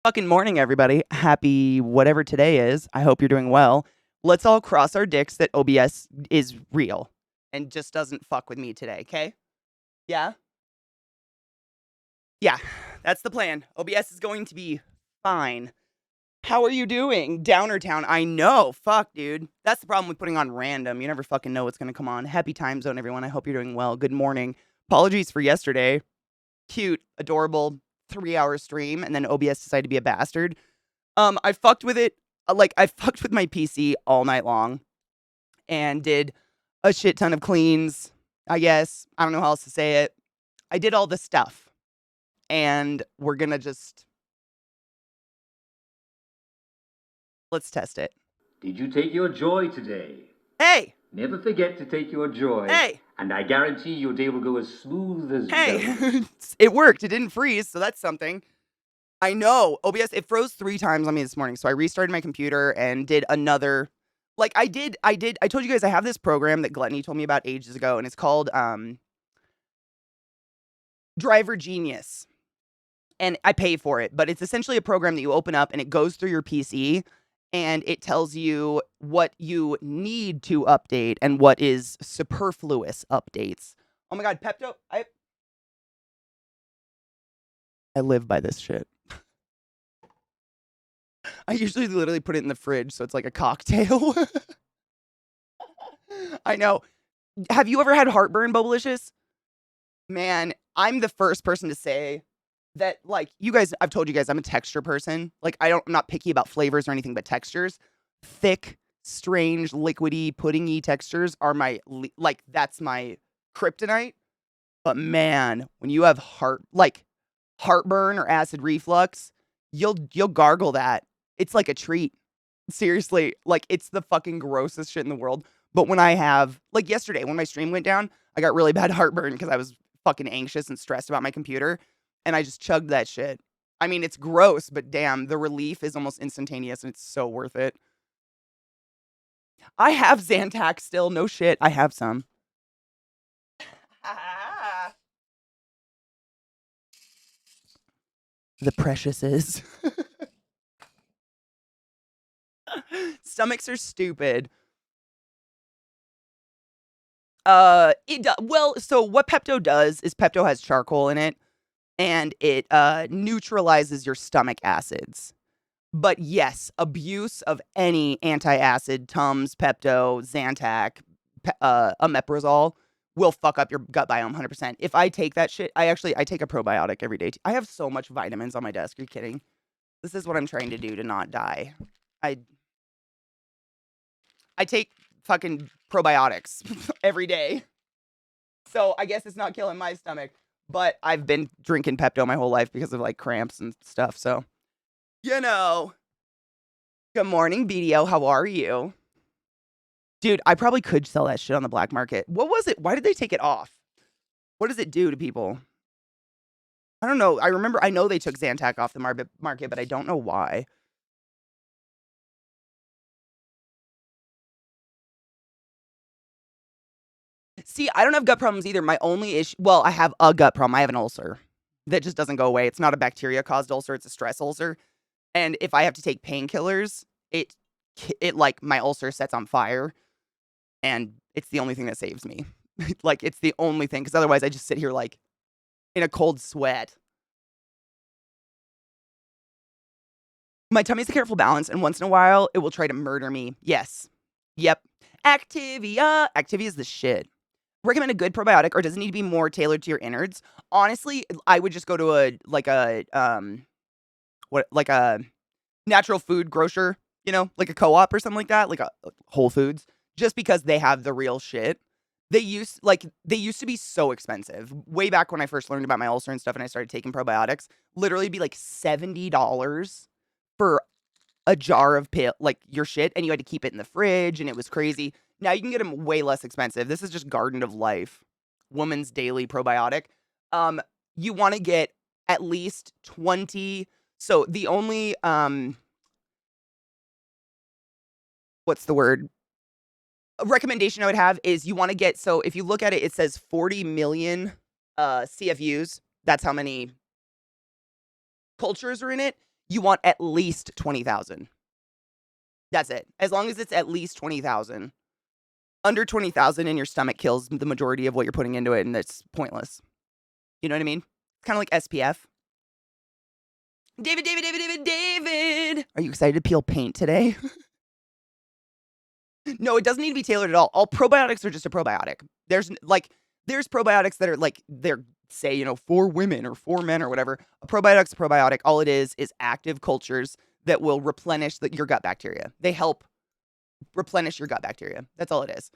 Fucking morning, everybody. Happy whatever today is. I hope you're doing well. Let's all cross our dicks that OBS is real and just doesn't fuck with me today, okay? Yeah? Yeah, that's the plan. OBS is going to be fine. How are you doing? Downer Town. I know. Fuck, dude. That's the problem with putting on random. You never fucking know what's going to come on. Happy time zone, everyone. I hope you're doing well. Good morning. Apologies for yesterday. Cute, adorable 3-hour stream, and then OBS decided to be a bastard. I fucked with it. I fucked with my PC all night long and did a shit ton of cleans, I guess. I don't know how else to say it. I did all the stuff. And we're gonna just... Let's test it. Did you take your joy today? Hey! Never forget to take your joy. Hey! And I guarantee your day will go as smooth as Hey! It worked. It didn't freeze, so that's something. I know. OBS, it froze 3 times on me this morning, so I restarted my computer and did another... I told you guys I have this program that Gluttony told me about ages ago, and it's called Driver Genius. And I pay for it, but it's essentially a program that you open up and it goes through your PC and it tells you what you need to update and what is superfluous updates. Oh my god, Pepto, I live by this shit. I usually literally put it in the fridge so it's like a cocktail. I know. Have you ever had heartburn, Bubblicious? Man, I'm the first person to say that, you guys, I've told you guys I'm a texture person. I'm not picky about flavors or anything but textures. Thick, strange, liquidy, puddingy textures are that's my kryptonite. But man, when you have heartburn or acid reflux, you'll gargle that. It's like a treat. Seriously, it's the fucking grossest shit in the world. But when I have, yesterday, when my stream went down, I got really bad heartburn because I was fucking anxious and stressed about my computer. And I just chugged that shit. I mean, it's gross, but damn, the relief is almost instantaneous and it's so worth it. I have Zantac still. No shit. I have some. The precious is. Stomachs are stupid. So what Pepto does is Pepto has charcoal in it. And it neutralizes your stomach acids. But yes, abuse of any antacid, Tums, Pepto, Zantac, omeprazole will fuck up your gut biome 100%. If I take that shit, I take a probiotic every day. I have so much vitamins on my desk. Are you kidding? This is what I'm trying to do to not die. I take fucking probiotics every day. So I guess it's not killing my stomach. But I've been drinking Pepto my whole life because of cramps and stuff. So, Good morning, BDO. How are you? Dude, I probably could sell that shit on the black market. What was it? Why did they take it off? What does it do to people? I don't know. I know they took Zantac off the market, but I don't know why. See, I don't have gut problems either. My only issue, I have a gut problem. I have an ulcer that just doesn't go away. It's not a bacteria-caused ulcer. It's a stress ulcer. And if I have to take painkillers, it my ulcer sets on fire. And it's the only thing that saves me. It's the only thing. Because otherwise, I just sit here, in a cold sweat. My tummy's a careful balance. And once in a while, it will try to murder me. Yes. Yep. Activia. Activia is the shit. Recommend a good probiotic, or does it need to be more tailored to your innards? Honestly, I would just go to a natural food grocer, like a co-op or something like that, like a Whole Foods, just because they have the real shit. They used to be so expensive. Way back when I first learned about my ulcer and stuff and I started taking probiotics, literally it'd be $70 for a jar of your shit, and you had to keep it in the fridge, and it was crazy. Now you can get them way less expensive. This is just Garden of Life, Woman's Daily Probiotic. You want to get at least 20. So the only what's the word? A recommendation I would have is you want to get, so if you look at it, it says 40 million CFUs. That's how many cultures are in it. You want at least 20,000. That's it. As long as it's at least 20,000. Under 20,000 and your stomach kills the majority of what you're putting into it, and it's pointless. You know what I mean? Kind of like SPF. David. Are you excited to peel paint today? No, it doesn't need to be tailored at all. All probiotics are just a probiotic. There's probiotics that are like, they're say, for women or for men or whatever. A probiotic's a probiotic. All it is active cultures that will replenish your gut bacteria. They help replenish your gut bacteria. That's all it is.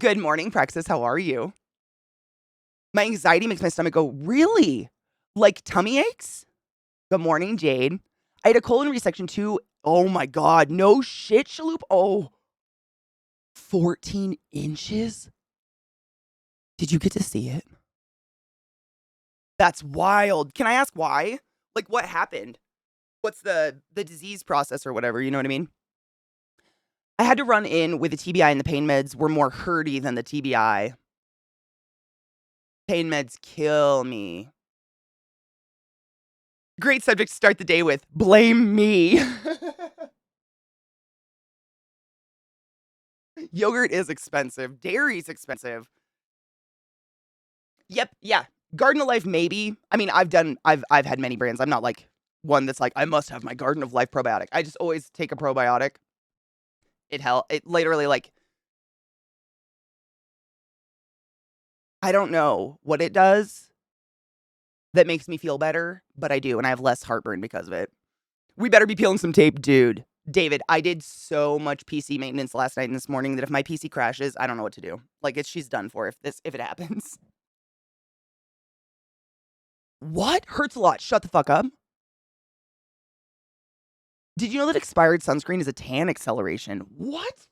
Good morning, Praxis. How are you? My anxiety makes my stomach go, really? Like tummy aches? Good morning, Jade. I had a colon resection too. Oh my God. No shit, Shaloop. Oh, 14 inches? Did you get to see it? That's wild. Can I ask why? Like, what happened? What's the disease process or whatever? You know what I mean? I had to run in with the TBI, and the pain meds were more hurty than the TBI. Pain meds kill me. Great subject to start the day with. Blame me. Yogurt is expensive. Dairy's expensive. Yep, yeah. Garden of Life, maybe. I mean, I've had many brands. I'm not like one that's like, I must have my Garden of Life probiotic. I just always take a probiotic. It literally, like, I don't know what it does that makes me feel better, but I do, and I have less heartburn because of it. We better be peeling some tape, dude. David, I did so much PC maintenance last night and this morning that if my PC crashes, I don't know what to do. Like, she's done for if it happens. What? Hurts a lot. Shut the fuck up. Did you know that expired sunscreen is a tan acceleration? What?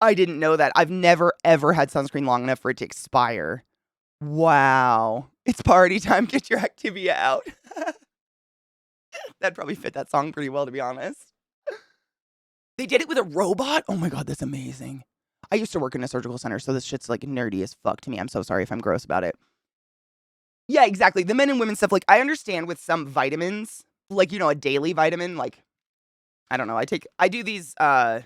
I didn't know that. I've never, ever had sunscreen long enough for it to expire. Wow. It's party time. Get your Activia out. That'd probably fit that song pretty well, to be honest. They did it with a robot? Oh my God, that's amazing. I used to work in a surgical center, so this shit's like nerdy as fuck to me. I'm so sorry if I'm gross about it. Yeah, exactly. The men and women stuff, like, I understand with some vitamins, like, a daily vitamin, like, I don't know. I do these, I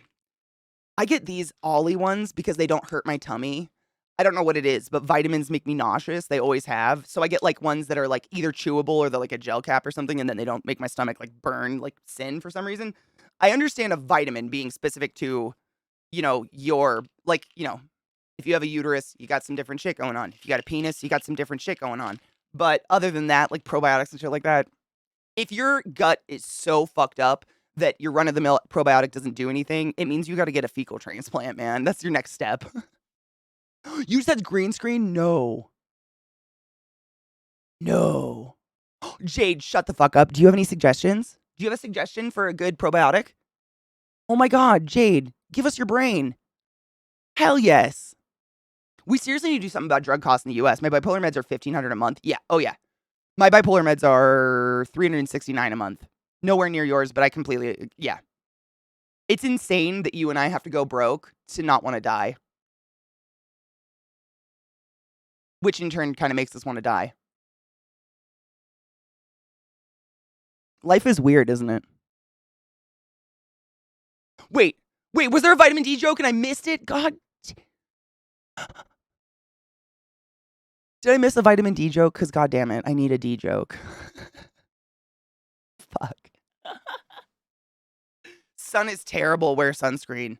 get these Ollie ones because they don't hurt my tummy. I don't know what it is, but vitamins make me nauseous. They always have. So I get like ones that are like either chewable or they're like a gel cap or something, and then they don't make my stomach like burn like sin for some reason. I understand a vitamin being specific to, your, like, if you have a uterus, you got some different shit going on. If you got a penis, you got some different shit going on. But other than that, like probiotics and shit like that, if your gut is so fucked up that your run-of-the-mill probiotic doesn't do anything, it means you got to get a fecal transplant, man. That's your next step. You said green screen? No. No. Jade, shut the fuck up. Do you have any suggestions? Do you have a suggestion for a good probiotic? Oh my God, Jade, give us your brain. Hell yes. We seriously need to do something about drug costs in the US. My bipolar meds are $1,500 a month. Yeah. Oh yeah. My bipolar meds are $369 a month. Nowhere near yours, but I completely, yeah. It's insane that you and I have to go broke to not want to die. Which in turn kind of makes us want to die. Life is weird, isn't it? Wait, was there a vitamin D joke and I missed it? God. Did I miss a vitamin D joke? Because God damn it, I need a D joke. Fuck. Sun is terrible. Wear sunscreen.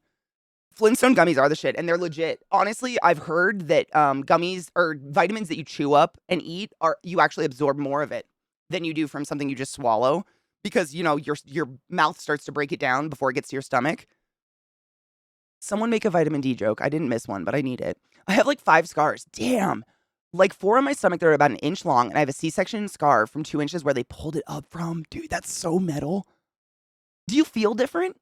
Flintstone gummies are the shit, and they're legit. Honestly, I've heard that gummies or vitamins that you chew up and eat you actually absorb more of it than you do from something you just swallow because your mouth starts to break it down before it gets to your stomach. Someone make a vitamin D joke. I didn't miss one, but I need it. I have like 5 scars. Damn. Like 4 on my stomach that are about an inch long, and I have a C-section scar from 2 inches where they pulled it up from. Dude, that's so metal. Do you feel different?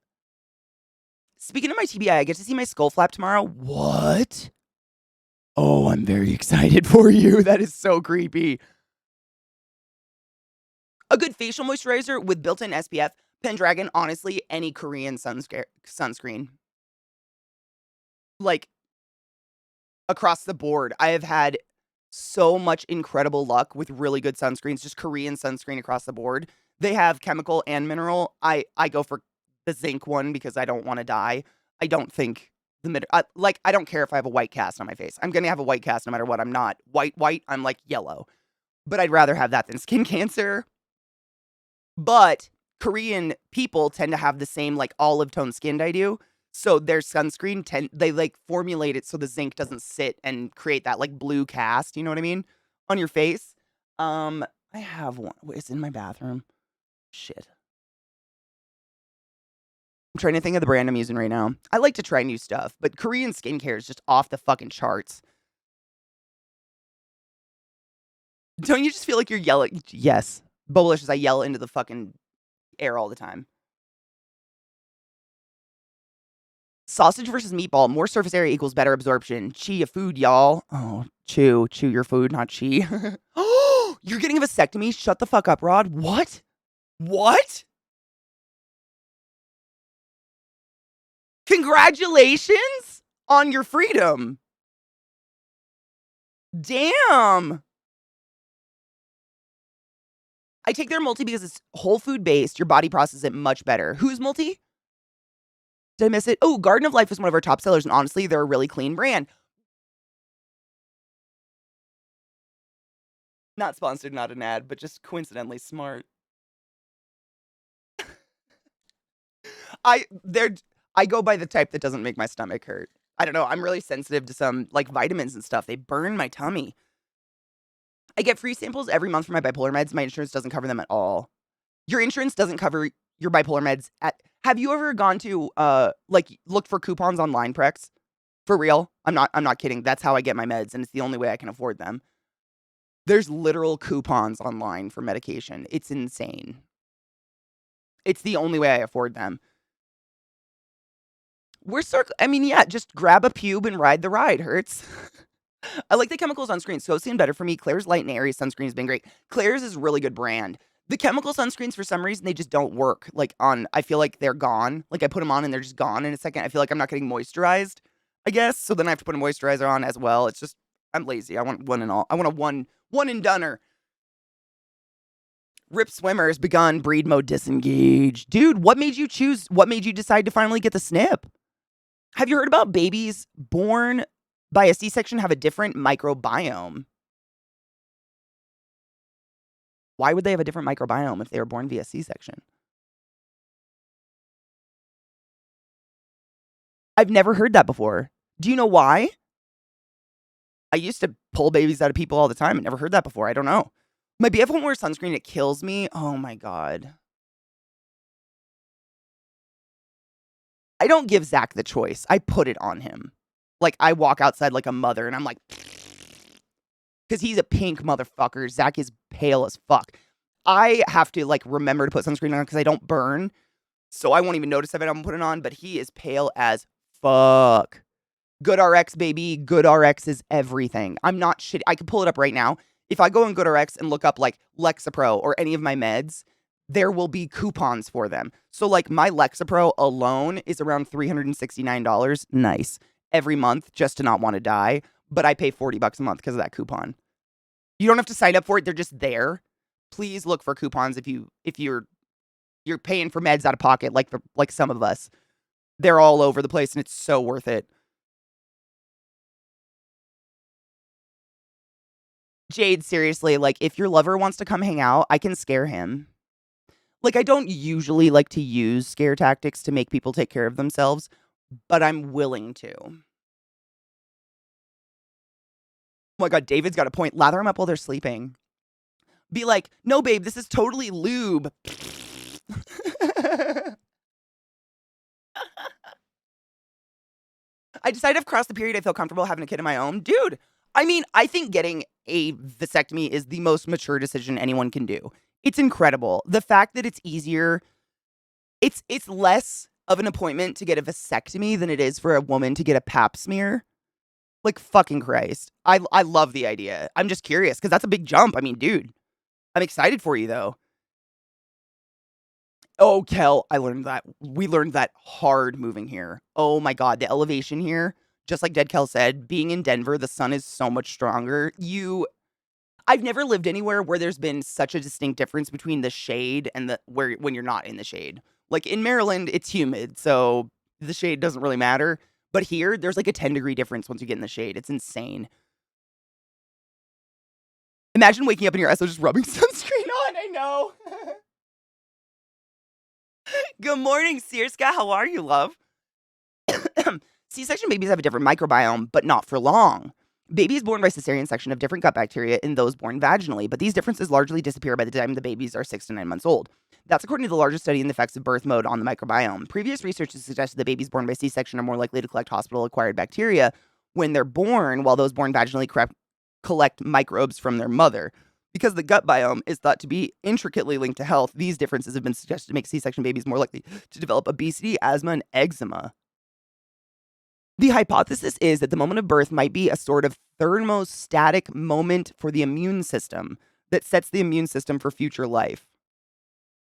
Speaking of my TBI, I get to see my skull flap tomorrow. What? Oh, I'm very excited for you. That is so creepy. A good facial moisturizer with built-in SPF. Pendragon, honestly, any Korean sunscreen. Like, across the board. I have had so much incredible luck with really good sunscreens, just Korean sunscreen across the board. They have chemical and mineral. I go for the zinc one because I don't want to die. I don't think I don't care if I have a white cast on my face. I'm gonna have a white cast no matter what. I'm not white. I'm like yellow, but I'd rather have that than skin cancer. But Korean people tend to have the same like olive tone skin I do. So their sunscreen they like formulate it so the zinc doesn't sit and create that like blue cast, you know what I mean? On your face. I have one. It's in my bathroom. Shit. I'm trying to think of the brand I'm using right now. I like to try new stuff, but Korean skincare is just off the fucking charts. Don't you just feel like you're yelling? Yes. Bubblicious, I yell into the fucking air all the time. Sausage versus meatball. More surface area equals better absorption. Chi of food, y'all. Oh, chew your food, not chi. Oh, you're getting a vasectomy? Shut the fuck up, Rod. What? What? Congratulations on your freedom. Damn. I take their multi because it's whole food based. Your body processes it much better. Who's multi? Did I miss it? Oh, Garden of Life is one of our top sellers, and honestly, they're a really clean brand. Not sponsored, not an ad, but just coincidentally smart. I they're I go by the type that doesn't make my stomach hurt. I don't know. I'm really sensitive to some like vitamins and stuff. They burn my tummy. I get free samples every month for my bipolar meds. My insurance doesn't cover them at all. Your insurance doesn't cover your bipolar meds at have you ever gone to like looked for coupons online, Prex? For real? I'm not kidding. That's how I get my meds, and it's the only way I can afford them. There's literal coupons online for medication. It's insane. It's the only way I afford them. I mean, yeah, just grab a pube and ride the ride, Hurts. I like the chemicals on screen. So it's seen better for me. Claire's Light and Airy sunscreen has been great. Claire's is a really good brand. The chemical sunscreens, for some reason, they just don't work. I feel like they're gone. Like I put them on and they're just gone in a second. I feel like I'm not getting moisturized, I guess. So then I have to put a moisturizer on as well. It's just, I'm lazy. I want one and all. I want a one and doneer. Rip Swimmer has begun breed mode disengage. Dude, what made you decide to finally get the snip? Have you heard about babies born by a C-section have a different microbiome? Why would they have a different microbiome if they were born via C-section? I've never heard that before. Do you know why? I used to pull babies out of people all the time. I never heard that before. I don't know. My BF won't wear sunscreen. It kills me. Oh my God. I don't give Zach the choice. I put it on him. Like, I walk outside like a mother and I'm like, because he's a pink motherfucker. Zach is pale as fuck. I have to, like, remember to put sunscreen on because I don't burn. So I won't even notice if I don't put it on, but he is pale as fuck. Good RX, baby. Good RX is everything. I'm not shit. I can pull it up right now. If I go on Good RX and look up, like, Lexapro or any of my meds, there will be coupons for them. So, like, my Lexapro alone is around $369. Nice. Every month just to not want to die. But I pay $40 a month because of that coupon. You don't have to sign up for it. They're just there. Please look for coupons if you're paying for meds out of pocket like some of us. They're all over the place and it's so worth it. Jade, seriously, like if your lover wants to come hang out, I can scare him. Like I don't usually like to use scare tactics to make people take care of themselves, but I'm willing to. Oh my God, David's got a point. Lather them up while they're sleeping. Be like, no, babe, this is totally lube. I decided I've crossed the period I feel comfortable having a kid of my own. Dude, I mean, I think getting a vasectomy is the most mature decision anyone can do. It's incredible. The fact that it's easier, it's less of an appointment to get a vasectomy than it is for a woman to get a pap smear. Like fucking Christ. I love the idea. I'm just curious because that's a big jump. I mean, dude, I'm excited for you though. Oh, Kel, I learned that. We learned that hard moving here. Oh my God, the elevation here just like Dead Kel said, being in Denver, the sun is so much stronger. I've never lived anywhere where there's been such a distinct difference between the shade and the where when you're not in the shade. Like in Maryland, it's humid, so the shade doesn't really matter. But here, there's like a 10-degree difference once you get in the shade. It's insane. Imagine waking up and your SO just rubbing sunscreen on. I know. Good morning, Sirska. How are you, love? C-section babies have a different microbiome, but not for long. Babies born by cesarean section have different gut bacteria in those born vaginally, but these differences largely disappear by the time the babies are 6 to 9 months old. That's according to the largest study in the effects of birth mode on the microbiome. Previous research has suggested that babies born by C-section are more likely to collect hospital-acquired bacteria when they're born, while those born vaginally collect microbes from their mother. Because the gut biome is thought to be intricately linked to health, these differences have been suggested to make C-section babies more likely to develop obesity, asthma, and eczema. The hypothesis is that the moment of birth might be a sort of thermostatic moment for the immune system that sets the immune system for future life.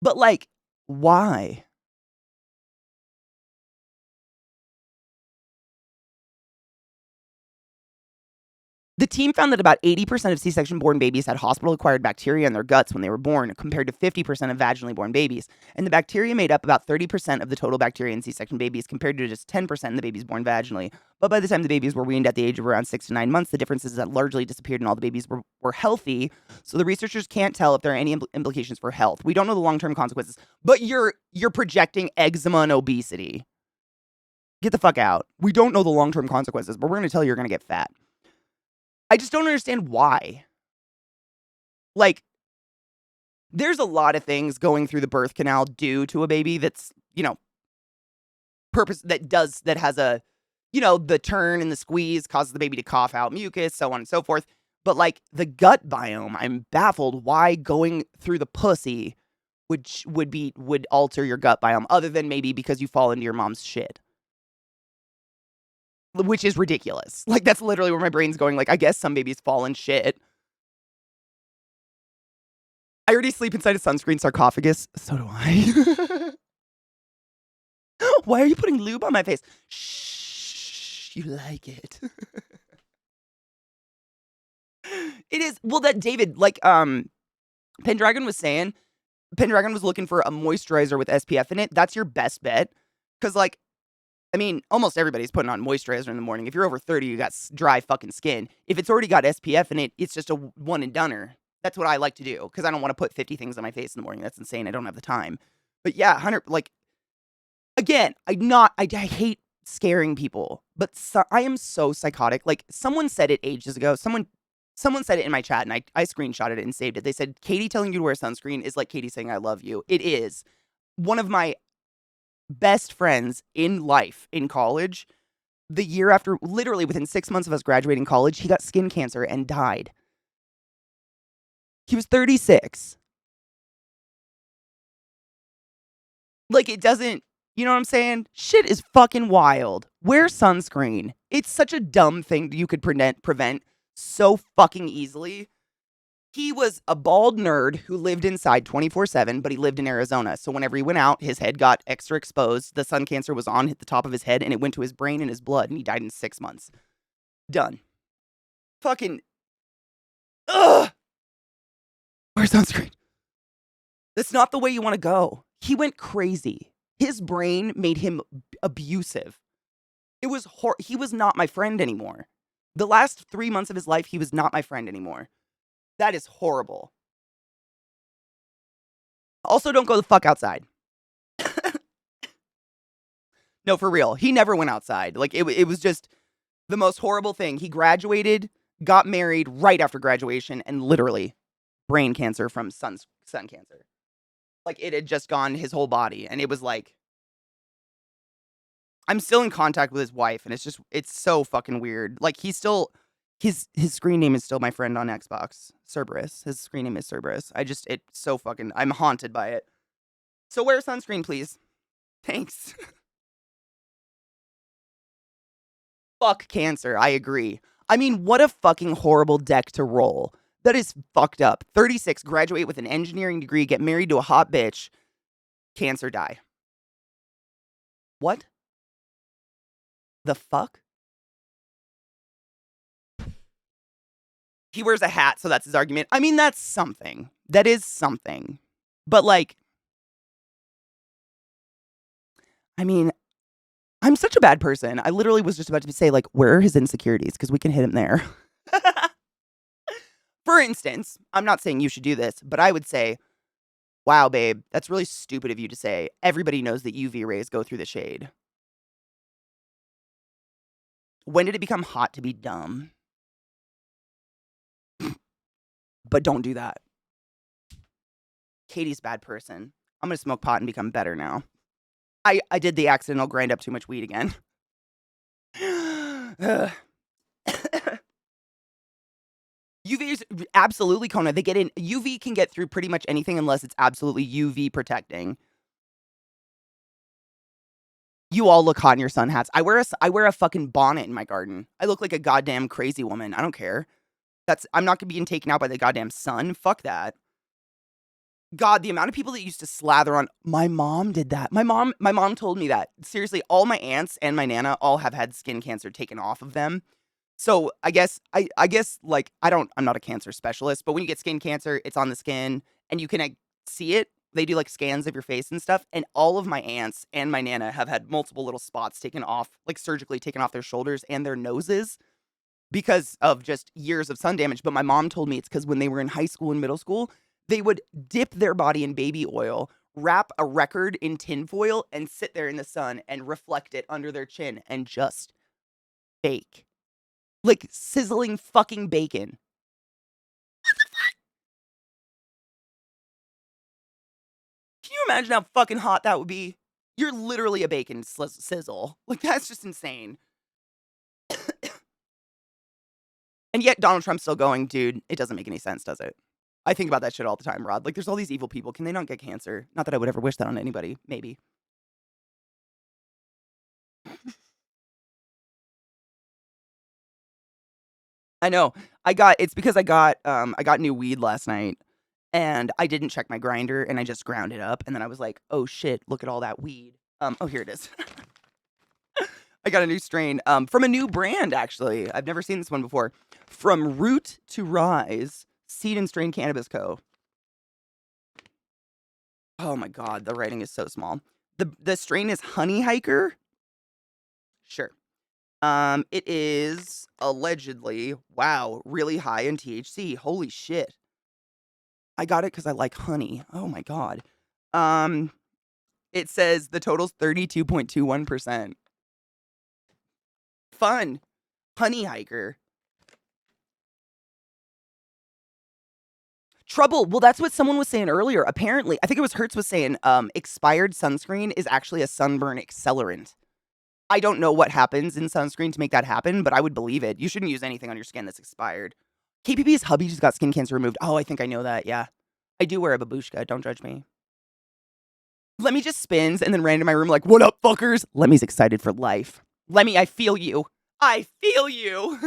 But, like, why? The team found that about 80% of C-section born babies had hospital-acquired bacteria in their guts when they were born, compared to 50% of vaginally born babies. And the bacteria made up about 30% of the total bacteria in C-section babies, compared to just 10% in the babies born vaginally. But by the time the babies were weaned at the age of around 6 to 9 months, the differences had largely disappeared and all the babies were healthy. So the researchers can't tell if there are any implications for health. We don't know the long-term consequences, but you're projecting eczema and obesity. Get the fuck out. We don't know the long-term consequences, but we're going to tell you you're going to get fat. I just don't understand why. Like, there's a lot of things going through the birth canal due to a baby that's, that has a, the turn and the squeeze causes the baby to cough out mucus, so on and so forth. But like the gut biome, I'm baffled why going through the pussy would alter your gut biome, other than maybe because you fall into your mom's shit. Which is ridiculous. Like, that's literally where my brain's going. Like, I guess some babies fall in shit. I already sleep inside a sunscreen sarcophagus. So do I. Why are you putting lube on my face? Shh, you like it. It is. Well, that David, like, Pendragon was saying, Pendragon was looking for a moisturizer with SPF in it. That's your best bet. Because, like, I mean, almost everybody's putting on moisturizer in the morning. If you're over 30, you got dry fucking skin. If it's already got SPF in it, it's just a one and doneer. That's what I like to do because I don't want to put 50 things on my face in the morning. That's insane. I don't have the time. But yeah, 100, like, again, I hate scaring people, but I am so psychotic. Like, someone said it ages ago. Someone said it in my chat, and I screenshotted it and saved it. They said, Katie telling you to wear sunscreen is like Katie saying I love you. It is. One of my best friends in life in college, the year after, literally within 6 months of us graduating college, he got skin cancer and died. He was 36. Like, it doesn't, you know what I'm saying? Shit is fucking wild. Wear sunscreen. It's such a dumb thing you could prevent so fucking easily. He was a bald nerd who lived inside 24/7, but he lived in Arizona. So whenever he went out, his head got extra exposed. The sun cancer was on the top of his head, and it went to his brain and his blood, and he died in 6 months. Done. Fucking, ugh. Wear sunscreen. That's not the way you want to go. He went crazy. His brain made him abusive. It was he was not my friend anymore. The last 3 months of his life, he was not my friend anymore. That is horrible. Also, don't go the fuck outside. No, for real. He never went outside. Like, it was just the most horrible thing. He graduated, got married right after graduation, and literally brain cancer from sun cancer. Like, it had just gone his whole body. And it was like, I'm still in contact with his wife, and it's so fucking weird. Like, he's still, his screen name is still my friend on Xbox, Cerberus. His screen name is Cerberus. It's so fucking, I'm haunted by it. So wear sunscreen, please. Thanks. Fuck cancer, I agree. I mean, what a fucking horrible deck to roll. That is fucked up. 36, graduate with an engineering degree, get married to a hot bitch, cancer, die. What? The fuck? He wears a hat, so that's his argument. I mean, that's something. That is something. But like, I mean, I'm such a bad person. I literally was just about to say, like, where are his insecurities? Because we can hit him there. For instance, I'm not saying you should do this, but I would say, wow, babe, that's really stupid of you to say. Everybody knows that UV rays go through the shade. When did it become hot to be dumb? But don't do that. Katie's a bad person. I'm gonna smoke pot and become better now. I did the accidental grind up too much weed again. UV is absolutely Kona. They get in. UV can get through pretty much anything unless it's absolutely UV protecting. You all look hot in your sun hats. I wear a fucking bonnet in my garden. I look like a goddamn crazy woman. I don't care. I'm not being taken out by the goddamn sun. Fuck that. God, the amount of people that used to slather on my mom did that. My mom told me that. Seriously, all my aunts and my nana all have had skin cancer taken off of them. So I guess like I'm not a cancer specialist, but when you get skin cancer, it's on the skin and you can like, see it. They do like scans of your face and stuff. And all of my aunts and my nana have had multiple little spots taken off, like surgically taken off their shoulders and their noses because of just years of sun damage. But my mom told me it's because when they were in high school and middle school, they would dip their body in baby oil, wrap a record in tinfoil, and sit there in the sun and reflect it under their chin and just bake. Like sizzling fucking bacon. Can you imagine how fucking hot that would be? You're literally a bacon sizzle. Like, that's just insane. And yet Donald Trump's still going, dude, it doesn't make any sense, does it? I think about that shit all the time, Rod. Like, there's all these evil people. Can they not get cancer? Not that I would ever wish that on anybody. Maybe. I know. It's because I got new weed last night and I didn't check my grinder and I just ground it up and then I was like, "Oh shit, look at all that weed." Oh, here it is. I got a new strain from a new brand actually. I've never seen this one before. From Root to Rise, Seed and Strain Cannabis Co. Oh my god, the writing is so small. The strain is Honey Hiker. Sure. It is allegedly, wow, really high in THC. Holy shit. I got it because I like honey. Oh my god. Um, it says the total's 32.21%. Fun. Honey Hiker. Trouble. Well, that's what someone was saying earlier. Apparently, I think it was Hertz was saying, expired sunscreen is actually a sunburn accelerant. I don't know what happens in sunscreen to make that happen, but I would believe it. You shouldn't use anything on your skin that's expired. KPP's hubby just got skin cancer removed. Oh, I think I know that. Yeah. I do wear a babushka. Don't judge me. Lemmy just spins and then ran into my room like, what up, fuckers? Lemmy's excited for life. Lemmy, I feel you. I feel you.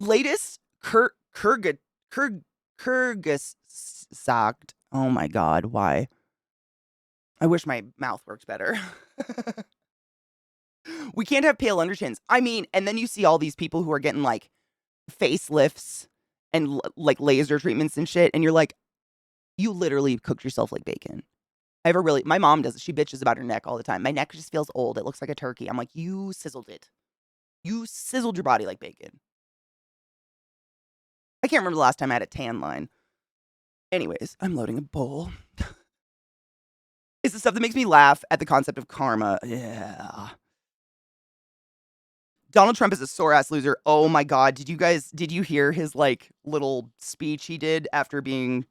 Latest Kyrgyz socked. Oh my god, why? I wish my mouth worked better. We can't have pale underchins. I mean, and then you see all these people who are getting like facelifts and like laser treatments and shit, and you're like, you literally cooked yourself like bacon. My mom does it. She bitches about her neck all the time. My neck just feels old. It looks like a turkey. I'm like, you sizzled it. You sizzled your body like bacon. I can't remember the last time I had a tan line. Anyways, I'm loading a bowl. It's the stuff that makes me laugh at the concept of karma. Yeah. Donald Trump is a sore ass loser. Oh my god, did you hear his like little speech he did after being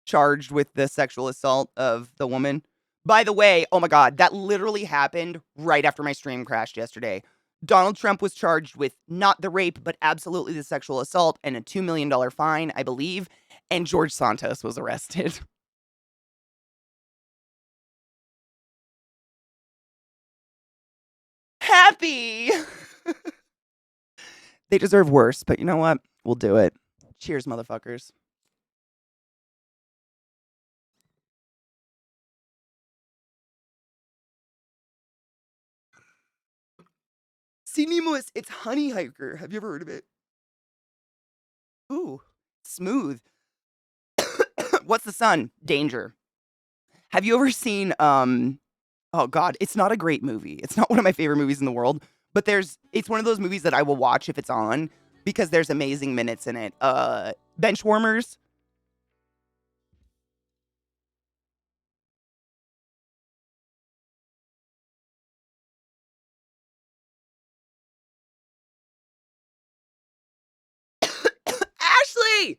charged with the sexual assault of the woman? By the way, oh my god, that literally happened right after my stream crashed yesterday. Donald Trump was charged with not the rape, but absolutely the sexual assault and a $2 million fine, I believe. And George Santos was arrested. Happy! They deserve worse, but you know what? We'll do it. Cheers, motherfuckers. Sinimos, it's Honey Hiker. Have you ever heard of it? Ooh, smooth. What's the sun? Danger. Have you ever seen oh god, it's not a great movie. It's not one of my favorite movies in the world, but it's one of those movies that I will watch if it's on because there's amazing minutes in it. Benchwarmers. Ashley!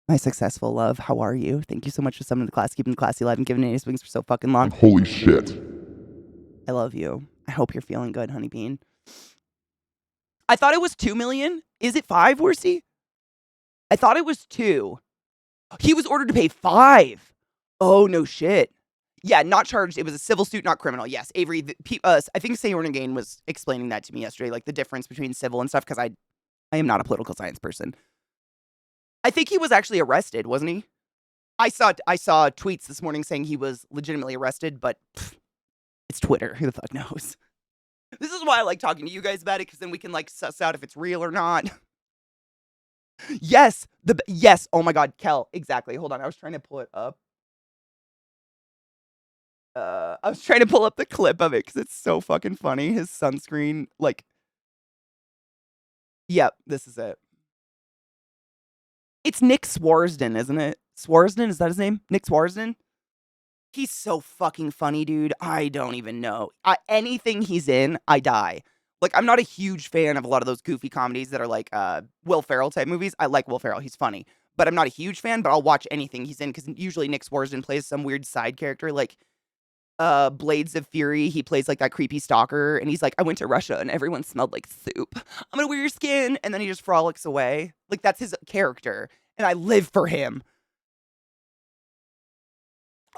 My successful love, how are you? Thank you so much for summoning the class, keeping the classy alive, and giving it wings for so fucking long. Holy shit. I love you. I hope you're feeling good, honey bean. I thought it was 2 million. Is it 5, Worsey? I thought it was 2. He was ordered to pay 5. Oh, no shit. Yeah, not charged. It was a civil suit, not criminal. Yes, Avery. I think Sayorn Gain was explaining that to me yesterday, like the difference between civil and stuff, because I am not a political science person. I think he was actually arrested, wasn't he? I saw tweets this morning saying he was legitimately arrested, but it's Twitter. Who the fuck knows? This is why I like talking to you guys about it, because then we can like suss out if it's real or not. Yes, yes. Oh my God, Kel. Exactly. Hold on. I was trying to pull it up. I was trying to pull up the clip of it because it's so fucking funny. His sunscreen, like, yep, this is it. It's Nick Swarsden, isn't it? Swarsden, is that his name? Nick Swarsden? He's so fucking funny, dude. I don't even know. Anything he's in, I die. Like, I'm not a huge fan of a lot of those goofy comedies that are like Will Ferrell type movies. I like Will Ferrell. He's funny. But I'm not a huge fan, but I'll watch anything he's in because usually Nick Swarsden plays some weird side character like Blades of Fury. He plays like that creepy stalker and he's like, I went to Russia and everyone smelled like soup. I'm gonna wear your skin. And then he just frolics away. Like, that's his character. And I live for him.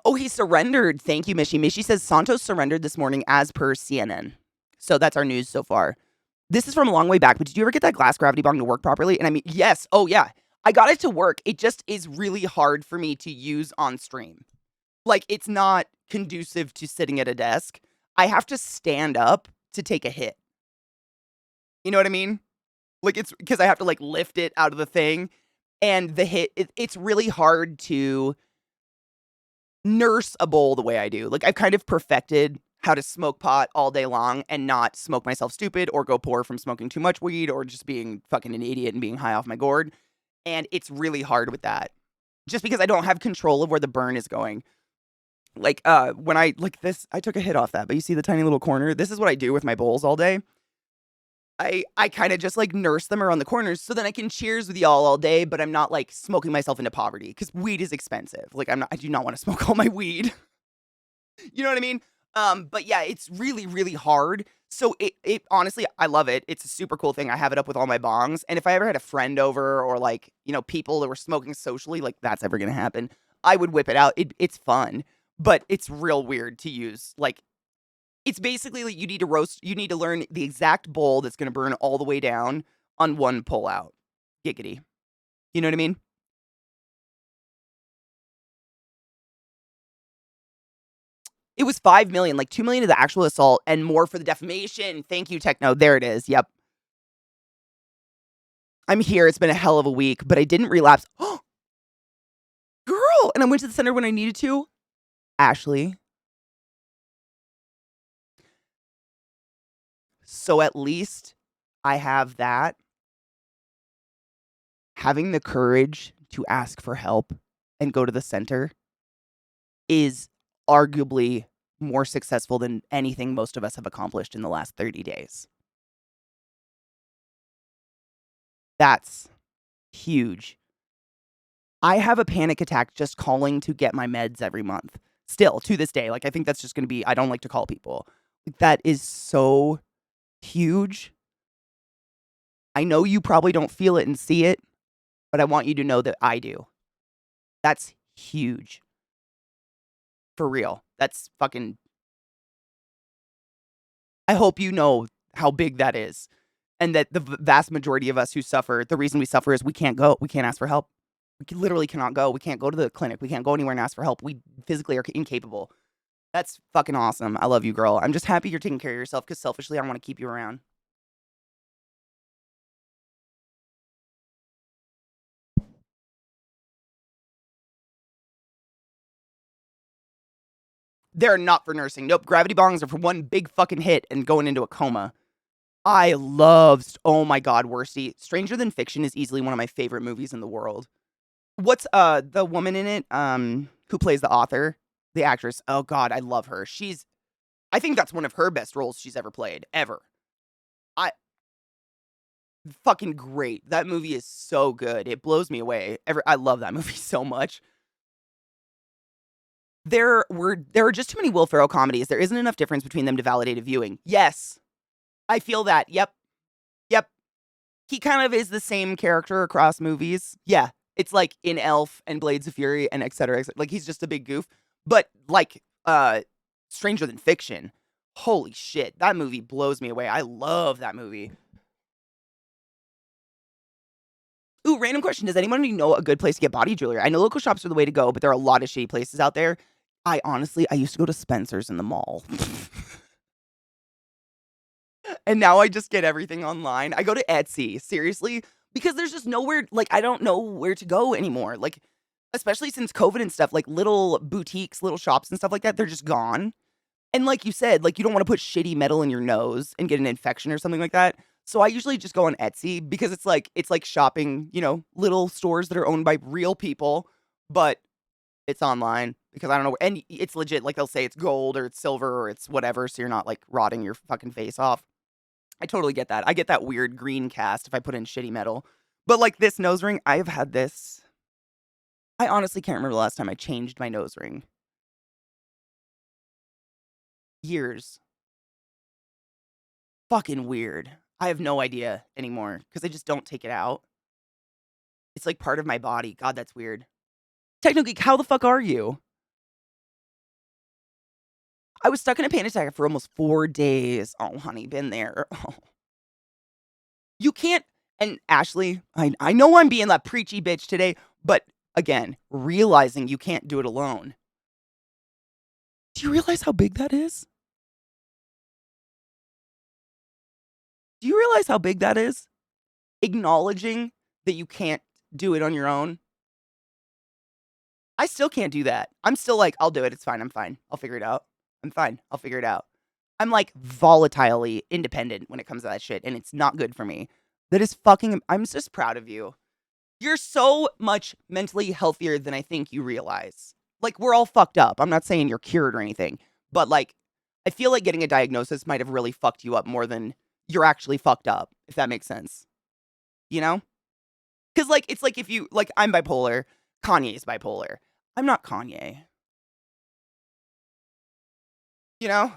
Oh, he surrendered. Thank you, Mishi. Mishi says Santos surrendered this morning as per CNN. So that's our news so far. This is from a long way back, but did you ever get that glass gravity bong to work properly? And I mean, yes. Oh, yeah. I got it to work. It just is really hard for me to use on stream. Like, it's not conducive to sitting at a desk. I have to stand up to take a hit. You know what I mean? Like, it's because I have to like lift it out of the thing. And the hit, it's really hard to nurse a bowl the way I do. Like, I've kind of perfected how to smoke pot all day long and not smoke myself stupid or go poor from smoking too much weed or just being fucking an idiot and being high off my gourd. And it's really hard with that. Just because I don't have control of where the burn is going. Like, when I, like this, I took a hit off that, but you see the tiny little corner? This is what I do with my bowls all day. I kind of just like nurse them around the corners so then I can cheers with y'all all day, but I'm not like smoking myself into poverty because weed is expensive. Like, I do not want to smoke all my weed. You know what I mean? But yeah, it's really, really hard. So it honestly, I love it. It's a super cool thing. I have it up with all my bongs. And if I ever had a friend over or like, you know, people that were smoking socially, like that's ever going to happen, I would whip it out. It's fun, but it's real weird to use. Like, it's basically like you need to learn the exact bowl that's going to burn all the way down on one pull out. Giggity. You know what I mean? It was 5 million, like 2 million of the actual assault and more for the defamation. Thank you, Techno. There it is. Yep. I'm here. It's been a hell of a week, but I didn't relapse. Oh, girl. And I went to the center when I needed to. Ashley. So at least I have that. Having the courage to ask for help and go to the center is arguably more successful than anything most of us have accomplished in the last 30 days. That's huge. I have a panic attack just calling to get my meds every month. Still, to this day. Like, I think that's just going to be, I don't like to call people. That is so huge. I know you probably don't feel it and see it, but I want you to know that I do. That's huge. For real. That's fucking... I hope you know how big that is. And that the vast majority of us who suffer, the reason we suffer is we can't go. We can't ask for help. We literally cannot go. We can't go to the clinic. We can't go anywhere and ask for help. We physically are incapable. That's fucking awesome. I love you, girl. I'm just happy you're taking care of yourself because selfishly, I want to keep you around. They're not for nursing. Nope. Gravity bongs are for one big fucking hit and going into a coma. I loved, oh my God, Worsty. Stranger Than Fiction is easily one of my favorite movies in the world. What's the woman in it who plays the author, the actress? Oh God, I love her. I think that's one of her best roles she's ever played, ever. I fucking great. That movie is so good. It blows me away. I love that movie so much. There are just too many Will Ferrell comedies. There isn't enough difference between them to validate a viewing. Yes, I feel that. Yep. Yep. He kind of is the same character across movies. Yeah. It's like in Elf and Blades of Fury and et cetera, et cetera. Like he's just a big goof. But like Stranger Than Fiction, holy shit, that movie blows me away. I love that movie. Ooh, random question. Does anyone know a good place to get body jewelry? I know local shops are the way to go, but there are a lot of shady places out there. I used to go to Spencer's in the mall. And now I just get everything online. I go to Etsy, seriously, because there's just nowhere, like, I don't know where to go anymore. Like, especially since COVID and stuff, like little boutiques, little shops and stuff like that, they're just gone. And like you said, like, you don't want to put shitty metal in your nose and get an infection or something like that. So I usually just go on Etsy because it's like shopping, little stores that are owned by real people, but it's online because I don't know. And it's legit. Like they'll say it's gold or it's silver or it's whatever. So you're not like rotting your fucking face off. I totally get that. I get that weird green cast if I put in shitty metal. But like this nose ring, I have had this. I honestly can't remember the last time I changed my nose ring. Years. Fucking weird. I have no idea anymore because I just don't take it out. It's like part of my body. God, that's weird. Technically, how the fuck are you? I was stuck in a panic attack for almost 4 days. Oh, honey, been there. Oh. You can't. And Ashley, I know I'm being that preachy bitch today, but again, realizing you can't do it alone. Do you realize how big that is? Do you realize how big that is? Acknowledging that you can't do it on your own. I still can't do that. I'm still like, I'll do it. It's fine. I'm fine. I'll figure it out. I'm fine. I'll figure it out. I'm like volatilely independent when it comes to that shit, and it's not good for me. That is fucking, I'm just proud of you. You're so much mentally healthier than I think you realize. Like, we're all fucked up. I'm not saying you're cured or anything, but like, I feel like getting a diagnosis might have really fucked you up more than you're actually fucked up, if that makes sense. You know? Because, like, it's like if you, like, I'm bipolar, Kanye's bipolar. I'm not Kanye. You know?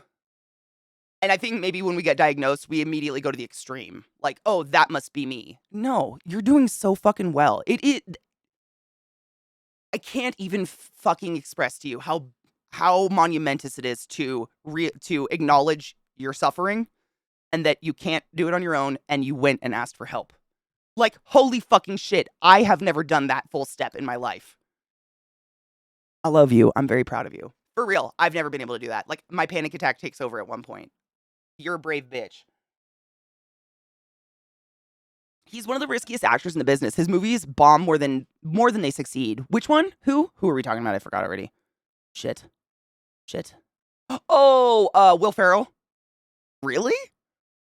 And I think maybe when we get diagnosed, we immediately go to the extreme. Like, oh, that must be me. No, you're doing so fucking well. I can't even fucking express to you how monumentous it is to acknowledge your suffering and that you can't do it on your own and you went and asked for help. Like, holy fucking shit, I have never done that full step in my life. I love you. I'm very proud of you. For real, I've never been able to do that. Like, my panic attack takes over at one point. You're a brave bitch. He's one of the riskiest actors in the business. His movies bomb more than they succeed. Which one? Who are we talking about? I forgot already. Shit. Oh, Will Ferrell. Really?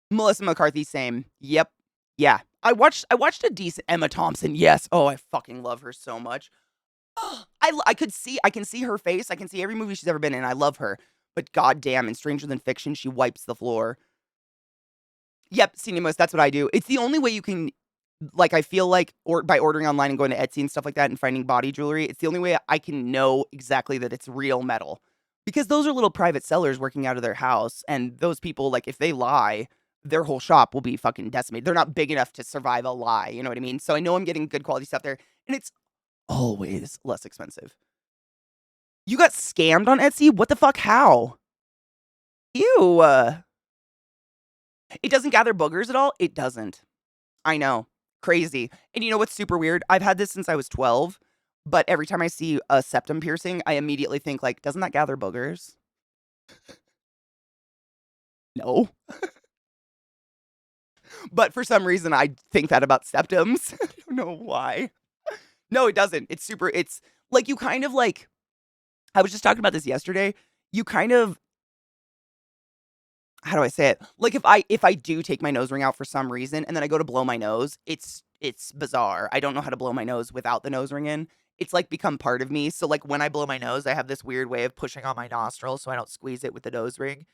Melissa McCarthy, same. Yep. Yeah. I watched a decent Emma Thompson. Yes. Oh, I fucking love her so much. I can see her face. I can see every movie she's ever been in. I love her. But goddamn, in Stranger Than Fiction, she wipes the floor. Yep, cinemas, that's what I do. It's the only way you can, like, I feel like, or by ordering online and going to Etsy and stuff like that and finding body jewelry, it's the only way I can know exactly that it's real metal. Because those are little private sellers working out of their house, and those people, like, if they lie, their whole shop will be fucking decimated. They're not big enough to survive a lie, you know what I mean? So I know I'm getting good quality stuff there, and it's always less expensive. You got scammed on Etsy? What the fuck? How? Ew. It doesn't gather boogers at all? It doesn't. I know. Crazy. And you know what's super weird? I've had this since I was 12, but every time I see a septum piercing, I immediately think, like, doesn't that gather boogers? No. But for some reason, I think that about septums. I don't know why. No, it doesn't. It's like you kind of like, I was just talking about this yesterday. you kind of how do I say it? Like, if I do take my nose ring out for some reason and then I go to blow my nose, it's bizarre. I don't know how to blow my nose without the nose ring in. It's, like, become part of me, so, like, when I blow my nose, I have this weird way of pushing on my nostril so I don't squeeze it with the nose ring.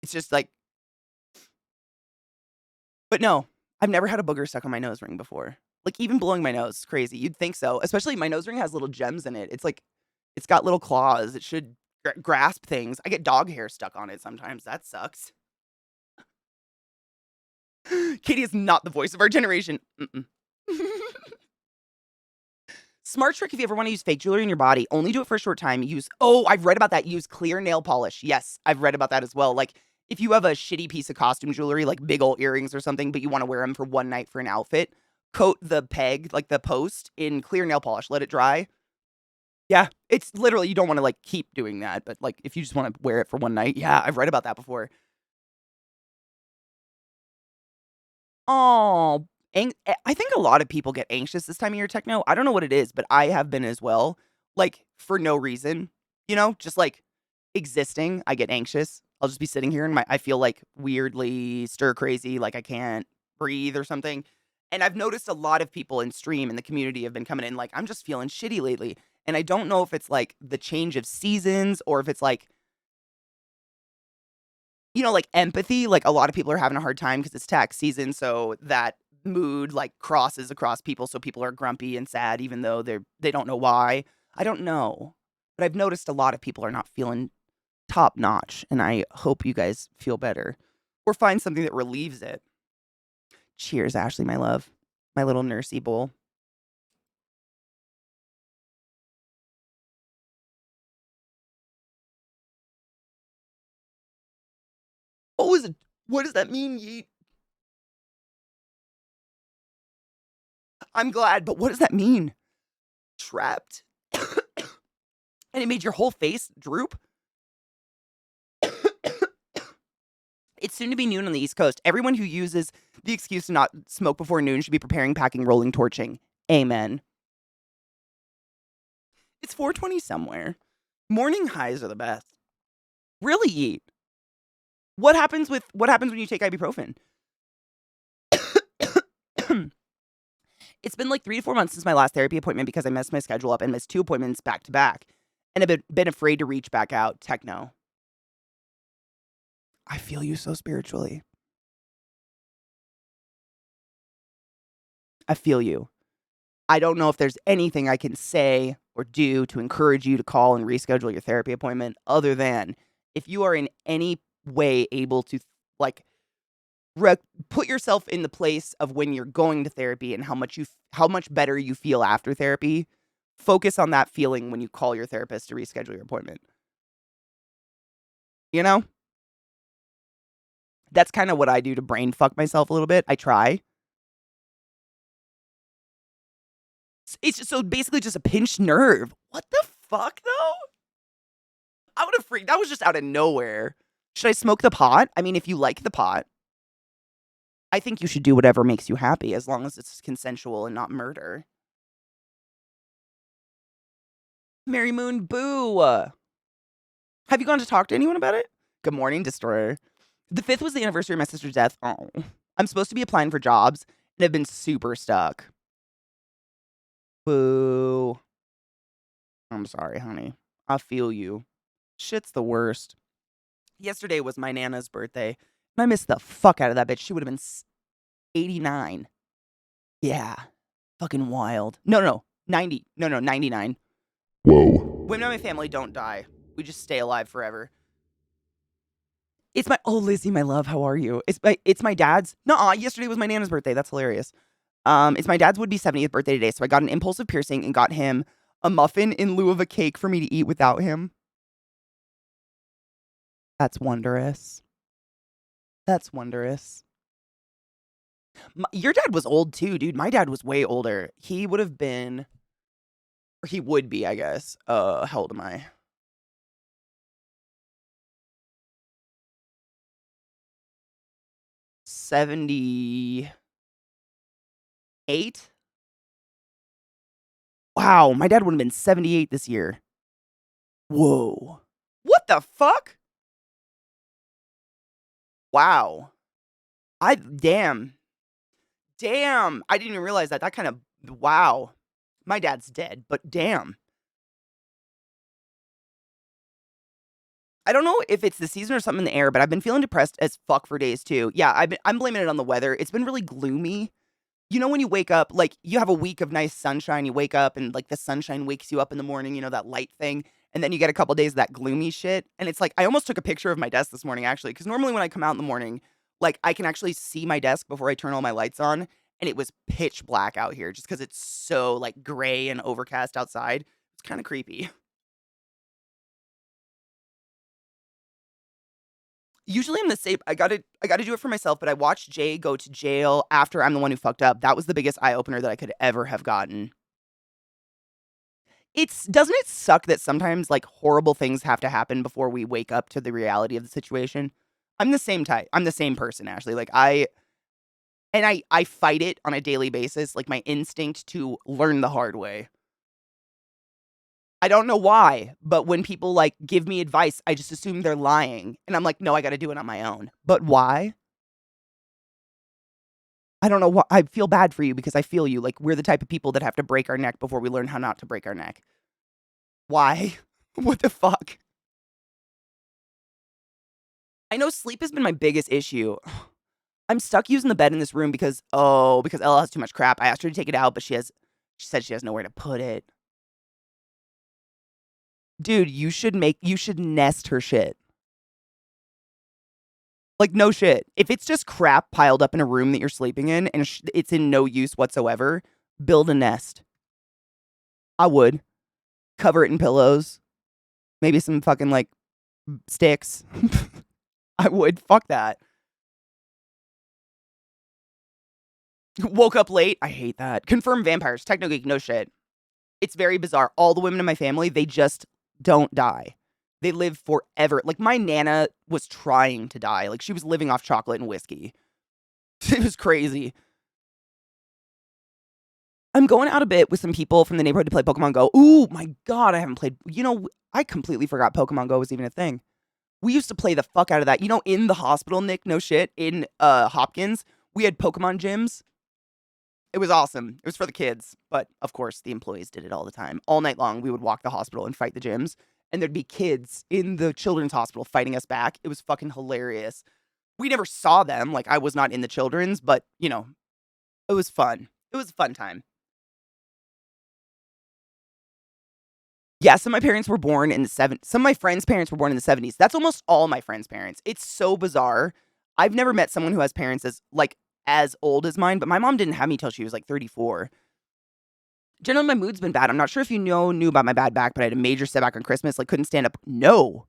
It's just, like but no, I've never had a booger stuck on my nose ring before. Like, even blowing my nose is crazy. You'd think so, especially my nose ring has little gems in it. It's like it's got little claws. It should grasp things. I get dog hair stuck on it sometimes. That sucks. Katie is not the voice of our generation. Mm-mm. Smart trick if you ever want to use fake jewelry in your body, only do it for a short time. I've read about that. Use clear nail polish. Yes, I've read about that as well. Like, if you have a shitty piece of costume jewelry, like big old earrings or something, but you want to wear them for one night for an outfit, coat the peg, like the post, in clear nail polish. Let it dry. Yeah, it's literally, you don't want to like keep doing that, but like if you just want to wear it for one night, yeah, I've read about that before. Oh, I think a lot of people get anxious this time of year, techno. I don't know what it is, but I have been as well. Like, for no reason, just like existing, I get anxious. I'll just be sitting here and I feel like weirdly stir crazy, like I can't breathe or something. And I've noticed a lot of people in stream in the community have been coming in like, I'm just feeling shitty lately. And I don't know if it's like the change of seasons or if it's like like empathy, like a lot of people are having a hard time because it's tax season, so that mood like crosses across people, so people are grumpy and sad even though they don't know why. I don't know. But I've noticed a lot of people are not feeling top notch, and I hope you guys feel better or find something that relieves it. Cheers, Ashley, my love. My little nursey bowl. What was it? What does that mean, Yeet? I'm glad, but what does that mean? Trapped? And it made your whole face droop? It's soon to be noon on the East Coast. Everyone who uses the excuse to not smoke before noon should be preparing, packing, rolling, torching. Amen. It's 4:20 somewhere. Morning highs are the best. Really, Yeet. What happens when you take ibuprofen? It's been like 3 to 4 months since my last therapy appointment because I messed my schedule up and missed 2 appointments back to back. And I've been afraid to reach back out. Techno. I feel you so spiritually. I feel you. I don't know if there's anything I can say or do to encourage you to call and reschedule your therapy appointment other than if you are in any way able to like put yourself in the place of when you're going to therapy and how much better you feel after therapy. Focus on that feeling when you call your therapist to reschedule your appointment. You know? That's kind of what I do to brain fuck myself a little bit. I try. It's just, so basically just a pinched nerve. What the fuck though? I would have freaked. That was just out of nowhere. Should I smoke the pot? I mean, if you like the pot, I think you should do whatever makes you happy as long as it's consensual and not murder. Mary Moon, boo. Have you gone to talk to anyone about it? Good morning, Destroyer. The 5th was the anniversary of my sister's death. Oh. I'm supposed to be applying for jobs and have been super stuck. Boo. I'm sorry, honey. I feel you. Shit's the worst. Yesterday was my Nana's birthday, and I missed the fuck out of that bitch. She would have been 89. Yeah. Fucking wild. No. 90. No, 99. Whoa. Women in my family don't die. We just stay alive forever. It's my Lizzie, my love, how are you? It's my dad's. Nuh-uh, yesterday was my Nana's birthday. That's hilarious. It's my dad's would-be 70th birthday today, so I got an impulsive piercing and got him a muffin in lieu of a cake for me to eat without him. That's wondrous. That's wondrous. Your dad was old too, dude. My dad was way older. He would have been, or he would be, I guess. How old am I? 78? Wow, my dad would have been 78 this year. Whoa. What What the fuck? Wow. Damn. Damn. I didn't even realize that. That kind of, wow. My dad's dead, but damn. I don't know if it's the season or something in the air, but I've been feeling depressed as fuck for days too. Yeah, I'm blaming it on the weather. It's been really gloomy. You know when you wake up, like, you have a week of nice sunshine, you wake up and, like, the sunshine wakes you up in the morning, you know, that light thing, and then you get a couple days of that gloomy shit, and it's like I almost took a picture of my desk this morning, actually, because normally when I come out in the morning, like, I can actually see my desk before I turn all my lights on, and it was pitch black out here just because it's so, like, gray and overcast outside. It's kinda creepy. Usually I'm the same. I gotta do it for myself, but I watched Jay go to jail after I'm the one who fucked up. That was the biggest eye opener that I could ever have gotten. Doesn't it suck that sometimes, like, horrible things have to happen before we wake up to the reality of the situation? I'm the same type. I'm the same person, Ashley. Like, I fight it on a daily basis, like, my instinct to learn the hard way. I don't know why, but when people, like, give me advice, I just assume they're lying, and I'm like, "No, I gotta do it on my own." But why? I don't know why. I feel bad for you because I feel you. Like, we're the type of people that have to break our neck before we learn how not to break our neck. Why? What the fuck? I know sleep has been my biggest issue. I'm stuck using the bed in this room because Ella has too much crap. I asked her to take it out, but she said she has nowhere to put it. Dude, you should nest her shit. Like, no shit. If it's just crap piled up in a room that you're sleeping in and it's in no use whatsoever, build a nest. I would. Cover it in pillows. Maybe some fucking, like, sticks. I would. Fuck that. Woke up late. I hate that. Confirmed vampires. Techno geek. No shit. It's very bizarre. All the women in my family, they just don't die. They live forever. Like, my Nana was trying to die. Like, she was living off chocolate and whiskey. It was crazy. I'm going out a bit with some people from the neighborhood to play Pokemon Go. Ooh, my God, I haven't played. You know, I completely forgot Pokemon Go was even a thing. We used to play the fuck out of that. You know, in the hospital, Nick, no shit, in Hopkins, we had Pokemon gyms. It was awesome. It was for the kids, but of course, the employees did it all the time. All night long, we would walk the hospital and fight the gyms, and there'd be kids in the children's hospital fighting us back. It was fucking hilarious. We never saw them. Like, I was not in the children's, but, you know, it was fun. It was a fun time. Yeah, some of my parents were born in the some of my friends' parents were born in the 70s. That's almost all my friends' parents. It's so bizarre. I've never met someone who has parents as old as mine, but my mom didn't have me till she was like 34. Generally, my mood's been bad. I'm not sure if you knew about my bad back, but I had a major setback on Christmas. Like, couldn't stand up. No.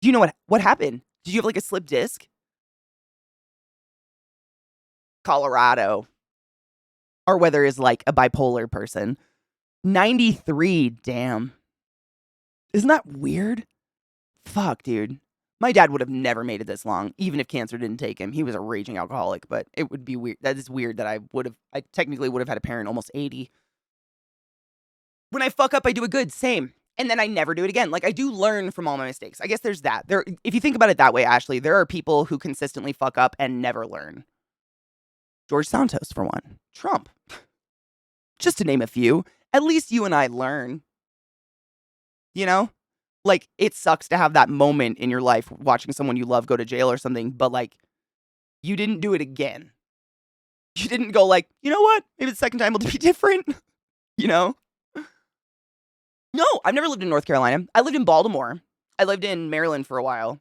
Do you know what happened? Did you have like a slip disc? Colorado. Our weather is like a bipolar person. 93. Damn. Isn't that weird? Fuck, dude. My dad would have never made it this long, even if cancer didn't take him. He was a raging alcoholic, but it would be weird. That is weird that I technically would have had a parent almost 80. When I fuck up, I do it good. Same. And then I never do it again. Like, I do learn from all my mistakes. I guess there's that. If you think about it that way, Ashley, there are people who consistently fuck up and never learn. George Santos, for one. Trump. Just to name a few. At least you and I learn. You know? Like, it sucks to have that moment in your life watching someone you love go to jail or something, but, like, you didn't do it again. You didn't go like, you know what? Maybe the second time will be different. You know? No, I've never lived in North Carolina. I lived in Baltimore. I lived in Maryland for a while.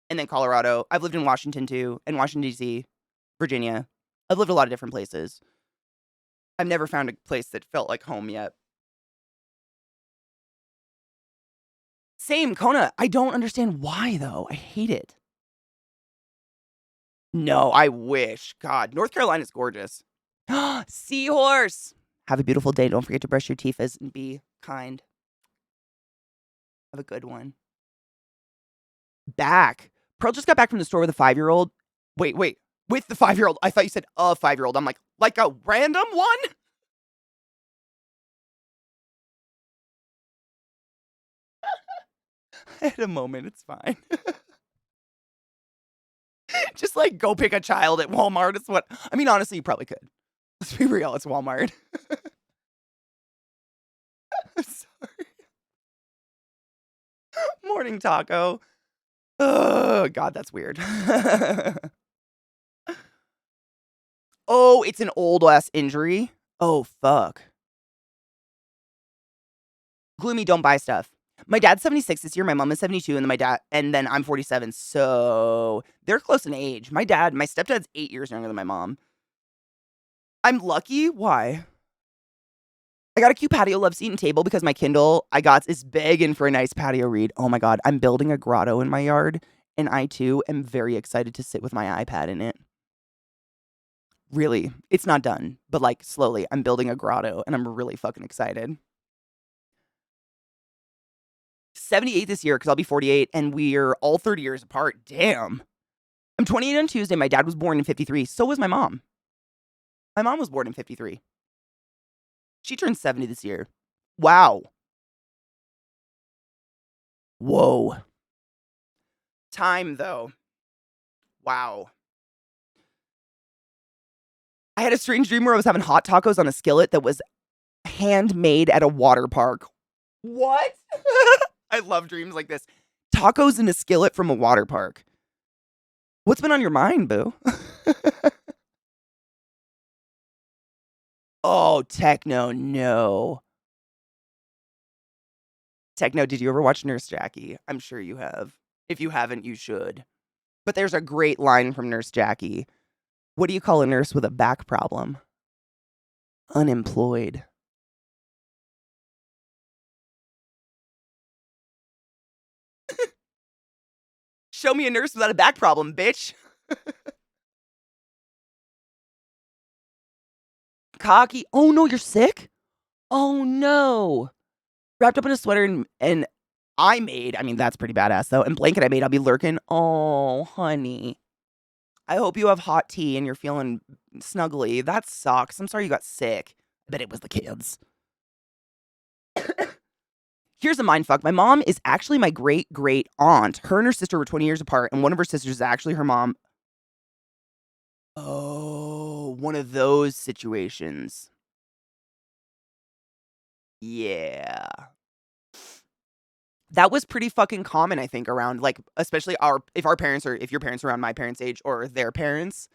And then Colorado. I've lived in Washington too. And Washington, D.C., Virginia. I've lived a lot of different places. I've never found a place that felt like home yet. Same, Kona. I don't understand why, though. I hate it. No, I wish. God, North Carolina's gorgeous. Seahorse. Have a beautiful day. Don't forget to brush your teeth and be kind. Have a good one. Back. Pearl just got back from the store with a 5-year-old. Wait. With the 5-year-old. I thought you said a 5-year-old. I'm like a random one? I had a moment. It's fine. Just like go pick a child at Walmart. It's what I mean. Honestly, you probably could. Let's be real. It's Walmart. I'm sorry. Morning taco. Oh God, that's weird. Oh, it's an old ass injury. Oh fuck. Gloomy, don't buy stuff. My dad's 76 this year, my mom is 72, and then I'm 47. So they're close in age. My stepdad's 8 years younger than my mom. I'm lucky. Why? I got a cute patio love seat and table because my Kindle I got is begging for a nice patio read. Oh my God. I'm building a grotto in my yard, and I too am very excited to sit with my iPad in it. Really. It's not done, but like slowly, I'm building a grotto and I'm really fucking excited. 78 this year because I'll be 48 and we're all 30 years apart. Damn. I'm 28 on Tuesday. My dad was born in 53. So was my mom. My mom was born in 53. She turned 70 this year. Wow. Whoa. Time, though. Wow. I had a strange dream where I was having hot tacos on a skillet that was handmade at a water park. What? I love dreams like this. Tacos in a skillet from a water park. What's been on your mind, boo? Oh, techno, no. Techno, did you ever watch Nurse Jackie? I'm sure you have. If you haven't, you should. But there's a great line from Nurse Jackie. What do you call a nurse with a back problem? Unemployed. Show me a nurse without a back problem, bitch. Cocky. Oh no, you're sick? Oh no. Wrapped up in a sweater and I mean, that's pretty badass though. And blanket I made, I'll be lurking. Oh, honey. I hope you have hot tea and you're feeling snuggly. That sucks. I'm sorry you got sick. I bet it was the kids. Here's a mindfuck. My mom is actually my great great aunt. Her and her sister were 20 years apart, and one of her sisters is actually her mom. Oh, one of those situations. Yeah. That was pretty fucking common, I think, around like especially if your parents are around my parents' age or their parents.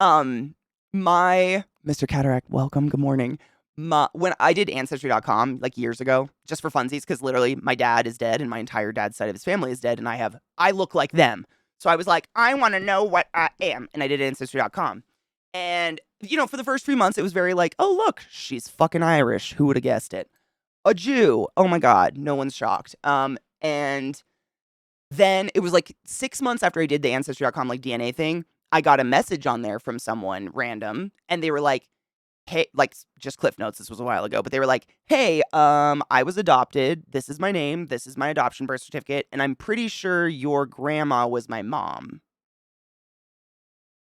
My Mr. Cataract, welcome. Good morning. When I did ancestry.com like years ago, just for funsies, because literally my dad is dead and my entire dad's side of his family is dead, and I look like them. So I was like, I want to know what I am. And I did ancestry.com. And, for the first 3 months, it was very like, oh, look, she's fucking Irish. Who would have guessed it? A Jew. Oh my God. No one's shocked. And then it was like 6 months after I did the ancestry.com like DNA thing, I got a message on there from someone random, and they were like, hey, like just Cliff Notes, this was a while ago, but they were like, hey, I was adopted. This is my name. This is my adoption birth certificate. And I'm pretty sure your grandma was my mom.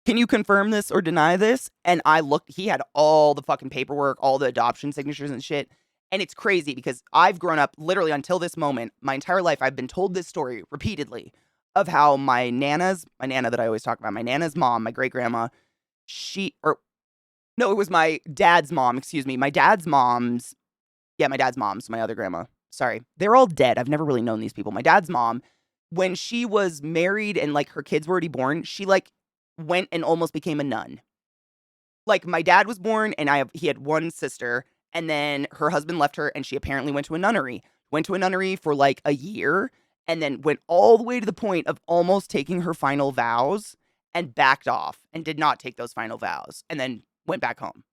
Can you confirm this or deny this? And I looked, he had all the fucking paperwork, all the adoption signatures and shit. And it's crazy because I've grown up literally until this moment, my entire life, I've been told this story repeatedly of how my nana that I always talk about, my nana's mom, my great grandma, no, it was my dad's mom, excuse me. My dad's mom's my other grandma. Sorry. They're all dead. I've never really known these people. My dad's mom, when she was married and like her kids were already born, she like went and almost became a nun. Like my dad was born and he had one sister, and then her husband left her and she apparently went to a nunnery. Went to a nunnery for like a year and then went all the way to the point of almost taking her final vows and backed off and did not take those final vows and then went back home.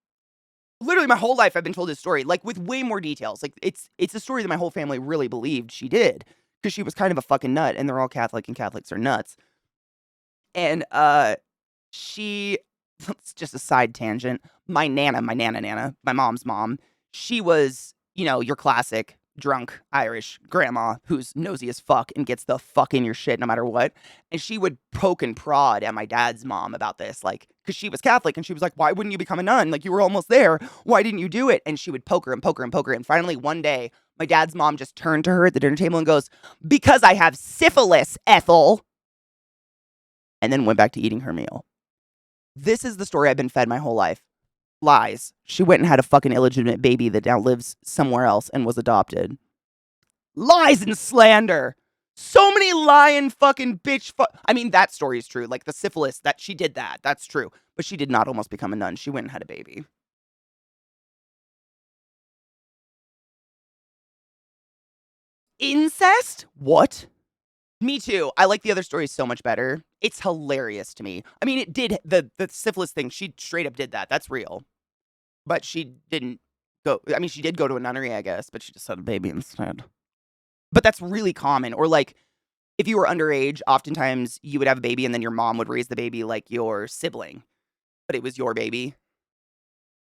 Literally my whole life I've been told this story, like with way more details. Like it's a story that my whole family really believed she did because she was kind of a fucking nut, and they're all Catholic and Catholics are nuts. And it's just a side tangent. My nana, my mom's mom, she was, your classic drunk Irish grandma who's nosy as fuck and gets the fuck in your shit no matter what. And she would poke and prod at my dad's mom about this, like, because she was Catholic and she was like, why wouldn't you become a nun? Like, you were almost there. Why didn't you do it? And she would poke her and poke her and poke her. And finally, one day, My dad's mom just turned to her at the dinner table and goes, "Because I have syphilis, Ethel." And then went back to eating her meal. This is the story I've been fed my whole life. Lies. She went and had a fucking illegitimate baby that now lives somewhere else and was adopted. Lies and slander. So many lying fucking bitch. I mean, that story is true. Like the syphilis, that she did that. That's true. But she did not almost become a nun. She went and had a baby. Incest? What? Me too. I like the other stories so much better. It's hilarious to me. I mean, it did the syphilis thing. She straight up did that. That's real. But she didn't go. I mean, she did go to a nunnery, I guess, but she just had a baby instead. But that's really common. Or like, if you were underage, oftentimes you would have a baby and then your mom would raise the baby like your sibling, but it was your baby.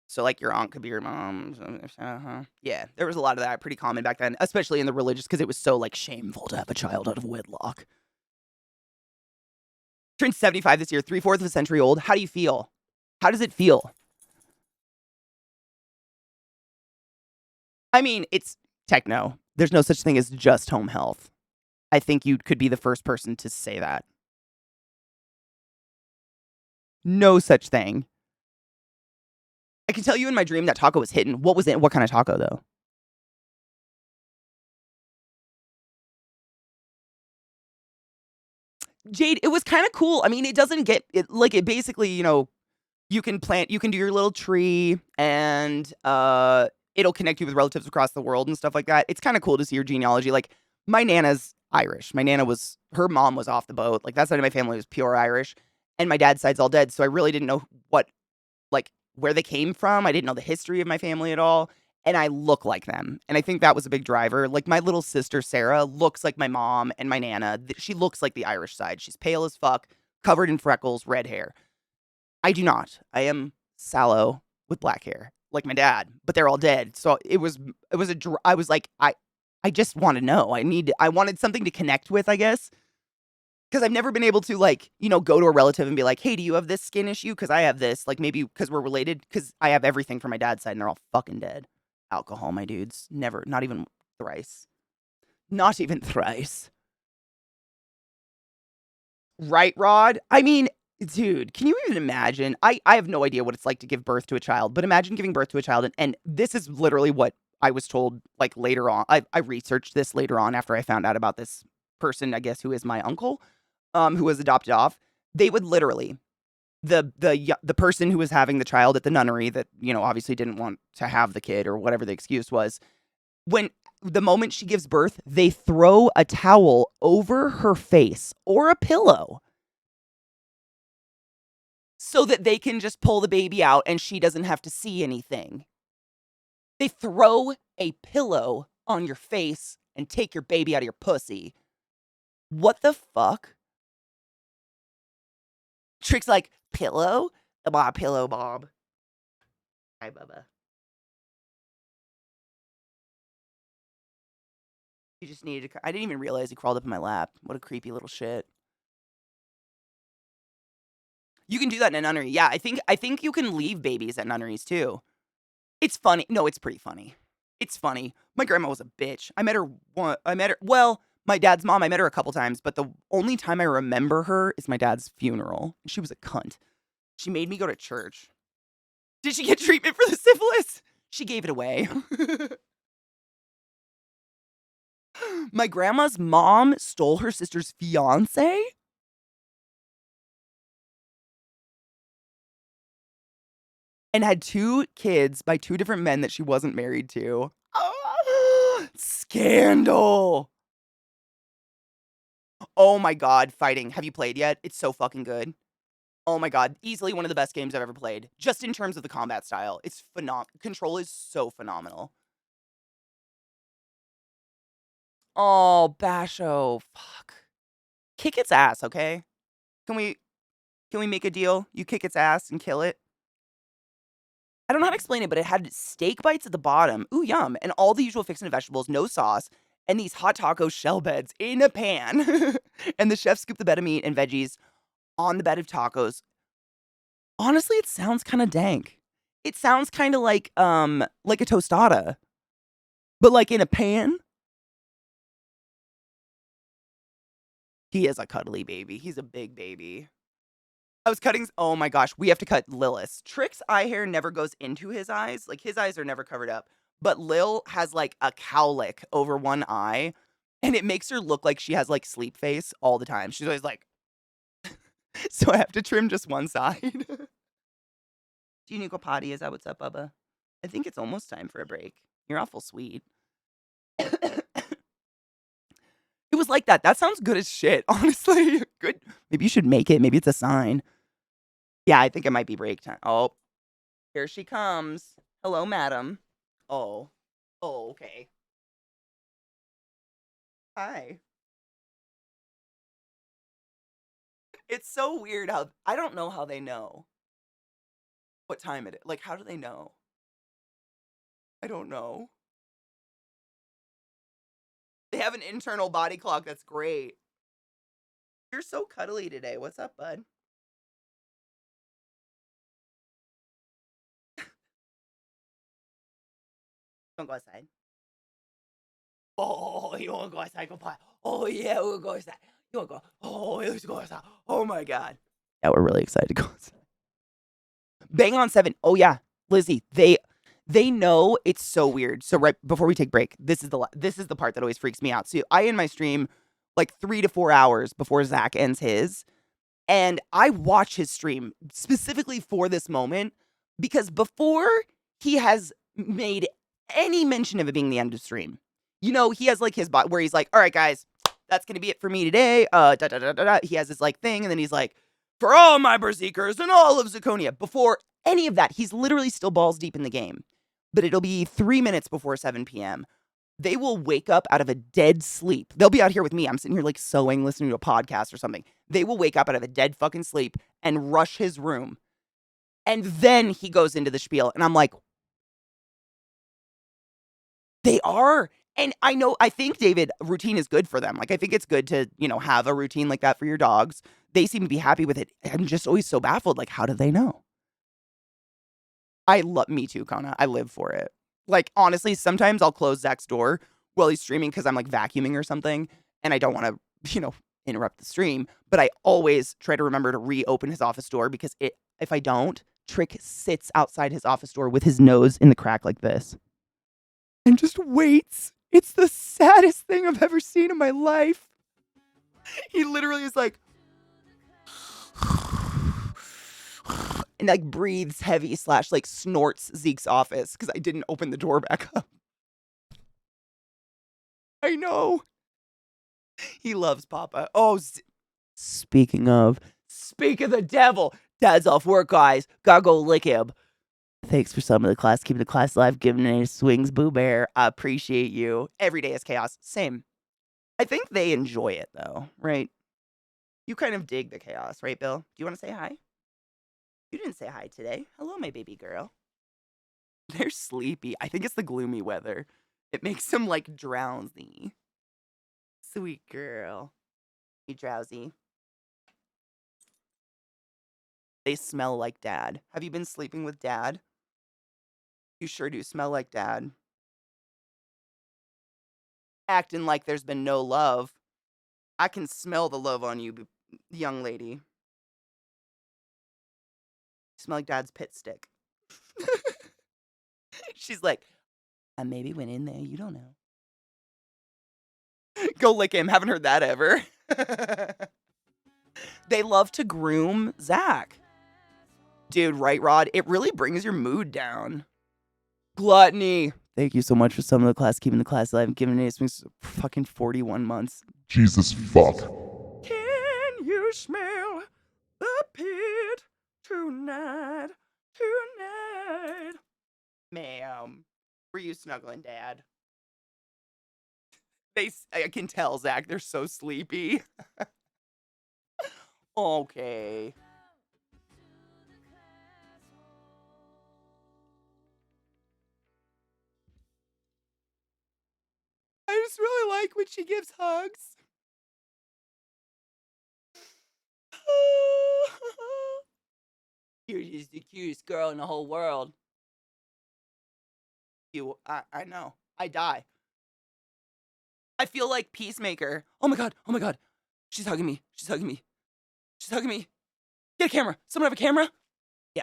So like your aunt could be your mom. Yeah, there was a lot of that pretty common back then, especially in the religious, because it was so like shameful to have a child out of wedlock. Turned 75 this year, 3/4 of a century old. How do you feel? How does it feel? I mean, it's techno. There's no such thing as just home health. I think you could be the first person to say that. No such thing. I can tell you in my dream that taco was hidden. What was it? What kind of taco, though? Jade, it was kind of cool. I mean, it doesn't get it like it basically, you can do your little tree and it'll connect you with relatives across the world and stuff like that. It's kind of cool to see your genealogy. Like my nana's Irish. My nana was her mom was off the boat. Like that side of my family was pure Irish. And my dad's side's all dead. So I really didn't know where they came from. I didn't know the history of my family at all. And I look like them. And I think that was a big driver. Like my little sister, Sarah, looks like my mom and my nana. She looks like the Irish side. She's pale as fuck, covered in freckles, red hair. I do not. I am sallow with black hair, like my dad, but they're all dead. So I was like, I just want to know. I wanted something to connect with, I guess. Because I've never been able to, like, go to a relative and be like, hey, do you have this skin issue? Because I have this. Like, maybe because we're related. Because I have everything from my dad's side and they're all fucking dead. Alcohol, my dudes. Never. Not even thrice. Not even thrice. Right, Rod? I mean, dude, can you even imagine? I have no idea what it's like to give birth to a child, but imagine giving birth to a child. And this is literally what I was told, like, later on. I researched this later on after I found out about this person, I guess, who is my uncle. Who was adopted off, they would literally the person who was having the child at the nunnery that obviously didn't want to have the kid or whatever the excuse was. When the moment she gives birth, they throw a towel over her face or a pillow so that they can just pull the baby out and she doesn't have to see anything. They throw a pillow on your face and take your baby out of your pussy. What the fuck? Trick's like, pillow? Bob, pillow, Bob. Hi, Bubba. You just needed to. I didn't even realize he crawled up in my lap. What a creepy little shit. You can do that in a nunnery. Yeah, I think you can leave babies at nunneries too. It's funny. No, it's pretty funny. It's funny. My grandma was a bitch. I met her. Well, my dad's mom. I met her a couple times, but the only time I remember her is my dad's funeral. She was a cunt. She made me go to church. Did she get treatment for the syphilis? She gave it away. My grandma's mom stole her sister's fiance? And had 2 kids by 2 different men that she wasn't married to. Scandal. Oh my god, fighting. Have you played yet? It's so fucking good. Oh my god, easily one of the best games I've ever played. Just in terms of the combat style. It's phenomenal. Control is so phenomenal. Oh, Basho. Fuck. Kick its ass, okay? Can we make a deal? You kick its ass and kill it? I don't know how to explain it, but it had steak bites at the bottom. Ooh, yum. And all the usual fixin' vegetables, no sauce, and these hot taco shell beds in a pan. And the chef scooped the bed of meat and veggies on the bed of tacos. Honestly, it sounds kind of dank. It sounds kind of like a tostada. But like in a pan? He is a cuddly baby. He's a big baby. I was cutting. Oh my gosh, we have to cut Lilith's. Trick's eye hair never goes into his eyes. Like his eyes are never covered up. But Lil has like a cowlick over one eye, and it makes her look like she has like sleep face all the time. She's always like, so I have to trim just one side. Do you need to go potty? Is that what's up, Bubba? I think it's almost time for a break. You're awful sweet. It was like that. That sounds good as shit, honestly. Good. Maybe you should make it. Maybe it's a sign. Yeah, I think it might be break time. Oh, here she comes. Hello, madam. Oh. Oh, okay. Hi. It's so weird how I don't know how they know what time it is. Like, how do they know? I don't know. They have an internal body clock. That's great. You're so cuddly today. What's up, bud? Don't go outside. Oh, you want to go outside? Go play. Oh, yeah, we'll go outside. You want to go? Oh, let's go outside. Oh, my God. Yeah, we're really excited to go outside. Bang on 7. Oh, yeah. Lizzie, they know it's so weird. So right before we take break, this is the part that always freaks me out. So I end my stream like 3 to 4 hours before Zach ends his. And I watch his stream specifically for this moment because before he has made any mention of it being the end of stream, you know, he has like his bot where he's like, all right, guys, that's going to be it for me today. He has his like thing. And then he's like, for all my Berserkers and all of Zakonia. Before any of that, he's literally still balls deep in the game. But it'll be 3 minutes before 7 p.m. They will wake up out of a dead sleep. They'll be out here with me. I'm sitting here like sewing, listening to a podcast or something. They will wake up out of a dead fucking sleep and rush his room. And then he goes into the spiel. And I'm like, they are. And I think, David, routine is good for them. Like, I think it's good to, you know, have a routine like that for your dogs. They seem to be happy with it. I'm just always so baffled. Like, how do they know? Me too, Kona. I live for it. Like, honestly, sometimes I'll close Zach's door while he's streaming because I'm like vacuuming or something. And I don't want to, you know, interrupt the stream. But I always try to remember to reopen his office door because if I don't, Trick sits outside his office door with his nose in the crack like this. And just waits. It's the saddest thing I've ever seen in my life. He literally is like, and like breathes heavy / like snorts Zeke's office because I didn't open the door back up. I know. He loves Papa. Oh, speak of the devil. Dad's off work, guys. Gotta go lick him. Thanks for some of the class, keeping the class alive, giving it swings, Boo Bear. I appreciate you. Every day is chaos. Same. I think they enjoy it though, right? You kind of dig the chaos, right, Bill? Do you want to say hi? You didn't say hi today. Hello, my baby girl. They're sleepy. I think it's the gloomy weather. It makes them like drowsy. Sweet girl. You drowsy? They smell like dad. Have you been sleeping with dad? You sure do smell like dad. Acting like there's been no love. I can smell the love on you, young lady. You smell like dad's pit stick. She's like, I maybe went in there. You don't know. Go lick him. Haven't heard that ever. They love to groom Zach. Dude, right, Rod? It really brings your mood down. Gluttony. Thank you so much for some of the class, keeping the class alive and giving it fucking 41 months. Jesus fuck. Can you smell the pit tonight? Tonight. Ma'am, were you snuggling Dad? I can tell, Zach, they're so sleepy. Okay. I just really like when she gives hugs. You're just the cutest girl in the whole world. I know. I die. I feel like Peacemaker. Oh my god. Oh my god. She's hugging me. She's hugging me. She's hugging me. Get a camera. Someone have a camera? Yeah.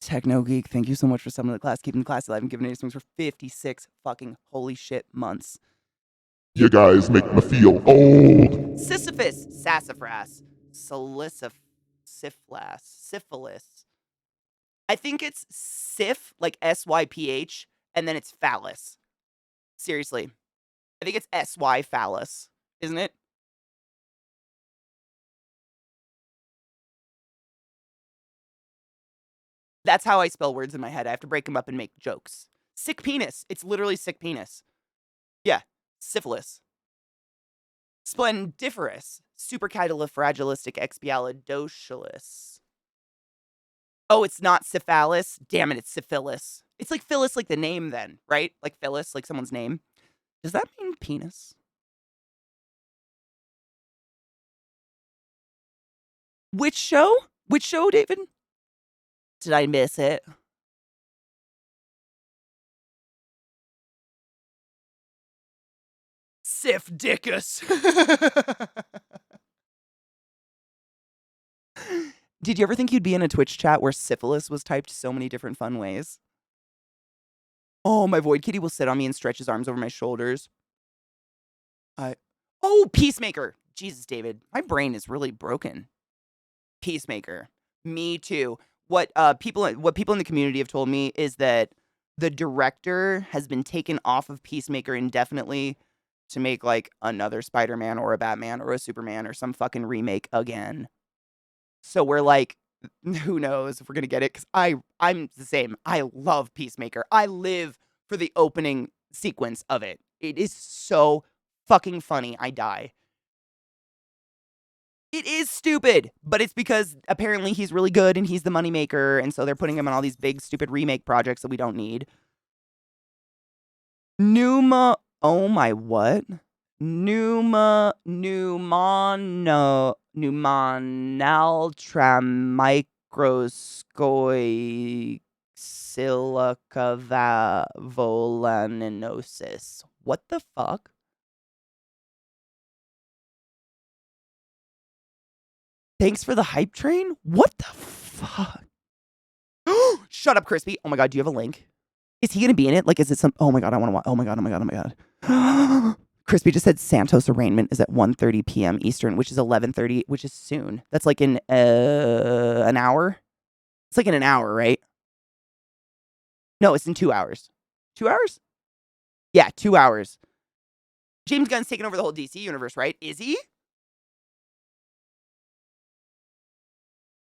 Techno Geek, thank you so much for summoning the class, keeping the class alive, and giving it swings for 56 fucking holy shit months. You guys make me feel old. Sisyphus, sassafras, syphilis. I think it's Sif, like SYPH, and then it's phallus. Seriously. I think it's SY phallus, isn't it? That's how I spell words in my head. I have to break them up and make jokes. Sick penis. It's literally sick penis. Yeah. Syphilis. Splendiferous. Supercalifragilisticexpialidocious. Oh, it's not syphilis? Damn it, it's syphilis. It's like Phyllis, like the name then, right? Like Phyllis, like someone's name. Does that mean penis? Which show? Which show, David? Did I miss it? Sif Dickus. Did you ever think you'd be in a Twitch chat where syphilis was typed so many different fun ways? Oh, my Void Kitty will sit on me and stretch his arms over my shoulders. Oh, Peacemaker. Jesus, David. My brain is really broken. Peacemaker. Me too. What people in the community have told me is that the director has been taken off of Peacemaker indefinitely to make like another Spider-Man or a Batman or a Superman or some fucking remake again. So we're like, who knows if we're gonna get it? Because I'm the same. I love Peacemaker. I live for the opening sequence of it. It is so fucking funny. I die. It is stupid, but it's because apparently he's really good and he's the moneymaker, and so they're putting him on all these big stupid remake projects that we don't need. Oh my what? Pneumonaltramicroscoic silicavolanosis. What the fuck? Thanks for the hype train? What the fuck? Shut up, Crispy. Oh my god, do you have a link? Is he gonna be in it? Like, is it some? Oh my god, I want to watch. Oh my god, oh my god, oh my god. Crispy just said Santos arraignment is at 1:30 p.m. Eastern, which is 11:30, which is soon. That's like in an hour. It's like in an hour, right? No, it's in 2 hours. 2 hours? Yeah, 2 hours. James Gunn's taking over the whole DC universe, right? Is he?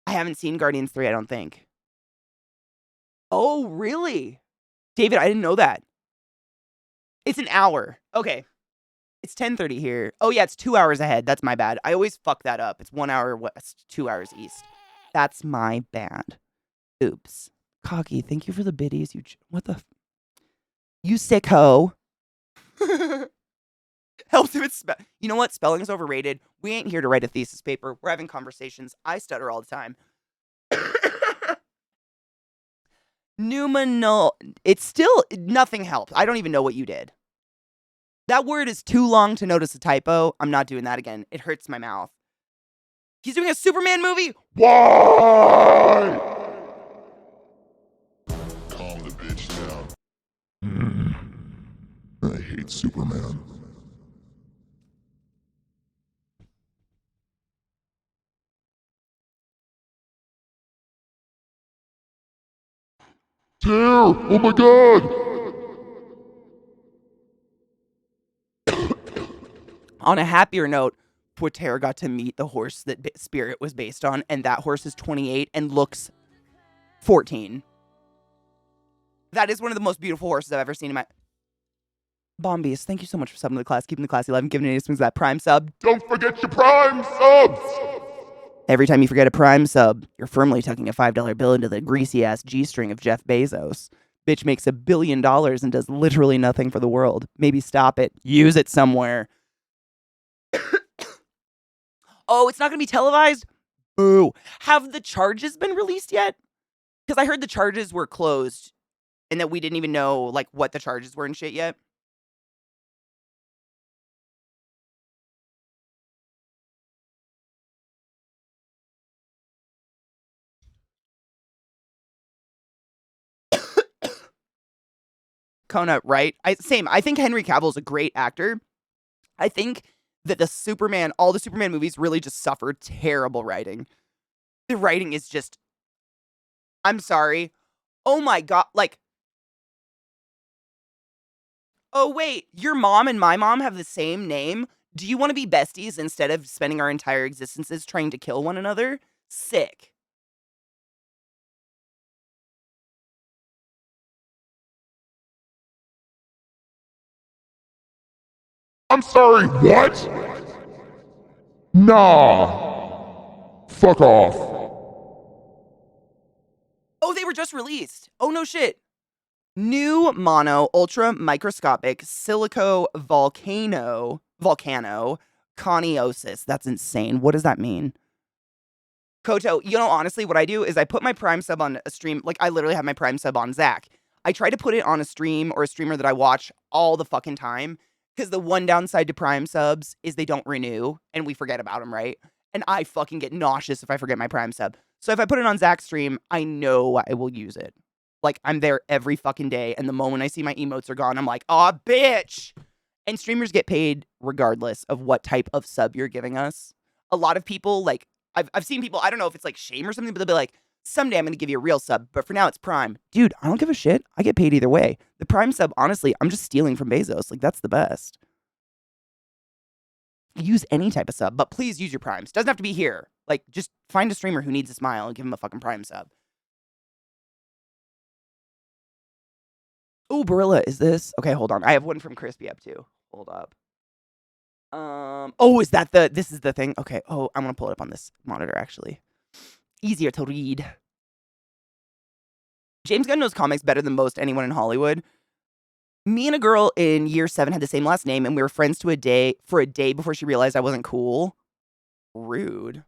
I haven't seen Guardians 3, I don't think. Oh, really? David, I didn't know that. It's an hour. Okay. It's 10:30 here. Oh, yeah, it's 2 hours ahead. That's my bad. I always fuck that up. It's 1 hour west, 2 hours east. That's my bad. Oops. Cocky, thank you for the biddies. What the? You sick hoe. Helps if it's you know what? Spelling is overrated. We ain't here to write a thesis paper. We're having conversations. I stutter all the time. It's still, nothing helps. I don't even know what you did. That word is too long to notice a typo. I'm not doing that again. It hurts my mouth. He's doing a Superman movie? Why? Calm the bitch down. I hate Superman. Tear! Oh my god! On a happier note, Porter got to meet the horse that Spirit was based on, and that horse is 28 and looks 14. That is one of the most beautiful horses I've ever seen in my... Bombies, thank you so much for subbing to the class, keeping the class 11, giving any swings that prime sub. Don't forget your prime subs! Every time you forget a prime sub, you're firmly tucking a $5 bill into the greasy-ass G-string of Jeff Bezos. Bitch makes $1 billion and does literally nothing for the world. Maybe stop it. Use it somewhere. Oh, it's not going to be televised? Boo. Have the charges been released yet? Because I heard the charges were closed and that we didn't even know like what the charges were and shit yet. Kona, right? Same. I think Henry Cavill is a great actor. I think that all the Superman movies really just suffered terrible writing. The writing is just, I'm sorry. Oh my God. Like, oh wait, your mom and my mom have the same name? Do you want to be besties instead of spending our entire existences trying to kill one another? Sick. I'm sorry, what? Nah. Fuck off. Oh, they were just released. Oh no shit. New mono ultra microscopic silico volcano coniosis. That's insane. What does that mean? Koto, honestly, what I do is I put my Prime sub on a stream. Like, I literally have my Prime sub on Zach. I try to put it on a stream or a streamer that I watch all the fucking time. Because the one downside to Prime subs is they don't renew and we forget about them, right? And I fucking get nauseous if I forget my Prime sub. So if I put it on Zach's stream, I know I will use it. Like, I'm there every fucking day. And the moment I see my emotes are gone, I'm like, aw, bitch. And streamers get paid regardless of what type of sub you're giving us. A lot of people, like, I've seen people, I don't know if it's like shame or something, but they'll be like, someday I'm going to give you a real sub, but for now it's Prime. Dude, I don't give a shit. I get paid either way. The Prime sub, honestly, I'm just stealing from Bezos. Like, that's the best. Use any type of sub, but please use your Primes. Doesn't have to be here. Like, just find a streamer who needs a smile and give him a fucking Prime sub. Oh, Barilla, is this? Okay, hold on. I have one from Crispy up too. Hold up. Oh, is that this is the thing? Okay. Oh, I'm gonna pull it up on this monitor, actually. Easier to read. James Gunn knows comics better than most anyone in Hollywood. Me and a girl in year 7 had the same last name, and we were friends for a day before she realized I wasn't cool. Rude.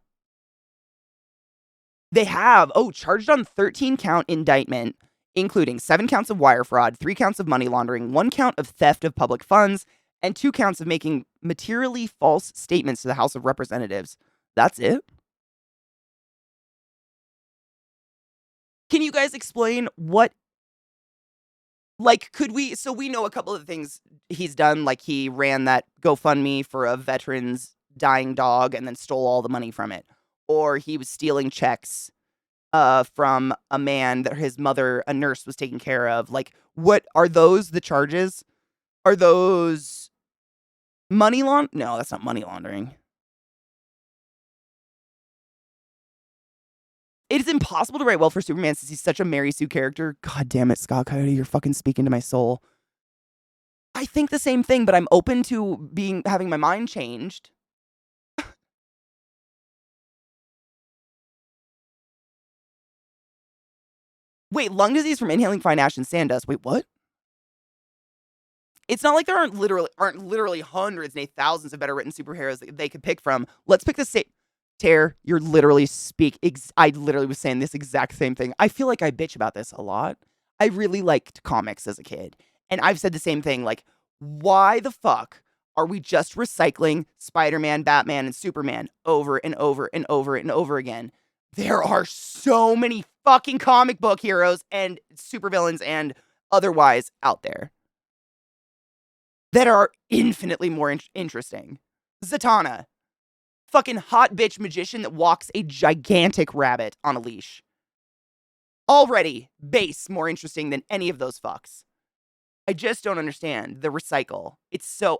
They have, charged on 13-count indictment, including 7 counts of wire fraud, 3 counts of money laundering, 1 count of theft of public funds, and 2 counts of making materially false statements to the House of Representatives. That's it? Can you guys explain what, like, so we know a couple of things he's done, like he ran that GoFundMe for a veteran's dying dog and then stole all the money from it. Or he was stealing checks from a man that his mother, a nurse, was taking care of. Like, what are those the charges? Are those money No, that's not money laundering. It is impossible to write well for Superman since he's such a Mary Sue character. God damn it, ClassyKatie, you're fucking speaking to my soul. I think the same thing, but I'm open to having my mind changed. Wait, lung disease from inhaling fine ash and sand dust. Wait, what? It's not like there aren't literally hundreds, nay thousands of better written superheroes that they could pick from. Let's pick the same. Tare, you're literally I literally was saying this exact same thing. I feel like I bitch about this a lot. I really liked comics as a kid. And I've said the same thing, like, why the fuck are we just recycling Spider-Man, Batman, and Superman over and over and over and over again? There are so many fucking comic book heroes and supervillains and otherwise out there that are infinitely more interesting. Zatanna. Fucking hot bitch magician that walks a gigantic rabbit on a leash. Already base more interesting than any of those fucks. I just don't understand the recycle.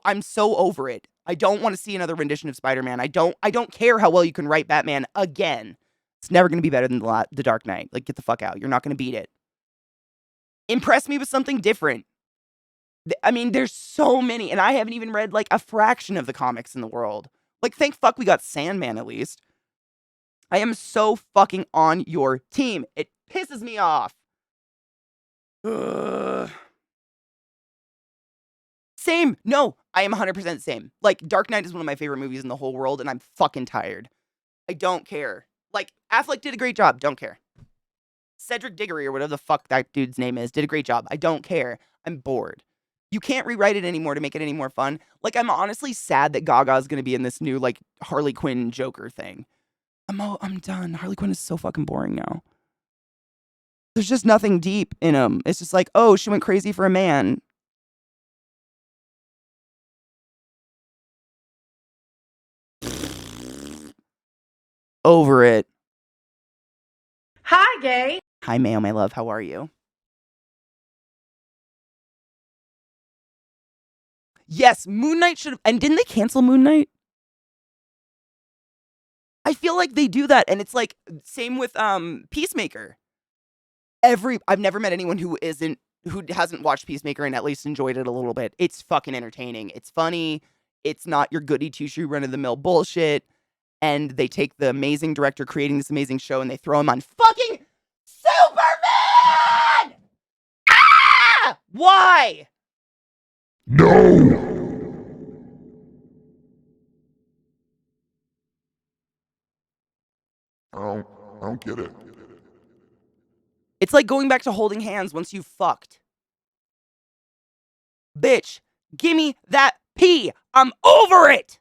I'm so over it. I don't want to see another rendition of Spider-Man. I don't care how well you can write Batman again. It's never going to be better than The Dark Knight. Like, get the fuck out. You're not going to beat it. Impress me with something different. I mean, there's so many, and I haven't even read, like, a fraction of the comics in the world. Like, thank fuck we got Sandman, at least. I am so fucking on your team. It pisses me off. Ugh. Same. No, I am 100% same. Like, Dark Knight is one of my favorite movies in the whole world, and I'm fucking tired. I don't care. Like, Affleck did a great job. Don't care. Cedric Diggory, or whatever the fuck that dude's name is, did a great job. I don't care. I'm bored. You can't rewrite it anymore to make it any more fun. Like, I'm honestly sad that Gaga's gonna be in this new, like, Harley Quinn Joker thing. I'm done. Harley Quinn is so fucking boring now. There's just nothing deep in him. It's just like, oh, she went crazy for a man. Over it. Hi, gay. Hi, Mayo, my love. How are you? Yes, Moon Knight should have. And didn't they cancel Moon Knight? I feel like they do that, and it's like same with Peacemaker. I've never met anyone who hasn't watched Peacemaker and at least enjoyed it a little bit. It's fucking entertaining. It's funny. It's not your goody two shoe run of the mill bullshit. And they take the amazing director creating this amazing show and they throw him on fucking Superman! Ah! Why? No! I don't get it. It's like going back to holding hands once you've fucked. Bitch, gimme that pee. I'm over it.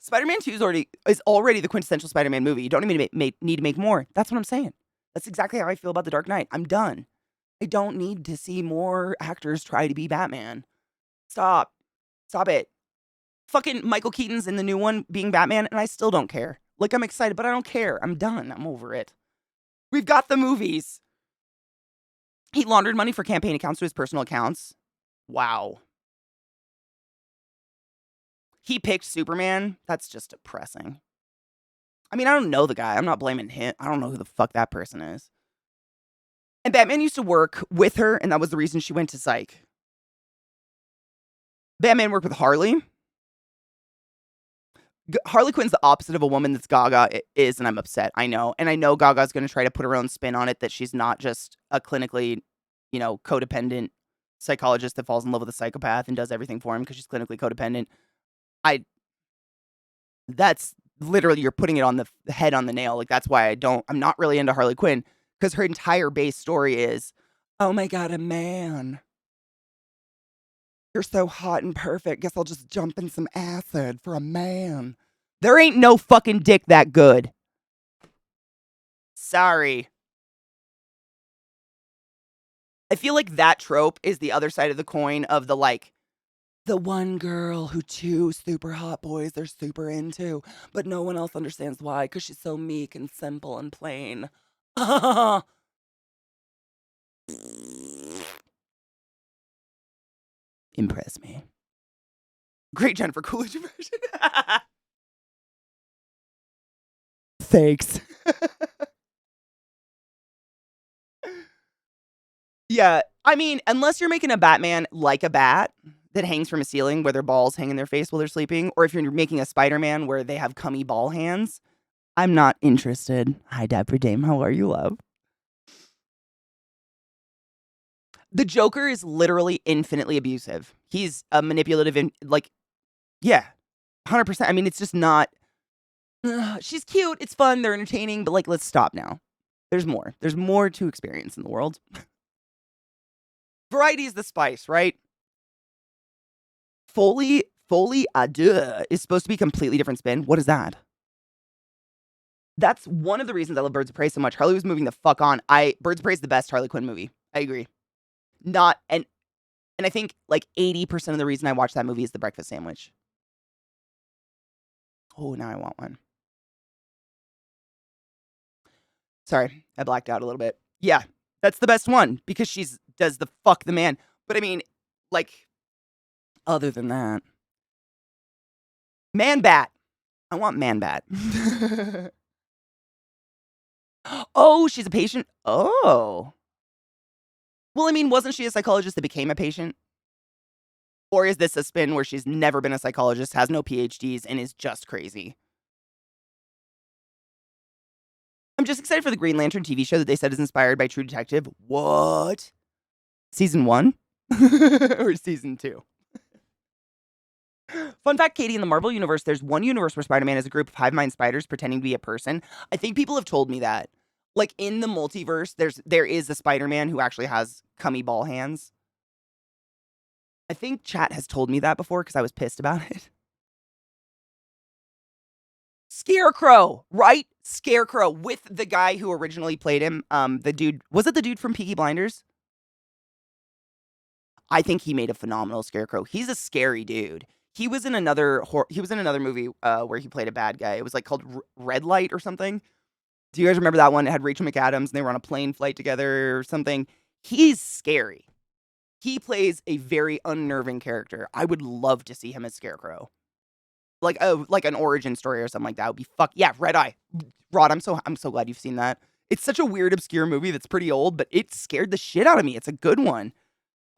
Spider-Man 2 is already the quintessential Spider-Man movie. You don't even need to make more. That's what I'm saying. That's exactly how I feel about The Dark Knight. I'm done. I don't need to see more actors try to be Batman. Stop. Stop it. Fucking Michael Keaton's in the new one being Batman, and I still don't care. Like, I'm excited, but I don't care. I'm done. I'm over it. We've got the movies. He laundered money for campaign accounts to his personal accounts. Wow. He picked Superman. That's just depressing. I mean, I don't know the guy. I'm not blaming him. I don't know who the fuck that person is. And Batman used to work with her, and that was the reason she went to psych. Batman worked with Harley. Harley Quinn's the opposite of a woman that's Gaga is, and I'm upset. I know. And I know Gaga's going to try to put her own spin on it, that she's not just a clinically, codependent psychologist that falls in love with a psychopath and does everything for him because she's clinically codependent. That's literally, you're putting it on the head on the nail. Like, that's why I'm not really into Harley Quinn, because her entire base story is, oh my God, a man. You're so hot and perfect. Guess I'll just jump in some acid for a man. There ain't no fucking dick that good. Sorry. I feel like that trope is the other side of the coin of the one girl who two super hot boys they're super into, but no one else understands why, because she's so meek and simple and plain. Impress me. Great Jennifer Coolidge version. Thanks. Yeah, I mean, unless you're making a Batman like a bat that hangs from a ceiling where their balls hang in their face while they're sleeping, or if you're making a Spider-Man where they have cummy ball hands, I'm not interested. Hi, Dapper Dame. How are you, love? The Joker is literally infinitely abusive. He's a manipulative, yeah, 100%. I mean, it's just not. She's cute. It's fun. They're entertaining. But let's stop now. There's more. There's more to experience in the world. Variety is the spice, right? Folie à deux is supposed to be a completely different spin. What is that? That's one of the reasons I love Birds of Prey so much. Harley was moving the fuck on. Birds of Prey is the best Harley Quinn movie. I agree. And I think 80% of the reason I watch that movie is the breakfast sandwich. Oh, now I want one. Sorry, I blacked out a little bit. Yeah, that's the best one because she does the fuck the man. But I mean, other than that, Man Bat. I want Man Bat. Oh, she's a patient? Oh. Well, I mean, wasn't she a psychologist that became a patient? Or is this a spin where she's never been a psychologist, has no PhDs, and is just crazy? I'm just excited for the Green Lantern TV show that they said is inspired by True Detective. What? Season 1? Or season 2? Fun fact, Katie, in the Marvel universe, there's one universe where Spider-Man is a group of hive-mind spiders pretending to be a person. I think people have told me that. In the multiverse, there is a Spider-Man who actually has cummy ball hands. I think chat has told me that before because I was pissed about it. Scarecrow, right? Scarecrow with the guy who originally played him. The dude, was it the dude from Peaky Blinders? I think he made a phenomenal Scarecrow. He's a scary dude. He was in another movie where he played a bad guy. It was like called Red Light or something. Do you guys remember that one? It had Rachel McAdams and they were on a plane flight together or something. He's scary. He plays a very unnerving character. I would love to see him as Scarecrow. Like an origin story or something like that would be yeah, Red Eye. Rod, I'm so glad you've seen that. It's such a weird, obscure movie that's pretty old, but it scared the shit out of me. It's a good one.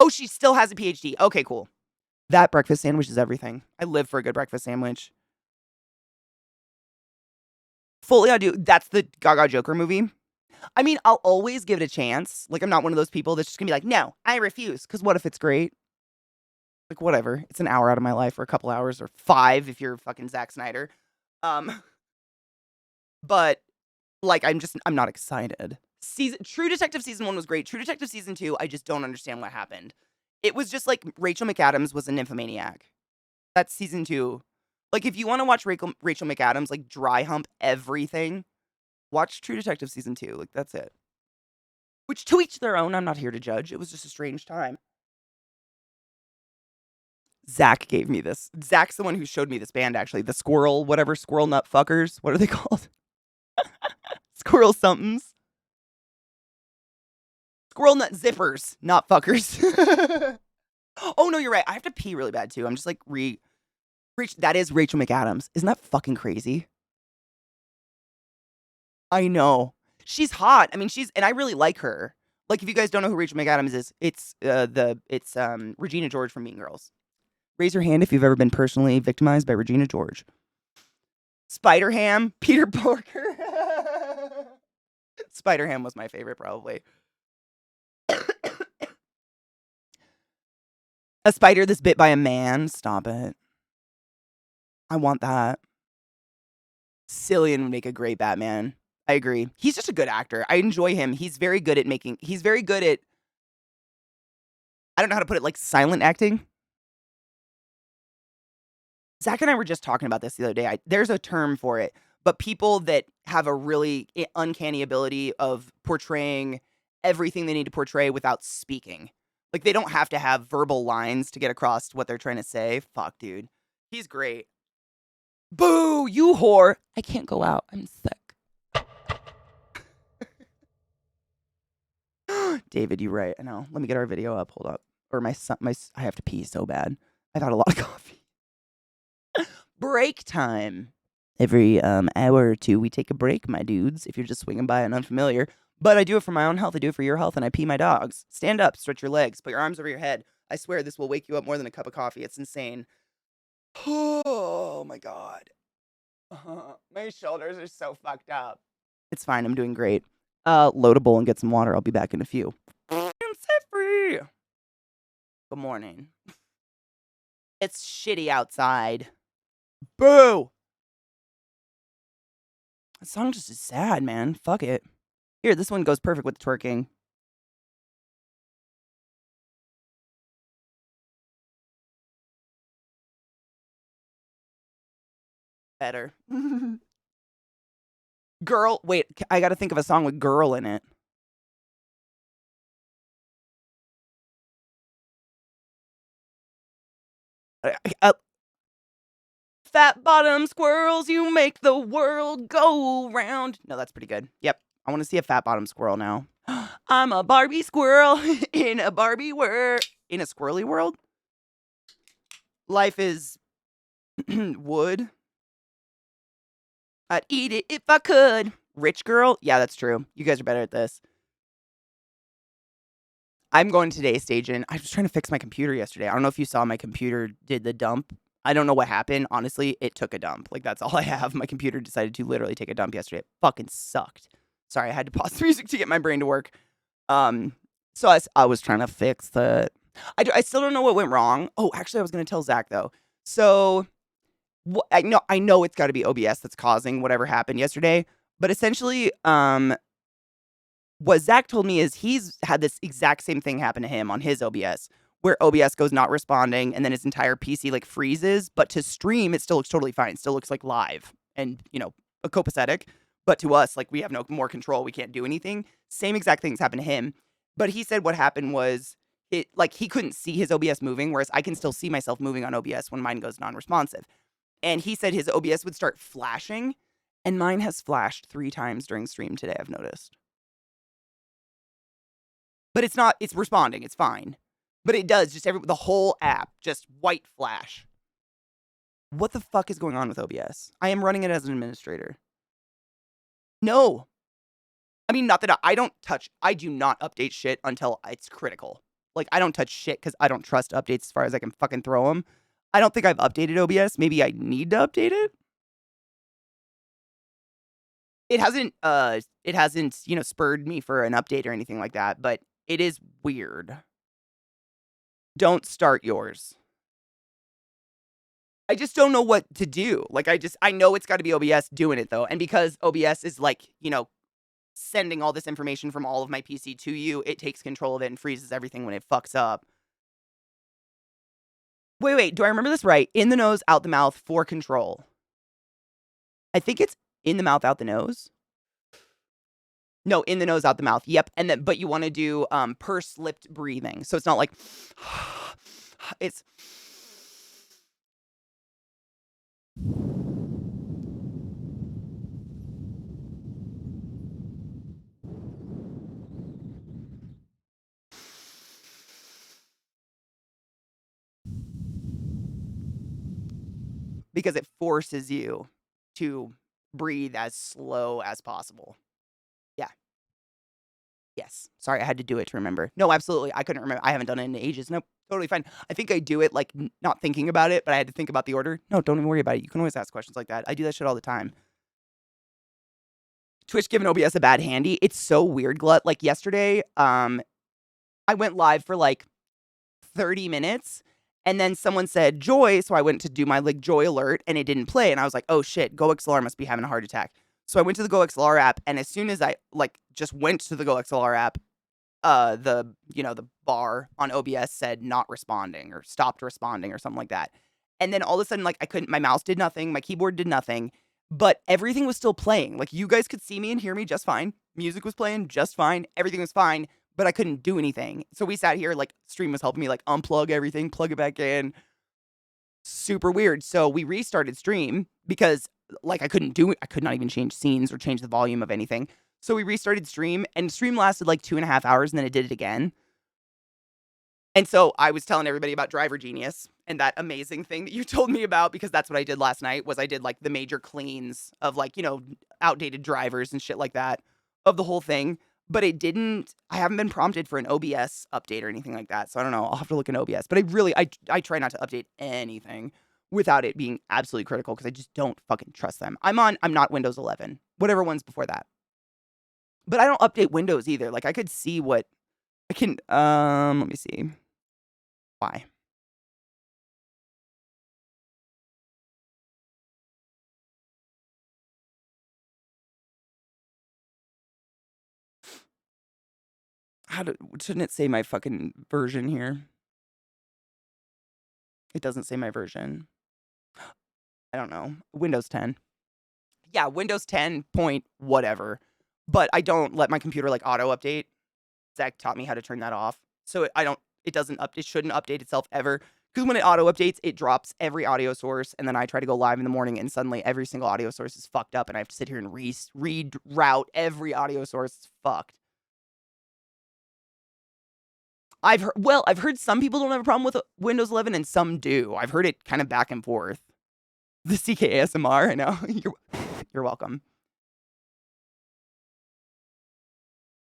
Oh, she still has a PhD. Okay, cool. That breakfast sandwich is everything. I live for a good breakfast sandwich. Fully I do. That's the Gaga Joker movie. I mean, I'll always give it a chance. Like, I'm not one of those people that's just gonna be like, no, I refuse. Because what if it's great? Like, whatever. It's an hour out of my life, or a couple hours, or 5 if you're fucking Zack Snyder. But like, I'm not excited. True Detective Season 1 was great. True Detective Season 2, I just don't understand what happened. It was just like Rachel McAdams was a nymphomaniac. That's Season 2. Like, if you want to watch Rachel McAdams, like, dry hump everything, watch True Detective Season 2. Like, that's it. Which, to each their own. I'm not here to judge. It was just a strange time. Zach gave me this. Zach's the one who showed me this band, actually. The Squirrel Nut Fuckers. What are they called? Squirrel somethings. Squirrel Nut Zippers, not fuckers. Oh, no, you're right. I have to pee really bad, too. I'm just like, that is Rachel McAdams. Isn't that fucking crazy? I know. She's hot. I mean, and I really like her. Like, if you guys don't know who Rachel McAdams is, it's Regina George from Mean Girls. Raise your hand if you've ever been personally victimized by Regina George. Spider-Ham, Peter Porker. Spider-Ham was my favorite, probably. A spider that's bit by a man. Stop it. I want that. Cillian would make a great Batman. I agree. He's just a good actor. I enjoy him. He's very good at I don't know how to put it, like silent acting. Zach and I were just talking about this the other day. There's a term for it, but people that have a really uncanny ability of portraying everything they need to portray without speaking. Like, they don't have to have verbal lines to get across what they're trying to say. Fuck, dude. He's great. Boo, you whore. I can't go out. I'm sick. David, you're right. I know. Let me get our video up. Hold up. Or I have to pee so bad. I've had a lot of coffee. Break time. Every hour or two, we take a break, my dudes, if you're just swinging by and unfamiliar. But I do it for my own health. I do it for your health, and I pee my dogs. Stand up, stretch your legs, put your arms over your head. I swear this will wake you up more than a cup of coffee. It's insane. Oh, my God. My shoulders are so fucked up. It's fine. I'm doing great. Load a bowl and get some water. I'll be back in a few. I'm set free. Good morning. It's shitty outside. Boo! That song just is sad, man. Fuck it. Here, this one goes perfect with twerking. Better. Girl, wait, I gotta think of a song with girl in it. Fat bottom squirrels, you make the world go round. No, that's pretty good. Yep. I want to see a fat bottom squirrel now. I'm a Barbie squirrel in a Barbie world. In a squirrely world? Life is wood. I'd eat it if I could. Rich girl? Yeah, that's true. You guys are better at this. I'm going to today's station. I was trying to fix my computer yesterday. I don't know if you saw my computer did the dump. I don't know what happened. Honestly, it took a dump. Like, that's all I have. My computer decided to literally take a dump yesterday. It fucking sucked. Sorry, I had to pause the music to get my brain to work. So I was trying to fix the... I still don't know what went wrong. Oh, actually, I was going to tell Zach, though. So, I know it's got to be OBS that's causing whatever happened yesterday. But essentially, what Zach told me is he's had this exact same thing happen to him on his OBS, where OBS goes not responding and then his entire PC like freezes. But to stream, it still looks totally fine. It still looks like live and, copacetic. But to us, like, we have no more control. We can't do anything. Same exact things happened to him. But he said what happened was he couldn't see his OBS moving, whereas I can still see myself moving on OBS when mine goes non-responsive. And he said his OBS would start flashing, and mine has flashed 3 times during stream today, I've noticed. But it's responding, it's fine. But it does, the whole app, just white flash. What the fuck is going on with OBS? I am running it as an administrator. No. I mean, not that I do not update shit until it's critical. Like, I don't touch shit because I don't trust updates as far as I can fucking throw them. I don't think I've updated OBS. Maybe I need to update it. It hasn't, spurred me for an update or anything like that, but it is weird. Don't start yours. I just don't know what to do. Like, I know it's got to be OBS doing it, though. And because OBS is, like, sending all this information from all of my PC to you, it takes control of it and freezes everything when it fucks up. Wait. Do I remember this right? In the nose, out the mouth for control. I think it's in the mouth, out the nose. No, in the nose, out the mouth. Yep. And then, but you want to do pursed-lipped breathing. So it's not like it's because it forces you to breathe as slow as possible. Yeah. Yes. Sorry, I had to do it to remember. No, absolutely. I couldn't remember. I haven't done it in ages. Nope. Totally fine. I think I do it like not thinking about it, but I had to think about the order. No, don't even worry about it. You can always ask questions like that. I do that shit all the time. Twitch giving OBS a bad handy. It's so weird, Glut. Like yesterday, I went live for like 30 minutes and then someone said joy. So I went to do my like joy alert and it didn't play. And I was like, oh shit, GoXLR must be having a heart attack. So I went to the GoXLR app, and as soon as I like just went to the GoXLR app, the bar on OBS said not responding or stopped responding or something like that. And then all of a sudden, like my mouse did nothing, my keyboard did nothing, but everything was still playing. Like you guys could see me and hear me just fine. Music was playing just fine. Everything was fine, but I couldn't do anything. So we sat here, like stream was helping me like unplug everything, plug it back in. Super weird. So we restarted stream because like I could not even change scenes or change the volume of anything. So we restarted stream, and stream lasted like 2.5 hours, and then it did it again. And so I was telling everybody about Driver Genius and that amazing thing that you told me about, because that's what I did last night. Was I did like the major cleans of like, outdated drivers and shit like that of the whole thing. But I haven't been prompted for an OBS update or anything like that. So I don't know. I'll have to look in OBS. But I try not to update anything without it being absolutely critical, because I just don't fucking trust them. I'm not Windows 11, whatever one's before that. But I don't update Windows either. Like I could see what I can, let me see. Why? Shouldn't it say my fucking version here? It doesn't say my version. I don't know. Windows 10. Yeah, Windows 10 point whatever. But I don't let my computer like auto update. Zach taught me how to turn that off. So it shouldn't update itself ever. Because when it auto updates, it drops every audio source. And then I try to go live in the morning, and suddenly every single audio source is fucked up. And I have to sit here and reroute every audio source. It's fucked. I've heard some people don't have a problem with Windows 11 and some do. I've heard it kind of back and forth. The CKASMR, I know. You're welcome.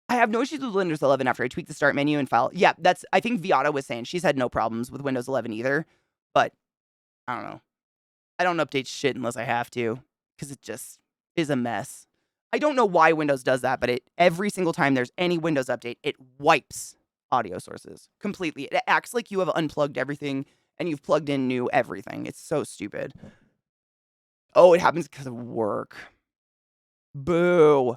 I have no issues with Windows 11 after I tweak the start menu and file. Yeah, I think Viata was saying she's had no problems with Windows 11 either. But I don't know. I don't update shit unless I have to, because it just is a mess. I don't know why Windows does that, but every single time there's any Windows update, it wipes audio sources completely. It acts like you have unplugged everything and you've plugged in new everything. It's so stupid. Oh, it happens because of work. Boo.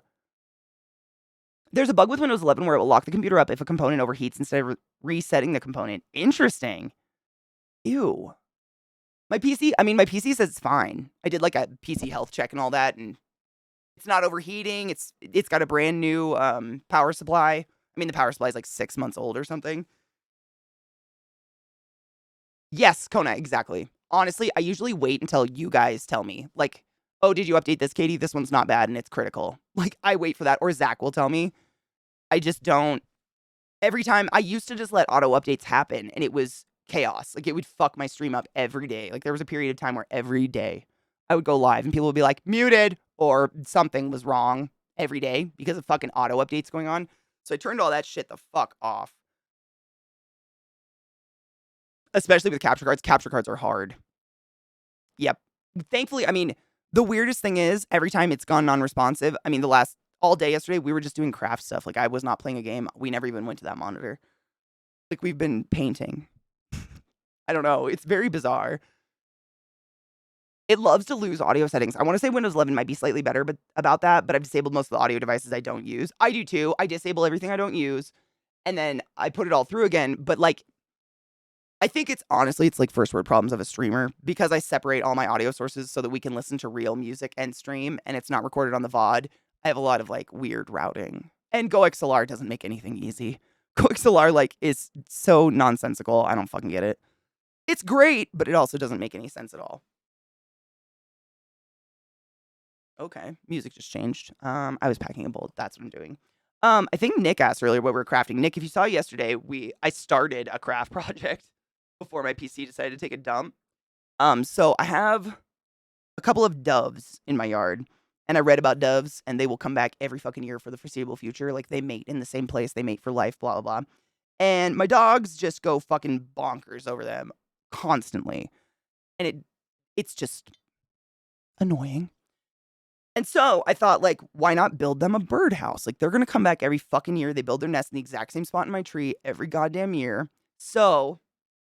There's a bug with Windows 11 where it will lock the computer up if a component overheats instead of resetting the component. Interesting. Ew. My PC says it's fine. I did like a PC health check and all that, and it's not overheating. It's got a brand new power supply. I mean, the power supply is like 6 months old or something. Yes, Kona, exactly. Honestly, I usually wait until you guys tell me. Like, oh, did you update this, Katie? This one's not bad and it's critical. Like, I wait for that. Or Zach will tell me. I just don't. Every time, I used to just let auto updates happen and it was chaos. Like, it would fuck my stream up every day. Like, there was a period of time where every day I would go live and people would be like, muted, or something was wrong every day because of fucking auto updates going on. So I turned all that shit the fuck off. Especially with capture cards. Capture cards are hard. Yep. Thankfully, I mean, the weirdest thing is every time it's gone non-responsive, I mean, all day yesterday, we were just doing craft stuff. Like, I was not playing a game. We never even went to that monitor. Like, we've been painting. I don't know. It's very bizarre. It loves to lose audio settings. I want to say Windows 11 might be slightly better about that, but I've disabled most of the audio devices I don't use. I do too. I disable everything I don't use, and then I put it all through again. But, like, I think it's like first world problems of a streamer because I separate all my audio sources so that we can listen to real music and stream and it's not recorded on the VOD. I have a lot of like weird routing. And GoXLR doesn't make anything easy. GoXLR like is so nonsensical. I don't fucking get it. It's great, but it also doesn't make any sense at all. Okay, music just changed. I was packing a bowl. That's what I'm doing. I think Nick asked earlier what we're crafting. Nick, if you saw yesterday, I started a craft project before my PC decided to take a dump. So I have a couple of doves in my yard, and I read about doves, and they will come back every fucking year for the foreseeable future. Like, they mate in the same place, they mate for life, blah, blah, blah. And my dogs just go fucking bonkers over them constantly. And it's just annoying. And so I thought, like, why not build them a birdhouse? Like, they're going to come back every fucking year. They build their nest in the exact same spot in my tree every goddamn year. So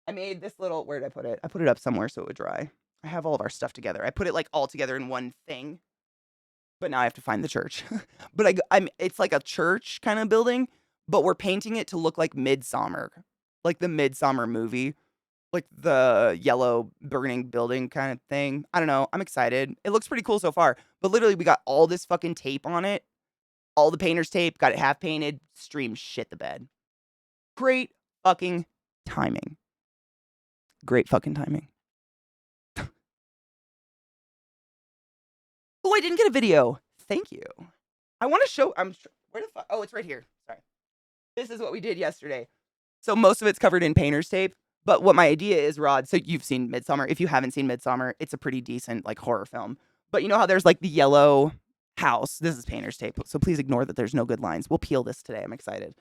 I made this little, where did I put it? I put it up somewhere so it would dry. I have all of our stuff together. I put it like all together in one thing, but now I have to find the church. But it's like a church kind of building, but we're painting it to look like Midsummer, like the Midsummer movie, like the yellow burning building kind of thing. I don't know. I'm excited. It looks pretty cool so far, but literally we got all this fucking tape on it, all the painter's tape, got it half painted, stream shit the bed. Great fucking timing. Great fucking timing. Oh, I didn't get a video. Thank you. I want to show. Where the fuck? Oh, it's right here. Sorry. This is what we did yesterday. So most of it's covered in painter's tape. But what my idea is, Rod. So you've seen Midsummer. If you haven't seen Midsummer, it's a pretty decent like horror film. But you know how there's like the yellow house. This is painter's tape. So please ignore that there's no good lines. We'll peel this today. I'm excited.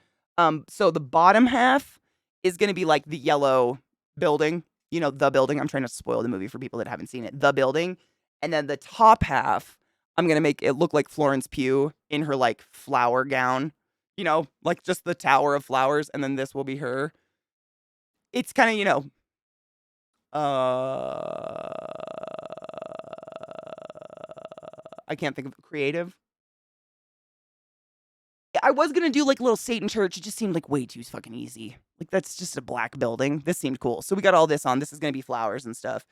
So the bottom half is going to be like the yellow building. You know, the building. I'm trying to spoil the movie for people that haven't seen it. The building. And then the top half, I'm going to make it look like Florence Pugh in her like flower gown. You know, like just the tower of flowers. And then this will be her. It's kind of, you know, I can't think of creative. I was going to do like a little Satan church. It just seemed like way too fucking easy. Like that's just a black building. This seemed cool. So we got all this on. This is going to be flowers and stuff.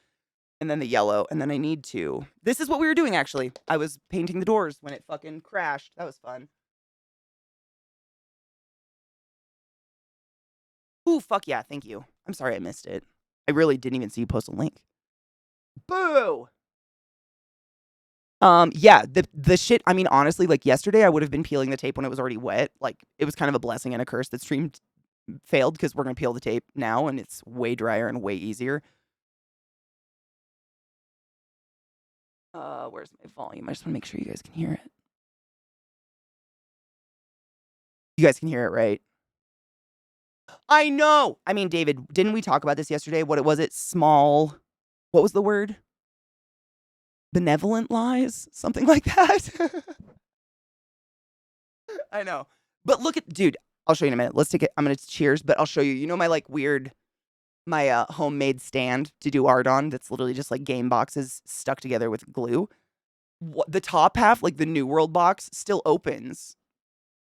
And then the yellow. And then I need to. This is what we were doing actually. I was painting the doors when it fucking crashed. That was fun. Ooh, fuck yeah. Thank you. I'm sorry I missed it. I really didn't even see you post a link. Boo! Yeah, the shit, I mean, honestly, like yesterday I would have been peeling the tape when it was already wet. Like, it was kind of a blessing and a curse that stream failed because we're going to peel the tape now and it's way drier and way easier. Where's my volume? I just want to make sure you guys can hear it. You guys can hear it, right? I know! I mean, David, didn't we talk about this yesterday? What was it? Small, what was the word? Benevolent lies? Something like that? I know. But look at, dude, I'll show you in a minute. Let's take it. I'm going to cheers, but I'll show you. You know my like weird, my homemade stand to do art on that's literally just like game boxes stuck together with glue. The top half, like the New World box, still opens.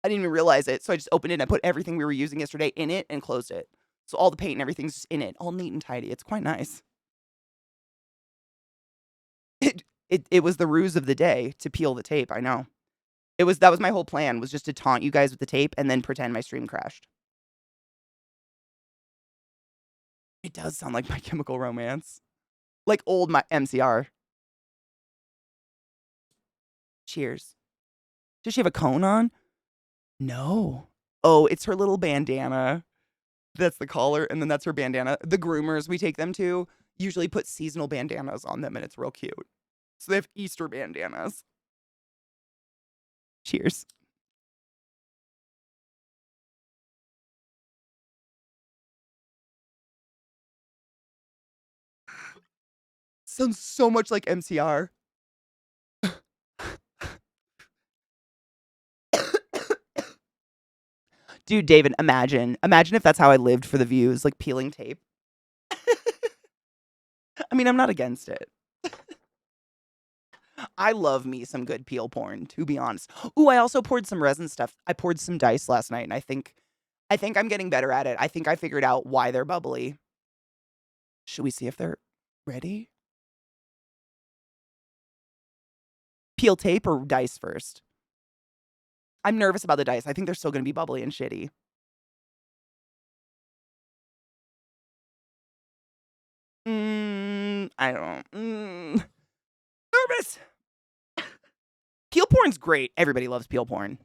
I didn't even realize it. So I just opened it and I put everything we were using yesterday in it and closed it. So all the paint and everything's just in it, all neat and tidy. It's quite nice. It was the ruse of the day to peel the tape. I know. That was my whole plan, was just to taunt you guys with the tape and then pretend my stream crashed. It does sound like My Chemical Romance. Like old my MCR. Cheers. Does she have a cone on? No. Oh, it's her little bandana. That's the collar, and then that's her bandana. The groomers we take them to usually put seasonal bandanas on them, and it's real cute. So they have Easter bandanas. Cheers. Sounds so much like MCR. Dude, David, imagine if that's how I lived for the views, like peeling tape. I mean, I'm not against it. I love me some good peel porn, to be honest. Ooh, I also poured some resin stuff. I poured some dice last night, and I think I'm getting better at it. I think I figured out why they're bubbly. Should we see if they're ready? Peel tape or dice first? I'm nervous about the dice. I think they're still going to be bubbly and shitty. I don't. Nervous. Peel porn's great. Everybody loves peel porn.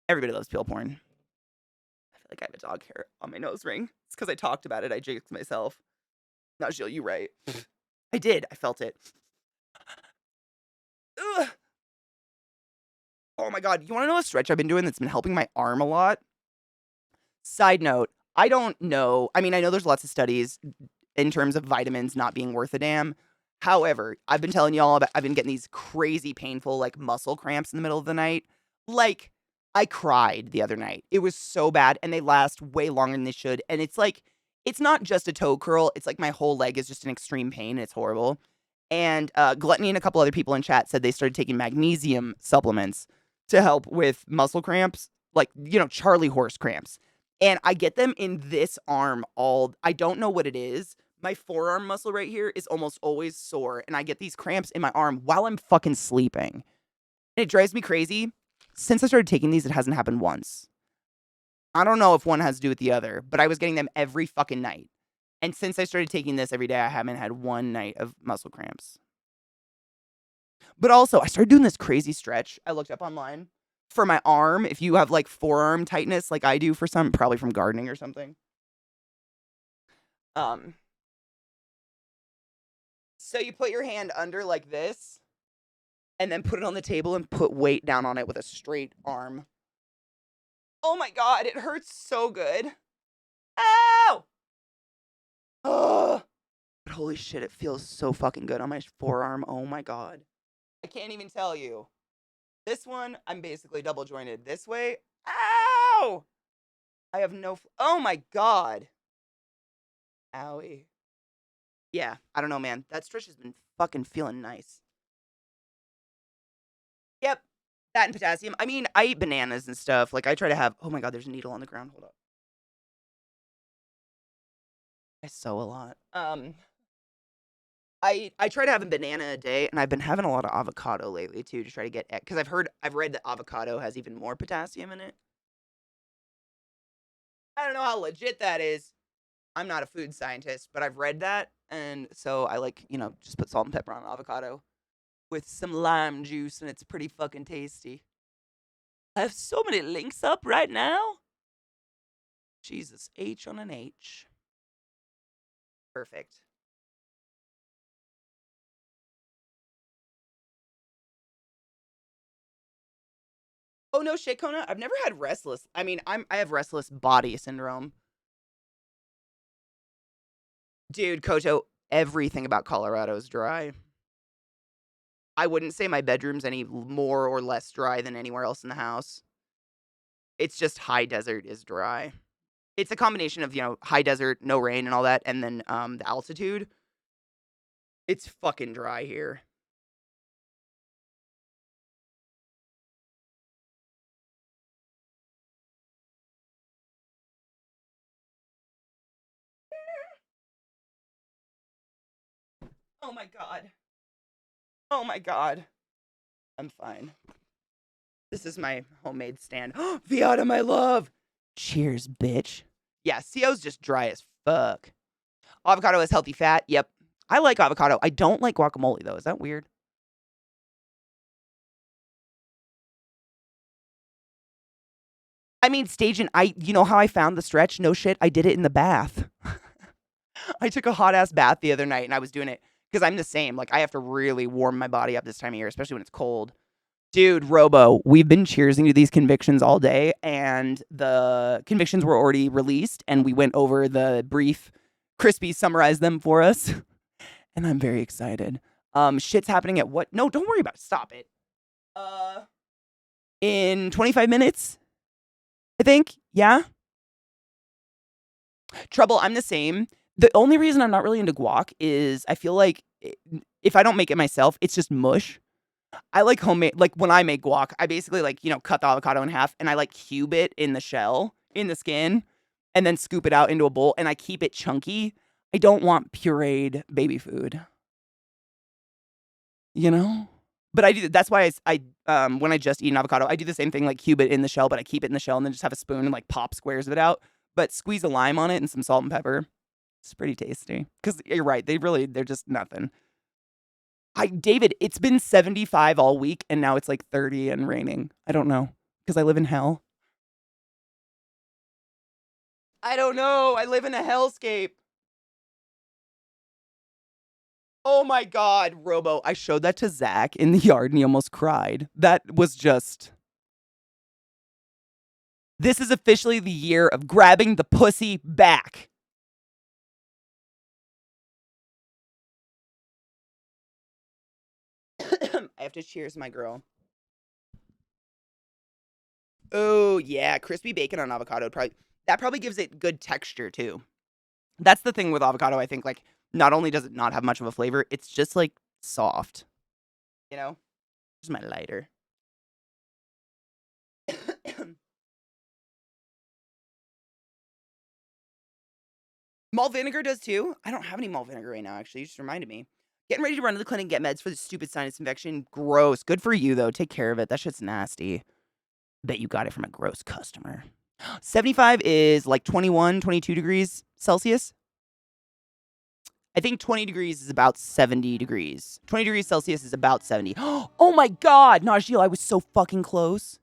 Everybody loves peel porn. I feel like I have a dog hair on my nose ring. It's because I talked about it. I jinxed myself. Not Jill, you right. I did. I felt it. Ugh. Oh my god. You want to know a stretch I've been doing that's been helping my arm a lot? Side note, I don't know. I mean, I know there's lots of studies in terms of vitamins not being worth a damn. However, I've been telling y'all about I've been getting these crazy painful like muscle cramps in the middle of the night. Like I cried the other night. It was so bad and they last way longer than they should. And it's like it's not just a toe curl, it's like my whole leg is just in extreme pain and it's horrible. And Gluttony and a couple other people in chat said they started taking magnesium supplements to help with muscle cramps, like, you know, Charlie horse cramps. And I get them in this arm I don't know what it is. My forearm muscle right here is almost always sore, and I get these cramps in my arm while I'm fucking sleeping. And it drives me crazy. Since I started taking these, it hasn't happened once. I don't know if one has to do with the other, but I was getting them every fucking night. And since I started taking this every day, I haven't had one night of muscle cramps. But also, I started doing this crazy stretch I looked up online for my arm. If you have like forearm tightness like I do for some, probably from gardening or something. So you put your hand under like this and then put it on the table and put weight down on it with a straight arm. Oh my god, it hurts so good. Ow! Oh, but holy shit, it feels so fucking good on my forearm. Oh my god. I can't even tell you. This one, I'm basically double jointed this way. Ow! I have no. Oh my god. Owie. Yeah, I don't know, man. That stretch has been fucking feeling nice. Yep. That and potassium. I mean, I eat bananas and stuff. Like, I try to have. Oh my god, there's a needle on the ground. Hold up. I sew a lot. I try to have a banana a day, and I've been having a lot of avocado lately too to try to get because I've read that avocado has even more potassium in it. I don't know how legit that is. I'm not a food scientist, but I've read that, and so I like just put salt and pepper on avocado with some lime juice, and it's pretty fucking tasty. I have so many links up right now. Jesus, H on an H. Perfect. Oh no shit, Kona. I've never had restless. I mean, I have restless body syndrome. Dude, Koto, everything about Colorado is dry. I wouldn't say my bedroom's any more or less dry than anywhere else in the house. It's just high desert is dry. It's a combination of, high desert, no rain and all that, and then the altitude. It's fucking dry here. Oh my god. Oh my god. I'm fine. This is my homemade stand. Viata, my love. Cheers, bitch. Yeah, CO's just dry as fuck. Avocado has healthy fat. Yep. I like avocado. I don't like guacamole, though. Is that weird? I mean, staging, you know how I found the stretch? No shit. I did it in the bath. I took a hot ass bath the other night and I was doing it because I'm the same. Like, I have to really warm my body up this time of year, especially when it's cold. Dude, Robo, we've been cheersing to these convictions all day, and the convictions were already released, and we went over the brief. Crispy summarized them for us, and I'm very excited. Shit's happening at what? No, don't worry about it. Stop it. In 25 minutes, I think. Yeah. Trouble, I'm the same. The only reason I'm not really into guac is I feel like if I don't make it myself, it's just mush. I like homemade, like when I make guac, I basically like, cut the avocado in half and I like cube it in the shell, in the skin, and then scoop it out into a bowl and I keep it chunky. I don't want pureed baby food. You know? But I do, that's why when I just eat an avocado, I do the same thing, like cube it in the shell, but I keep it in the shell and then just have a spoon and like pop squares of it out. But squeeze a lime on it and some salt and pepper. It's pretty tasty. Because you're right, they're just nothing. David, it's been 75 all week and now it's like 30 and raining. I don't know. Because I live in hell. I don't know. I live in a hellscape. Oh my God, Robo. I showed that to Zach in the yard and he almost cried. That was just. This is officially the year of grabbing the pussy back. I have to cheers my girl. Oh, yeah. Crispy bacon on avocado. That probably gives it good texture, too. That's the thing with avocado, I think. Like, not only does it not have much of a flavor, it's just, like, soft. You know? Here's my lighter. Malt vinegar does, too. I don't have any malt vinegar right now, actually. You just reminded me. Getting ready to run to the clinic and get meds for the stupid sinus infection. Gross. Good for you, though. Take care of it. That shit's nasty. Bet you got it from a gross customer. 75 is like 21, 22 degrees Celsius. I think 20 degrees is about 70 degrees. 20 degrees Celsius is about 70. Oh my God, Najeel, I was so fucking close.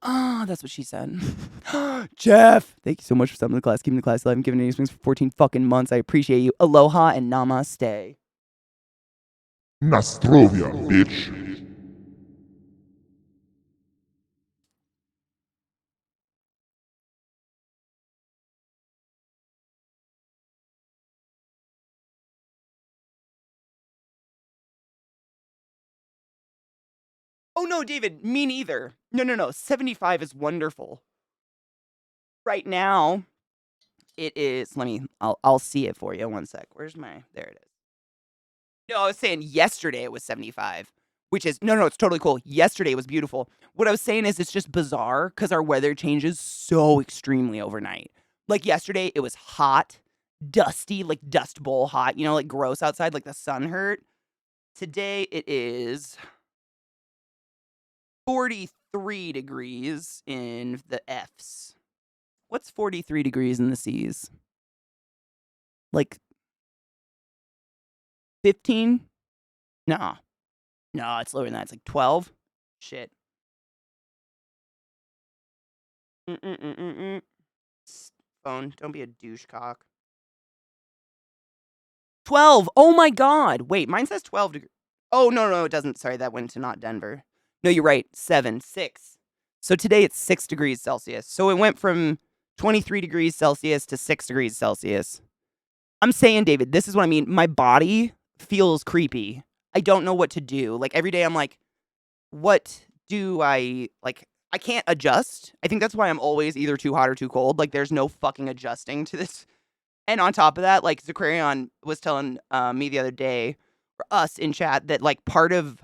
Oh, that's what she said. Jeff, thank you so much for stopping the class, keeping the class alive, and giving any swings for 14 fucking months. I appreciate you. Aloha and namaste. Nastrovia, bitch. Oh no, David, me neither. No. 75 is wonderful. Right now, it is. I'll see it for you. One sec. Where's my? There it is. No, I was saying yesterday it was 75, which is no, it's totally cool. Yesterday was beautiful. What I was saying is it's just bizarre because our weather changes so extremely overnight. Like yesterday, it was hot, dusty, like dust bowl hot. Like gross outside, like the sun hurt. Today it is 43 degrees in the F's. What's 43 degrees in the C's? Like 15? No, it's lower than that. It's like 12. Shit. Phone, don't be a douchecock. 12. Oh my God. Wait, mine says 12 degrees. Oh, no, it doesn't. Sorry, that went to not Denver. No, you're right. 7, 6. So today it's 6 degrees Celsius. So it went from 23 degrees Celsius to 6 degrees Celsius. I'm saying, David, this is what I mean. My body feels creepy. I don't know what to do. Like every day I'm like, what do I like? I can't adjust. I think that's why I'm always either too hot or too cold. Like there's no fucking adjusting to this. And on top of that, like Zakarian was telling me the other day, for us in chat, that like part of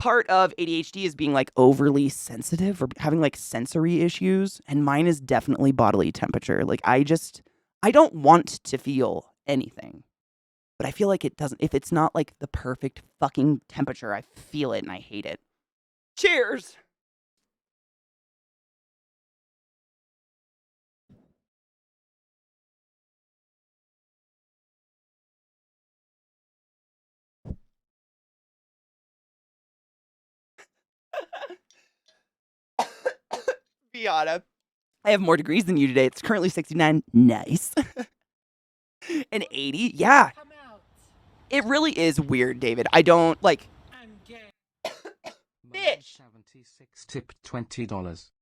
ADHD is being like overly sensitive or having like sensory issues, and mine is definitely bodily temperature. Like I don't want to feel anything. But I feel like it doesn't, if it's not like the perfect fucking temperature, I feel it and I hate it. Cheers. Fiata. I have more degrees than you today. It's currently 69. Nice. An 80? Yeah. It really is weird, David. I don't like. Bitch. 76 tipped $20.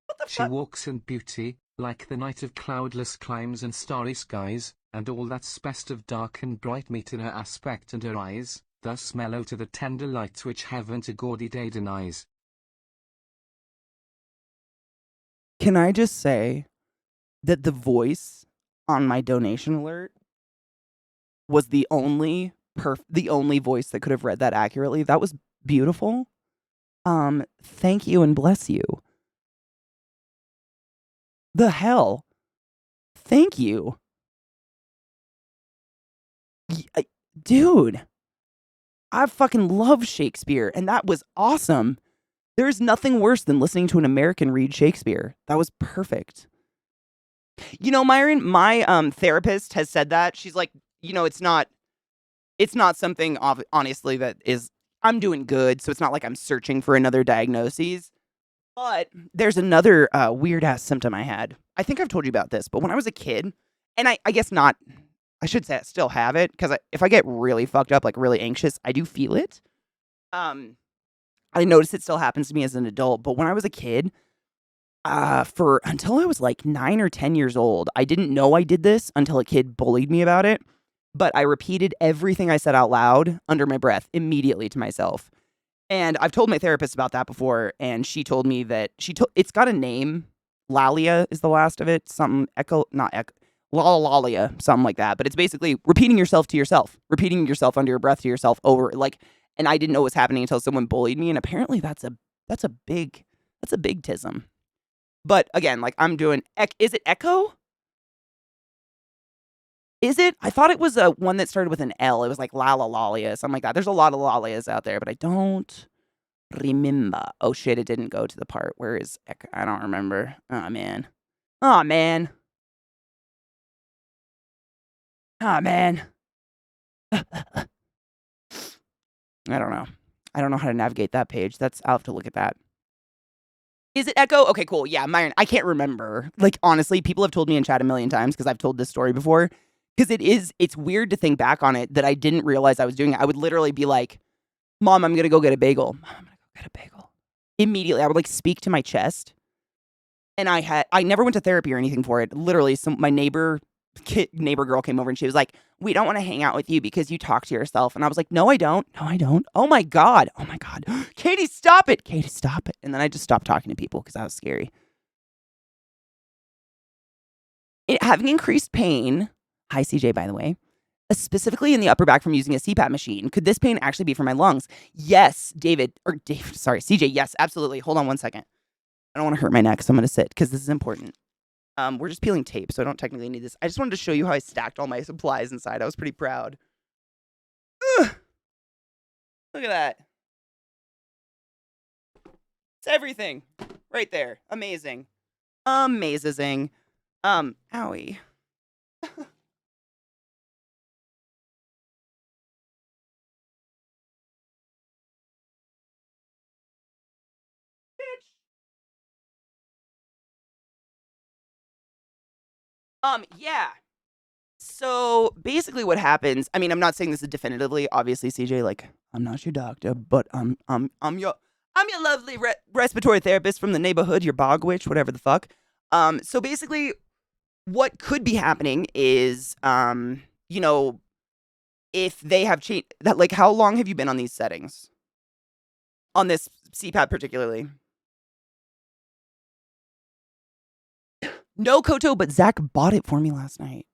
What the She fuck? walks in beauty, like the night of cloudless climes and starry skies, and all that's best of dark and bright meet in her aspect and her eyes, thus mellow to the tender light which heaven to gaudy day denies. Can I just say that the voice on my donation alert was the only voice that could have read that accurately? That was beautiful. Thank you and bless you. The hell? Thank you. Dude, I fucking love Shakespeare, and that was awesome. There's nothing worse than listening to an American read Shakespeare. That was perfect. You know, Myron, my therapist has said that. She's like, you know, it's not something honestly that is I'm doing good, so it's not like I'm searching for another diagnosis. But there's another weird ass symptom I had. I think I've told you about this, but when I was a kid, and I guess not, I should say I still have it because if I get really fucked up, like really anxious, I do feel it. I notice it still happens to me as an adult, but when I was a kid, for until I was like 9 or 10 years old, I didn't know I did this until a kid bullied me about it. But I repeated everything I said out loud under my breath immediately to myself. And I've told my therapist about that before, and she told me that it's got a name. Lalia is the last of it. Something Lalalia, something like that. But it's basically repeating yourself to yourself, repeating yourself under your breath to yourself over like. And I didn't know what was happening until someone bullied me, and apparently that's a big tism. But again, like I'm doing. Is it echo? Is it? I thought it was a one that started with an L. It was like Lalalia, something like that. There's a lot of Lalias out there, but I don't remember. Oh shit, it didn't go to the part. Where is echo? I don't remember. Oh man. Oh man. Oh man. I don't know. I don't know how to navigate that page. I'll have to look at that. Is it echo? Okay, cool. Yeah, Myron, I can't remember. Like, honestly, people have told me in chat a million times because I've told this story before. Because it's weird to think back on it that I didn't realize I was doing it. I would literally be like, Mom, I'm going to go get a bagel. Mom, I'm going to go get a bagel. Immediately, I would like speak to my chest. And I never went to therapy or anything for it. Literally, my neighbor girl came over and she was like, we don't want to hang out with you because you talk to yourself. And I was like, no, I don't. No, I don't. Oh my God. Oh my God. Katie, stop it. Katie, stop it. And then I just stopped talking to people because that was scary. Having increased pain. Hi, CJ, by the way. Specifically in the upper back from using a CPAP machine. Could this pain actually be from my lungs? Yes, sorry, CJ, yes, absolutely. Hold on one second. I don't want to hurt my neck, so I'm going to sit because this is important. We're just peeling tape, so I don't technically need this. I just wanted to show you how I stacked all my supplies inside. I was pretty proud. Ugh. Look at that. It's everything. Right there. Amazing. Amazing. Owie. Yeah. So basically what happens, I mean, I'm not saying this definitively, obviously, CJ, like, I'm not your doctor, but I'm your lovely respiratory therapist from the neighborhood, your bog witch, whatever the fuck. So basically what could be happening is, you know, if they have changed that, like, how long have you been on these settings? On this CPAP particularly? No, Koto, but Zach bought it for me last night.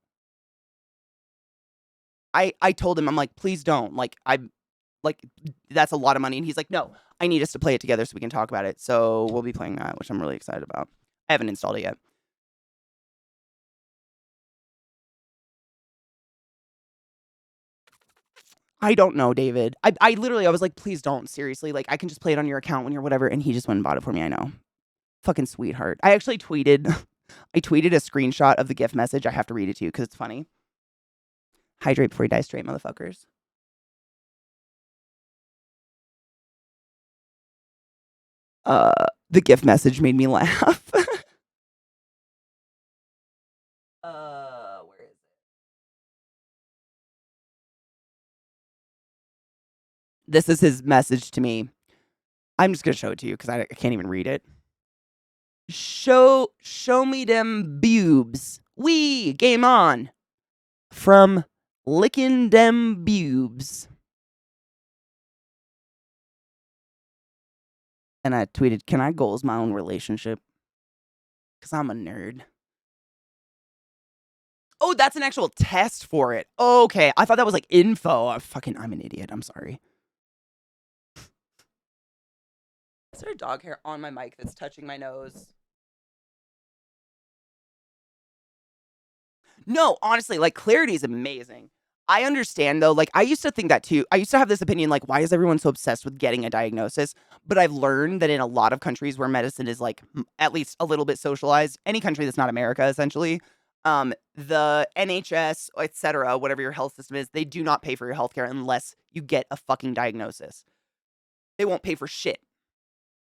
I told him, I'm like, please don't. Like, that's a lot of money. And he's like, no, I need us to play it together so we can talk about it. So we'll be playing that, which I'm really excited about. I haven't installed it yet. I don't know, David. I literally, I was like, please don't. Seriously. Like, I can just play it on your account when you're whatever. And he just went and bought it for me. I know. Fucking sweetheart. I actually tweeted a screenshot of the gift message. I have to read it to you because it's funny. Hydrate before you die straight, motherfuckers. The gift message made me laugh. This is his message to me. I'm just gonna show it to you because I can't even read it. Show me them boobs. Wee, game on. From licking them boobs. And I tweeted, can I goals my own relationship? Because I'm a nerd. Oh, that's an actual test for it. Okay, I thought that was like info. I'm an idiot. I'm sorry. Is there a dog hair on my mic that's touching my nose? No, honestly, like clarity is amazing. I understand though, like I used to think that too. I used to have this opinion like, why is everyone so obsessed with getting a diagnosis? But I've learned that in a lot of countries where medicine is like at least a little bit socialized, any country that's not America, essentially, the NHS, etc., whatever your health system is, they do not pay for your healthcare unless you get a fucking diagnosis. They won't pay for shit.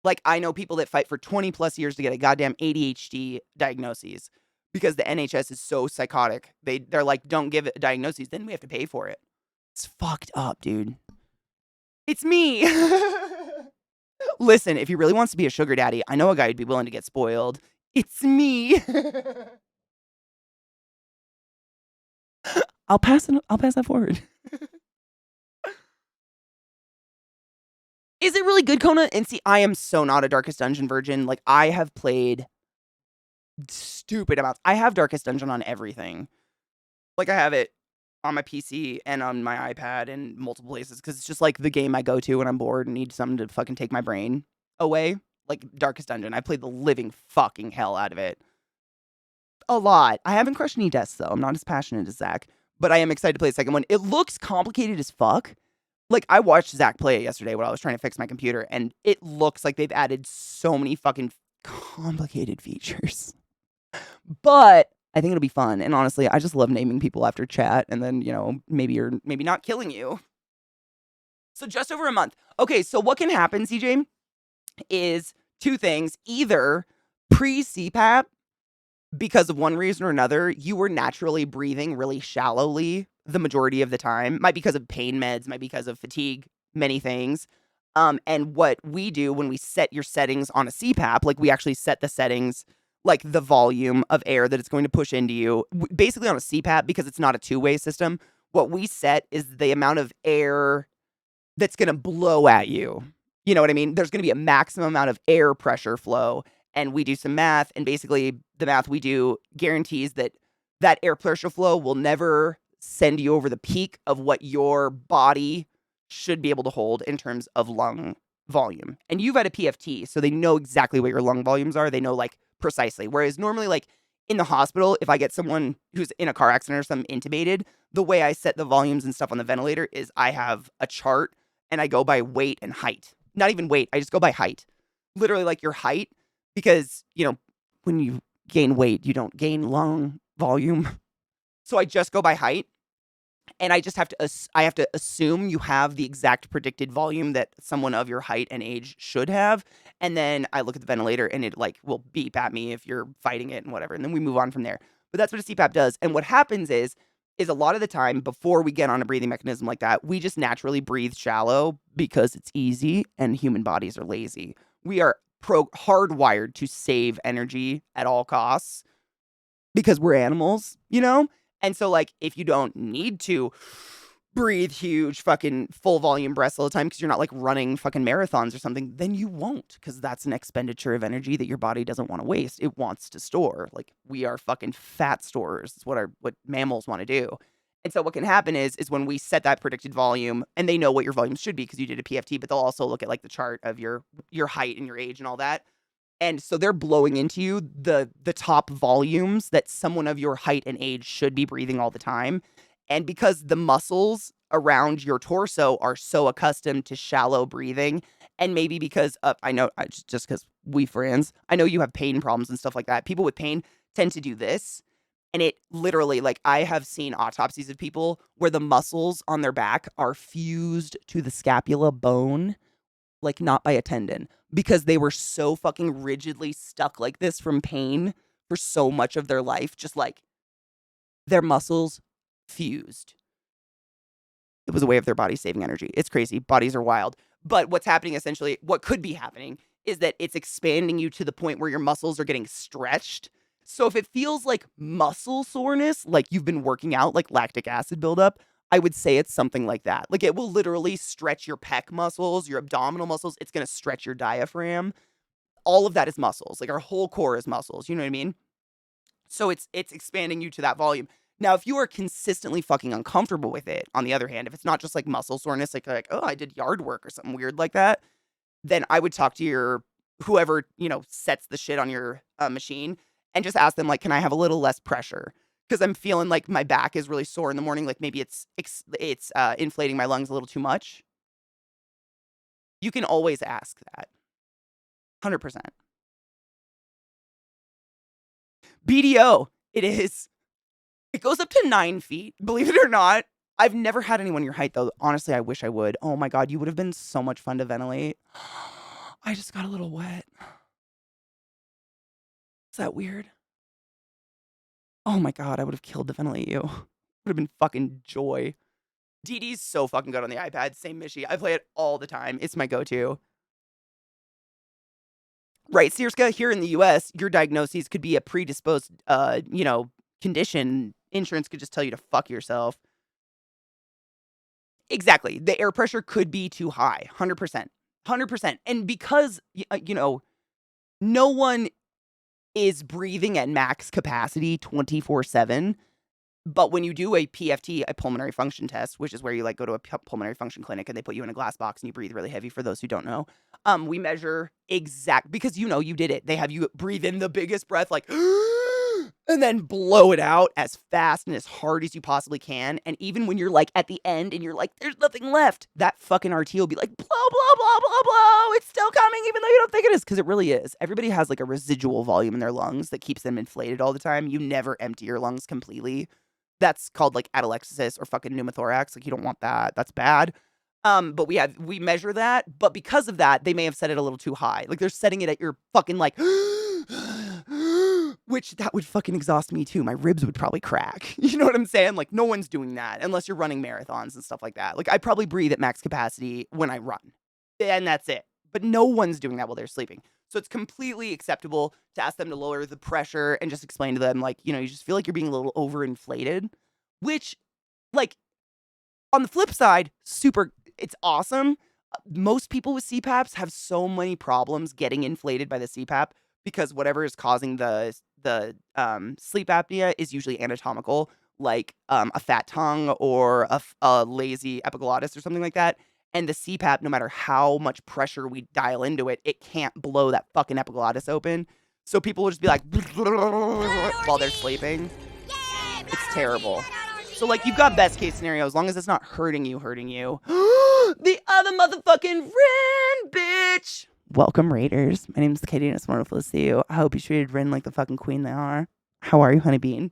Like I know people that fight for 20 plus years to get a goddamn ADHD diagnosis because the NHS is so psychotic. They're like, don't give it diagnoses, then we have to pay for it. It's fucked up, dude. It's me. Listen, if he really wants to be a sugar daddy, I know a guy who'd be willing to get spoiled. It's me. I'll pass that forward. Is it really good, Kona? And see, I am so not a Darkest Dungeon virgin. Like, I have played stupid amounts. I have Darkest Dungeon on everything. Like, I have it on my PC and on my iPad and multiple places because it's just like the game I go to when I'm bored and need something to fucking take my brain away. Like Darkest Dungeon. I played the living fucking hell out of it. A lot. I haven't crushed any deaths though. I'm not as passionate as Zach, but I am excited to play the second one. It looks complicated as fuck. Like I watched Zach play it yesterday when I was trying to fix my computer, and it looks like they've added so many fucking complicated features. But I think it'll be fun. And honestly, I just love naming people after chat and then, maybe not killing you. So just over a month. Okay, so what can happen, CJ, is two things. Either pre-CPAP, because of one reason or another, you were naturally breathing really shallowly the majority of the time. Might be because of pain meds, might be because of fatigue, many things. And what we do when we set your settings on a CPAP, like we actually set the settings, like the volume of air that it's going to push into you, basically on a CPAP, because it's not a two-way system. What we set is the amount of air that's going to blow at you. You know what I mean? There's going to be a maximum amount of air pressure flow. And we do some math, and basically the math we do guarantees that that air pressure flow will never send you over the peak of what your body should be able to hold in terms of lung volume. And you've had a PFT, so they know exactly what your lung volumes are. They know like precisely. Whereas normally, like in the hospital, if I get someone who's in a car accident or something intubated, the way I set the volumes and stuff on the ventilator is I have a chart and I go by weight and height. Not even weight, I just go by height. Literally like your height, because, when you gain weight, you don't gain lung volume. So I just go by height. And I just have to assume you have the exact predicted volume that someone of your height and age should have. And then I look at the ventilator and it like will beep at me if you're fighting it and whatever. And then we move on from there. But that's what a CPAP does. And what happens is a lot of the time before we get on a breathing mechanism like that, we just naturally breathe shallow because it's easy and human bodies are lazy. We are hardwired to save energy at all costs because we're animals, And so, like, if you don't need to breathe huge fucking full volume breaths all the time because you're not like running fucking marathons or something, then you won't, because that's an expenditure of energy that your body doesn't want to waste. It wants to store. Like, we are fucking fat storers. It's what mammals want to do. And so what can happen is when we set that predicted volume, and they know what your volume should be because you did a PFT, but they'll also look at like the chart of your height and your age and all that. And so they're blowing into you the top volumes that someone of your height and age should be breathing all the time. And because the muscles around your torso are so accustomed to shallow breathing, and maybe because I know, just because we friends, I know you have pain problems and stuff like that. People with pain tend to do this. And it literally, like, I have seen autopsies of people where the muscles on their back are fused to the scapula bone, like not by a tendon, because they were so fucking rigidly stuck like this from pain for so much of their life, just like their muscles fused. It was a way of their body saving energy. It's crazy. Bodies are wild. But what's happening essentially, what could be happening is that it's expanding you to the point where your muscles are getting stretched. So if it feels like muscle soreness, like you've been working out, like lactic acid buildup, I would say it's something like that. Like it will literally stretch your pec muscles, your abdominal muscles. It's going to stretch your diaphragm. All of that is muscles. Like our whole core is muscles. You know what I mean? So it's expanding you to that volume. Now, if you are consistently fucking uncomfortable with it, on the other hand, if it's not just like muscle soreness, like oh, I did yard work or something weird like that, then I would talk to your whoever, sets the shit on your machine and just ask them like, can I have a little less pressure? Because I'm feeling like my back is really sore in the morning. Like maybe it's inflating my lungs a little too much. You can always ask that. 100%. BDO, it is. It goes up to 9 feet, believe it or not. I've never had anyone your height, though. Honestly, I wish I would. Oh my God, you would have been so much fun to ventilate. I just got a little wet. Is that weird? Oh my God, I would have killed to ventilate you. Would have been fucking joy. DD's so fucking good on the iPad. Same Mishy. I play it all the time. It's my go-to. Right, Sirska, here in the US, your diagnoses could be a predisposed, condition. Insurance could just tell you to fuck yourself. Exactly. The air pressure could be too high. 100%. 100%. And because, no one is breathing at max capacity 24/7. But when you do a PFT, a pulmonary function test, which is where you like go to a pulmonary function clinic and they put you in a glass box and you breathe really heavy for those who don't know. We measure because you did it. They have you breathe in the biggest breath, like, and then blow it out as fast and as hard as you possibly can. And even when you're like at the end and you're like, there's nothing left, that fucking RT will be like, blow, blow, blow, blow, blow. It's still coming, even though you don't think it is, because it really is. Everybody has like a residual volume in their lungs that keeps them inflated all the time. You never empty your lungs completely. That's called like atelectasis or fucking pneumothorax. Like you don't want that. That's bad. But we measure that. But because of that, they may have set it a little too high. Like they're setting it at your fucking like, which that would fucking exhaust me too. My ribs would probably crack. You know what I'm saying? Like no one's doing that unless you're running marathons and stuff like that. Like I probably breathe at max capacity when I run, and that's it. But no one's doing that while they're sleeping. So it's completely acceptable to ask them to lower the pressure and just explain to them, like, you just feel like you're being a little overinflated, which, like, on the flip side, it's awesome. Most people with CPAPs have so many problems getting inflated by the CPAP because whatever is causing the sleep apnea is usually anatomical, like a fat tongue or a lazy epiglottis or something like that. And the CPAP, no matter how much pressure we dial into it, it can't blow that fucking epiglottis open. So people will just be like, while they're sleeping. It's terrible. So, like, you've got best case scenario, as long as it's not hurting you. The other motherfucking Ren, bitch. Welcome, Raiders. My name's Katie, and it's wonderful to see you. I hope you treated Ren like the fucking queen they are. How are you, honey bean?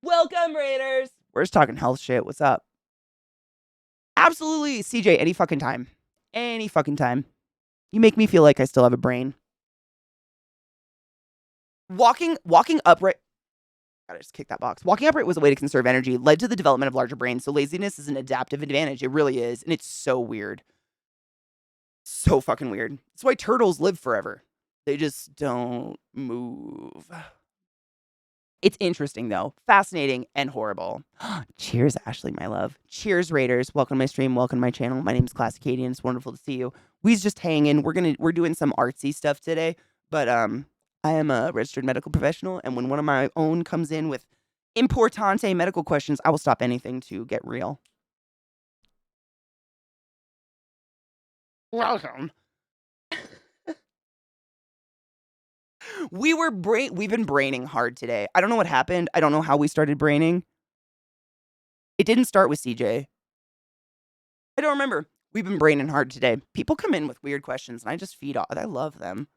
Welcome, Raiders. We're just talking health shit. What's up? Absolutely, CJ, any fucking time. Any fucking time. You make me feel like I still have a brain. Walking upright. Gotta just kick that box. Walking upright was a way to conserve energy, led to the development of larger brains, so laziness is an adaptive advantage. It really is, and it's so weird. So fucking weird. That's why turtles live forever. They just don't move. It's interesting, though. Fascinating and horrible. Cheers, Ashley, my love. Cheers, Raiders. Welcome to my stream. Welcome to my channel. My name is ClassyKatie, and it's wonderful to see you. We's just hanging. We're doing some artsy stuff today, but I am a registered medical professional, and when one of my own comes in with importante medical questions, I will stop anything to get real. Welcome. We've been braining hard today. I don't know what happened. I don't know how we started braining. It didn't start with CJ. I don't remember. We've been braining hard today. People come in with weird questions and I just feed off. I love them.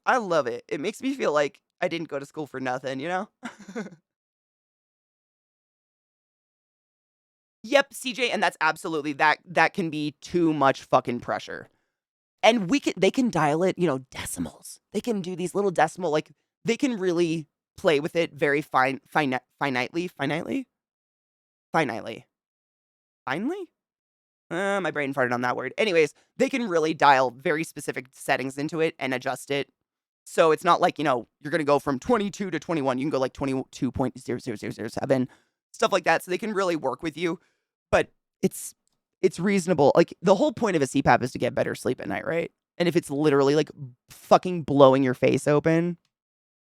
I love it. It makes me feel like I didn't go to school for nothing, you know? Yep, CJ, and that's absolutely that can be too much fucking pressure. And they can dial it, decimals. They can do these little decimal, like, they can really play with it very finitely. finally? My brain farted on that word. Anyways, they can really dial very specific settings into it and adjust it. So it's not like, you're going to go from 22 to 21. You can go like 22.00007, stuff like that. So they can really work with you. But it's reasonable. Like, the whole point of a CPAP is to get better sleep at night, right? And if it's literally like fucking blowing your face open,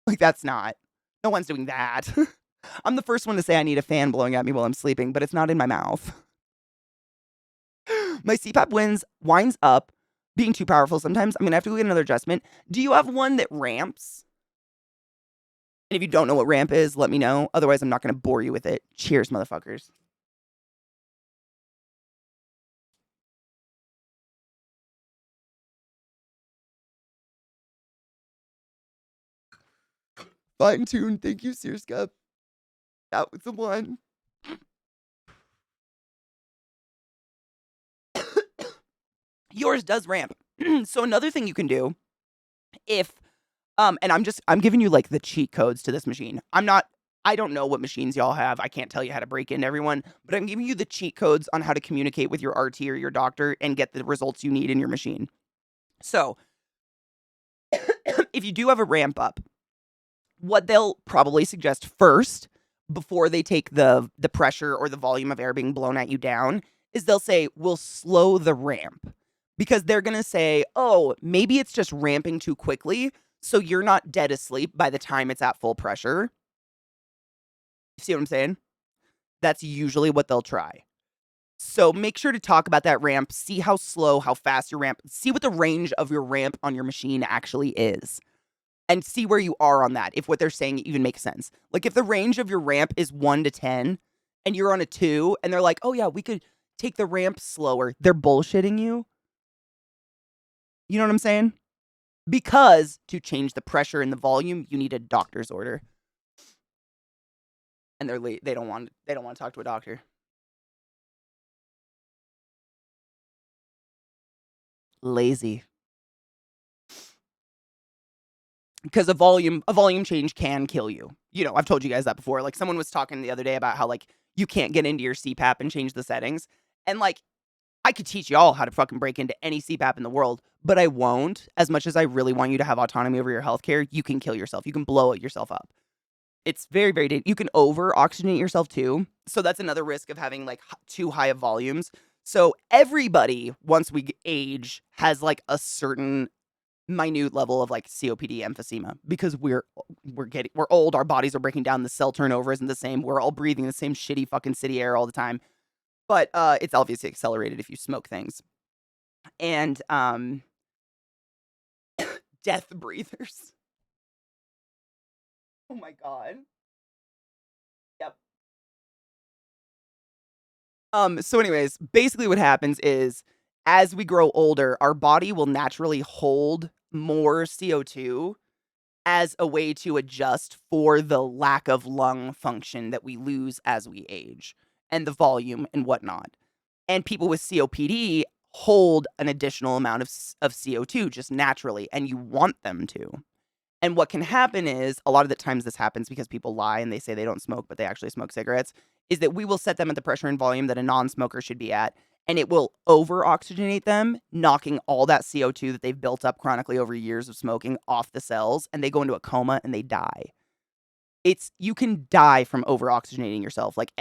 like, that's not. No one's doing that. I'm the first one to say I need a fan blowing at me while I'm sleeping, but it's not in my mouth. My CPAP winds up being too powerful sometimes. I'm going to have to go get another adjustment. Do you have one that ramps? And if you don't know what ramp is, let me know. Otherwise, I'm not going to bore you with it. Cheers, motherfuckers. Fine tune. Thank you, Searska. That was the one. Yours does ramp. So another thing you can do, if and I'm giving you like the cheat codes to this machine. I don't know what machines y'all have. I can't tell you how to break into everyone, but I'm giving you the cheat codes on how to communicate with your RT or your doctor and get the results you need in your machine. So, if you do have a ramp up, what they'll probably suggest first, before they take the pressure or the volume of air being blown at you down, is they'll say, we'll slow the ramp. Because they're going to say, oh, maybe it's just ramping too quickly, so you're not dead asleep by the time it's at full pressure. You see what I'm saying? That's usually what they'll try. So make sure to talk about that ramp, see how slow, how fast your ramp, see what the range of your ramp on your machine actually is. And see where you are on that, if what they're saying even makes sense. Like, if the range of your ramp is 1 to 10, and you're on a 2, and they're like, oh yeah, we could take the ramp slower, they're bullshitting you. You know what I'm saying? Because to change the pressure and the volume, you need a doctor's order. And they don't want to talk to a doctor. Lazy. Because a volume change can kill you. I've told you guys that before. Like, someone was talking the other day about how, like, you can't get into your CPAP and change the settings. And, like, I could teach y'all how to fucking break into any CPAP in the world, but I won't. As much as I really want you to have autonomy over your healthcare, you can kill yourself. You can blow yourself up. It's very, very dangerous. You can over-oxygenate yourself, too. So that's another risk of having, like, too high of volumes. So everybody, once we age, has, like, a certain minute level of, like, COPD emphysema, because we're old, our bodies are breaking down, the cell turnover isn't the same, we're all breathing the same shitty fucking city air all the time. But it's obviously accelerated if you smoke things. And death breathers. Oh my god. Yep. So anyways, basically what happens is, as we grow older, our body will naturally hold more CO2 as a way to adjust for the lack of lung function that we lose as we age, and the volume and whatnot. And people with COPD hold an additional amount of CO2 just naturally, and you want them to. And what can happen is, a lot of the times this happens because people lie and they say they don't smoke, but they actually smoke cigarettes, is that we will set them at the pressure and volume that a non-smoker should be at, and it will over-oxygenate them, knocking all that CO2 that they've built up chronically over years of smoking off the cells, and they go into a coma and they die. You can die from over-oxygenating yourself. Like,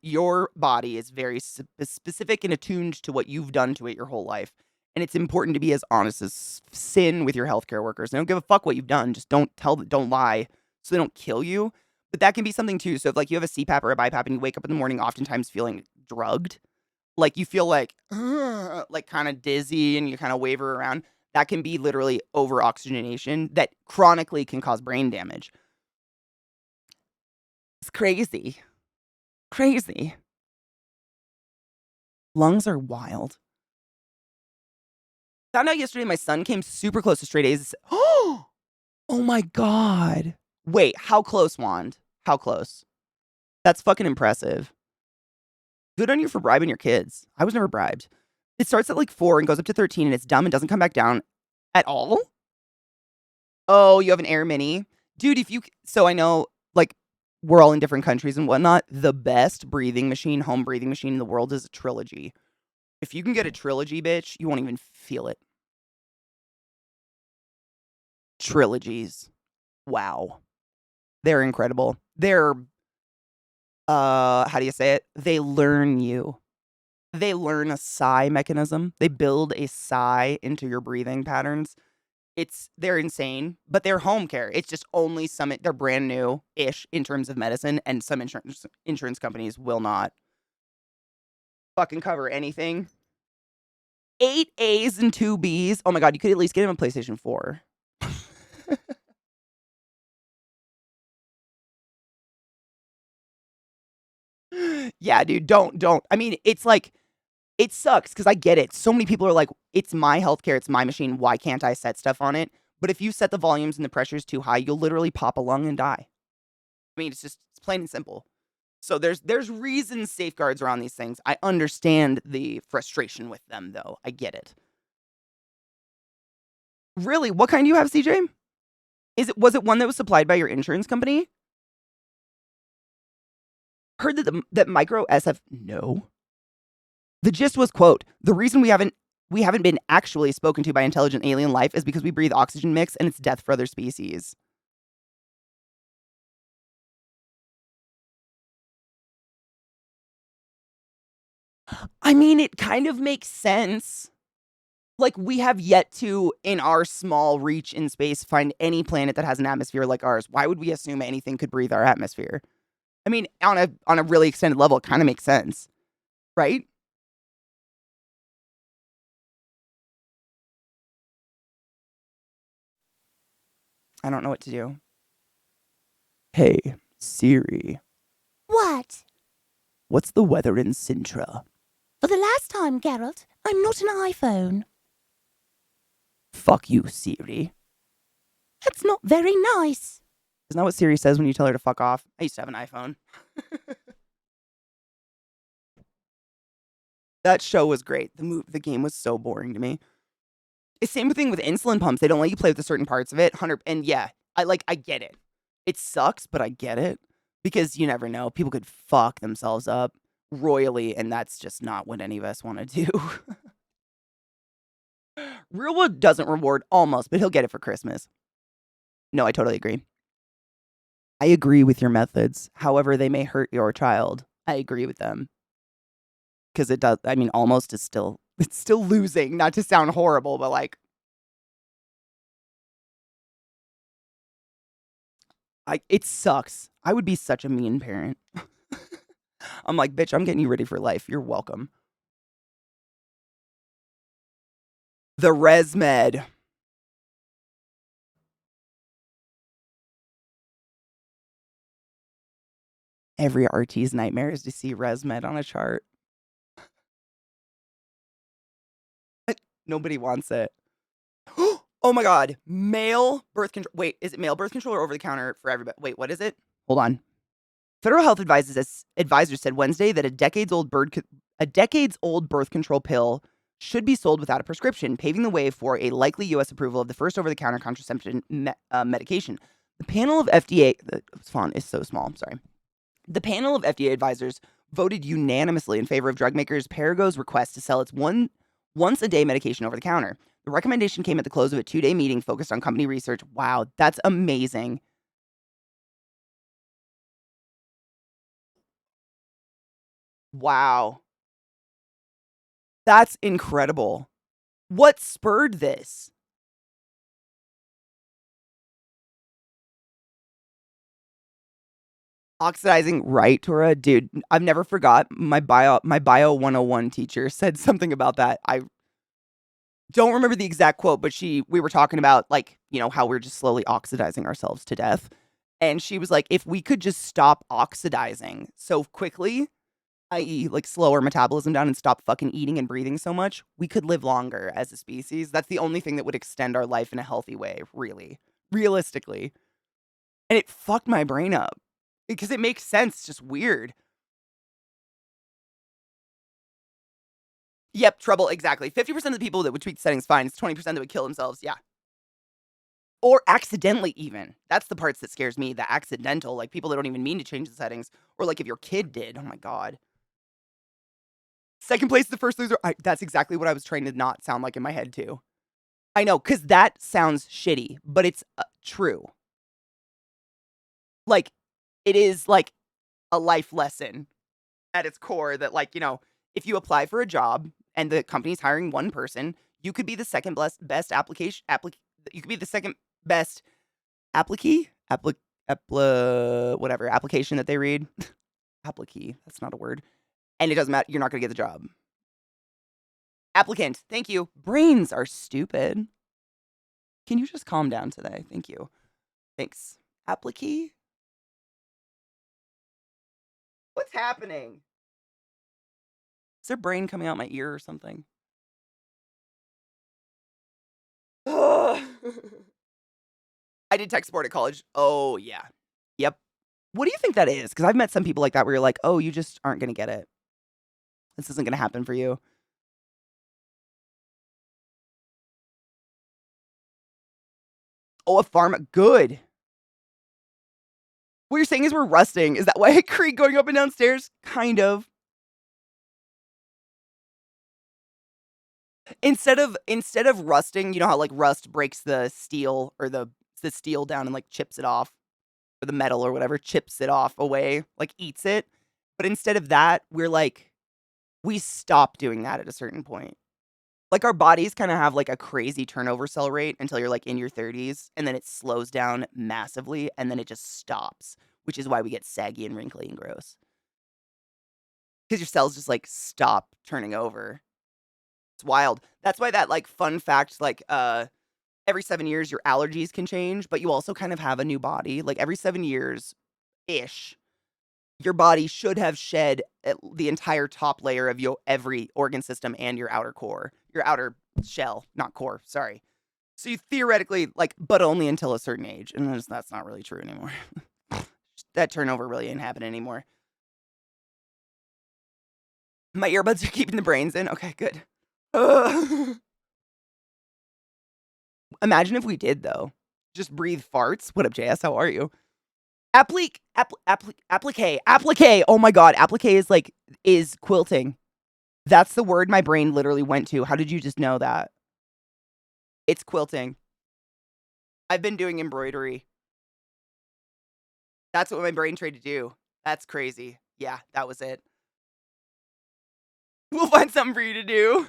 your body is very specific and attuned to what you've done to it your whole life. And it's important to be as honest as sin with your healthcare workers. They don't give a fuck what you've done. Just don't lie so they don't kill you. But that can be something too. So if, like, you have a CPAP or a BiPAP and you wake up in the morning oftentimes feeling drugged, like you feel like kind of dizzy and you kind of waver around, that can be literally over-oxygenation that chronically can cause brain damage. It's crazy. Crazy. Lungs are wild. Found out yesterday my son came super close to straight A's. Oh my god. Wait, how close, Wand? How close? That's fucking impressive. Good on you for bribing your kids. I was never bribed. It starts at like 4 and goes up to 13 and it's dumb and doesn't come back down at all? Oh, you have an Air Mini? Dude, so I know, like, we're all in different countries and whatnot. The best breathing machine, home breathing machine in the world is a Trilogy. If you can get a Trilogy, bitch, you won't even feel it. Trilogies. Wow. They're incredible. They're, how do you say it? They learn you. They learn a sigh mechanism. They build a sigh into your breathing patterns. They're insane, but they're home care. It's just only they're brand new-ish in terms of medicine, and some insurance companies will not fucking cover anything. 8 A's and 2 B's. Oh my god, you could at least get him a PlayStation 4. Yeah, dude, don't. I mean, it's like, it sucks because I get it. So many people are like, it's my healthcare, it's my machine. Why can't I set stuff on it? But if you set the volumes and the pressures too high, you'll literally pop a lung and die. I mean, it's plain and simple. So there's reasons, safeguards around these things. I understand the frustration with them, though. I get it. Really, what kind do you have, CJ? Was it one that was supplied by your insurance company? Heard that micro SF. No. The gist was, quote, the reason we haven't been actually spoken to by intelligent alien life is because we breathe oxygen mix and it's death for other species. I mean, it kind of makes sense. Like, we have yet to, in our small reach in space, find any planet that has an atmosphere like ours. Why would we assume anything could breathe our atmosphere? I mean, on a really extended level, it kind of makes sense, right? I don't know what to do. Hey, Siri. What? What's the weather in Sintra? For the last time, Geralt, I'm not an iPhone. Fuck you, Siri. That's not very nice. Isn't that what Siri says when you tell her to fuck off? I used to have an iPhone. That show was great. The game was so boring to me. It's same thing with insulin pumps. They don't let you play with the certain parts of it. And yeah, I get it. It sucks, but I get it. Because you never know. People could fuck themselves up royally, and that's just not what any of us want to do. Realwood doesn't reward almost, but he'll get it for Christmas. No, I totally agree. I agree with your methods. However, they may hurt your child. I agree with them. Because it does, I mean, almost is still, it's still losing, not to sound horrible, but like, it sucks. I would be such a mean parent. I'm like, bitch, I'm getting you ready for life. You're welcome. The ResMed. Every RT's nightmare is to see ResMed on a chart. Nobody wants it. Oh my god. Male birth control. Wait, is it male birth control or over the counter for everybody? Wait, what is it? Hold on. Federal health advisors said Wednesday that a decades-old birth control pill should be sold without a prescription, paving the way for a likely U.S. approval of the first over-the-counter contraception medication. The panel of FDA... The font is so small. I'm sorry. The panel of FDA advisors voted unanimously in favor of drug makers Perrigo's request to sell its once-a-day medication over the counter. The recommendation came at the close of a 2-day meeting focused on company research. Wow, that's amazing. Wow. That's incredible. What spurred this? Oxidizing, right, Tora? Dude, I've never forgot my bio 101 teacher said something about that. I don't remember the exact quote, but we were talking about, like, you know, how we're just slowly oxidizing ourselves to death. And she was like, if we could just stop oxidizing so quickly, i.e., like, slow our metabolism down and stop fucking eating and breathing so much, we could live longer as a species. That's the only thing that would extend our life in a healthy way, really, realistically. And it fucked my brain up because it makes sense. It's just weird. Yep, trouble, exactly. 50% of the people that would tweak the settings fine. It's 20% that would kill themselves. Yeah. Or accidentally even. That's the parts that scares me, the accidental, like people that don't even mean to change the settings. Or like if your kid did. Oh my God. Second place, the first loser. That's exactly what I was trying to not sound like in my head too. I know, because that sounds shitty, but it's true. Like, it is like a life lesson at its core that, like, if you apply for a job and the company's hiring one person, you could be the second best application. You could be the second best whatever application that they read. Applicee. That's not a word. And it doesn't matter. You're not going to get the job. Applicant. Thank you. Brains are stupid. Can you just calm down today? Thank you. Thanks. Applicee? What's happening? Is there brain coming out my ear or something? I did tech support at college. Oh, yeah. Yep. What do you think that is? Because I've met some people like that where you're like, oh, you just aren't going to get it. This isn't going to happen for you. Oh, a farm. Good. What you're saying is we're rusting. Is that why I creak going up and downstairs? Kind of. Instead of rusting, you know how like rust breaks the steel or the steel down and like chips it off, or the metal or whatever, chips it off away, like eats it. But instead of that, we stop doing that at a certain point. Like our bodies kind of have like a crazy turnover cell rate until you're like in your 30s, and then it slows down massively, and then it just stops, which is why we get saggy and wrinkly and gross. Because your cells just like stop turning over. It's wild. That's why that like fun fact, like every 7 years your allergies can change, but you also kind of have a new body. Like every 7 years ish, your body should have shed the entire top layer of your every organ system and your outer core, your outer shell, not core. Sorry. So you theoretically but only until a certain age, and that's not really true anymore. That turnover really ain't happening anymore. My earbuds are keeping the brains in. Okay, good. Imagine if we did though. Just breathe farts. What up, JS? How are you? Applique. Oh my God. Applique is quilting. That's the word my brain literally went to. How did you just know that? It's quilting. I've been doing embroidery. That's what my brain tried to do. That's crazy. Yeah, that was it. We'll find something for you to do.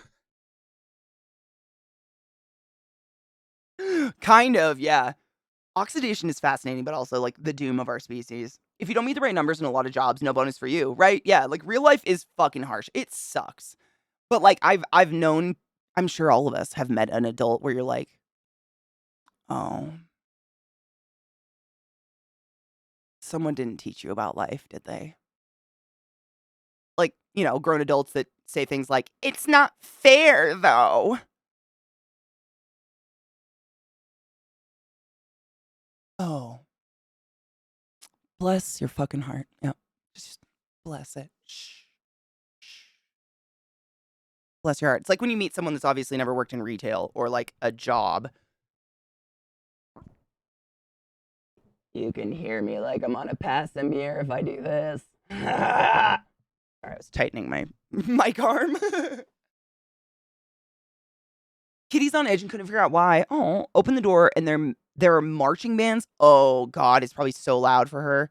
Kind of, yeah. Oxidation is fascinating, but also like the doom of our species. If you don't meet the right numbers in a lot of jobs, no bonus for you, right? Yeah, like real life is fucking harsh. It sucks. But like I've known, I'm sure all of us have met an adult where you're like, oh, someone didn't teach you about life, did they? Like, grown adults that say things like, it's not fair though. Oh. Bless your fucking heart. Yep. Just bless it. Shh. Bless your heart. It's like when you meet someone that's obviously never worked in retail or like a job. You can hear me like I'm on a Passamir if I do this. All right, I was tightening my mic arm. Kitty's on edge and couldn't figure out why. Oh, open the door and there are marching bands. Oh God, it's probably so loud for her.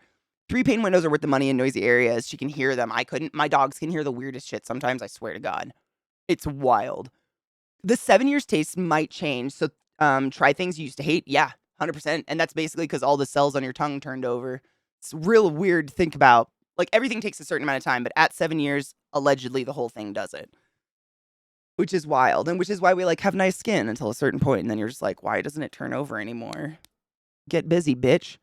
3 pane windows are worth the money in noisy areas. She can hear them. I couldn't. My dogs can hear the weirdest shit sometimes. I swear to God. It's wild. The 7 years taste might change. So try things you used to hate. Yeah, 100%. And that's basically because all the cells on your tongue turned over. It's real weird to think about. Like everything takes a certain amount of time, but at 7 years, allegedly the whole thing does it. Which is wild. And which is why we like have nice skin until a certain point. And then you're just like, why doesn't it turn over anymore? Get busy, bitch.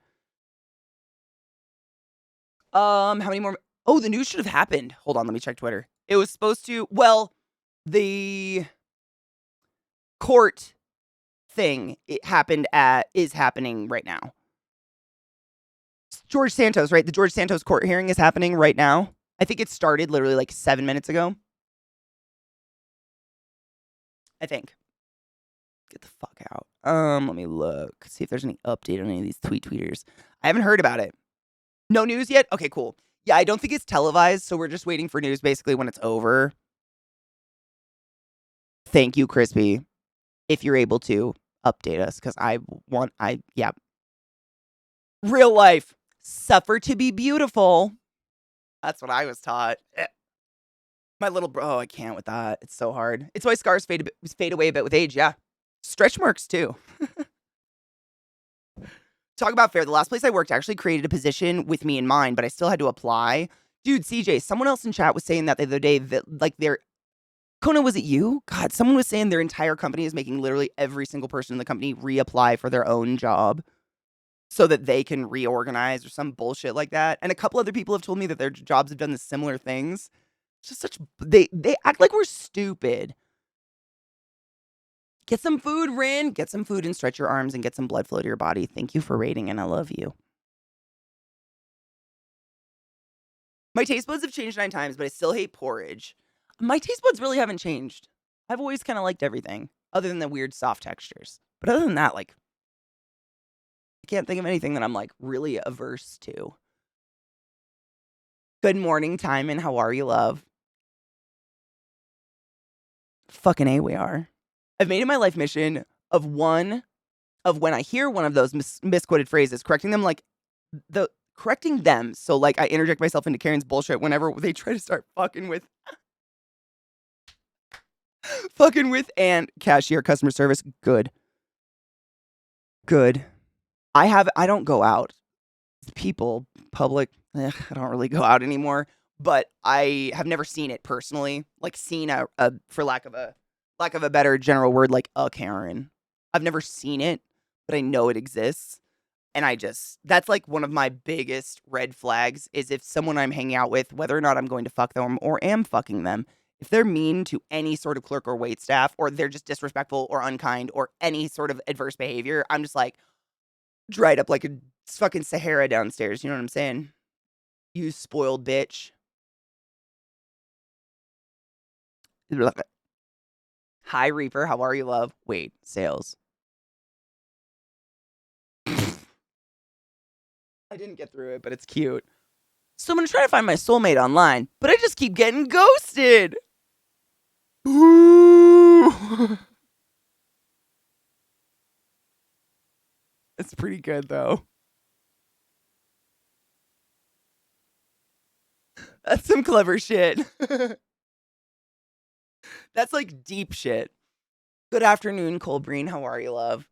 How many more? Oh, the news should have happened. Hold on, let me check Twitter. It was supposed to, the court thing is happening right now. George Santos, right? The George Santos court hearing is happening right now. I think it started literally like 7 minutes ago. I think. Get the fuck out. Let me look. See if there's any update on any of these tweeters. I haven't heard about it. No news yet? Okay, cool. Yeah, I don't think it's televised, so we're just waiting for news basically when it's over. Thank you, Crispy. If you're able to update us, because yeah. Real life. Suffer to be beautiful. That's what I was taught. My little bro, I can't with that. It's so hard. It's why scars fade away a bit with age, yeah. Stretch marks, too. Talk about fair. The last place I worked actually created a position with me in mind, but I still had to apply. Dude, CJ, someone else in chat was saying that the other day that, like, Kona, was it you? God, someone was saying their entire company is making literally every single person in the company reapply for their own job so that they can reorganize or some bullshit like that. And a couple other people have told me that their jobs have done the similar things. It's just such, they act like we're stupid. Get some food, Rin. Get some food and stretch your arms and get some blood flow to your body. Thank you for rating, and I love you. My taste buds have changed 9 times, but I still hate porridge. My taste buds really haven't changed. I've always kind of liked everything, other than the weird soft textures. But other than that, like, I can't think of anything that I'm, like, really averse to. Good morning, Timon. How are you, love? Fucking A, we are. I've made it my life mission of when I hear one of those misquoted phrases, correcting them. So, like, I interject myself into Karen's bullshit whenever they try to start fucking with and cashier customer service. Good. I don't go out. People, public, I don't really go out anymore. But I have never seen it personally. Like, seen a for lack of a better general word, like a Karen. I've never seen it, but I know it exists. And that's like one of my biggest red flags is if someone I'm hanging out with, whether or not I'm going to fuck them or am fucking them, if they're mean to any sort of clerk or wait staff, or they're just disrespectful or unkind or any sort of adverse behavior, I'm just like dried up like a fucking Sahara downstairs. You know what I'm saying? You spoiled bitch. Hi, Reaper. How are you, love? Wait, sales. I didn't get through it, but it's cute. So I'm going to try to find my soulmate online, but I just keep getting ghosted. Ooh. That's pretty good, though. That's some clever shit. That's like deep shit. Good afternoon, Colbreen. How are you, love?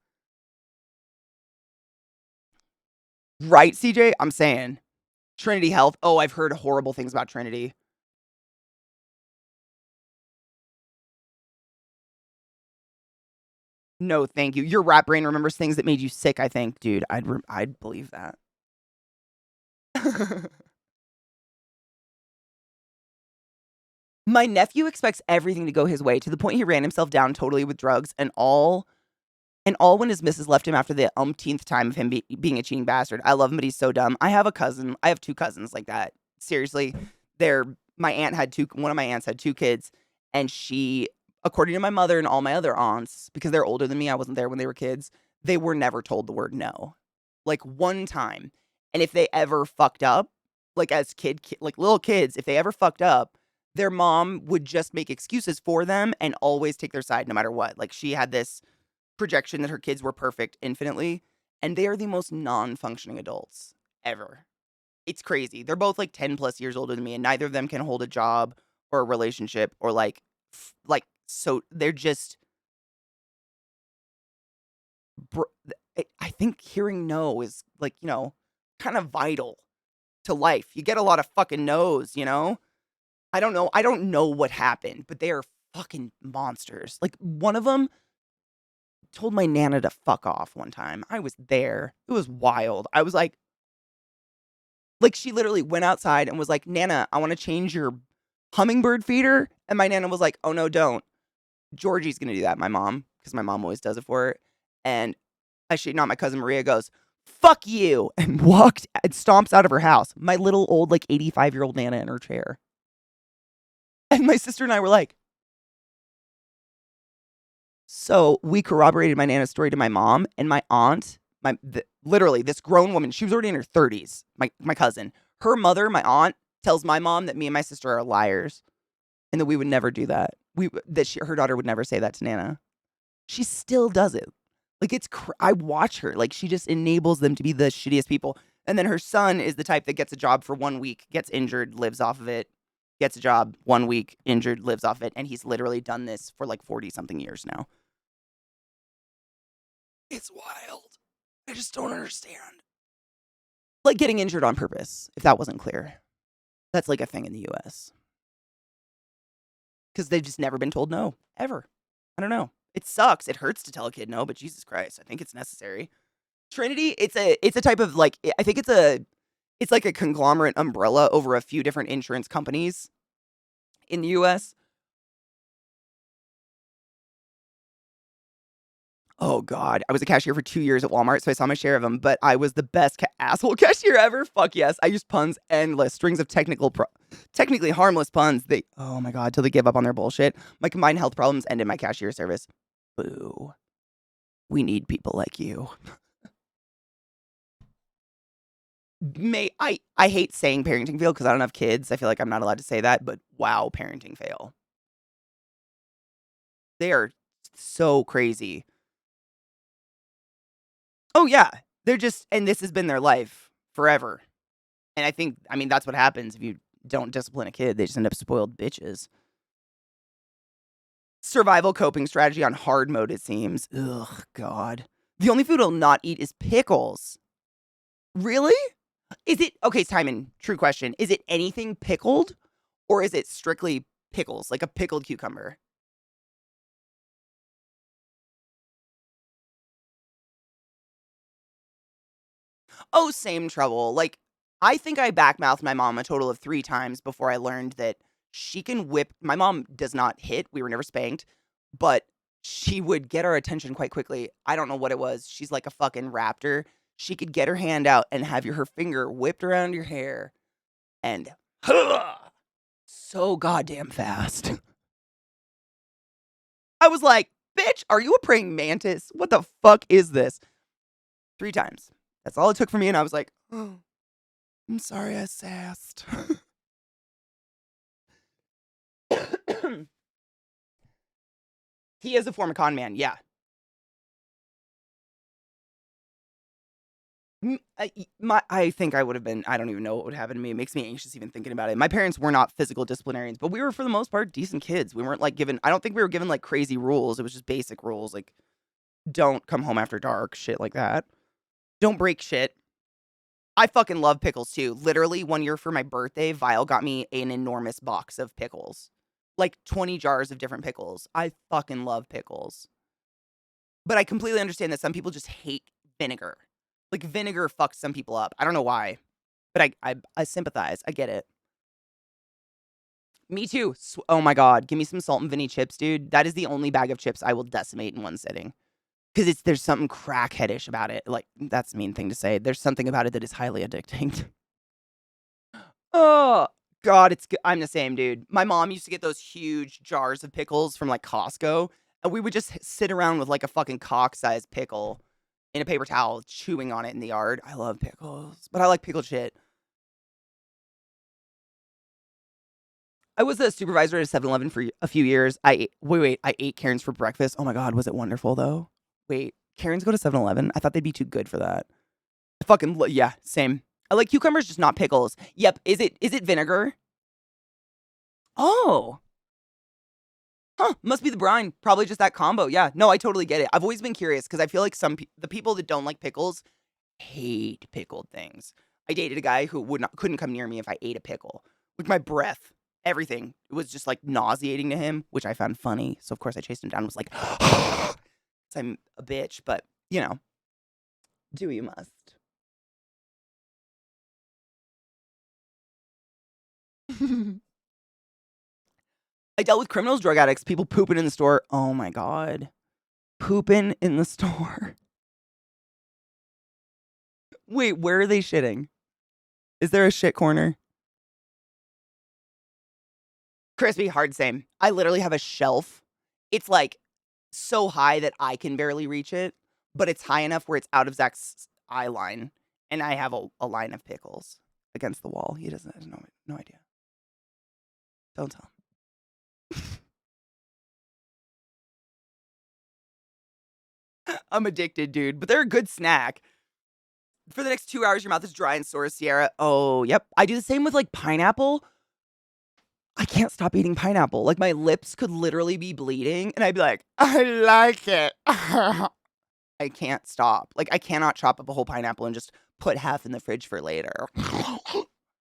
Right, CJ? I'm saying. Trinity Health. Oh, I've heard horrible things about Trinity. No, thank you. Your rat brain remembers things that made you sick, I think. Dude, I'd believe that. My nephew expects everything to go his way to the point he ran himself down totally with drugs and all when his missus left him after the umpteenth time of him being a cheating bastard. I love him, but he's so dumb. I have 2 cousins like that. Seriously. One of my aunts had 2 kids, and she, according to my mother and all my other aunts, because they're older than me, I wasn't there when they were kids, they were never told the word no. Like, one time. And if they ever fucked up, like as like little kids, if they ever fucked up, their mom would just make excuses for them and always take their side no matter what. Like, she had this projection that her kids were perfect infinitely, and they are the most non-functioning adults ever. It's crazy. They're both like 10 plus years older than me, and neither of them can hold a job or a relationship or so they're just I think hearing no is like, kind of vital to life. You get a lot of fucking no's, I don't know what happened, but they are fucking monsters. Like, one of them told my Nana to fuck off one time. I was there. It was wild. I was like, she literally went outside and was like, Nana, I want to change your hummingbird feeder. And my Nana was like, oh no, don't. Georgie's going to do that, my mom, because my mom always does it for her. And my cousin Maria goes, fuck you, and stomps out of her house. My little old, 85-year-old Nana in her chair. And my sister and I were like, So we corroborated my Nana's story to my mom and my aunt. Literally, this grown woman, she was already in her 30s, my cousin. Her mother, my aunt, tells my mom that me and my sister are liars and that we would never do that. Her daughter would never say that to Nana. She still does it. Like, I watch her. Like, she just enables them to be the shittiest people. And then her son is the type that gets a job for 1 week, gets injured, lives off of it, gets a job 1 week, injured, lives off it. And he's literally done this for like 40 something years now. It's wild. I just don't understand. Like getting injured on purpose, if that wasn't clear. That's like a thing in the US. Because they've just never been told no, ever. I don't know. It sucks. It hurts to tell a kid no, but Jesus Christ, I think it's necessary. Trinity, it's a type of like, I think it's like a conglomerate umbrella over a few different insurance companies in the US. Oh God, I was a cashier for 2 years at Walmart, so I saw my share of them, but I was the best asshole cashier ever. Fuck yes. I used puns endless, strings of technically harmless puns. Oh my God, till they give up on their bullshit. My combined health problems ended my cashier service. Boo. We need people like you. I hate saying parenting fail because I don't have kids. I feel like I'm not allowed to say that, but wow, parenting fail. They are so crazy. Oh yeah, and this has been their life forever. And I mean, that's what happens if you don't discipline a kid. They just end up spoiled bitches. Survival coping strategy on hard mode, it seems. Ugh, God. The only food I'll not eat is pickles. Really? Is it, okay, Simon, true question. Is it anything pickled or is it strictly pickles, like a pickled cucumber? Oh, same trouble. Like, I think I backmouthed my mom a total of 3 times before I learned that she can whip. My mom does not hit. We were never spanked, but she would get our attention quite quickly. I don't know what it was. She's like a fucking raptor. She could get her hand out and have her finger whipped around your hair and so goddamn fast. I was like, bitch, are you a praying mantis? What the fuck is this? 3 times. That's all it took for me. And I was like, oh, I'm sorry I sassed. He is a former con man, yeah. I think I would have been, I don't even know what would happen to me. It makes me anxious even thinking about it. My parents were not physical disciplinarians, but we were for the most part decent kids. We weren't like I don't think we were given like crazy rules. It was just basic rules like don't come home after dark, shit like that. Don't break shit. I fucking love pickles too. Literally 1 year for my birthday, Vile got me an enormous box of pickles. Like 20 jars of different pickles. I fucking love pickles. But I completely understand that some people just hate vinegar. Like vinegar fucks some people up. I don't know why. But I sympathize. I get it. Me too. Oh my God. Give me some salt and vinny chips, dude. That is the only bag of chips I will decimate in one sitting. Because there's something crackheadish about it. Like, that's a mean thing to say. There's something about it that is highly addicting. Oh, God, I'm the same, dude. My mom used to get those huge jars of pickles from, like, Costco, and we would just sit around with, like, a fucking cock-sized pickle in a paper towel, chewing on it in the yard. I love pickles, but I like pickled shit. I was a supervisor at a 7-Eleven for a few years. I ate Karen's for breakfast. Oh my God, was it wonderful, though? Wait, Karens go to 7-Eleven? I thought they'd be too good for that. Yeah, same. I like cucumbers, just not pickles. Yep. Is it vinegar? Oh. Huh. Must be the brine. Probably just that combo. Yeah. No, I totally get it. I've always been curious because I feel like the people that don't like pickles hate pickled things. I dated a guy who couldn't come near me if I ate a pickle. With my breath, everything. It was just like nauseating to him, which I found funny. So of course I chased him down and was like, I'm a bitch, but you know, do you must. I dealt with criminals, drug addicts, people pooping in the store. Oh my God. Pooping in the store. Wait, where are they shitting? Is there a shit corner? Crispy, hard same. I literally have a shelf. It's like so high that I can barely reach it, but it's high enough where it's out of Zach's eye line, and I have a line of pickles against the wall. He doesn't has no idea. Don't tell him. I'm addicted, dude, but they're a good snack. For the next 2 hours, your mouth is dry and sore, Sierra. Oh, yep. I do the same with like pineapple. I can't stop eating pineapple. Like my lips could literally be bleeding, and I'd be like, I like it. I can't stop. Like I cannot chop up a whole pineapple and just put half in the fridge for later.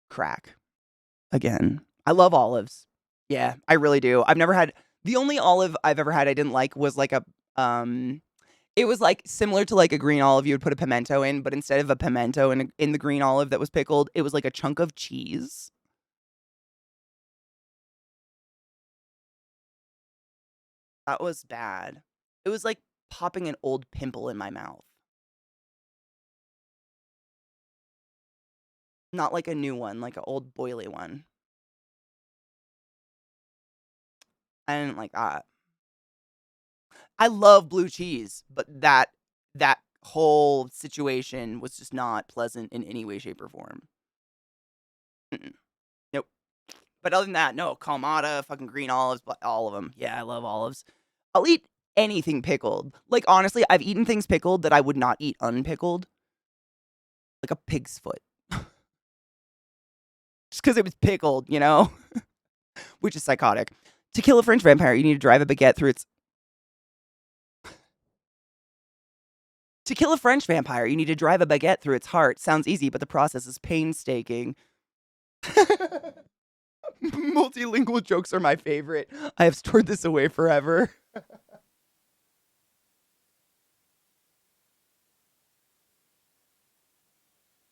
Crack. Again. I love olives. Yeah, I really do. I've never had the only olive I've ever had I didn't like was like a it was like similar to like a green olive you would put a pimento in, but instead of a pimento in the green olive that was pickled, it was like a chunk of cheese. That was bad. It was like popping an old pimple in my mouth. Not like a new one, like an old boily one. I didn't like that. I love blue cheese, but that whole situation was just not pleasant in any way, shape, or form. Mm-mm. Nope. But other than that, no, Kalamata, fucking green olives, all of them. Yeah, I love olives. I'll eat anything pickled. Like, honestly, I've eaten things pickled that I would not eat unpickled. Like a pig's foot. Just because it was pickled, you know? Which is psychotic. To kill a French vampire, you need to drive a baguette through its... To kill a French vampire, you need to drive a baguette through its heart. Sounds easy, but the process is painstaking. Multilingual jokes are my favorite. I have stored this away forever.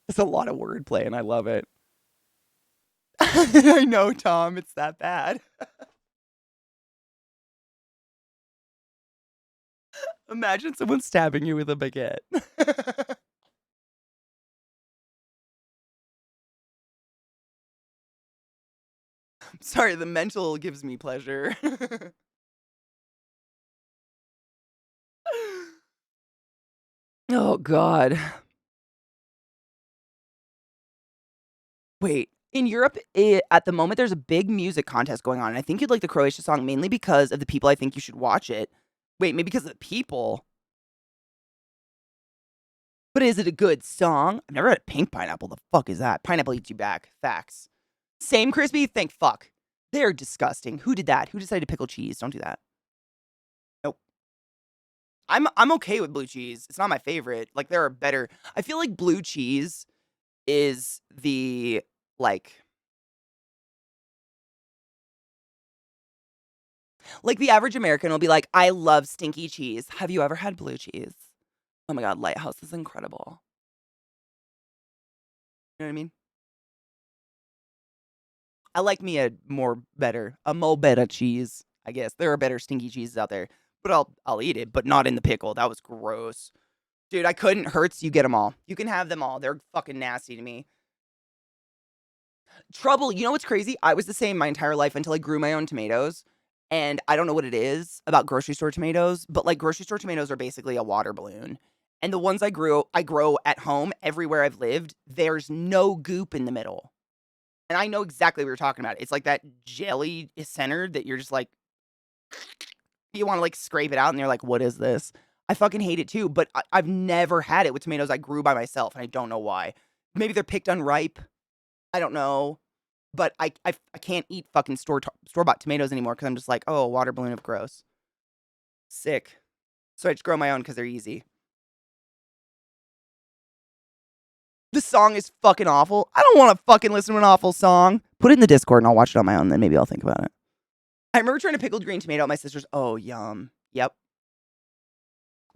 It's a lot of wordplay, and I love it. I know, Tom. It's that bad. Imagine someone stabbing you with a baguette. Sorry, the mental gives me pleasure. Oh, God. Wait, in Europe, at the moment, there's a big music contest going on. And I think you'd like the Croatia song mainly because of the people I think you should watch it. Wait, maybe because of the people? But is it a good song? I've never had a pink pineapple. The fuck is that? Pineapple eats you back. Facts. Same crispy? Thank fuck. They're disgusting. Who did that? Who decided to pickle cheese? Don't do that. Nope. I'm okay with blue cheese. It's not my favorite. Like there are better. I feel like blue cheese is the like the average American will be like, I love stinky cheese. Have you ever had blue cheese? Oh my god, Lighthouse is incredible. You know what I mean? I like me a more better cheese. I guess there are better stinky cheeses out there, but I'll eat it, but not in the pickle. That was gross, dude. I couldn't. Hurts. You get them all. You can have them all. They're fucking nasty to me. Trouble. You know what's crazy? I was the same my entire life until I grew my own tomatoes, and I don't know what it is about grocery store tomatoes, but like grocery store tomatoes are basically a water balloon. And the ones I grow at home everywhere I've lived. There's no goop in the middle. And I know exactly what you're talking about. It's like that jelly center that you're just like, you want to like scrape it out and you're like, what is this? I fucking hate it too, but I've never had it with tomatoes I grew by myself and I don't know why. Maybe they're picked unripe. I don't know. But I can't eat fucking store-bought tomatoes anymore because I'm just like, oh, water balloon of gross. Sick. So I just grow my own because they're easy. The song is fucking awful. I don't want to fucking listen to an awful song. Put it in the Discord and I'll watch it on my own. Then maybe I'll think about it. I remember trying to pickled green tomato at my sister's. Oh, yum. Yep.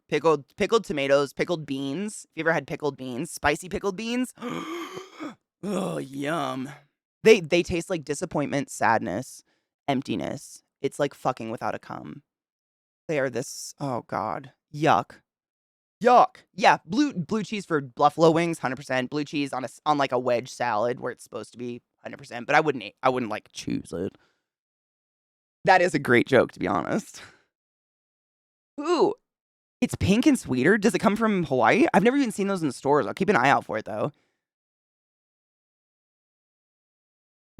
Pickled tomatoes, pickled beans. If you ever had pickled beans, spicy pickled beans. Oh, yum. They taste like disappointment, sadness, emptiness. It's like fucking without a cum. They are this. Oh God. Yuck. Yuck. Yeah, blue cheese for buffalo wings, 100%. Blue cheese on like a wedge salad where it's supposed to be 100%. But I wouldn't like choose it. That is a great joke, to be honest. Ooh, it's pink and sweeter. Does it come from Hawaii? I've never even seen those in the stores. I'll keep an eye out for it though.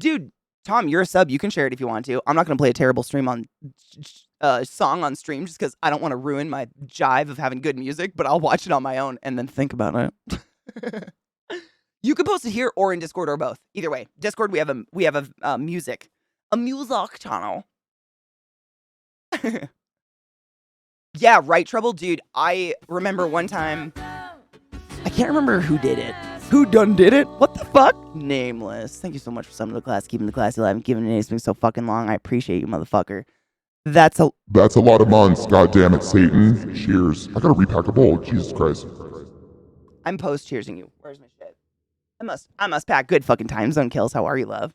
Dude, Tom, you're a sub. You can share it if you want to. I'm not gonna play a terrible stream on song on stream just because I don't want to ruin my jive of having good music, but I'll watch it on my own and then think about it. You can post it here or in Discord or both. Either way, Discord we have a music channel. Yeah, right, Trouble, dude. I remember one time. I can't remember who did it. Who done did it? What the fuck? Nameless. Thank you so much for summoning the class, keeping the class alive, and giving it so fucking long. I appreciate you, motherfucker. That's a lot of months, goddammit, Satan. Cheers. I gotta repack a bowl. Jesus Christ. I'm post-cheersing you. Where's my shit? I must pack good fucking time zone kills. How are you, love?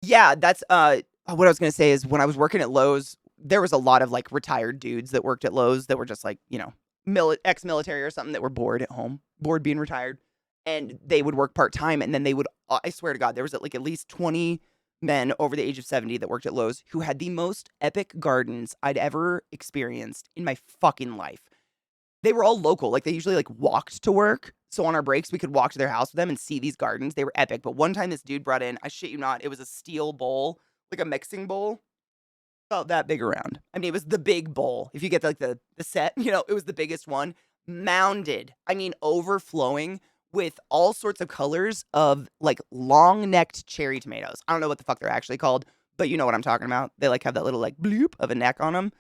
Yeah, that's what I was gonna say is when I was working at Lowe's, there was a lot of like retired dudes that worked at Lowe's that were just like, you know, ex-military or something that were bored at home, bored being retired, and they would work part-time, and then they would, I swear to God, there was like at least 20 men over the age of 70 that worked at Lowe's who had the most epic gardens I'd ever experienced in my fucking life. They were all local. Like, they usually, like, walked to work. So on our breaks, we could walk to their house with them and see these gardens. They were epic. But one time this dude brought in, I shit you not, it was a steel bowl, like a mixing bowl. About that big around. I mean, it was the big bowl. If you get, like, the set, you know, it was the biggest one. Mounded. I mean, overflowing with all sorts of colors of, like, long-necked cherry tomatoes. I don't know what the fuck they're actually called, but you know what I'm talking about. They, like, have that little, like, bloop of a neck on them.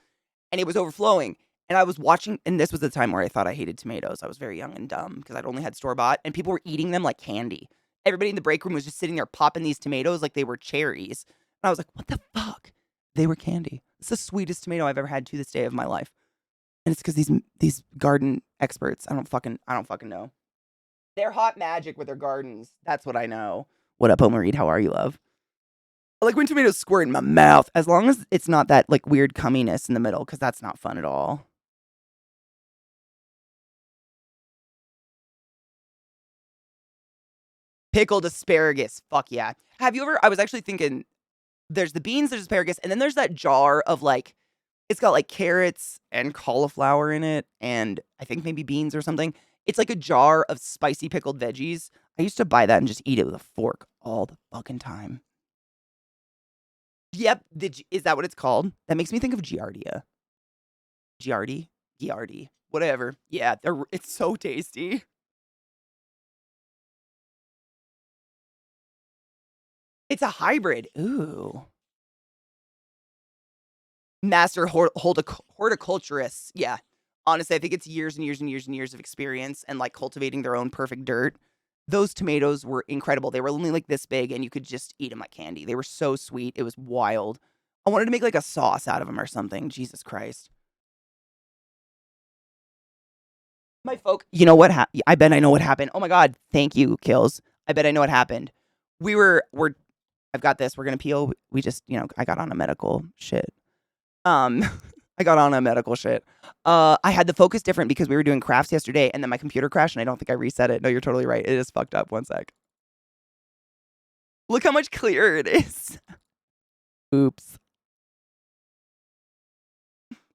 And it was overflowing. And I was watching, and this was the time where I thought I hated tomatoes. I was very young and dumb because I'd only had store-bought, and people were eating them like candy. Everybody in the break room was just sitting there popping these tomatoes like they were cherries. And I was like, what the fuck? They were candy. It's the sweetest tomato I've ever had to this day of my life. And it's because these garden experts, I don't fucking know. They're hot magic with their gardens. That's what I know. What up, Omer Reed? How are you, love? I like when tomatoes squirt in my mouth, as long as it's not that like weird cumminess in the middle, because that's not fun at all. Pickled asparagus. Fuck yeah. Have you ever, I was actually thinking, there's the beans, there's asparagus, and then there's that jar of like, it's got like carrots and cauliflower in it, and I think maybe beans or something. It's like a jar of spicy pickled veggies. I used to buy that and just eat it with a fork all the fucking time. Yep. Is that what it's called? That makes me think of Giardia. Giardi. Whatever. Yeah, it's so tasty. It's a hybrid. Ooh. Master horticulturists. Yeah. Honestly, I think it's years and years and years and years of experience and like cultivating their own perfect dirt. Those tomatoes were incredible. They were only like this big and you could just eat them like candy. They were so sweet. It was wild. I wanted to make like a sauce out of them or something. Jesus Christ. My folk, you know what happened? I bet I know what happened. Oh my God. Thank you, Kills. I bet I know what happened. I've got this. We're going to peel. We just, you know, I got on a medical shit. I got on a medical shit. I had the focus different because we were doing crafts yesterday and then my computer crashed and I don't think I reset it. No, you're totally right. It is fucked up. One sec. Look how much clearer it is. Oops.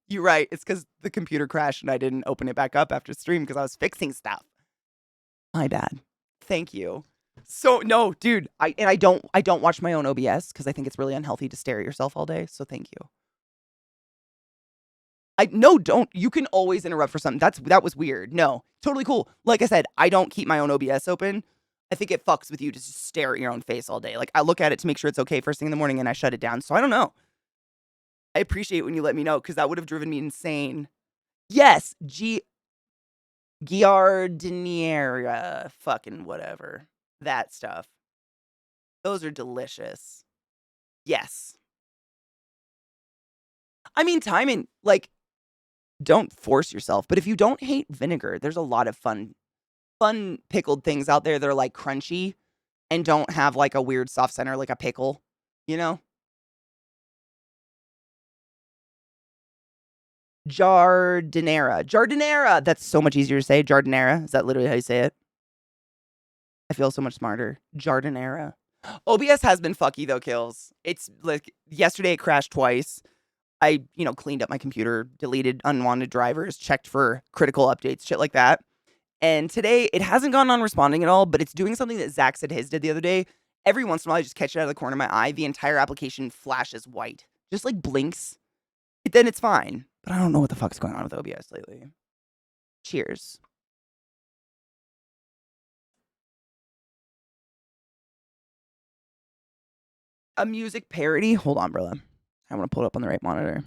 You're right. It's because the computer crashed and I didn't open it back up after stream because I was fixing stuff. My bad. Thank you. So no, dude, I don't watch my own OBS because I think it's really unhealthy to stare at yourself all day. So thank you. Don't. You can always interrupt for something. That was weird. No, totally cool. Like I said, I don't keep my own OBS open. I think it fucks with you to just stare at your own face all day. Like I look at it to make sure it's okay first thing in the morning and I shut it down. So I don't know. I appreciate when you let me know because that would have driven me insane. Yes, Giardiniera, fucking whatever. That stuff. Those are delicious. Yes. I mean, timing, like, don't force yourself. But if you don't hate vinegar, there's a lot of fun pickled things out there that are, like, crunchy and don't have, like, a weird soft center like a pickle, you know? Jardinera. That's so much easier to say. Jardinera. Is that literally how you say it? I feel so much smarter. Jardinera. OBS has been fucky though, Kills. It's like yesterday it crashed twice. I, cleaned up my computer, deleted unwanted drivers, checked for critical updates, shit like that. And today, it hasn't gone on responding at all, but it's doing something that Zach said his did the other day. Every once in a while, I just catch it out of the corner of my eye. The entire application flashes white, just like blinks. Then it's fine. But I don't know what the fuck's going on with OBS lately. Cheers. A music parody? Hold on, brother. I want to pull it up on the right monitor.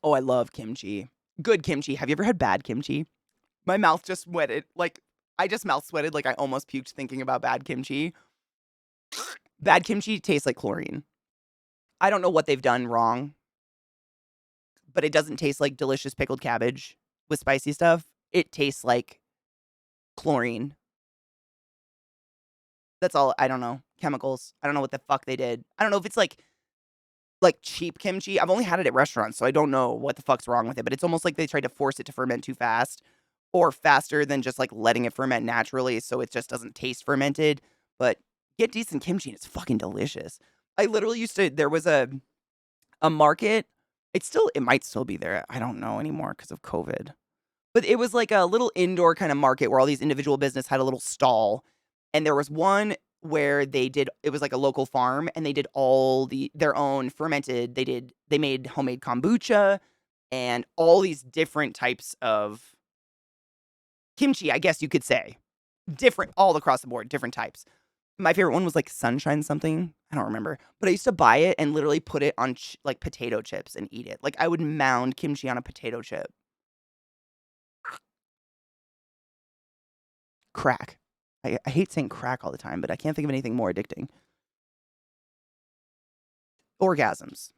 Oh, I love kimchi. Good kimchi. Have you ever had bad kimchi? My mouth just sweated. I just mouth sweated like I almost puked thinking about bad kimchi. Bad kimchi tastes like chlorine. I don't know what they've done wrong, but it doesn't taste like delicious pickled cabbage with spicy stuff. It tastes like chlorine. That's all. I don't know. Chemicals. I don't know what the fuck they did. I don't know if it's like cheap kimchi. I've only had it at restaurants, so I don't know what the fuck's wrong with it, but it's almost like they tried to force it to ferment too fast or faster than just like letting it ferment naturally so it just doesn't taste fermented. But get decent kimchi and it's fucking delicious. I literally used to, there was a market. It might still be there. I don't know anymore because of COVID. But it was like a little indoor kind of market where all these individual business had a little stall. And there was one where it was like a local farm and they did all their own fermented. They made homemade kombucha and all these different types of kimchi, I guess you could say. Different, all across the board, different types. My favorite one was like sunshine something. I don't remember. But I used to buy it and literally put it on like potato chips and eat it. Like I would mound kimchi on a potato chip. Crack. I hate saying crack all the time, but I can't think of anything more addicting. Orgasms.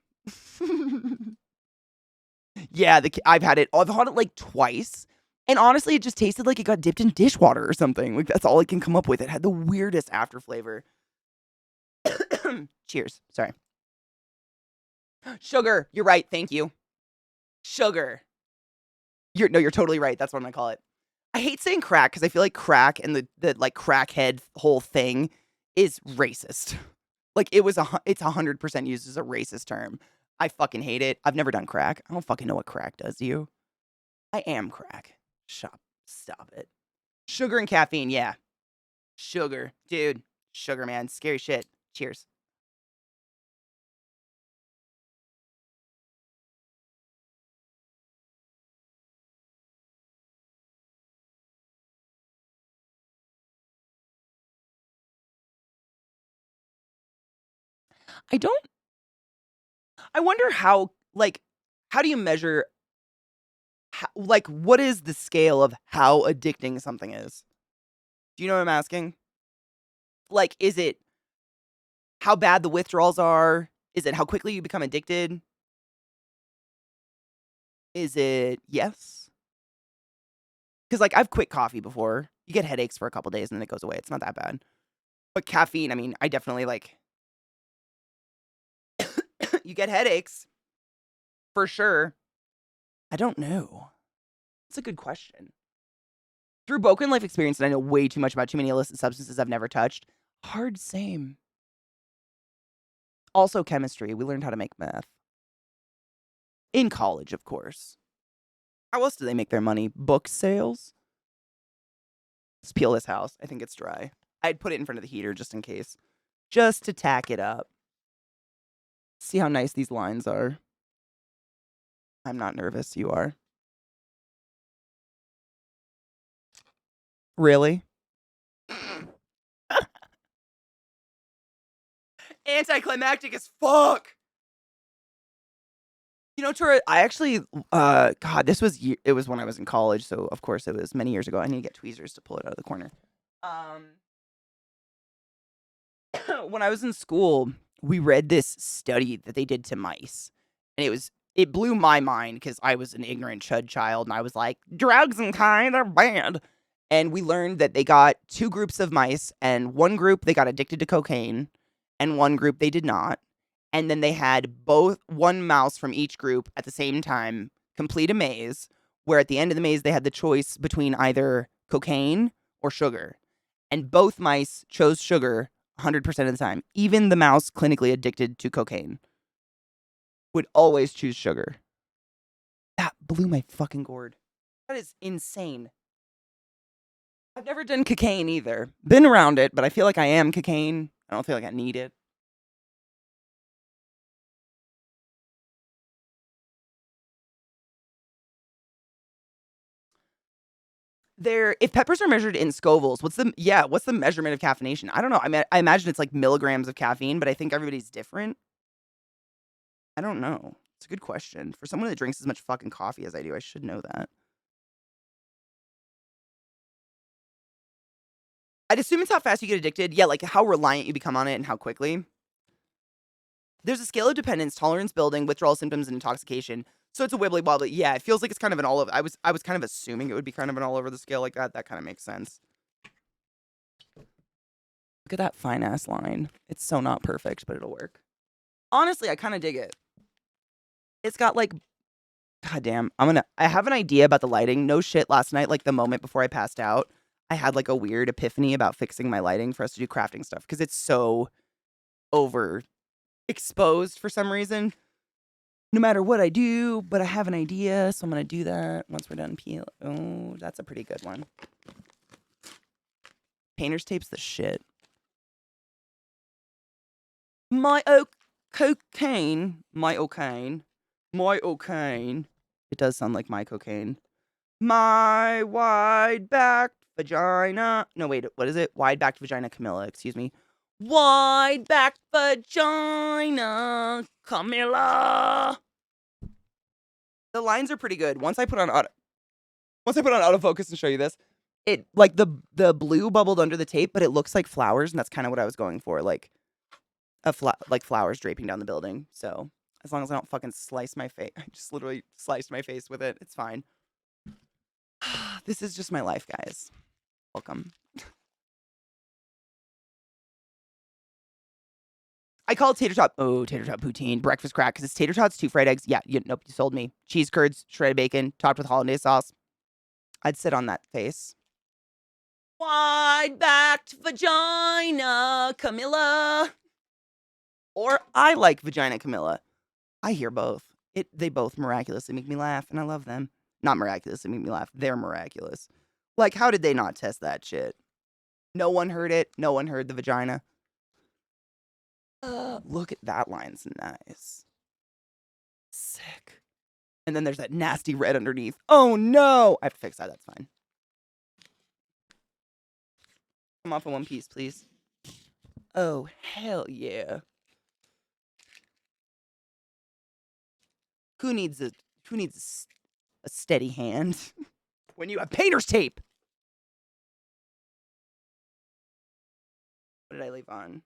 Yeah, I've had it like twice. And honestly, it just tasted like it got dipped in dishwater or something. Like that's all I can come up with. It had the weirdest after flavor. Cheers. Sorry. Sugar. You're right. Thank you. Sugar. You're totally right. That's what I'm gonna call it. I hate saying crack because I feel like crack and the like crackhead whole thing is racist. Like it's 100% used as a racist term. I fucking hate it. I've never done crack. I don't fucking know what crack does to you. I am crack. Stop it. Sugar and caffeine, yeah. Sugar, dude. Sugar, man. Scary shit. Cheers. I wonder how do you measure, what is the scale of how addicting something is? Do you know what I'm asking? Like, is it how bad the withdrawals are? Is it how quickly you become addicted? Is it yes? Because, like, I've quit coffee before. You get headaches for a couple days and then it goes away. It's not that bad. But caffeine, I mean, I definitely, you get headaches. For sure. I don't know. It's a good question. Through broken life experience, and I know way too much about too many illicit substances I've never touched. Hard same. Also chemistry. We learned how to make meth. In college, of course. How else do they make their money? Book sales? Let's peel this house. I think it's dry. I'd put it in front of the heater just in case. Just to tack it up. See how nice these lines are. I'm not nervous. You are. Really? Anticlimactic as fuck. You know, Tora, I actually, God, it was when I was in college, so of course it was many years ago. I need to get tweezers to pull it out of the corner. When I was in school, we read this study that they did to mice, and it blew my mind because I was an ignorant chud child, and I was like, drugs and kind are bad. And we learned that they got two groups of mice, and one group they got addicted to cocaine, and one group they did not. And then they had one mouse from each group at the same time complete a maze, where at the end of the maze they had the choice between either cocaine or sugar. And both mice chose sugar 100% of the time, even the mouse clinically addicted to cocaine. would always choose sugar. That blew my fucking gourd. That is insane. I've never done cocaine either. Been around it, but I feel like I am cocaine. I don't feel like I need it. If peppers are measured in Scovilles, what's the measurement of caffeination? I don't know. I imagine it's like milligrams of caffeine, but I think everybody's different. I don't know. It's a good question. For someone that drinks as much fucking coffee as I do, I should know that. I'd assume it's how fast you get addicted. Yeah, like how reliant you become on it and how quickly. There's a scale of dependence, tolerance building, withdrawal symptoms, and intoxication. So it's a wibbly wobbly. Yeah, it feels like it's kind of an all over. I was kind of assuming it would be kind of an all over the scale like that. That kind of makes sense. Look at that fine ass line. It's so not perfect, but it'll work. Honestly, I kind of dig it. It's got like, goddamn. I have an idea about the lighting. No shit. Last night, like the moment before I passed out, I had like a weird epiphany about fixing my lighting for us to do crafting stuff because it's so overexposed for some reason. No matter what I do, but I have an idea, so I'm gonna do that once we're done peel. Oh, that's a pretty good one. Painter's tape's the shit. My cocaine. It does sound like my cocaine. My wide-backed vagina. No, wait, what is it? Wide-backed vagina Camilla, excuse me. Wide-backed vagina Camilla. The lines are pretty good. Once I put on autofocus and show you this, it like the blue bubbled under the tape, but it looks like flowers, and that's kind of what I was going for, like like flowers draping down the building. So as long as I don't fucking slice my face, I just literally sliced my face with it. It's fine. This is just my life, guys. Welcome. I call it tater tot. Oh, tater tot poutine. Breakfast crack, because it's tater tots, 2 fried eggs. Yeah, nope, you sold me. Cheese curds, shredded bacon, topped with hollandaise sauce. I'd sit on that face. Wide-backed vagina Camilla. Or I like vagina Camilla. I hear both. They both miraculously make me laugh, and I love them. Not miraculously make me laugh. They're miraculous. Like, how did they not test that shit? No one heard it. No one heard the vagina. Look at that line's nice. Sick. And then there's that nasty red underneath. Oh no! I have to fix that. That's fine. Come off in one piece, please. Oh, hell yeah. Who needs a steady hand when you have painter's tape? What did I leave on?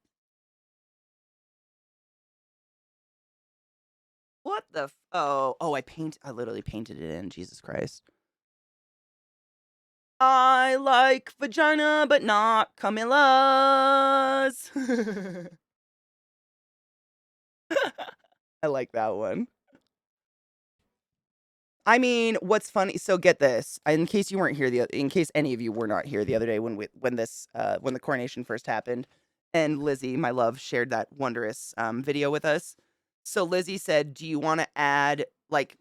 What the oh, I literally painted it in. Jesus Christ. I like vagina, but not Camilla's. I like that one. I mean, what's funny? So get this. In case you weren't here in case any of you were not here the other day when the coronation first happened, and Lizzie, my love, shared that wondrous video with us. So Lizzie said, "Do you want to add like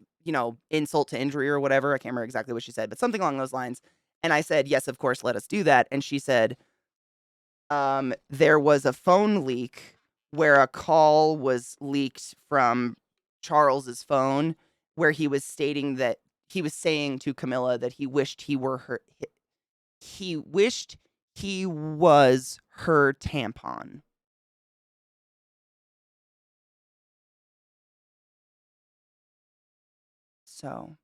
insult to injury or whatever?" I can't remember exactly what she said, but something along those lines. And I said, "Yes, of course, let us do that." And she said, "There was a phone leak where a call was leaked from Charles's phone." Where he was stating that he was saying to Camilla that he wished he were her. He wished he was her tampon. So,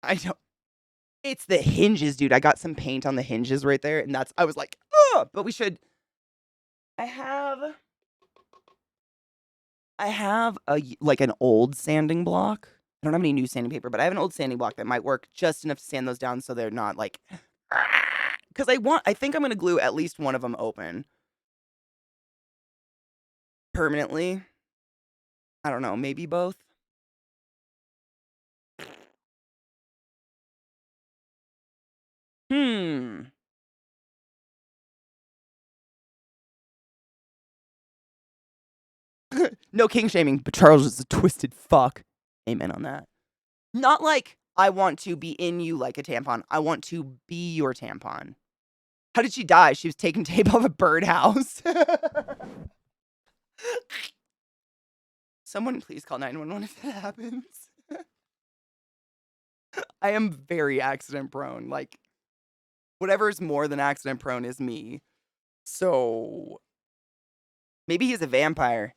I don't. It's the hinges, dude. I got some paint on the hinges right there, and I was like, oh, but we should. I have like an old sanding block. I don't have any new sanding paper, but I have an old sanding block that might work just enough to sand those down so they're not like, because I think I'm going to glue at least one of them open permanently. I don't know, maybe both. Hmm. No king shaming, but Charles is a twisted fuck. Amen on that. Not like I want to be in you like a tampon. I want to be your tampon. How did she die? She was taking tape off a birdhouse. Someone please call 911 if that happens. I am very accident prone. Like, whatever's more than accident prone is me. So, maybe he's a vampire.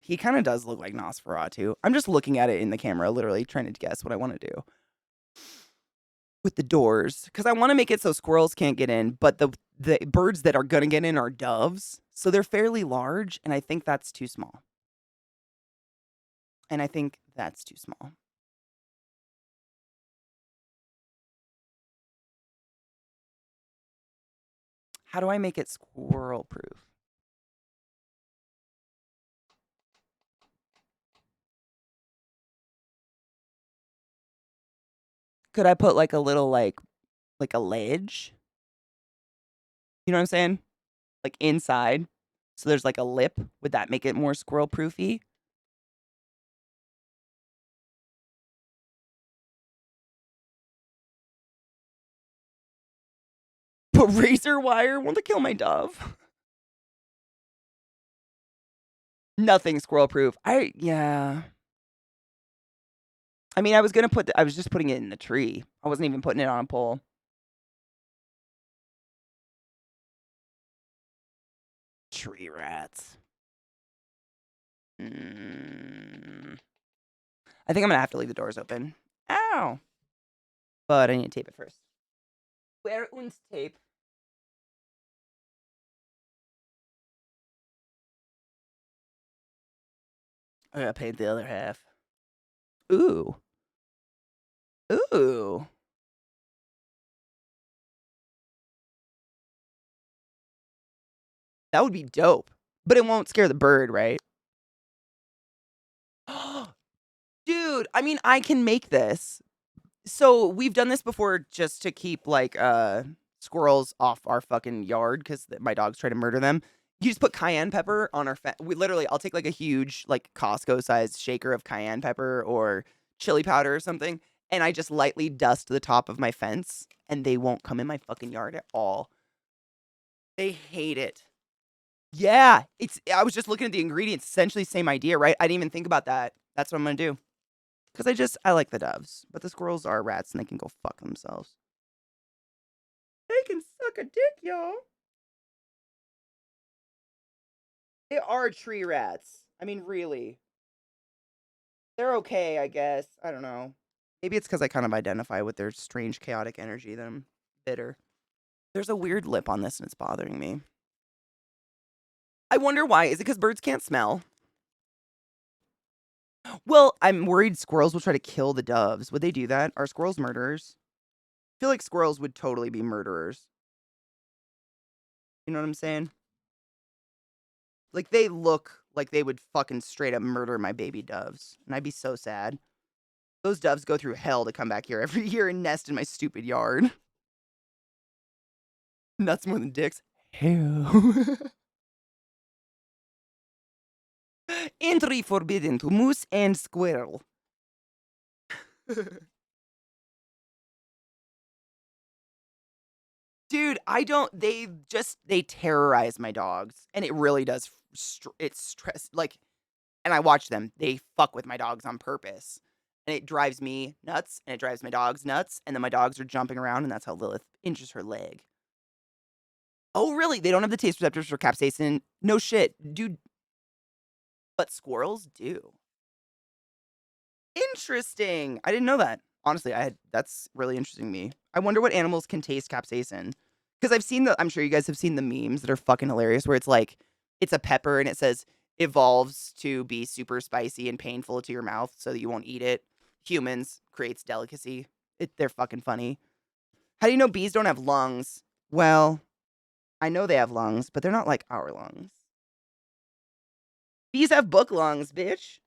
He kind of does look like Nosferatu. I'm just looking at it in the camera, literally trying to guess what I want to do with the doors. Because I want to make it so squirrels can't get in, but the birds that are going to get in are doves. So they're fairly large, and I think that's too small. And I think that's too small. How do I make it squirrel proof? Could I put like a little like a ledge? You know what I'm saying? Like inside. So there's like a lip. Would that make it more squirrel proofy? Put razor wire? Want to kill my dove? Nothing squirrel proof. Yeah. I mean, I was just putting it in the tree. I wasn't even putting it on a pole. Tree rats. I think I'm gonna have to leave the doors open. Ow! But I need to tape it first. Where uns tape? I gotta paint the other half. Ooh. Ooh. That would be dope. But it won't scare the bird, right? Dude, I mean, I can make this. So we've done this before just to keep like squirrels off our fucking yard because my dogs try to murder them. You just put cayenne pepper on our I'll take like a huge like Costco sized shaker of cayenne pepper or chili powder or something, and I just lightly dust the top of my fence, and they won't come in my fucking yard at all. They hate it. Yeah, I was just looking at the ingredients. Essentially, same idea, right? I didn't even think about that. That's what I'm gonna do. Because I like the doves, but the squirrels are rats and they can go fuck themselves. They can suck a dick, y'all. They are tree rats. I mean, really. They're okay, I guess. I don't know. Maybe it's because I kind of identify with their strange, chaotic energy that I'm bitter. There's a weird lip on this and it's bothering me. I wonder why. Is it because birds can't smell? Well, I'm worried squirrels will try to kill the doves. Would they do that? Are squirrels murderers? I feel like squirrels would totally be murderers. You know what I'm saying? Like, they look like they would fucking straight up murder my baby doves. And I'd be so sad. Those doves go through hell to come back here every year and nest in my stupid yard. Nuts more than dicks. Hell. Entry forbidden to moose and squirrel. Dude, they terrorize my dogs. And it really does, it's stress, like, and I watch them. They fuck with my dogs on purpose. And it drives me nuts, and it drives my dogs nuts, and then my dogs are jumping around, and that's how Lilith injures her leg. Oh, really? They don't have the taste receptors for capsaicin? No shit, dude. But squirrels do. Interesting. I didn't know that. Honestly, that's really interesting to me. I wonder what animals can taste capsaicin. Because I'm sure you guys have seen the memes that are fucking hilarious where it's like, it's a pepper and it says, evolves to be super spicy and painful to your mouth so that you won't eat it. Humans creates delicacy. They're fucking funny. How do you know bees don't have lungs? Well, I know they have lungs, but they're not like our lungs. Bees have book lungs, bitch.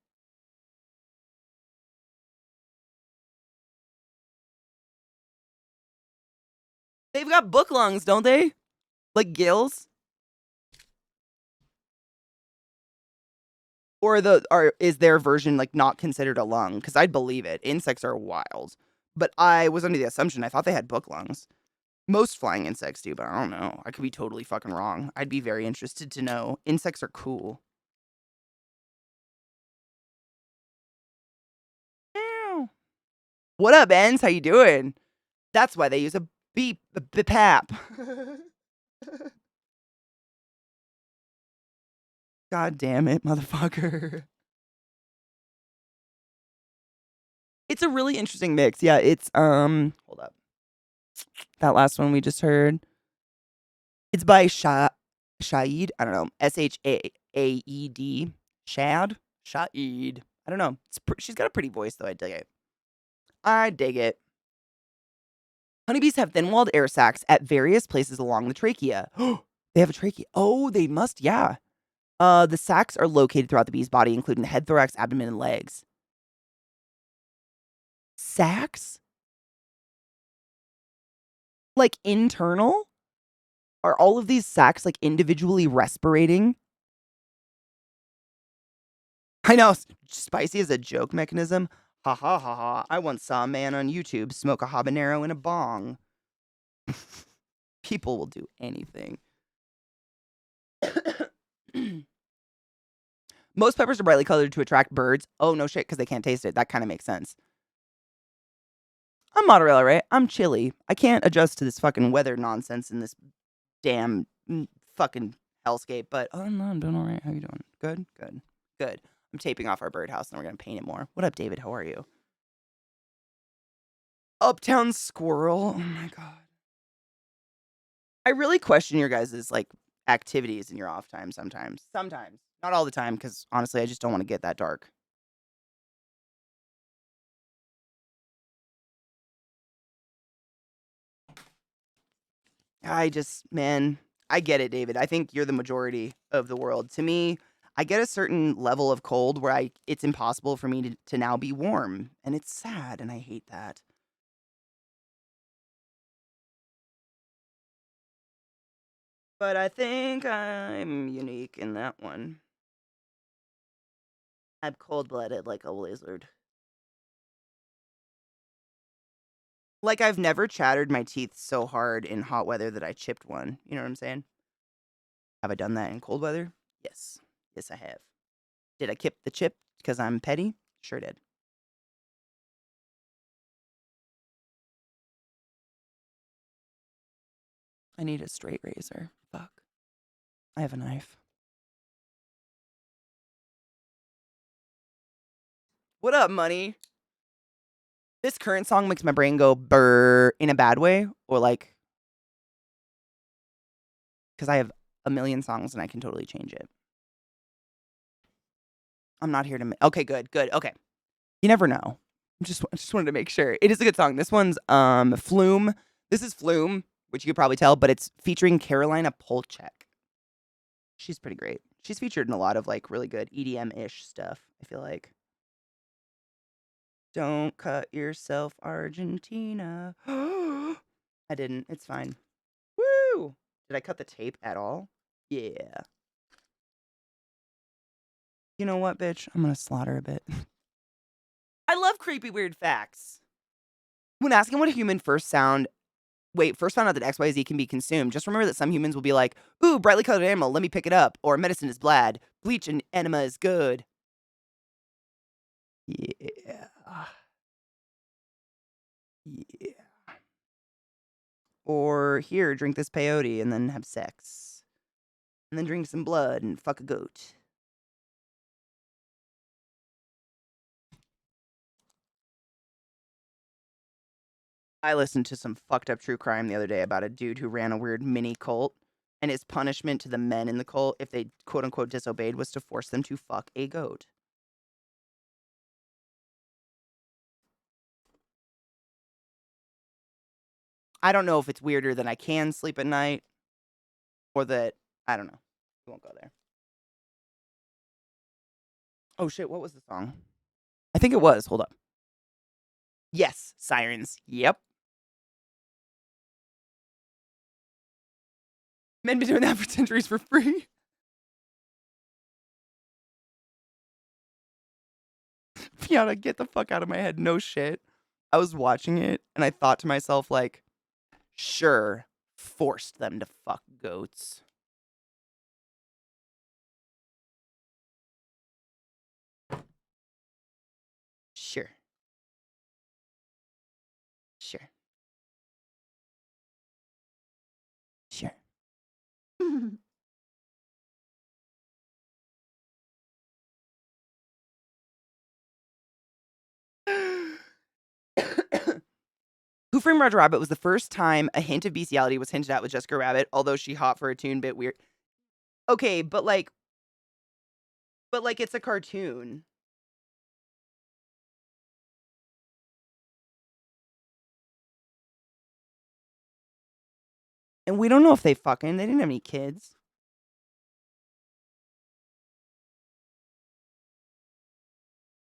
They've got book lungs, don't they? Like gills? Or is their version like not considered a lung? Because I'd believe it. Insects are wild. But I was under the assumption I thought they had book lungs. Most flying insects do, but I don't know. I could be totally fucking wrong. I'd be very interested to know. Insects are cool. Meow. What up, Ens? How you doing? That's why they use a beep, a pap. God damn it, motherfucker. It's a really interesting mix. Yeah, it's hold up. That last one we just heard. It's by Shaed. I don't know. Shaed. Shad? Shaed. I don't know. She's got a pretty voice though. I dig it. I dig it. Honeybees have thin-walled air sacs at various places along the trachea. They have a trachea. Oh, they must, yeah. The sacs are located throughout the bee's body, including the head, thorax, abdomen, and legs. Sacs? Like internal? Are all of these sacs like individually respirating? I know, spicy is a joke mechanism. Ha ha ha ha. I once saw a man on YouTube smoke a habanero in a bong. People will do anything. Most peppers are brightly colored to attract birds. Oh, no shit, because they can't taste it. That kind of makes sense. I'm mozzarella, right? I'm chilly. I can't adjust to this fucking weather nonsense in this damn fucking hellscape, but oh no, I'm doing all right. How you doing? Good, good, good. I'm taping off our birdhouse and we're gonna paint it more. What up, David? How are you? Uptown Squirrel. Oh my god. I really question your guys' like activities in your off time sometimes. Sometimes. Not all the time, because honestly, I just don't want to get that dark. Man, I get it, David. I think you're the majority of the world. To me, I get a certain level of cold where it's impossible for me to now be warm. And it's sad, and I hate that. But I think I'm unique in that one. I'm cold-blooded like a lizard. Like, I've never chattered my teeth so hard in hot weather that I chipped one. You know what I'm saying? Have I done that in cold weather? Yes. Yes, I have. Did I chip the chip because I'm petty? Sure did. I need a straight razor. Fuck. I have a knife. What up, money? This current song makes my brain go burr in a bad way, or like, because I have a million songs and I can totally change it. I'm not here to. Okay, good, good. Okay, you never know. I just wanted to make sure it is a good song. This one's Flume. This is Flume, which you could probably tell, but it's featuring Carolina Polchek. She's pretty great. She's featured in a lot of like really good EDM-ish stuff, I feel like. Don't cut yourself, Argentina. I didn't. It's fine. Woo! Did I cut the tape at all? Yeah. You know what, bitch? I'm gonna slaughter a bit. I love creepy weird facts. When asking what a human first found out that XYZ can be consumed, just remember that some humans will be like, ooh, brightly colored animal, let me pick it up. Or medicine is bad. Bleach and enema is good. Yeah. Yeah. Or here, drink this peyote and then have sex. And then drink some blood and fuck a goat. I listened to some fucked up true crime the other day about a dude who ran a weird mini cult, and his punishment to the men in the cult, if they quote unquote disobeyed, was to force them to fuck a goat. I don't know if it's weirder than I can sleep at night or that, I don't know. We won't go there. Oh shit, what was the song? I think it was. Hold up. Yes, Sirens. Yep. Men been doing that for centuries for free. Piana, get the fuck out of my head. No shit. I was watching it and I thought to myself, like, sure, forced them to fuck goats. Sure. Sure. Sure. Who Framed Roger Rabbit was the first time a hint of bestiality was hinted at with Jessica Rabbit, although she hot for a tune bit weird. Okay, but like it's a cartoon. And we don't know if they fucking, they didn't have any kids.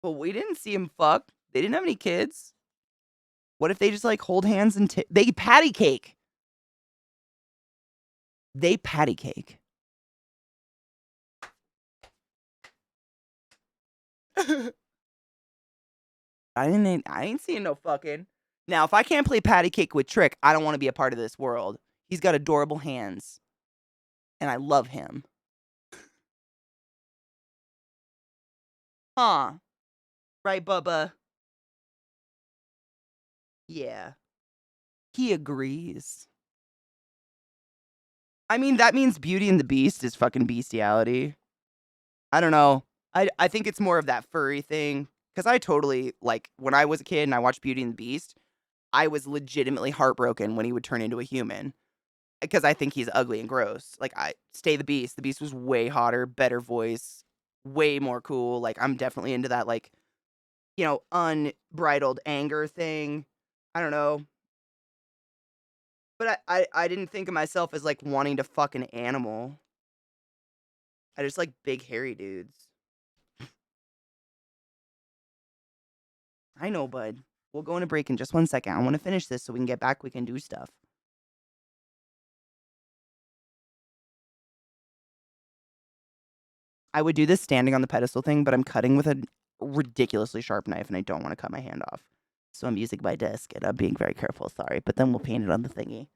But we didn't see him fuck. They didn't have any kids. What if they just like hold hands and they patty cake? They patty cake. I ain't seeing no fucking. Now, if I can't play patty cake with Trick, I don't want to be a part of this world. He's got adorable hands. And I love him. Huh. Right, Bubba? Yeah. He agrees. I mean, that means Beauty and the Beast is fucking bestiality. I don't know. I think it's more of that furry thing. Because I totally, like, when I was a kid and I watched Beauty and the Beast, I was legitimately heartbroken when he would turn into a human. Because I think he's ugly and gross. Like, Stay the Beast. The Beast was way hotter, better voice, way more cool. Like, I'm definitely into that, like, you know, unbridled anger thing. I don't know. But I didn't think of myself as, like, wanting to fuck an animal. I just like big, hairy dudes. I know, bud. We'll go on a break in just 1 second. I want to finish this so we can get back. We can do stuff. I would do this standing on the pedestal thing, but I'm cutting with a ridiculously sharp knife and I don't want to cut my hand off. So I'm using my disc and I'm being very careful. Sorry, but then we'll paint it on the thingy.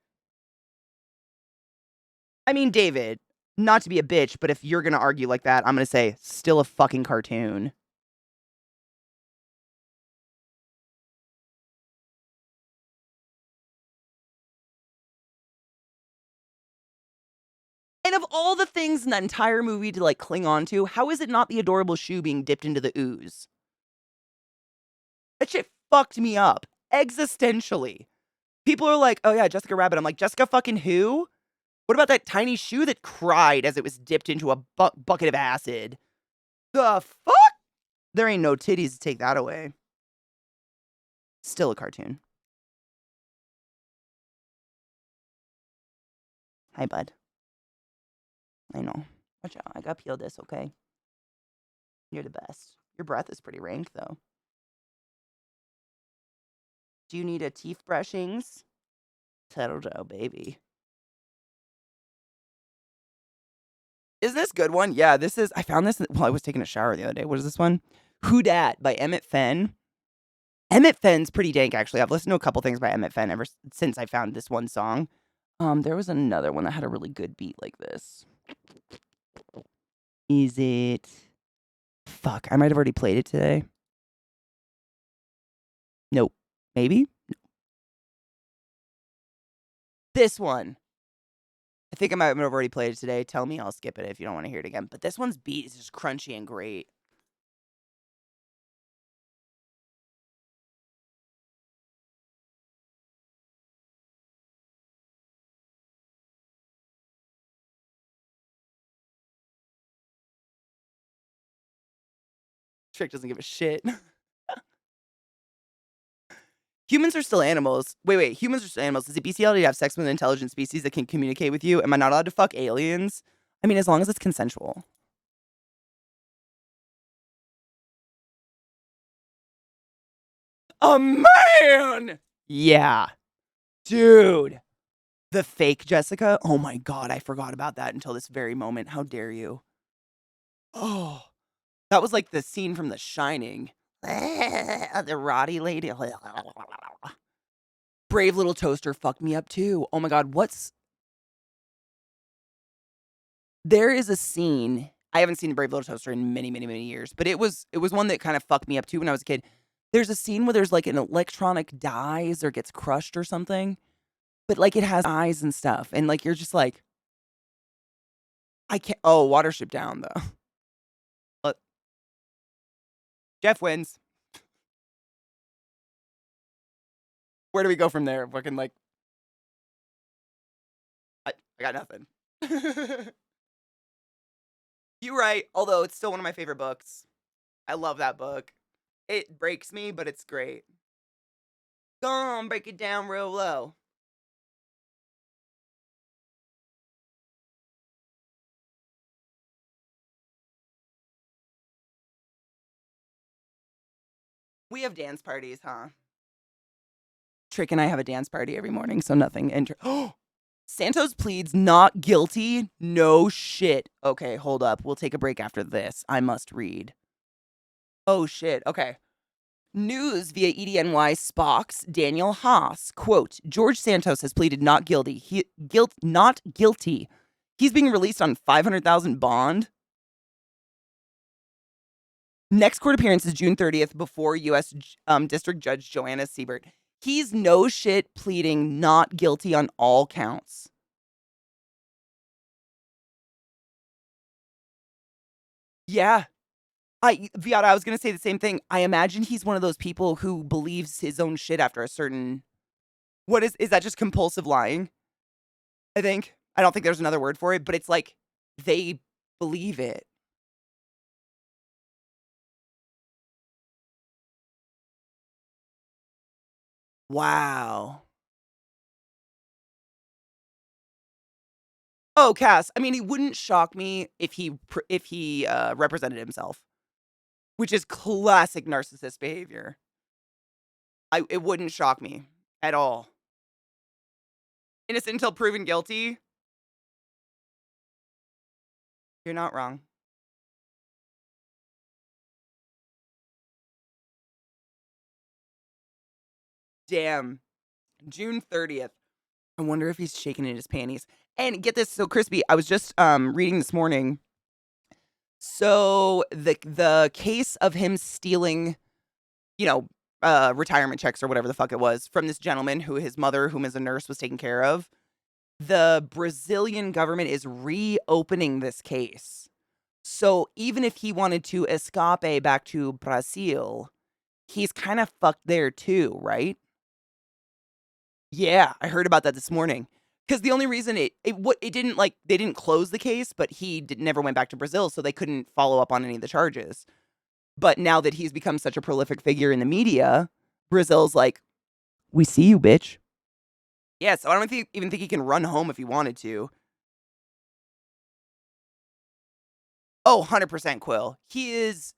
I mean, David, not to be a bitch, but if you're going to argue like that, I'm going to say still a fucking cartoon. And of all the things in that entire movie to like cling on to, how is it not the adorable shoe being dipped into the ooze? That shit fucked me up existentially. People are like, oh yeah, Jessica Rabbit. I'm like, Jessica fucking who? What about that tiny shoe that cried as it was dipped into a bucket of acid? The fuck? There ain't no titties to take that away. Still a cartoon. Hi, bud. I know. Watch out. I got peeled this, okay? You're the best. Your breath is pretty rank, though. Do you need a teeth brushings? Settle down, baby. Is this good one? Yeah, this is. I found this while I was taking a shower the other day. What is this one? Who Dat by Emmett Fenn. Emmett Fenn's pretty dank, actually. I've listened to a couple things by Emmett Fenn ever since I found this one song. There was another one that had a really good beat like this. Is it? Fuck, I might have already played it today. Nope. Maybe? No. This one. I think I might have already played it today. Tell me, I'll skip it if you don't want to hear it again. But this one's beat is just crunchy and great. Trick doesn't give a shit. Humans are still animals. Wait. Humans are still animals. Is it bestiality to have sex with an intelligent species that can communicate with you? Am I not allowed to fuck aliens? I mean, as long as it's consensual. A man! Yeah. Dude. The fake Jessica? Oh my god, I forgot about that until this very moment. How dare you? Oh. That was like the scene from The Shining. The Roddy lady. Brave Little Toaster fucked me up too. Oh my god, there is a scene. I haven't seen Brave Little Toaster in many, many, many years, but it was one that kind of fucked me up too when I was a kid. There's a scene where there's like an electronic dies or gets crushed or something, but like it has eyes and stuff, and like you're just like, I can't. Oh, Watership Down though. Jeff wins. Where do we go from there? Fucking like, I got nothing. You're right. Although it's still one of my favorite books. I love that book. It breaks me, but it's great. Go on, break it down real low. We have dance parties, huh? Trick and I have a dance party every morning, so nothing. Oh, Santos pleads not guilty. No shit. Okay, hold up. We'll take a break after this. I must read. Oh shit. Okay. News via EDNY Spock's Daniel Haas. Quote, George Santos has pleaded not guilty. Not guilty. He's being released on $500,000 bond. Next court appearance is June 30th before U.S. District Judge Joanna Siebert. He's no shit pleading not guilty on all counts. Yeah. Viata, I was going to say the same thing. I imagine he's one of those people who believes his own shit after a certain... What is that just compulsive lying? I think. I don't think there's another word for it, but it's like they believe it. Wow. Oh, Cass. I mean, it wouldn't shock me if he represented himself, which is classic narcissist behavior. It wouldn't shock me at all. Innocent until proven guilty. You're not wrong. Damn. June 30th. I wonder if he's shaking in his panties. And get this, so Crispy, I was just reading this morning. So the case of him stealing, retirement checks or whatever the fuck it was from this gentleman who his mother, whom is a nurse, was taking care of. The Brazilian government is reopening this case. So even if he wanted to escape back to Brazil, he's kind of fucked there too, right? Yeah, I heard about that this morning. Because the only reason it didn't, like, they didn't close the case, but he never went back to Brazil, so they couldn't follow up on any of the charges. But now that he's become such a prolific figure in the media, Brazil's like, we see you, bitch. Yeah, so I don't even think he can run home if he wanted to. Oh, 100% Quill. It's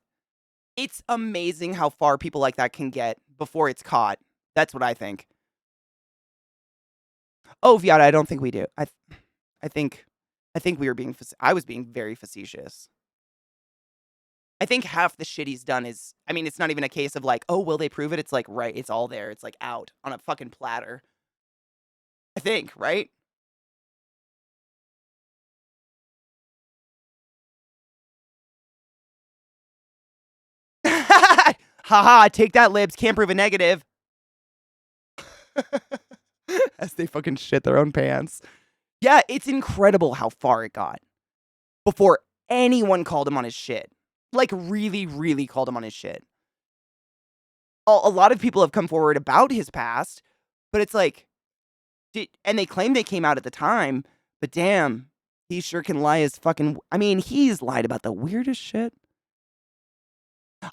amazing how far people like that can get before it's caught. That's what I think. Oh, Viata, I don't think we do. I think we were I was being very facetious. I think half the shit he's done is, I mean, it's not even a case of like, oh, will they prove it? It's like, right, it's all there. It's like out on a fucking platter. I think, right? Haha, take that, libs. Can't prove a negative. As they fucking shit their own pants. Yeah, it's incredible how far it got before anyone called him on his shit. Like, really, really called him on his shit. A lot of people have come forward about his past, but it's like, and they claim they came out at the time, but damn, he sure can lie as fucking... I mean, he's lied about the weirdest shit.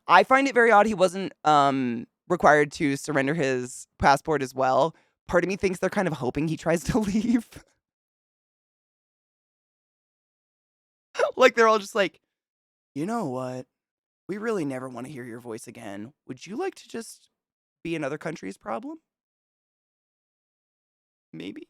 I find it very odd he wasn't required to surrender his passport as well. Part of me thinks they're kind of hoping he tries to leave. Like, they're all just like, you know what? We really never want to hear your voice again. Would you like to just be another country's problem? Maybe.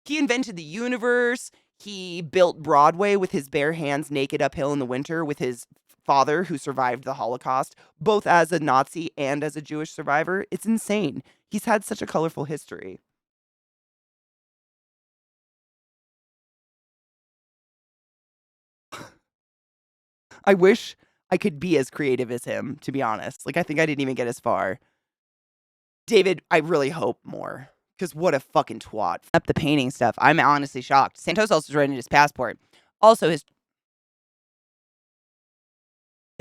He invented the universe. He built Broadway with his bare hands, naked uphill in the winter, with his father who survived the Holocaust, both as a Nazi and as a Jewish survivor. It's insane. He's had such a colorful history. I wish I could be as creative as him, to be honest. Like, I think I didn't even get as far. David, I really hope more. Because what a fucking twat. Up the painting stuff. I'm honestly shocked. Santos also writing his passport. Also, his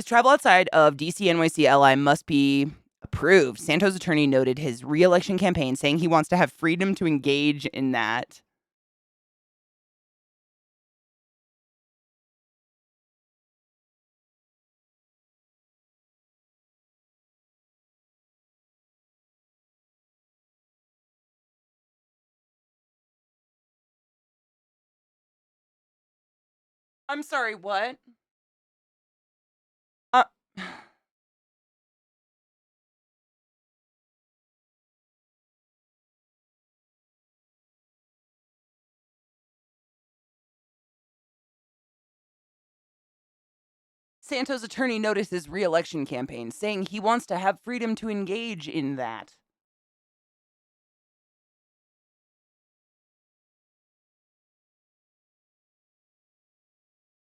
travel outside of DC NYC LI must be approved. Santos' attorney noted his re-election campaign, saying he wants to have freedom to engage in that. I'm sorry, what? Uh, Santos' attorney noticed his re-election campaign, saying he wants to have freedom to engage in that.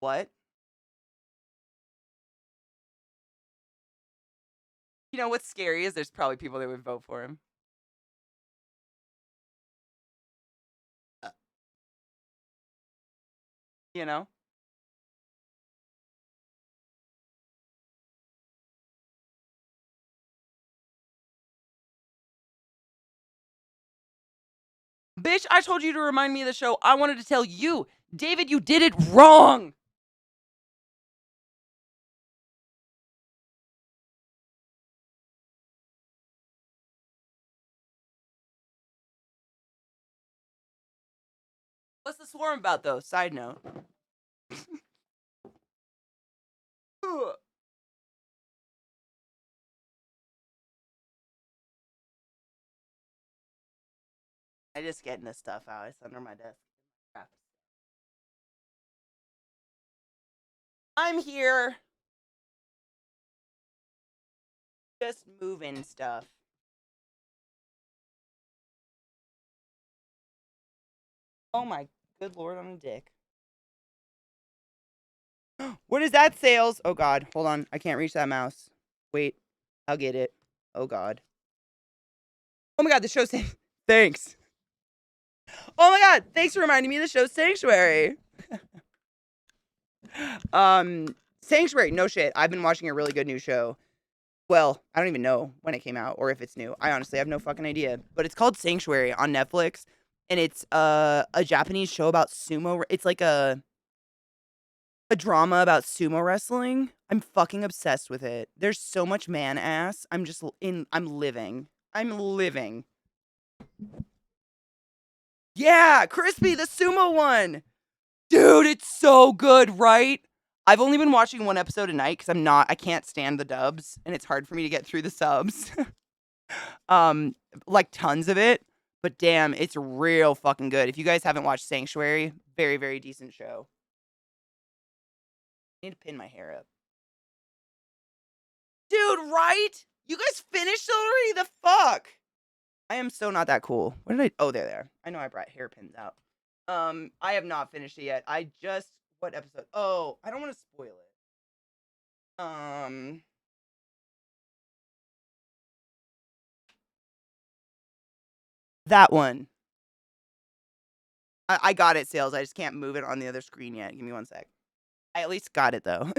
What? You know what's scary is there's probably people that would vote for him. You know? Bitch, I told you to remind me of the show. I wanted to tell you, David, you did it wrong. What's the swarm about, though? Side note. I just getting this stuff out. It's under my desk. Crap. I'm here. Just moving stuff. Oh my good lord on a dick. What is that, sales? Oh god, hold on. I can't reach that mouse. Wait, I'll get it. Oh god. Oh my god, the show's thanks. Oh my god, thanks for reminding me of the show Sanctuary. Sanctuary, no shit. I've been watching a really good new show. Well, I don't even know when it came out or if it's new. I honestly have no fucking idea. But it's called Sanctuary on Netflix, and it's a Japanese show about sumo. It's like a drama about sumo wrestling. I'm fucking obsessed with it. There's so much man ass. I'm living. I'm living. Yeah, Crispy, the sumo one. Dude, it's so good, right? I've only been watching one episode a night because I can't stand the dubs and it's hard for me to get through the subs. Like tons of it, but damn, it's real fucking good. If you guys haven't watched Sanctuary, very, very decent show. I need to pin my hair up. Dude, right? You guys finished already? The fuck? I am so not that cool. What did I? Oh, there. I know I brought hairpins out. I have not finished it yet. What episode? Oh, I don't want to spoil it. That one. I got it, sales. I just can't move it on the other screen yet. Give me one sec. I at least got it though.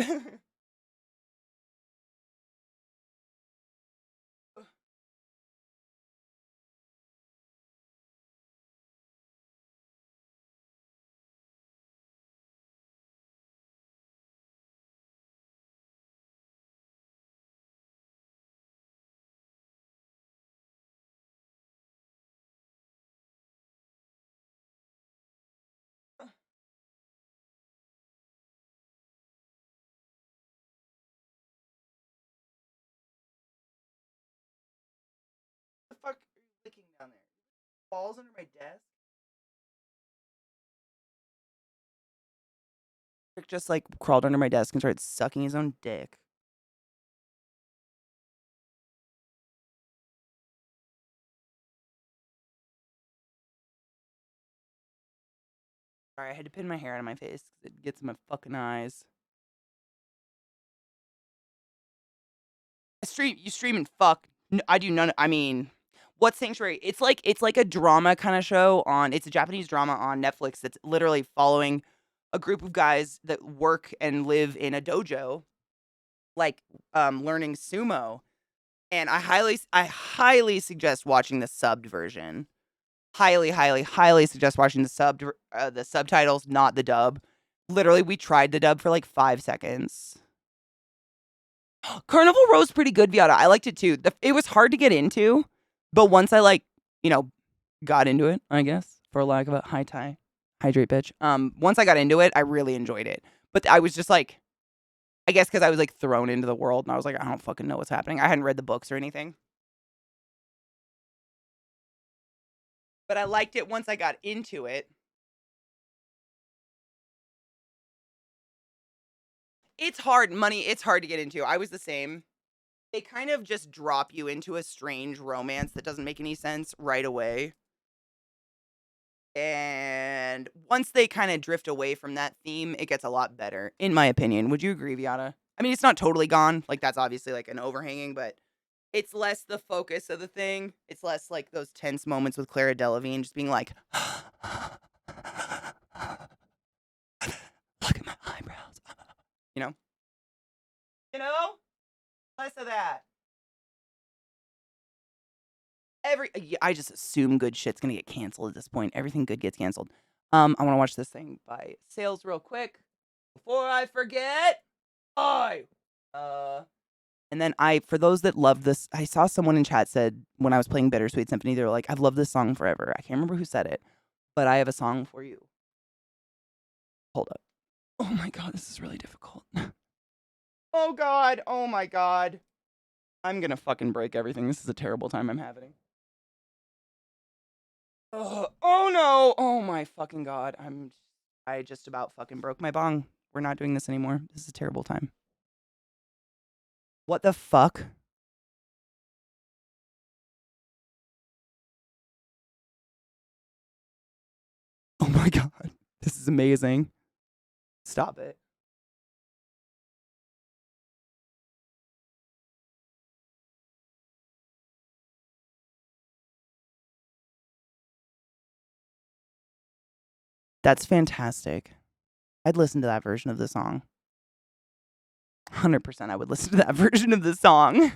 What the fuck are you licking down there? Balls under my desk? Rick just like crawled under my desk and started sucking his own dick. Sorry, I had to pin my hair out of my face because it gets in my fucking eyes. You stream and fuck. I do none. I mean, what's Sanctuary? It's like a drama kind of show on. It's a Japanese drama on Netflix that's literally following a group of guys that work and live in a dojo, like learning sumo. And I highly suggest watching the subbed version. Highly suggest watching the subtitles, not the dub. Literally, we tried the dub for like 5 seconds. Carnival Row's pretty good, Viata. I liked it too. It was hard to get into, but once I got into it, I guess, for lack of a hydrate bitch. Once I got into it, I really enjoyed it. But I was just like, I guess because I was like thrown into the world and I was like, I don't fucking know what's happening. I hadn't read the books or anything. But I liked it once I got into it. It's hard, it's hard to get into. I was the same. They kind of just drop you into a strange romance that doesn't make any sense right away. And once they kind of drift away from that theme, it gets a lot better, in my opinion. Would you agree, Viata? I mean, it's not totally gone. Like, that's obviously like an overhanging, but it's less the focus of the thing. It's less like those tense moments with Clara Delevingne just being like, look at my eyebrows. You know? Less of that. I just assume good shit's gonna get canceled at this point. Everything good gets canceled. I want to watch this thing by Sales real quick before I forget. And then for those that love this, I saw someone in chat said when I was playing Bittersweet Symphony, they were like, "I've loved this song forever." I can't remember who said it, but I have a song for you. Hold up. Oh my god, this is really difficult. Oh god. Oh my god. I'm gonna fucking break everything. This is a terrible time I'm having. Oh no! Oh my fucking god! I just about fucking broke my bong. We're not doing this anymore. This is a terrible time. What the fuck? Oh my god! This is amazing. Stop it. That's fantastic. I'd listen to that version of the song. 100% I would listen to that version of the song.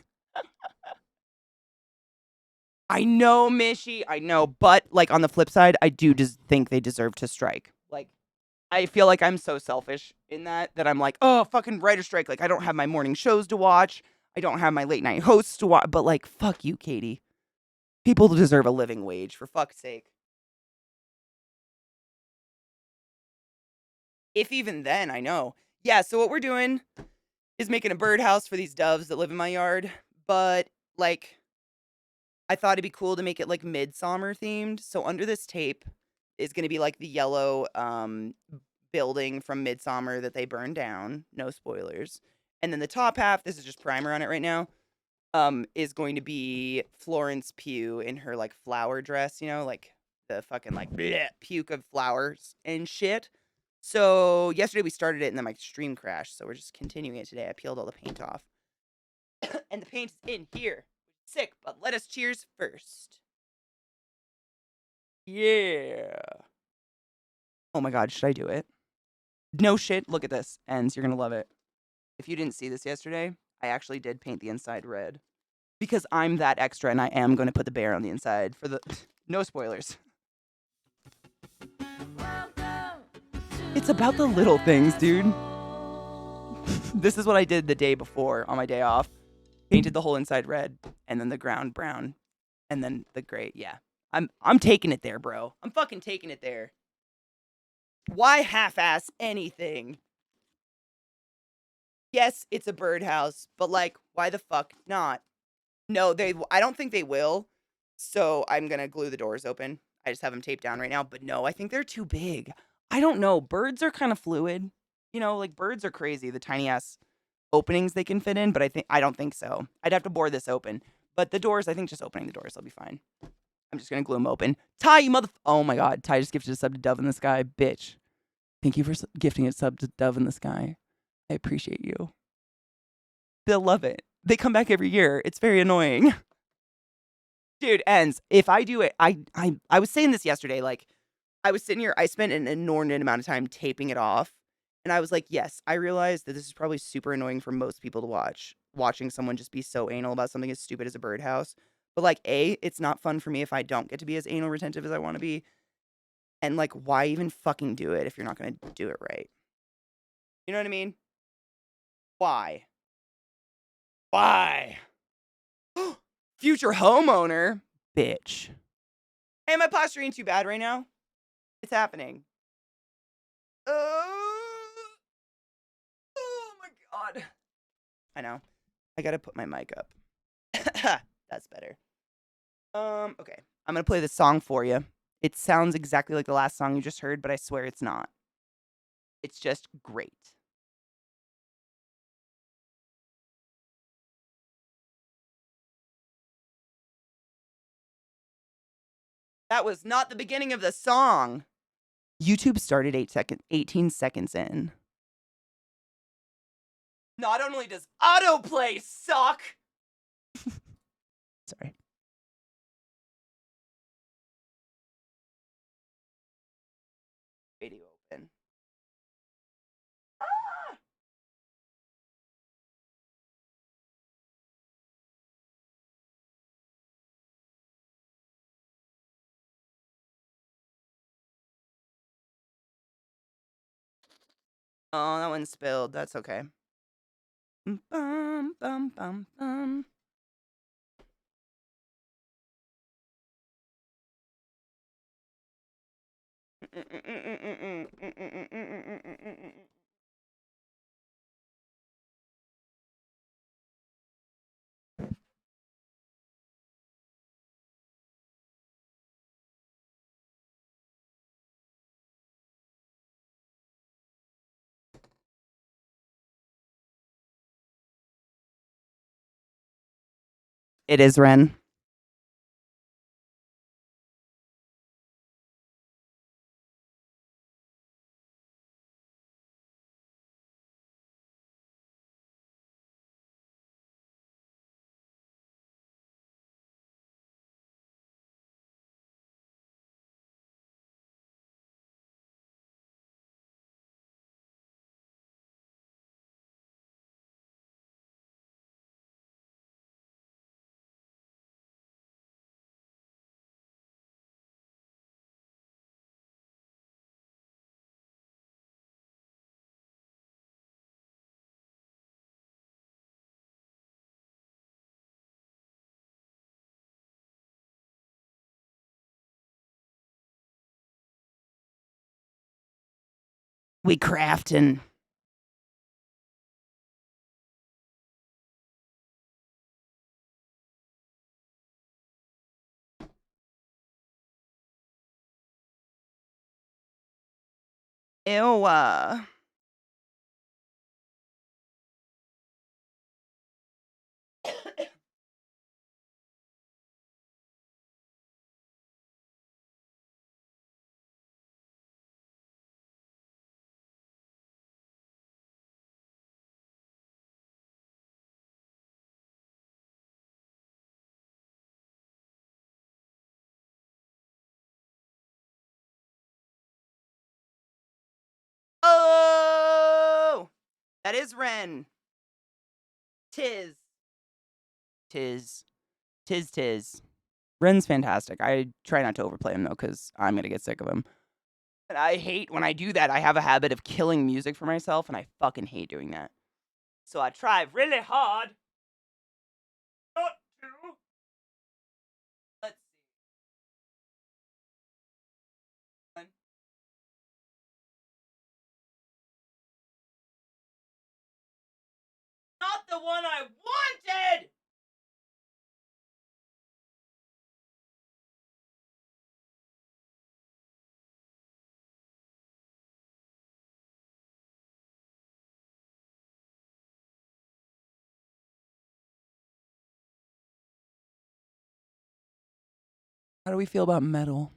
I know, Mishy. I know. But, like, on the flip side, I do just think they deserve to strike. Like, I feel like I'm so selfish in that I'm like, oh, fucking writer strike. Like, I don't have my morning shows to watch. I don't have my late night hosts to watch. But, like, fuck you, Katie. People deserve a living wage, for fuck's sake. If even then, I know. Yeah, so what we're doing is making a birdhouse for these doves that live in my yard. But, like, I thought it'd be cool to make it, like, midsummer themed. So under this tape is going to be, like, the yellow building from Midsummer that they burned down. No spoilers. And then the top half, this is just primer on it right now, is going to be Florence Pugh in her, like, flower dress, you know, like, the fucking, like, bleh, puke of flowers and shit. So yesterday we started it and then my stream crashed. So we're just continuing it today. I peeled all the paint off. And the paint is in here. Sick, but let us cheers first. Yeah. Oh my god, should I do it? No shit, look at this. Ends, you're gonna love it. If you didn't see this yesterday, I actually did paint the inside red. Because I'm that extra and I am gonna put the bear on the inside for the... No spoilers. It's about the little things, dude. This is what I did the day before on my day off. Painted the whole inside red, and then the ground brown, and then the gray. Yeah, I'm taking it there, bro. I'm fucking taking it there. Why half-ass anything? Yes, it's a birdhouse, but like, why the fuck not? No, I don't think they will. So I'm gonna glue the doors open. I just have them taped down right now. But no, I think they're too big. I don't know. Birds are kind of fluid. You know, like birds are crazy, the tiny ass openings they can fit in, but I don't think so. I'd have to bore this open. But the doors, I think just opening the doors, I'll be fine. I'm just gonna glue them open. Ty, you oh my god, Ty just gifted a sub to Dove in the Sky, bitch. Thank you for gifting a sub to Dove in the Sky. I appreciate you. They'll love it. They come back every year. It's very annoying. Dude, ends. If I do it, I was saying this yesterday, like I was sitting here, I spent an inordinate amount of time taping it off. And I was like, yes, I realize that this is probably super annoying for most people to watch, watching someone just be so anal about something as stupid as a birdhouse. But like, it's not fun for me if I don't get to be as anal retentive as I want to be. And like, why even fucking do it if you're not going to do it right? You know what I mean? Why? Why? Future homeowner? Bitch. Hey, am I posturing too bad right now? It's happening. Oh my god. I know. I gotta put my mic up. That's better. Okay. I'm gonna play this song for you. It sounds exactly like the last song you just heard, but I swear it's not. It's just great. That was not the beginning of the song. YouTube started 18 seconds in. Not only does autoplay suck. Sorry. Radio open. Ah! Oh, that one spilled. That's okay. Bum, bum, bum, bum. It is Ren. We crafting. Ew. Oh, that is Ren. Tis. Tis. Tis. Tis. Ren's fantastic. I try not to overplay him though, because I'm gonna get sick of him. And I hate when I do that. I have a habit of killing music for myself, and I fucking hate doing that. So I try really hard not to. Let's see. Not the one I wanted! How do we feel about metal?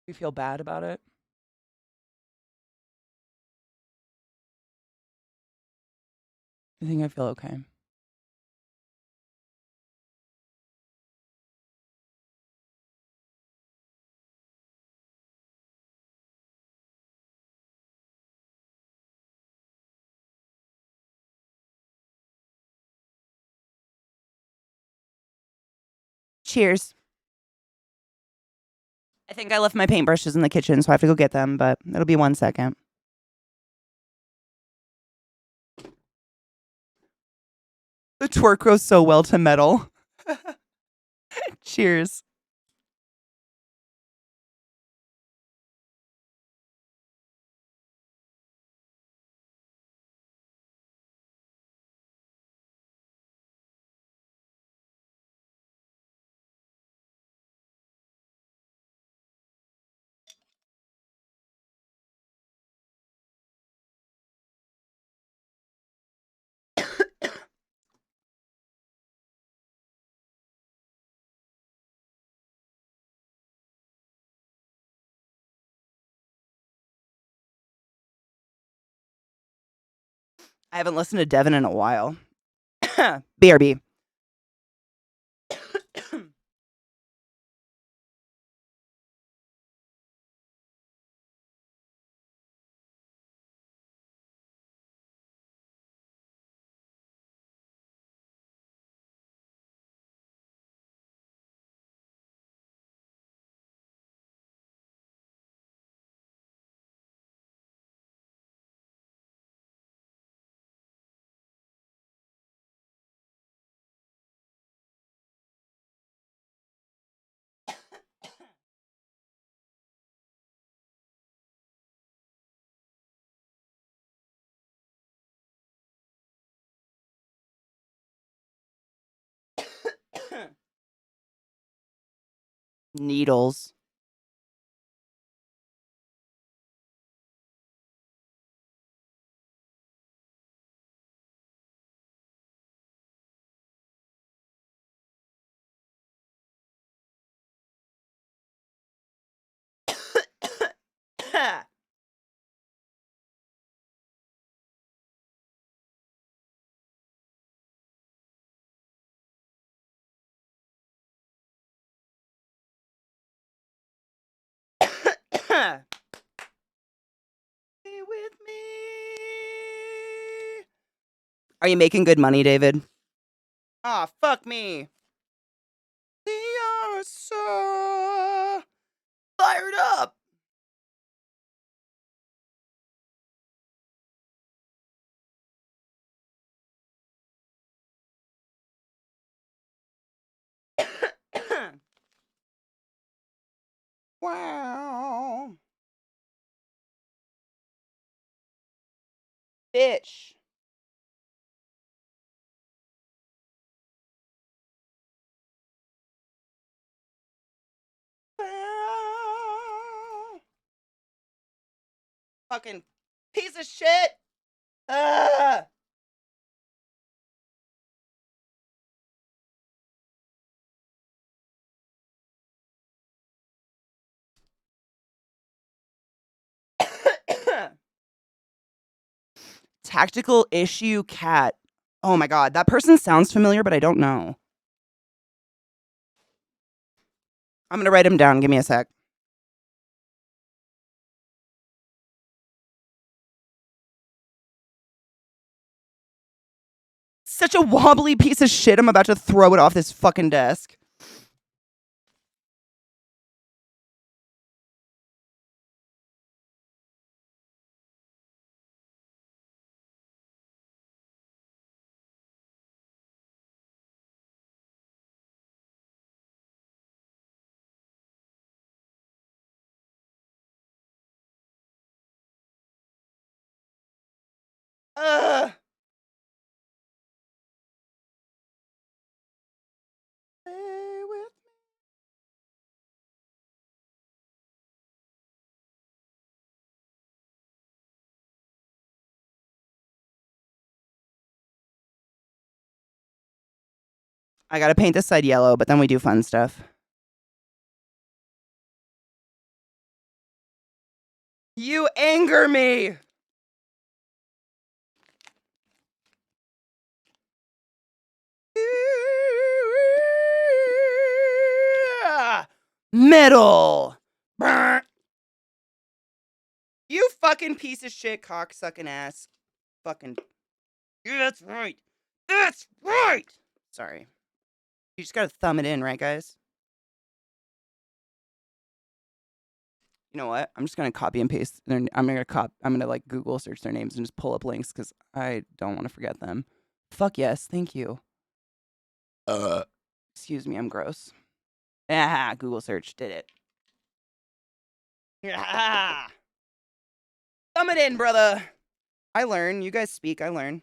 We feel bad about it? I think I feel okay. Cheers. I think I left my paintbrushes in the kitchen, so I have to go get them, but it'll be 1 second. The twerk goes so well to metal. Cheers. I haven't listened to Devin in a while. BRB. Needles. Stay with me. Are you making good money, David? Ah, fuck me. We are so fired up. Wow. Bitch. Wow. Fucking piece of shit. Ah. Tactical issue cat. Oh my god, that person sounds familiar, but I don't know. I'm gonna write him down. Give me a sec. Such a wobbly piece of shit. I'm about to throw it off this fucking desk. Ugh. I gotta paint this side yellow, but then we do fun stuff. You anger me! Metal! Brr. You fucking piece of shit, cocksucking ass. Fucking. Yeah, that's right. That's right! Sorry. You just gotta thumb it in, right, guys? You know what? I'm just gonna copy and paste. I'm gonna like Google search their names and just pull up links because I don't want to forget them. Fuck yes, thank you. Excuse me, I'm gross. Ah, Google search did it. Ah, thumb it in, brother. I learn. You guys speak. I learn.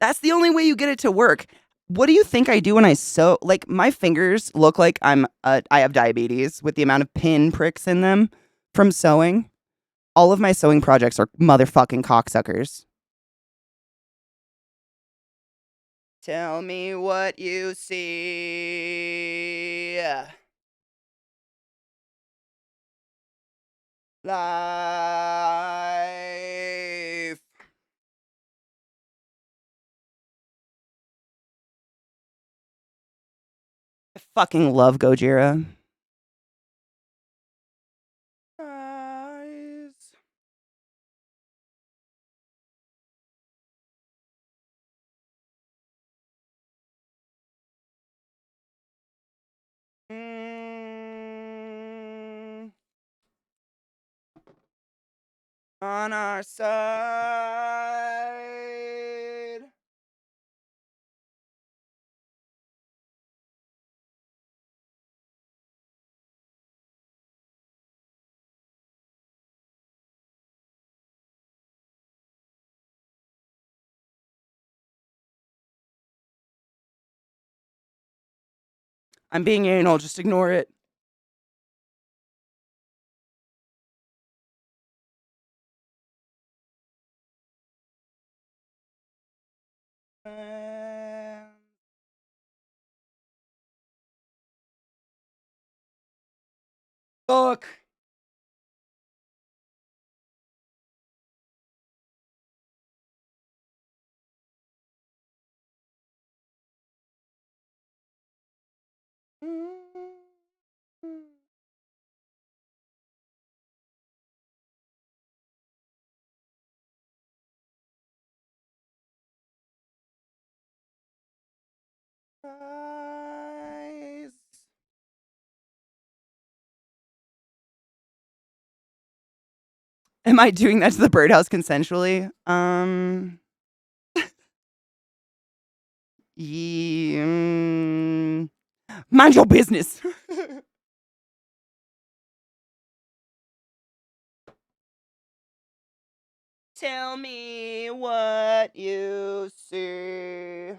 That's the only way you get it to work. What do you think I do when I sew? Like, my fingers look like I have diabetes with the amount of pin pricks in them from sewing. All of my sewing projects are motherfucking cocksuckers. Tell me what you see. Life. I fucking love Gojira. Eyes. On our side. I'm being anal, just ignore it. Fuck. Eyes. Am I doing that to the birdhouse consensually? Mind your business. Tell me what you see.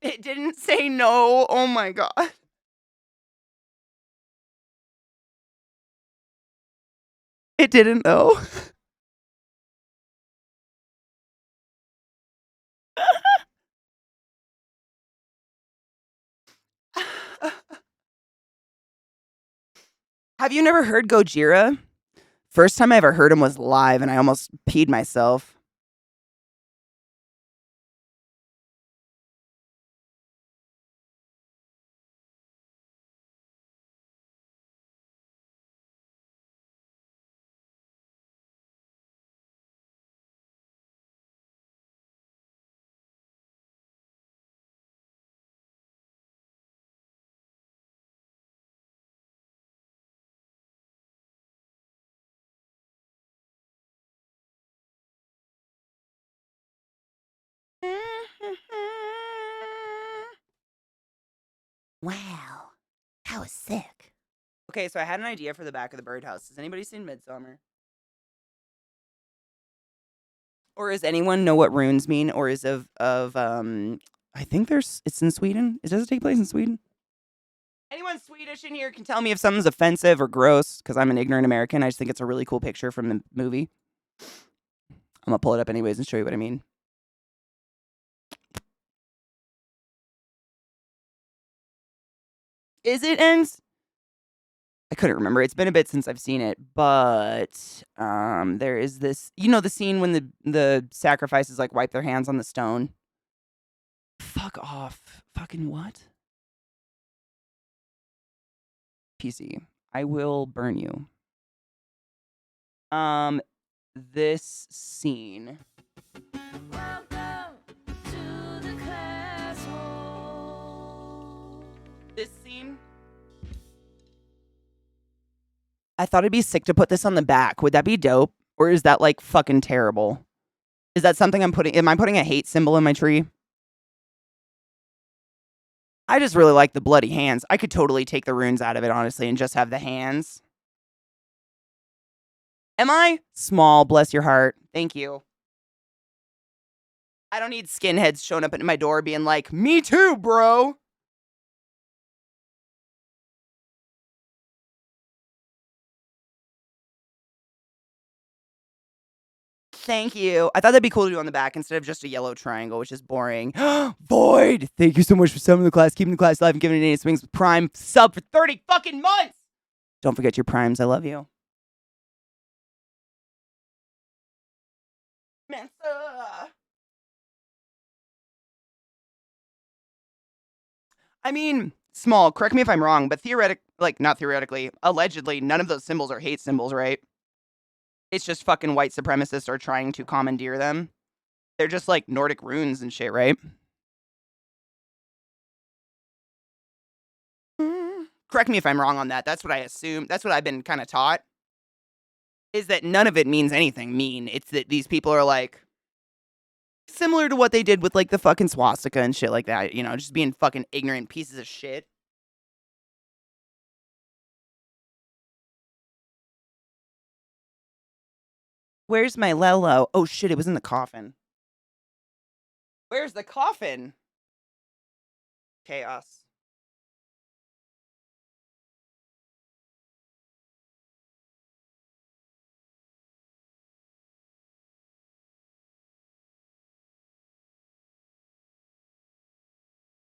It didn't say no. Oh my god. It didn't though. Have you never heard Gojira? First time I ever heard him was live, and I almost peed myself. Wow, that was sick. Okay, so I had an idea for the back of the birdhouse. Has anybody seen Midsummer? Or does anyone know what runes mean? Or is of I think it's in Sweden. Does it take place in Sweden? Anyone Swedish in here can tell me if something's offensive or gross, because I'm an ignorant American. I just think it's a really cool picture from the movie. I'm gonna pull it up anyways and show you what I mean. Is it ends? I couldn't remember. It's been a bit since I've seen it, but there is this. You know the scene when the sacrifices like wipe their hands on the stone. Fuck off! Fucking what? PC. I will burn you. This scene. This scene. I thought it'd be sick to put this on the back. Would that be dope? Or is that like fucking terrible? Is that something I'm putting? Am I putting a hate symbol in my tree? I just really like the bloody hands. I could totally take the runes out of it, honestly, and just have the hands. Am I? Small, bless your heart. Thank you. I don't need skinheads showing up at my door being like, me too, bro. Thank you. I thought that'd be cool to do on the back instead of just a yellow triangle, which is boring. Void! Thank you so much for summoning the class, keeping the class alive, and giving it any swings with Prime sub for 30 fucking months! Don't forget your primes. I love you. Mensa. I mean, small, correct me if I'm wrong, but not theoretically, allegedly, none of those symbols are hate symbols, right? It's just fucking white supremacists are trying to commandeer them. They're just like Nordic runes and shit, right? Correct me if I'm wrong on that. That's what I assume. That's what I've been kind of taught. Is that none of it means anything mean. It's that these people are like similar to what they did with like the fucking swastika and shit like that, you know, just being fucking ignorant pieces of shit. Where's my Lelo? Oh shit, it was in the coffin. Where's the coffin? Chaos.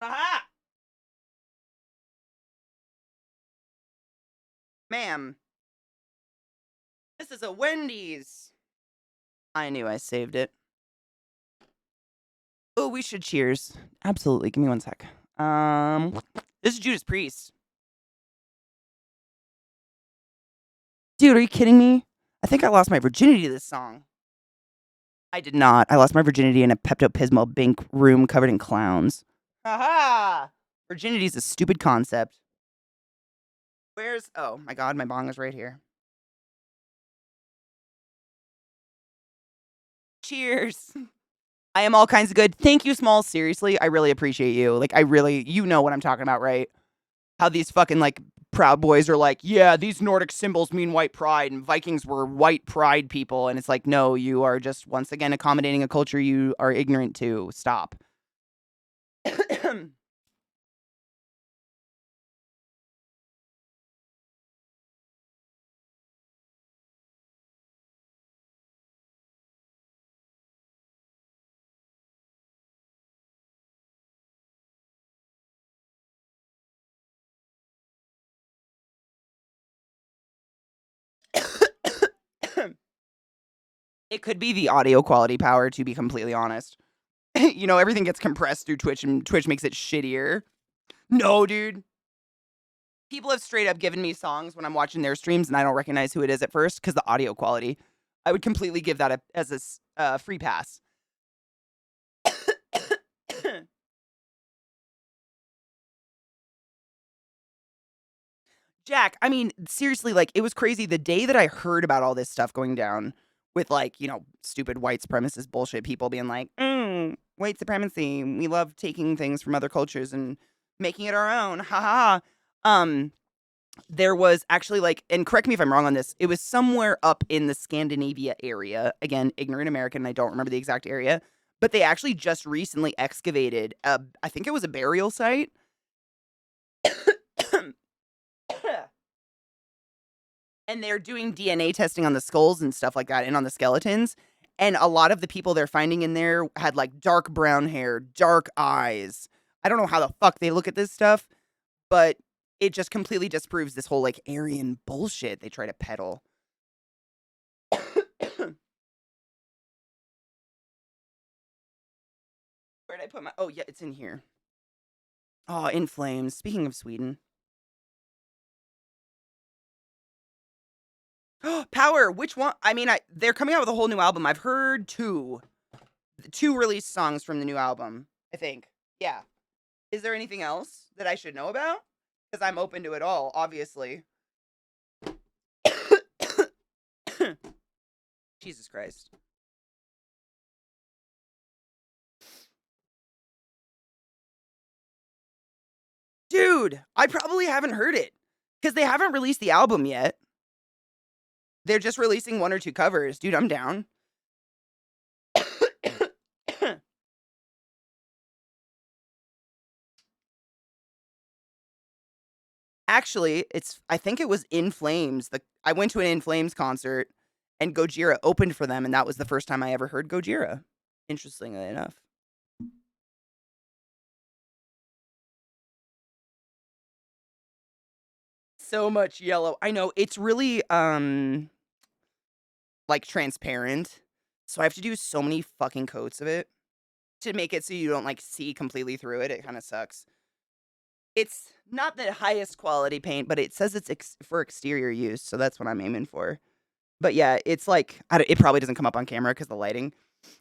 Aha! Ma'am, this is a Wendy's. I knew I saved it. Oh, we should cheers. Absolutely. Give me one sec. This is Judas Priest. Dude, are you kidding me? I think I lost my virginity to this song. I did not. I lost my virginity in a Pepto-Bismol Bink room covered in clowns. Aha! Virginity is a stupid concept. Oh my god, my bong is right here. Cheers. I am all kinds of good. Thank you, Small. Seriously, I really appreciate you. Like, you know what I'm talking about, right? How these fucking, like, Proud Boys are like, yeah, these Nordic symbols mean white pride, and Vikings were white pride people. And it's like, no, you are just, once again, accommodating a culture you are ignorant to. Stop. It could be the audio quality power, to be completely honest. You know, everything gets compressed through Twitch, and Twitch makes it shittier. No, dude. People have straight up given me songs when I'm watching their streams, and I don't recognize who it is at first because the audio quality. I would completely give that as a free pass. Jack, I mean, seriously, like, it was crazy. The day that I heard about all this stuff going down with, like, you know, stupid white supremacist bullshit people being like, white supremacy, we love taking things from other cultures and making it our own, ha ha ha. There was actually, like, and correct me if I'm wrong on this, it was somewhere up in the Scandinavia area. Again, ignorant American, I don't remember the exact area, but they actually just recently excavated, I think it was a burial site. And they're doing DNA testing on the skulls and stuff like that and on the skeletons. And a lot of the people they're finding in there had like dark brown hair, dark eyes. I don't know how the fuck they look at this stuff, but it just completely disproves this whole like Aryan bullshit they try to peddle. Where'd I put my... Oh, yeah, it's in here. Oh, In Flames. Speaking of Sweden. Power, which one? I mean, they're coming out with a whole new album. I've heard two released songs from the new album, I think. Yeah. Is there anything else that I should know about? Because I'm open to it all, obviously. Jesus Christ. Dude, I probably haven't heard it. Because they haven't released the album yet. They're just releasing one or two covers. Dude, I'm down. Actually, I think it was In Flames. I went to an In Flames concert and Gojira opened for them, and that was the first time I ever heard Gojira. Interestingly enough. So much yellow. I know, it's really like transparent. So I have to do so many fucking coats of it to make it so you don't like see completely through it. It kind of sucks. It's not the highest quality paint, but it says it's for exterior use, so that's what I'm aiming for. But yeah, it's like it probably doesn't come up on camera because the lighting,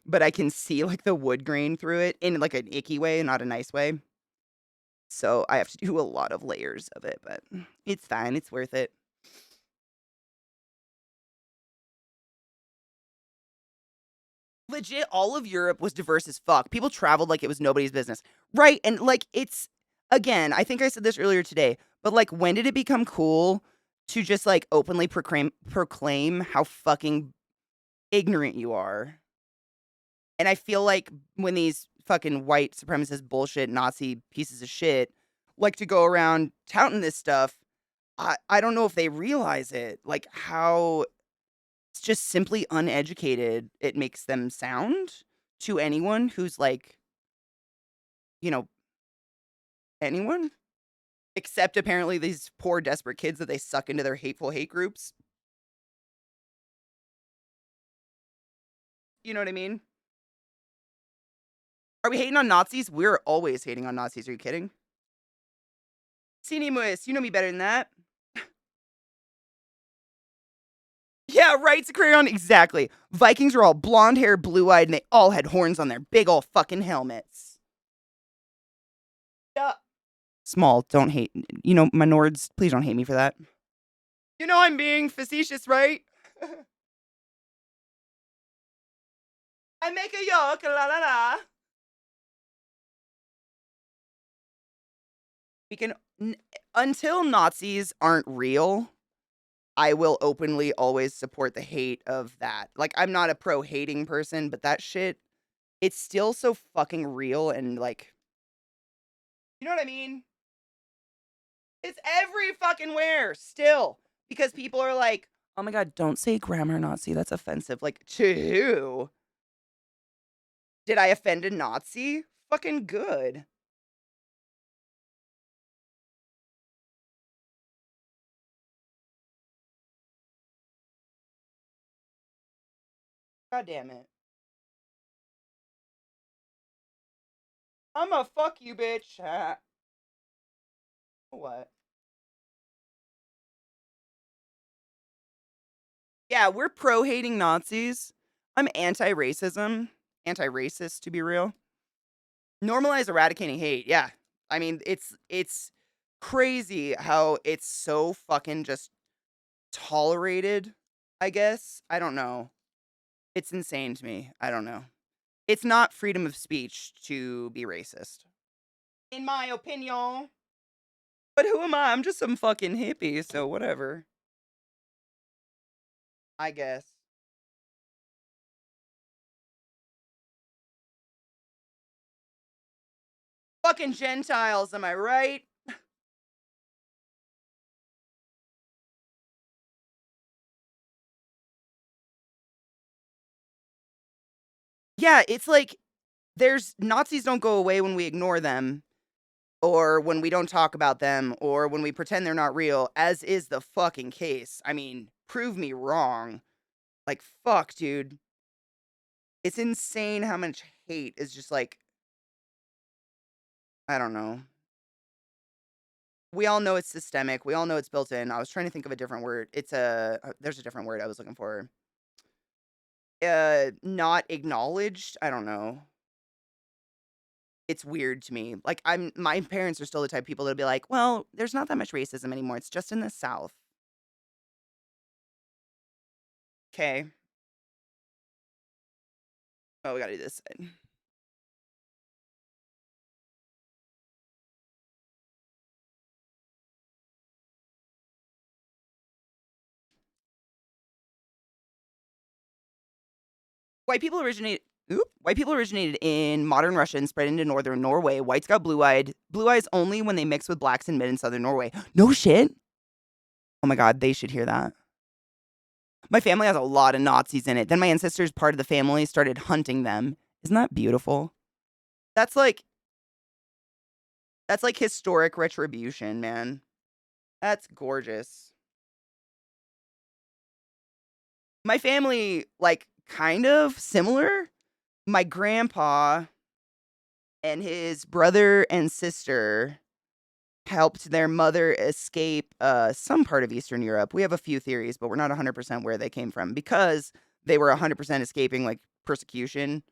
but I can see like the wood grain through it in like an icky way, not a nice way. So I have to do a lot of layers of it, but it's fine. It's worth it. Legit, all of Europe was diverse as fuck. People traveled like it was nobody's business. Right. And like it's, again, I think I said this earlier today, but like when did it become cool to just like openly proclaim how fucking ignorant you are? And I feel like when these fucking white supremacist bullshit Nazi pieces of shit like to go around touting this stuff, I don't know if they realize it, like how it's just simply uneducated it makes them sound to anyone who's like, you know, anyone except apparently these poor desperate kids that they suck into their hateful hate groups. You know what I mean? Are we hating on Nazis? We're always hating on Nazis. Are you kidding? Cinemus, you know me better than that. Yeah, right, it's a crayon. Exactly. Vikings are all blonde hair, blue eyed, and they all had horns on their big ol' fucking helmets. Yeah. Small, don't hate. You know, my Nords, please don't hate me for that. You know I'm being facetious, right? I make a yoke, la la la. We can, until Nazis aren't real, I will openly always support the hate of that. Like, I'm not a pro-hating person, but that shit, it's still so fucking real and, like, you know what I mean? It's every fucking where, still. Because people are like, oh my god, don't say grammar Nazi, that's offensive. Like, to who? Did I offend a Nazi? Fucking good. God damn it. I'ma fuck you, bitch. What? Yeah, we're pro hating Nazis. I'm anti racism, anti racist to be real. Normalize eradicating hate. Yeah. I mean, it's crazy how it's so fucking just tolerated, I guess. I don't know. It's insane to me. I don't know. It's not freedom of speech to be racist. In my opinion. But who am I? I'm just some fucking hippie, so whatever. I guess. Fucking Gentiles, am I right? Yeah, it's like there's Nazis don't go away when we ignore them or when we don't talk about them or when we pretend they're not real, as is the fucking case. I mean, prove me wrong. Like, fuck, dude. It's insane how much hate is just like, I don't know. We all know it's systemic. We all know it's built in. I was trying to think of a different word. There's a different word I was looking for. Not acknowledged. I don't know. It's weird to me. Like my parents are still the type of people that'll be like, "Well, there's not that much racism anymore. It's just in the South." Okay. Oh, we gotta do this side. White people originated in modern Russia and spread into northern Norway. Whites got blue eyes only when they mix with blacks in mid and southern Norway. No shit. Oh my god, they should hear that. My family has a lot of Nazis in it. Then my ancestors, part of the family, started hunting them. Isn't that beautiful? That's like historic retribution, man. That's gorgeous. My family, like, kind of similar. My grandpa and his brother and sister helped their mother escape some part of Eastern Europe. We have a few theories, but we're not 100% where they came from because they were 100% escaping like persecution.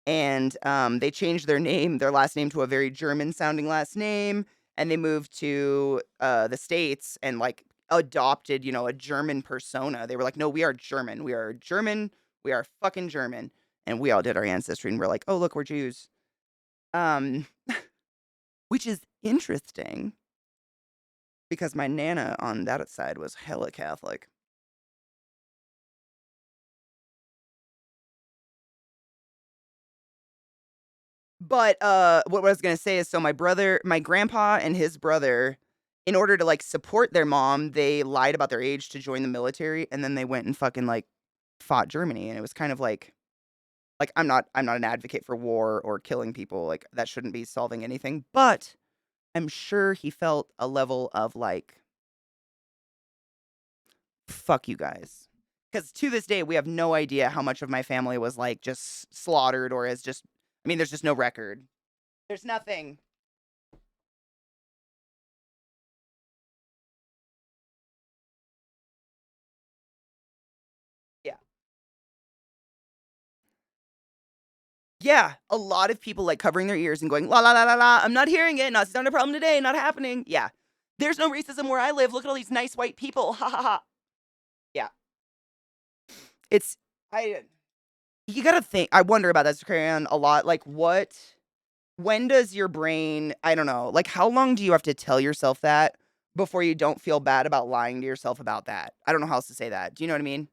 And they changed their last name to a very German sounding last name, and they moved to the States and like adopted, a German persona. They were like, no, we are German. We are German. We are fucking German. And we all did our ancestry and we're like, oh, look, we're Jews. Um, which is interesting because my Nana on that side was hella Catholic. But what I was gonna say is, so my grandpa and his brother, in order to like support their mom, they lied about their age to join the military, and then they went and fucking like fought Germany, and it was kind of like I'm not an advocate for war or killing people, like that shouldn't be solving anything, but I'm sure he felt a level of like, fuck you guys. Because to this day, we have no idea how much of my family was like just slaughtered or is just, I mean, there's just no record. There's nothing. Yeah. Yeah. A lot of people like covering their ears and going, la la la la la, I'm not hearing it. Not, it's not a problem today. Not happening. Yeah. There's no racism where I live. Look at all these nice white people. Ha ha ha. Yeah. It's, I, you gotta think, I wonder about that, Zakarian, a lot. Like, when does your brain, I don't know, like, how long do you have to tell yourself that before you don't feel bad about lying to yourself about that? I don't know how else to say that. Do you know what I mean?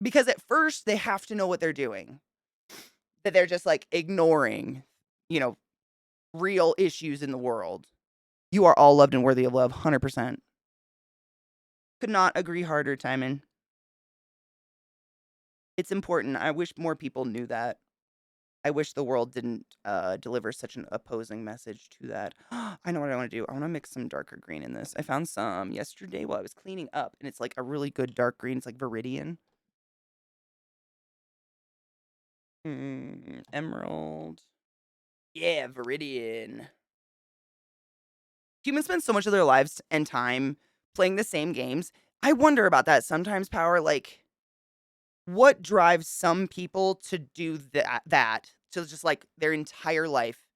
Because at first, they have to know what they're doing, that they're just like ignoring, you know, real issues in the world. You are all loved and worthy of love, 100%. Could not agree harder, Timon. It's important. I wish more people knew that. I wish the world didn't deliver such an opposing message to that. I know what I want to do. I want to mix some darker green in this. I found some yesterday while I was cleaning up, and it's like a really good dark green. It's like Viridian. Emerald. Yeah, Viridian. Humans spend so much of their lives and time playing the same games. I wonder about that sometimes, Power. Like, what drives some people to do that to just like their entire life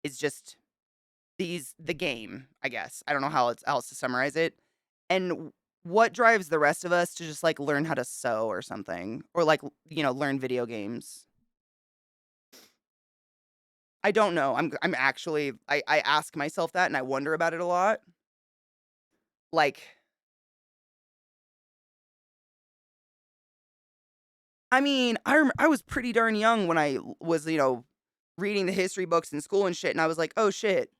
is just the game, I guess. I don't know how else to summarize it. And what drives the rest of us to just like learn how to sew or something or like, learn video games? I don't know. I'm actually I ask myself that and I wonder about it a lot. Like, I mean, I was pretty darn young when I was, reading the history books in school and shit, and I was like, "Oh shit."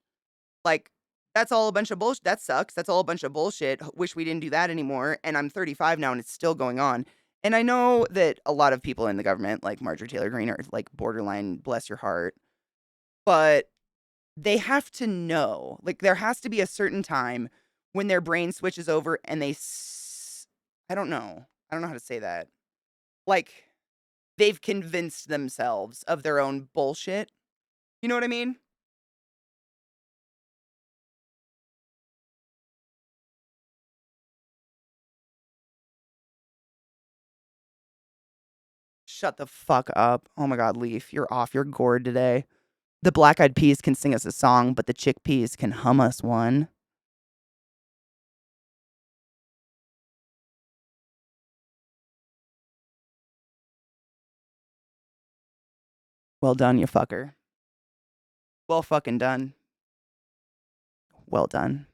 Like, that's all a bunch of bullshit. That sucks. That's all a bunch of bullshit. Wish we didn't do that anymore. And I'm 35 now and it's still going on. And I know that a lot of people in the government, like Marjorie Taylor Greene, are like borderline, bless your heart. But they have to know, like, there has to be a certain time when their brain switches over and I don't know. I don't know how to say that. Like, they've convinced themselves of their own bullshit. You know what I mean? Shut the fuck up. Oh my god, Leaf, you're off your gourd today. The black eyed peas can sing us a song, but the chickpeas can hum us one. Well done, you fucker. Well fucking done. Well done.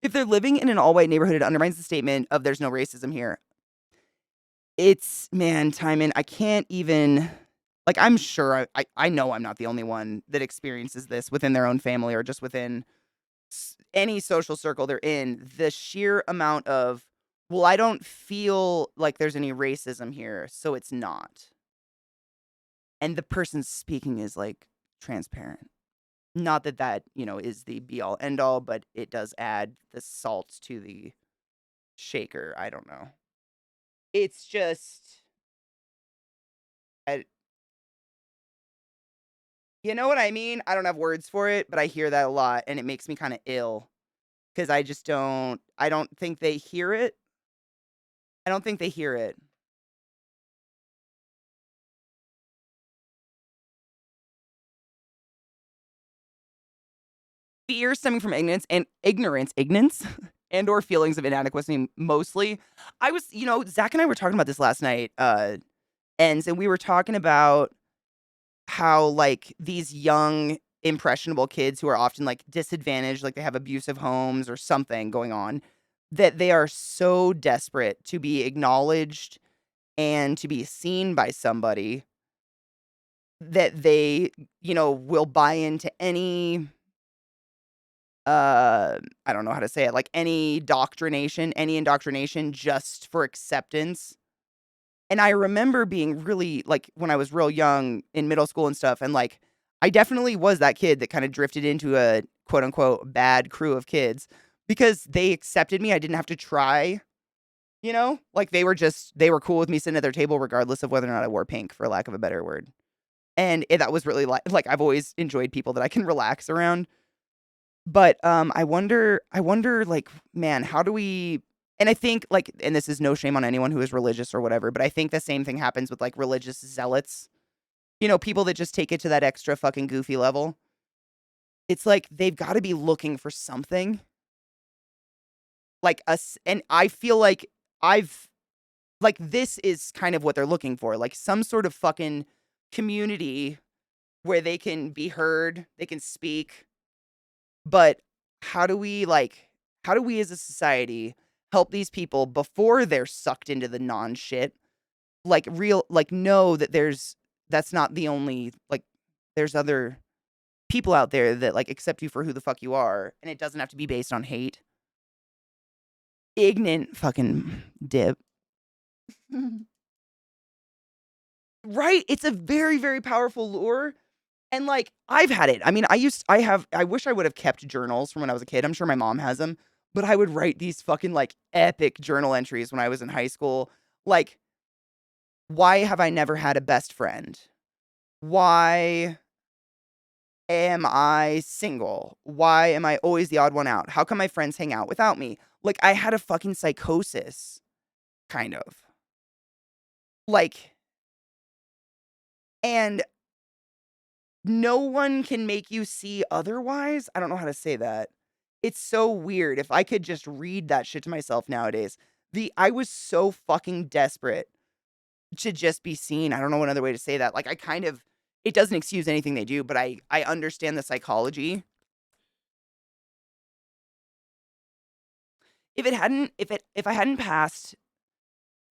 If they're living in an all white neighborhood, it undermines the statement of there's no racism here. It's, man, Timon, I can't even. Like, I'm sure I know I'm not the only one that experiences this within their own family or just within any social circle they're in. The sheer amount of, well, I don't feel like there's any racism here, so it's not. And the person speaking is like transparent. Not that that, is the be all end all, but it does add the salt to the shaker. I don't know. It's just, I, you know what I mean? I don't have words for it, but I hear that a lot and it makes me kind of ill because I don't think they hear it. I don't think they hear it. Fear stemming from ignorance, and or feelings of inadequacy mostly. I was, Zach and I were talking about this last night, and we were talking about how like these young impressionable kids who are often like disadvantaged, like they have abusive homes or something going on, that they are so desperate to be acknowledged and to be seen by somebody that they, will buy into any I don't know how to say it, like any indoctrination just for acceptance. And I remember being really like when I was real young in middle school and stuff, and like I definitely was that kid that kind of drifted into a quote unquote bad crew of kids because they accepted me. I didn't have to try, like they were cool with me sitting at their table regardless of whether or not I wore pink, for lack of a better word. And that was really like I've always enjoyed people that I can relax around. But, I wonder, like, man, how do we and I think, like and this is no shame on anyone who is religious or whatever, but I think the same thing happens with, like, religious zealots. People that just take it to that extra fucking goofy level. It's like they've gotta be looking for something. Like, us and I feel like I've like, this is kind of what they're looking for, like, some sort of fucking community where they can be heard, they can speak. But how do we like how do we as a society help these people before they're sucked into the non-shit? Like real like know that that's not the only like there's other people out there that like accept you for who the fuck you are and it doesn't have to be based on hate. Ignorant fucking dip. Right? It's a very, very powerful lure. And, like, I've had it. I mean, I wish I would have kept journals from when I was a kid. I'm sure my mom has them, but I would write these fucking, like, epic journal entries when I was in high school. Like, Why have I never had a best friend? Why am I single? Why am I always the odd one out? How come my friends hang out without me? Like, I had a fucking psychosis, kind of. Like, and no one can make you see otherwise. I don't know how to say that. It's so weird. If I could just read that shit to myself nowadays. I was so fucking desperate to just be seen. I don't know another way to say that. Like, it doesn't excuse anything they do, but I understand the psychology. If I hadn't passed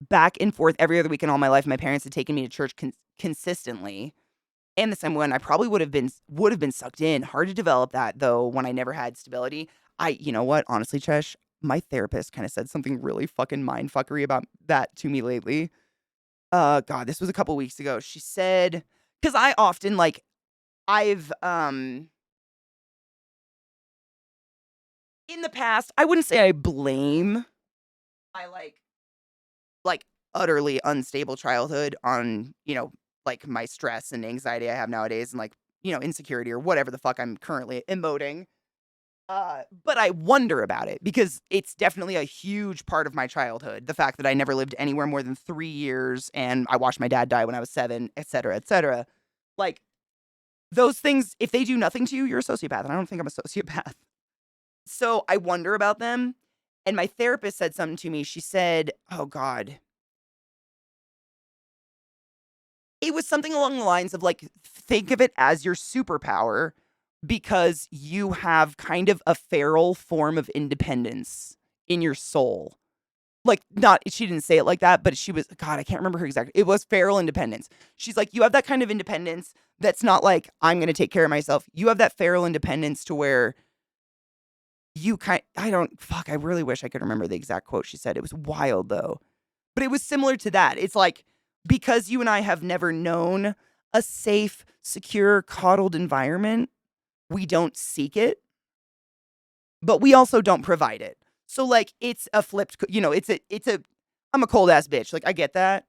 back and forth every other weekend all my life, my parents had taken me to church consistently, and the same one, I probably would have been sucked in. Hard to develop that though when I never had stability. You know what? Honestly, Chesh, my therapist kind of said something really fucking mindfuckery about that to me lately. God, this was a couple weeks ago. She said, because I often like, I've in the past, I wouldn't say I blame my like utterly unstable childhood on, like my stress and anxiety I have nowadays and like, insecurity or whatever the fuck I'm currently emoting. But I wonder about it because it's definitely a huge part of my childhood. The fact that I never lived anywhere more than 3 years and I watched my dad die when I was 7, et cetera, et cetera. Like, those things, if they do nothing to you, you're a sociopath. And I don't think I'm a sociopath. So I wonder about them. And my therapist said something to me. She said, oh God. It was something along the lines of like, think of it as your superpower because you have kind of a feral form of independence in your soul. Like, she didn't say it like that, but God, I can't remember her exact. It was feral independence. She's like, you have that kind of independence that's not like, I'm going to take care of myself. You have that feral independence to where I really wish I could remember the exact quote she said. It was wild though. But it was similar to that. It's like, because you and I have never known a safe, secure, coddled environment, we don't seek it, but we also don't provide it. So like, it's a flipped, I'm a cold ass bitch. Like, I get that.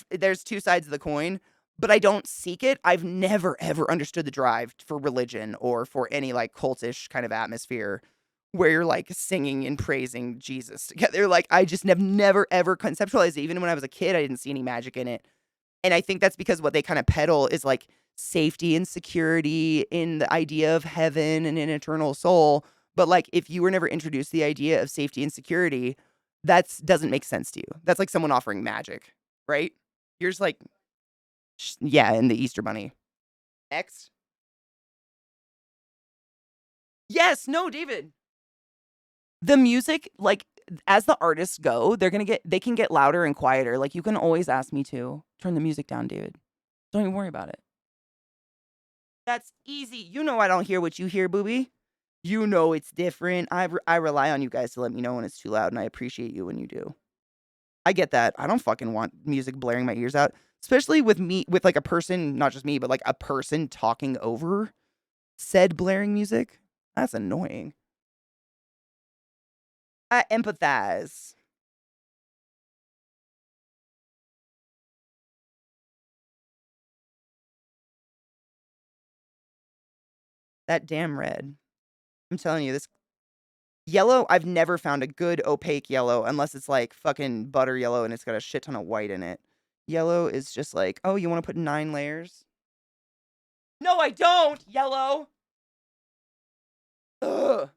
There's two sides of the coin, but I don't seek it. I've never ever understood the drive for religion or for any like cultish kind of atmosphere where you're like singing and praising Jesus together. Like, I just have never ever conceptualized it. Even when I was a kid, I didn't see any magic in it. And I think that's because what they kind of peddle is like safety and security in the idea of heaven and an eternal soul. But like, if you were never introduced to the idea of safety and security, that doesn't make sense to you. That's like someone offering magic, right? You're just like, yeah, and the Easter Bunny. X? Yes, no, David. The music, like, as the artists go, they can get louder and quieter. Like, you can always ask me to turn the music down, David. Don't even worry about it. That's easy. You know I don't hear what you hear, booby. You know it's different. I rely on you guys to let me know when it's too loud, and I appreciate you when you do. I get that. I don't fucking want music blaring my ears out, especially with like a person, not just me, but like a person talking over said blaring music. That's annoying. I empathize. That damn red. I'm telling you, this yellow, I've never found a good opaque yellow unless it's like fucking butter yellow and it's got a shit ton of white in it. Yellow is just like, oh, you want to put 9 layers? No, I don't! Yellow! Ugh.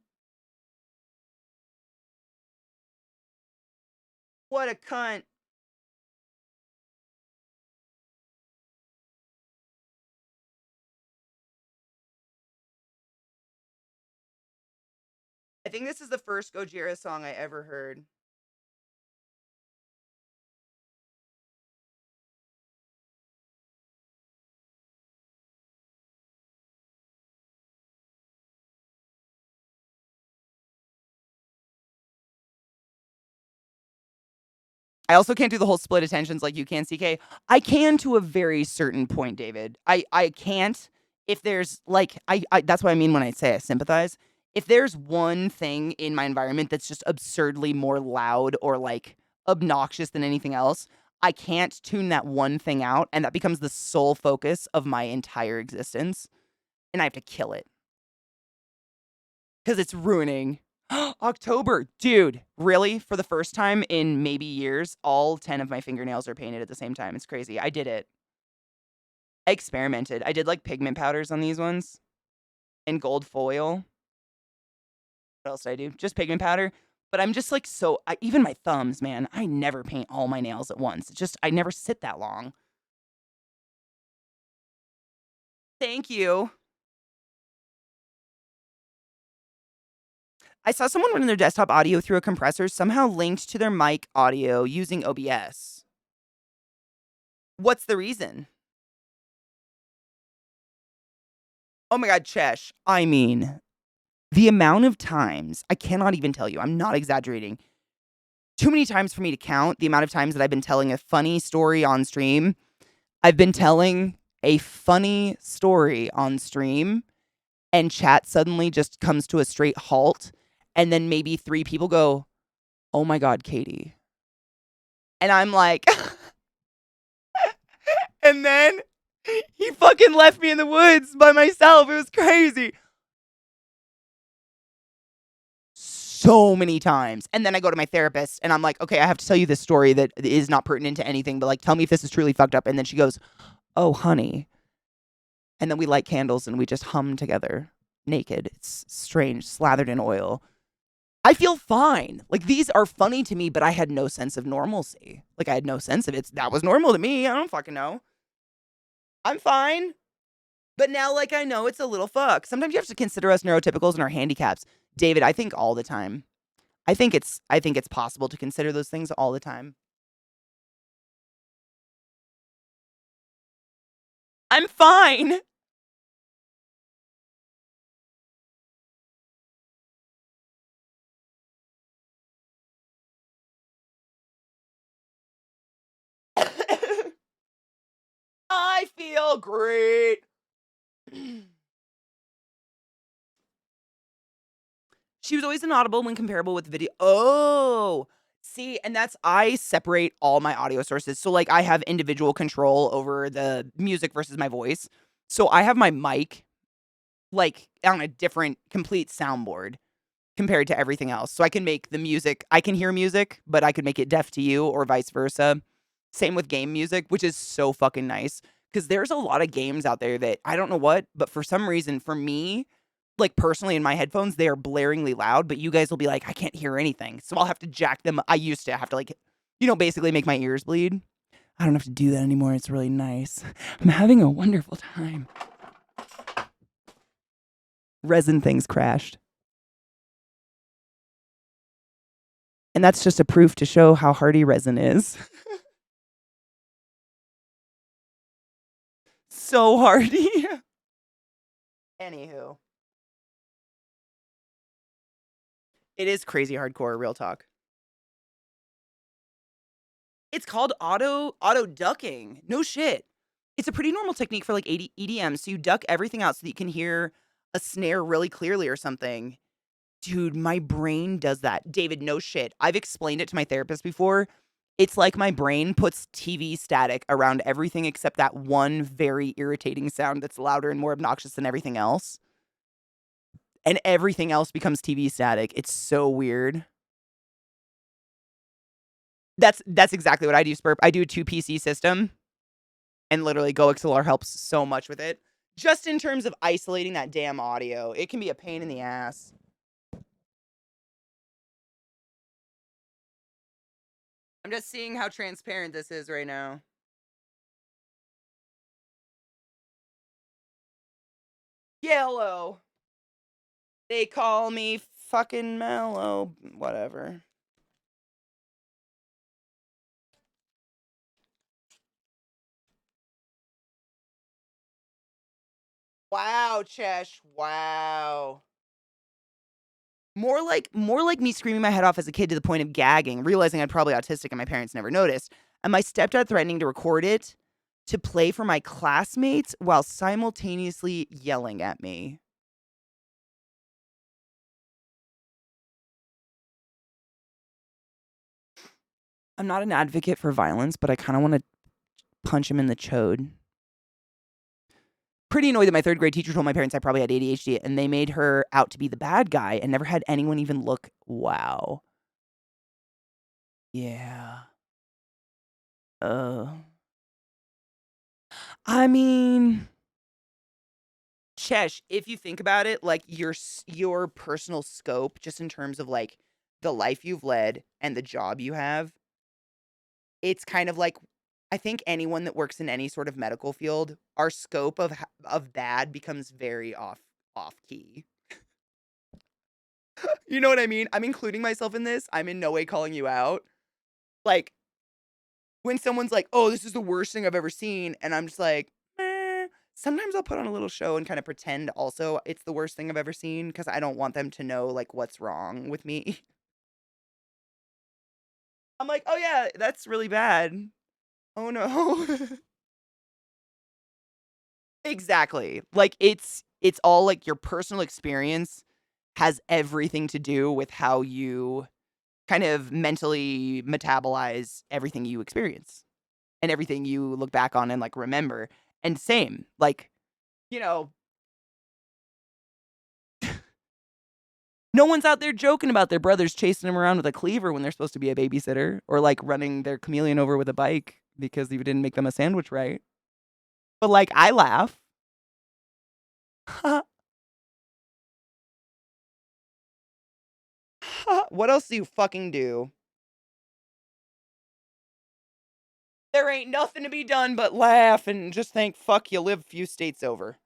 What a cunt. I think this is the first Gojira song I ever heard. I also can't do the whole split attentions like you can, CK. I can to a very certain point, David. I can't if there's like I that's what I mean when I say I sympathize. If there's one thing in my environment that's just absurdly more loud or like obnoxious than anything else, I can't tune that one thing out, and that becomes the sole focus of my entire existence, and I have to kill it. Because it's ruining October. Dude, really? For the first time in maybe years, all 10 of my fingernails are painted at the same time. It's crazy. I did it. I experimented. I did, like, pigment powders on these ones and gold foil. What else did I do? Just pigment powder. But I'm just, like, even my thumbs, man, I never paint all my nails at once. It's just I never sit that long. Thank you. I saw someone running their desktop audio through a compressor somehow linked to their mic audio using OBS. What's the reason? Oh my God, Chesh. I mean, the amount of times, I cannot even tell you, I'm not exaggerating. Too many times for me to count the amount of times that I've been telling a funny story on stream. I've been telling a funny story on stream, and chat suddenly just comes to a straight halt. And then maybe 3 people go, "Oh my God, Katie." And I'm like, and then he fucking left me in the woods by myself. It was crazy. So many times. And then I go to my therapist and I'm like, okay, I have to tell you this story that is not pertinent to anything, but like, tell me if this is truly fucked up. And then she goes, "Oh, honey." And then we light candles and we just hum together naked. It's strange, slathered in oil. I feel fine. Like, these are funny to me, but I had no sense of normalcy. Like, I had no sense of it. That was normal to me. I don't fucking know. I'm fine. But now, like, I know it's a little fuck. Sometimes you have to consider us neurotypicals and our handicaps. David, I think all the time. I think it's possible to consider those things all the time. I'm fine. I feel great. She was always inaudible when comparable with video. Oh, see, and I separate all my audio sources. So, like, I have individual control over the music versus my voice. So I have my mic, like, on a different, complete soundboard compared to everything else. So I can make the music, I can hear music, but I could make it deaf to you or vice versa. Same with game music, which is so fucking nice. Because there's a lot of games out there that I don't know what, but for some reason, for me, like, personally in my headphones, they are blaringly loud, but you guys will be like, I can't hear anything. So I'll have to jack them. I used to have to, like, basically make my ears bleed. I don't have to do that anymore. It's really nice. I'm having a wonderful time. Resin things crashed. And that's just a proof to show how hardy resin is. So hardy. Anywho. It is crazy hardcore, real talk. It's called auto ducking. No shit. It's a pretty normal technique for, like, EDM. So you duck everything out so that you can hear a snare really clearly or something. Dude, my brain does that. David, no shit. I've explained it to my therapist before. It's like my brain puts TV static around everything except that one very irritating sound that's louder and more obnoxious than everything else. And everything else becomes TV static. It's so weird. That's exactly what I do, Spurp. I do a 2 PC system. And literally GoXLR helps so much with it. Just in terms of isolating that damn audio. It can be a pain in the ass. I'm just seeing how transparent this is right now. Yellow. They call me fucking mellow. Whatever. Wow, Chesh. Wow. More like me screaming my head off as a kid to the point of gagging, realizing I'm probably autistic and my parents never noticed, and my stepdad threatening to record it to play for my classmates while simultaneously yelling at me. I'm not an advocate for violence, but I kind of want to punch him in the chode. Pretty annoyed that my third grade teacher told my parents I probably had ADHD, and they made her out to be the bad guy and never had anyone even look. Wow. Yeah. I mean, Chesh, if you think about it, like your personal scope, just in terms of like the life you've led and the job you have, it's kind of like I think anyone that works in any sort of medical field, our scope of bad becomes very off key. You know what I mean? I'm including myself in this. I'm in no way calling you out. Like when someone's like, "Oh, this is the worst thing I've ever seen," and I'm just like, sometimes I'll put on a little show and kind of pretend also it's the worst thing I've ever seen because I don't want them to know like what's wrong with me. I'm like, "Oh yeah, that's really bad. Oh no." Exactly. Like it's all like your personal experience has everything to do with how you kind of mentally metabolize everything you experience and everything you look back on and like remember. And same, like, you know, no one's out there joking about their brothers chasing them around with a cleaver when they're supposed to be a babysitter or like running their chameleon over with a bike because you didn't make them a sandwich right. But like I laugh. What else do you fucking do? There ain't nothing to be done but laugh and just think, fuck, you live a few states over.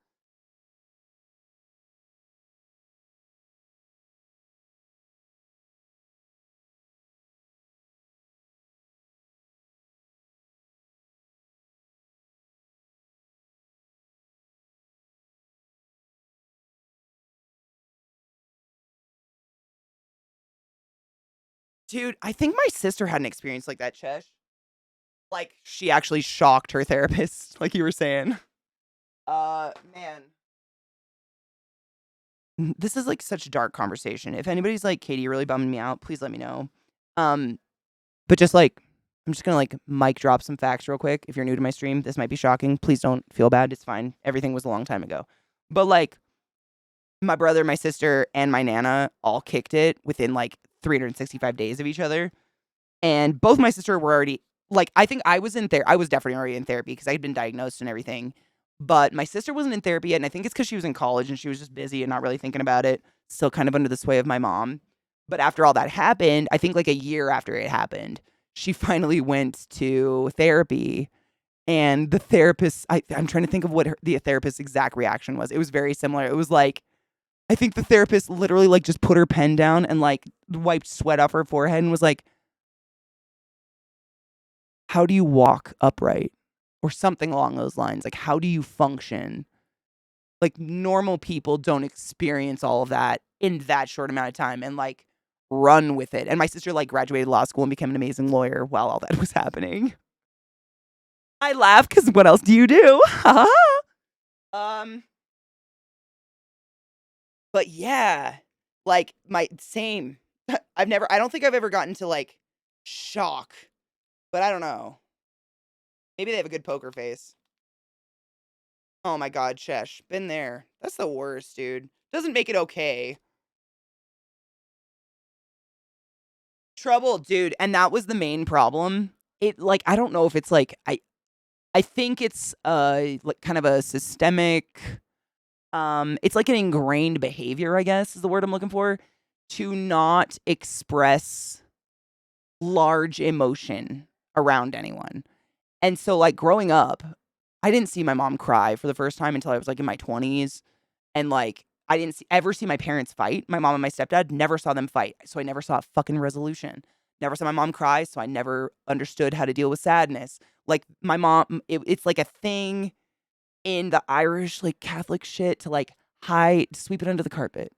Dude, I think my sister had an experience like that, Chesh. Like, she actually shocked her therapist, like you were saying. Man. This is like such a dark conversation. If anybody's like, Katie, you're really bumming me out, please let me know. But just like, I'm just gonna like mic drop some facts real quick. If you're new to my stream, this might be shocking. Please don't feel bad. It's fine. Everything was a long time ago. But like, my brother, my sister, and my nana all kicked it within like 365 days of each other. And both my sister were already like, I think I was in there. I was definitely already in therapy because I had been diagnosed and everything. But my sister wasn't in therapy yet, and I think it's because she was in college and she was just busy and not really thinking about it. Still kind of under the sway of my mom. But after all that happened, I think like a year after it happened, she finally went to therapy. And the therapist, I'm trying to think of what the therapist's exact reaction was. It was very similar. It was like, I think the therapist literally like just put her pen down and like wiped sweat off her forehead and was like, how do you walk upright? Or something along those lines. Like, how do you function? Like, normal people don't experience all of that in that short amount of time and like run with it. And my sister like graduated law school and became an amazing lawyer while all that was happening. I laugh because what else do you do? But yeah, like my same. I don't think I've ever gotten to like shock, but I don't know. Maybe they have a good poker face. Oh my god, Chesh. Been there. That's the worst, dude. Doesn't make it okay. Trouble, dude. And that was the main problem. It like I don't know if it's like I think it's like kind of a systemic it's like an ingrained behavior, I guess is the word I'm looking for, to not express large emotion around anyone. And so like growing up, I didn't see my mom cry for the first time until I was like in my 20s. And like I didn't ever see my parents fight. My mom and my stepdad never saw them fight. So I never saw a fucking resolution. Never saw my mom cry, so I never understood how to deal with sadness. Like my mom, it's like a thing in the Irish like Catholic shit to like hide, sweep it under the carpet.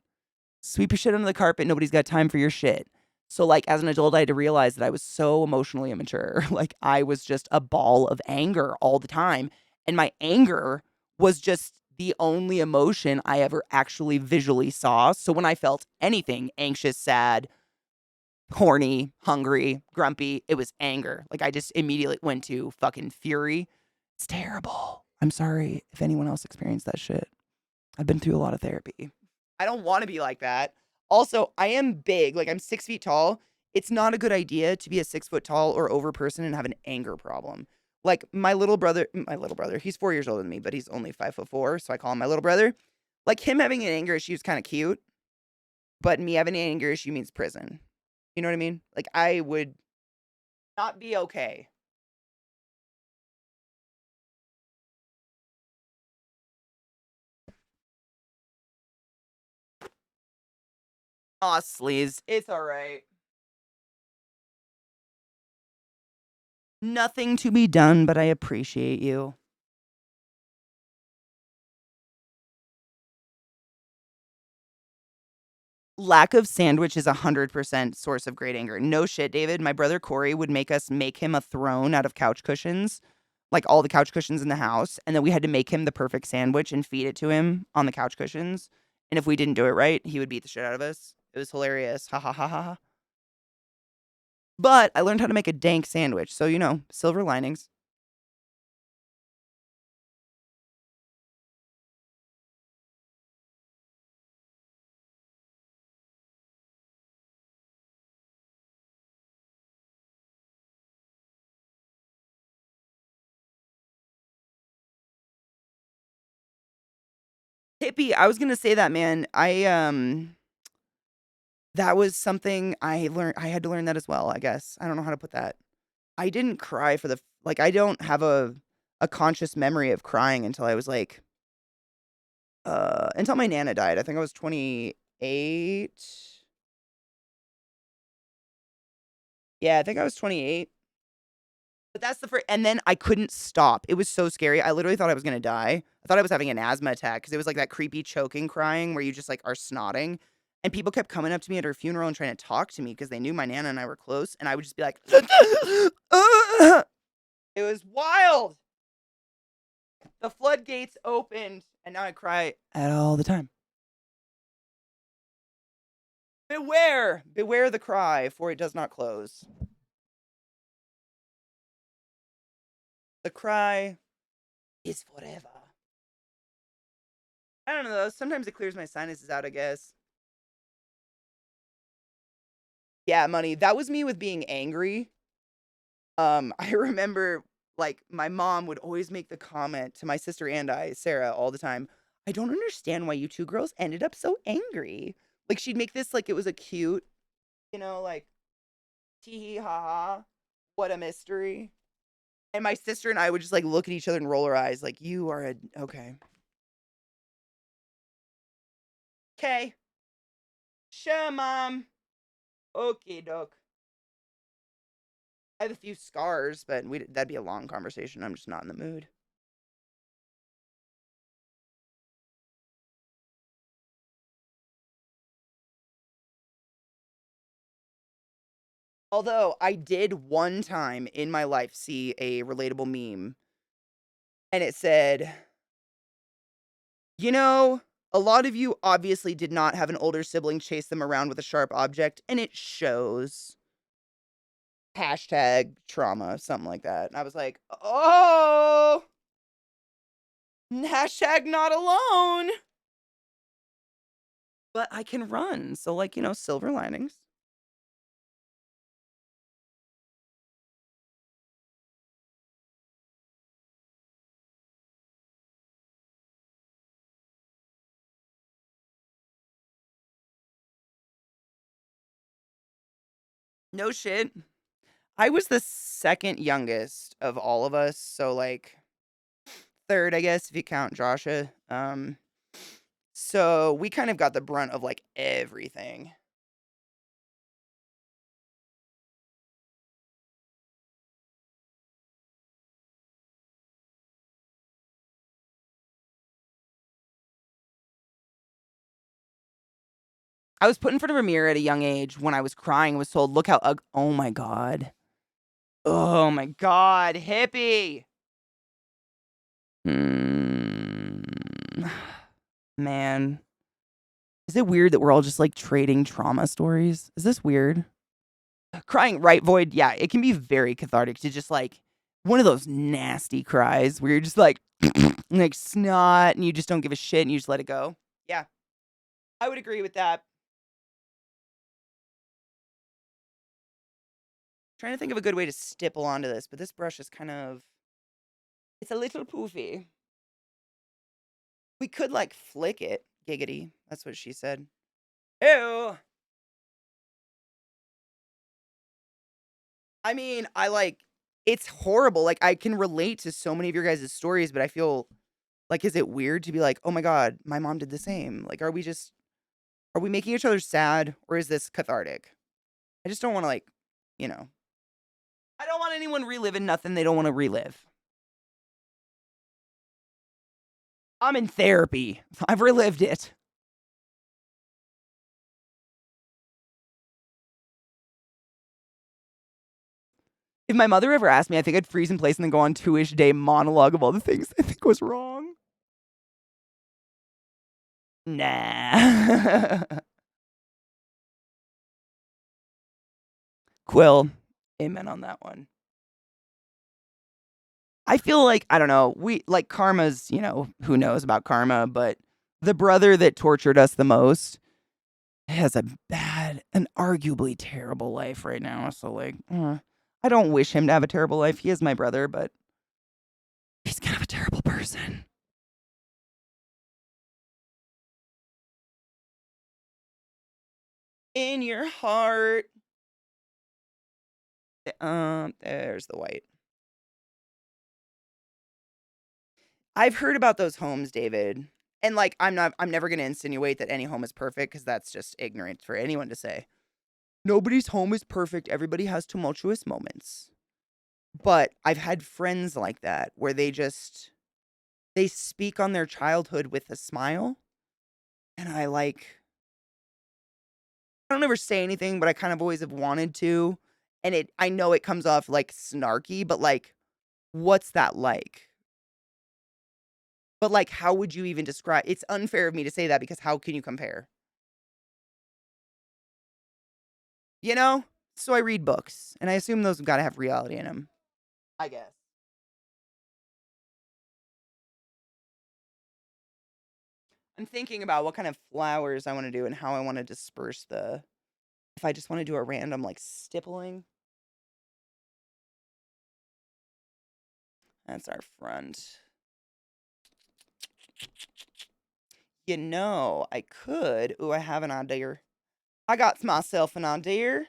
Sweep your shit under the carpet. Nobody's got time for your shit. So like as an adult, I had to realize that I was so emotionally immature. Like I was just a ball of anger all the time. And my anger was just the only emotion I ever actually visually saw. So when I felt anything, anxious, sad, horny, hungry, grumpy. It was anger. Like I just immediately went to fucking fury. It's terrible. I'm sorry if anyone else experienced that shit. I've been through a lot of therapy. I don't want to be like that. Also, I am big. Like I'm 6 feet tall. It's not a good idea to be a 6 foot tall or over person and have an anger problem. Like my little brother, he's 4 years older than me, but he's only 5'4", so I call him my little brother. Like him having an anger issue is kind of cute, but me having an anger issue means prison. You know what I mean? Like I would not be okay. Aw, sleaze. It's all right. Nothing to be done, but I appreciate you. Lack of sandwich is 100% source of great anger. No shit, David. My brother Corey would make us make him a throne out of couch cushions, like all the couch cushions in the house, and then we had to make him the perfect sandwich and feed it to him on the couch cushions. And if we didn't do it right, he would beat the shit out of us. It was hilarious. Ha ha ha ha ha. But I learned how to make a dank sandwich, so silver linings. Hippie, I was gonna say that, man. That was something I learned. I had to learn that as well, I guess. I don't know how to put that. I didn't cry for like, I don't have a conscious memory of crying until I was like, until my Nana died. I think I was 28. Yeah, I think I was 28. But that's the first, and then I couldn't stop. It was so scary. I literally thought I was gonna die. I thought I was having an asthma attack because it was like that creepy choking crying where you just like are snotting. And people kept coming up to me at her funeral and trying to talk to me because they knew my Nana and I were close. And I would just be like, it was wild. The floodgates opened, and now I cry all the time. Beware the cry, for it does not close. The cry is forever. I don't know though. Sometimes it clears my sinuses out, I guess. Yeah, money. That was me with being angry. I remember like my mom would always make the comment to my sister and I, Sarah, all the time. I don't understand why you two girls ended up so angry. Like she'd make this like it was a cute, like tee hee ha ha. What a mystery. And my sister and I would just like look at each other and roll our eyes like you are okay. Okay. Sure, mom. Okay, doc. I have a few scars, but that'd be a long conversation. I'm just not in the mood. Although I did one time in my life see a relatable meme, and it said, a lot of you obviously did not have an older sibling chase them around with a sharp object, and it shows. Hashtag trauma, something like that. And I was like, oh, hashtag not alone. But I can run. So, like, silver linings. No shit. I was the second youngest of all of us. So, like, third, I guess, if you count Joshua. So we kind of got the brunt of, like, everything. I was put in front of a mirror at a young age when I was crying and was told, look how oh my God. Oh my God, hippie. Man. Is it weird that we're all just like trading trauma stories? Is this weird? Crying right void, yeah, it can be very cathartic to just like one of those nasty cries where you're just like like snot and you just don't give a shit and you just let it go. Yeah, I would agree with that. Trying to think of a good way to stipple onto this, but this brush is kind of it's a little poofy. We could like flick it, giggity. That's what she said. Ew. I mean, I like it's horrible. Like I can relate to so many of your guys' stories, but I feel like is it weird to be like, "Oh my god, my mom did the same." Like are we making each other sad or is this cathartic? I just don't want to like, you know. I don't want anyone reliving nothing they don't want to relive. I'm in therapy. I've relived it. If my mother ever asked me, I think I'd freeze in place and then go on 2-ish day monologue of all the things I think was wrong. Nah. Quill. Amen on that one. I feel like, I don't know, we like karma's, who knows about karma, but the brother that tortured us the most has a bad and arguably terrible life right now. So, like, I don't wish him to have a terrible life. He is my brother, but he's kind of a terrible person. In your heart. There's the white. I've heard about those homes, David. And like I'm never going to insinuate that any home is perfect because that's just ignorant for anyone to say. Nobody's home is perfect. Everybody has tumultuous moments. But I've had friends like that where they speak on their childhood with a smile. And I don't ever say anything, but I kind of always have wanted to. And I know it comes off like snarky, but like, what's that like? But like, how would you even describe? It's unfair of me to say that because how can you compare? You know? So I read books, and I assume those have got to have reality in them. I guess. I'm thinking about what kind of flowers I want to do and how I want to disperse if I just want to do a random like stippling. That's our front. I could. Ooh, I have an idea. I got myself an idea.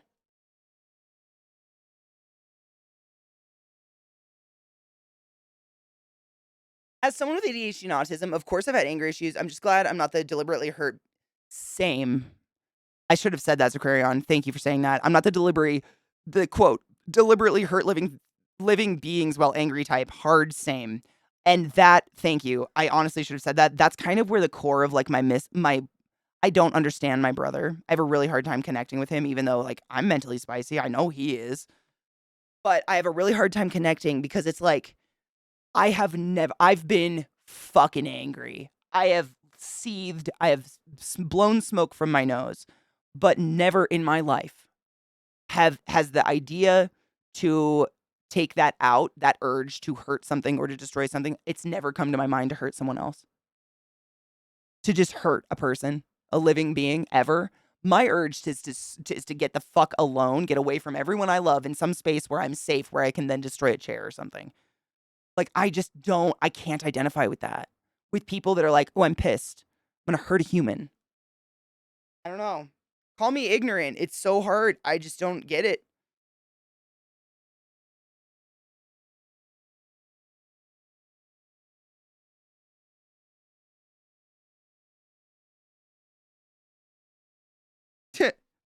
As someone with ADHD and autism, of course I've had anger issues. I'm just glad I'm not the deliberately hurt. Same. I should have said that, Zakarian. Thank you for saying that. I'm not the quote, deliberately hurt living beings while angry type. Hard same. And that, thank you. I honestly should have said that. That's kind of where the core of like I don't understand my brother. I have a really hard time connecting with him, even though like I'm mentally spicy. I know he is. But I have a really hard time connecting because it's like, I've been fucking angry. I have seethed. I have blown smoke from my nose, but never in my life has the idea to take that out, that urge to hurt something or to destroy something. It's never come to my mind to hurt someone else, to just hurt a person, a living being ever. My urge is to get the fuck alone, get away from everyone I love in some space where I'm safe, where I can then destroy a chair or something. Like, I can't identify with that. With people that are like, oh, I'm pissed. I'm gonna hurt a human. I don't know. Call me ignorant. It's so hard. I just don't get it.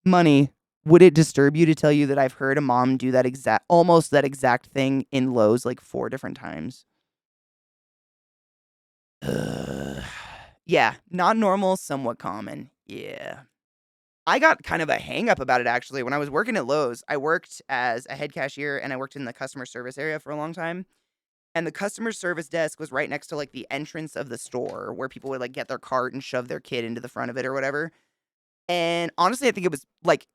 Money. Would it disturb you to tell you that I've heard a mom do almost that exact thing in Lowe's like 4 different times? Yeah, not normal, somewhat common. Yeah. I got kind of a hang up about it actually. When I was working at Lowe's, I worked as a head cashier and I worked in the customer service area for a long time. And the customer service desk was right next to like the entrance of the store where people would like get their cart and shove their kid into the front of it or whatever. And honestly, I think it was like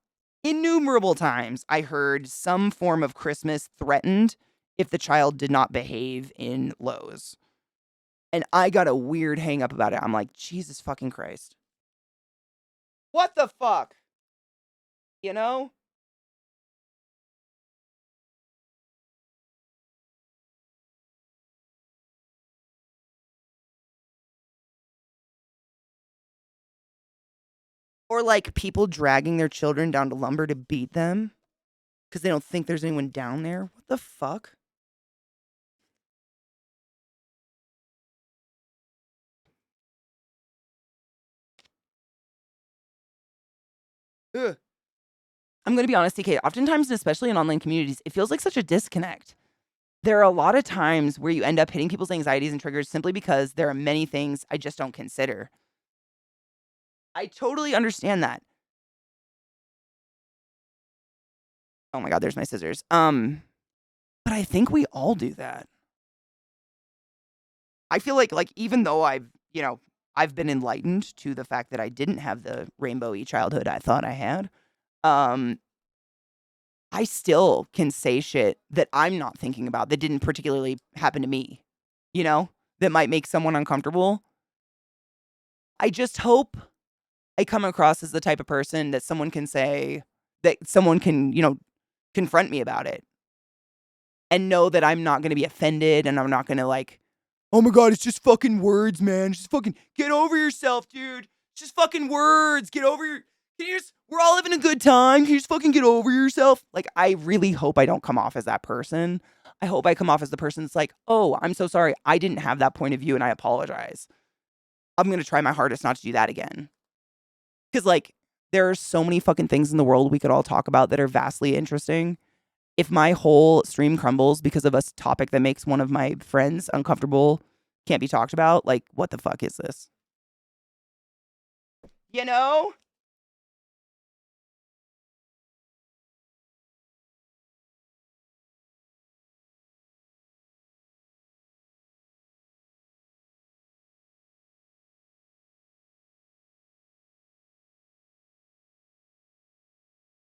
Innumerable times I heard some form of Christmas threatened if the child did not behave in Lowe's. And I got a weird hang up about it. I'm like, Jesus fucking Christ. What the fuck? You know? Or like people dragging their children down to lumber to beat them because they don't think there's anyone down there. What the fuck? Ugh. I'm going to be honest, TK. Oftentimes, and especially in online communities, it feels like such a disconnect. There are a lot of times where you end up hitting people's anxieties and triggers simply because there are many things I just don't consider. I totally understand that. Oh my God, there's my scissors. But I think we all do that. I feel like even though I've been enlightened to the fact that I didn't have the rainbowy childhood I thought I had, um, I still can say shit that I'm not thinking about that didn't particularly happen to me, you know, that might make someone uncomfortable. I just hope I come across as the type of person that someone can say, that someone can, confront me about it and know that I'm not going to be offended and I'm not going to oh my God, it's just fucking words, man. Just fucking get over yourself, dude. It's just fucking words. Get over your. We're all having a good time. Can you just fucking get over yourself? Like, I really hope I don't come off as that person. I hope I come off as the person that's like, oh, I'm so sorry. I didn't have that point of view and I apologize. I'm going to try my hardest not to do that again. Because, there are so many fucking things in the world we could all talk about that are vastly interesting. If my whole stream crumbles because of a topic that makes one of my friends uncomfortable, can't be talked about, what the fuck is this? You know?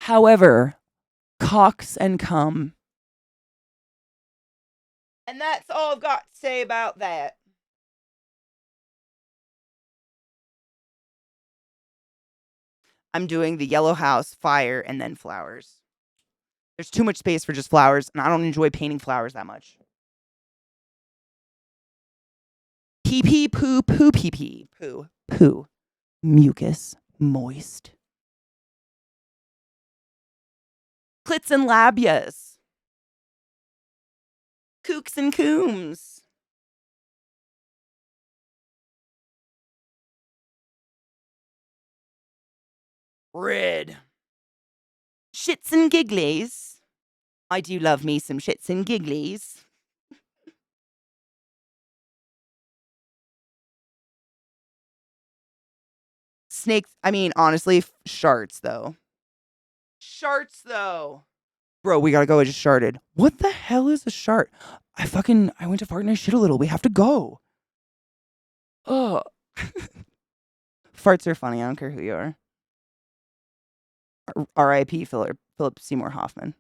However, cocks and cum. And that's all I've got to say about that. I'm doing the yellow house, fire, and then flowers. There's too much space for just flowers, and I don't enjoy painting flowers that much. Pee pee poo poo pee pee poo poo. Mucus moist. Clits and labias. Kooks and cooms. Red. Shits and gigglies. I do love me some shits and gigglies. Snakes, I mean, honestly, sharts, though. Sharts, though. Bro, we gotta go. I just sharted. What the hell is a shart? I went to fart and I shit a little. We have to go. Oh. Farts are funny. I don't care who you are. R.I.P. Philip Seymour Hoffman.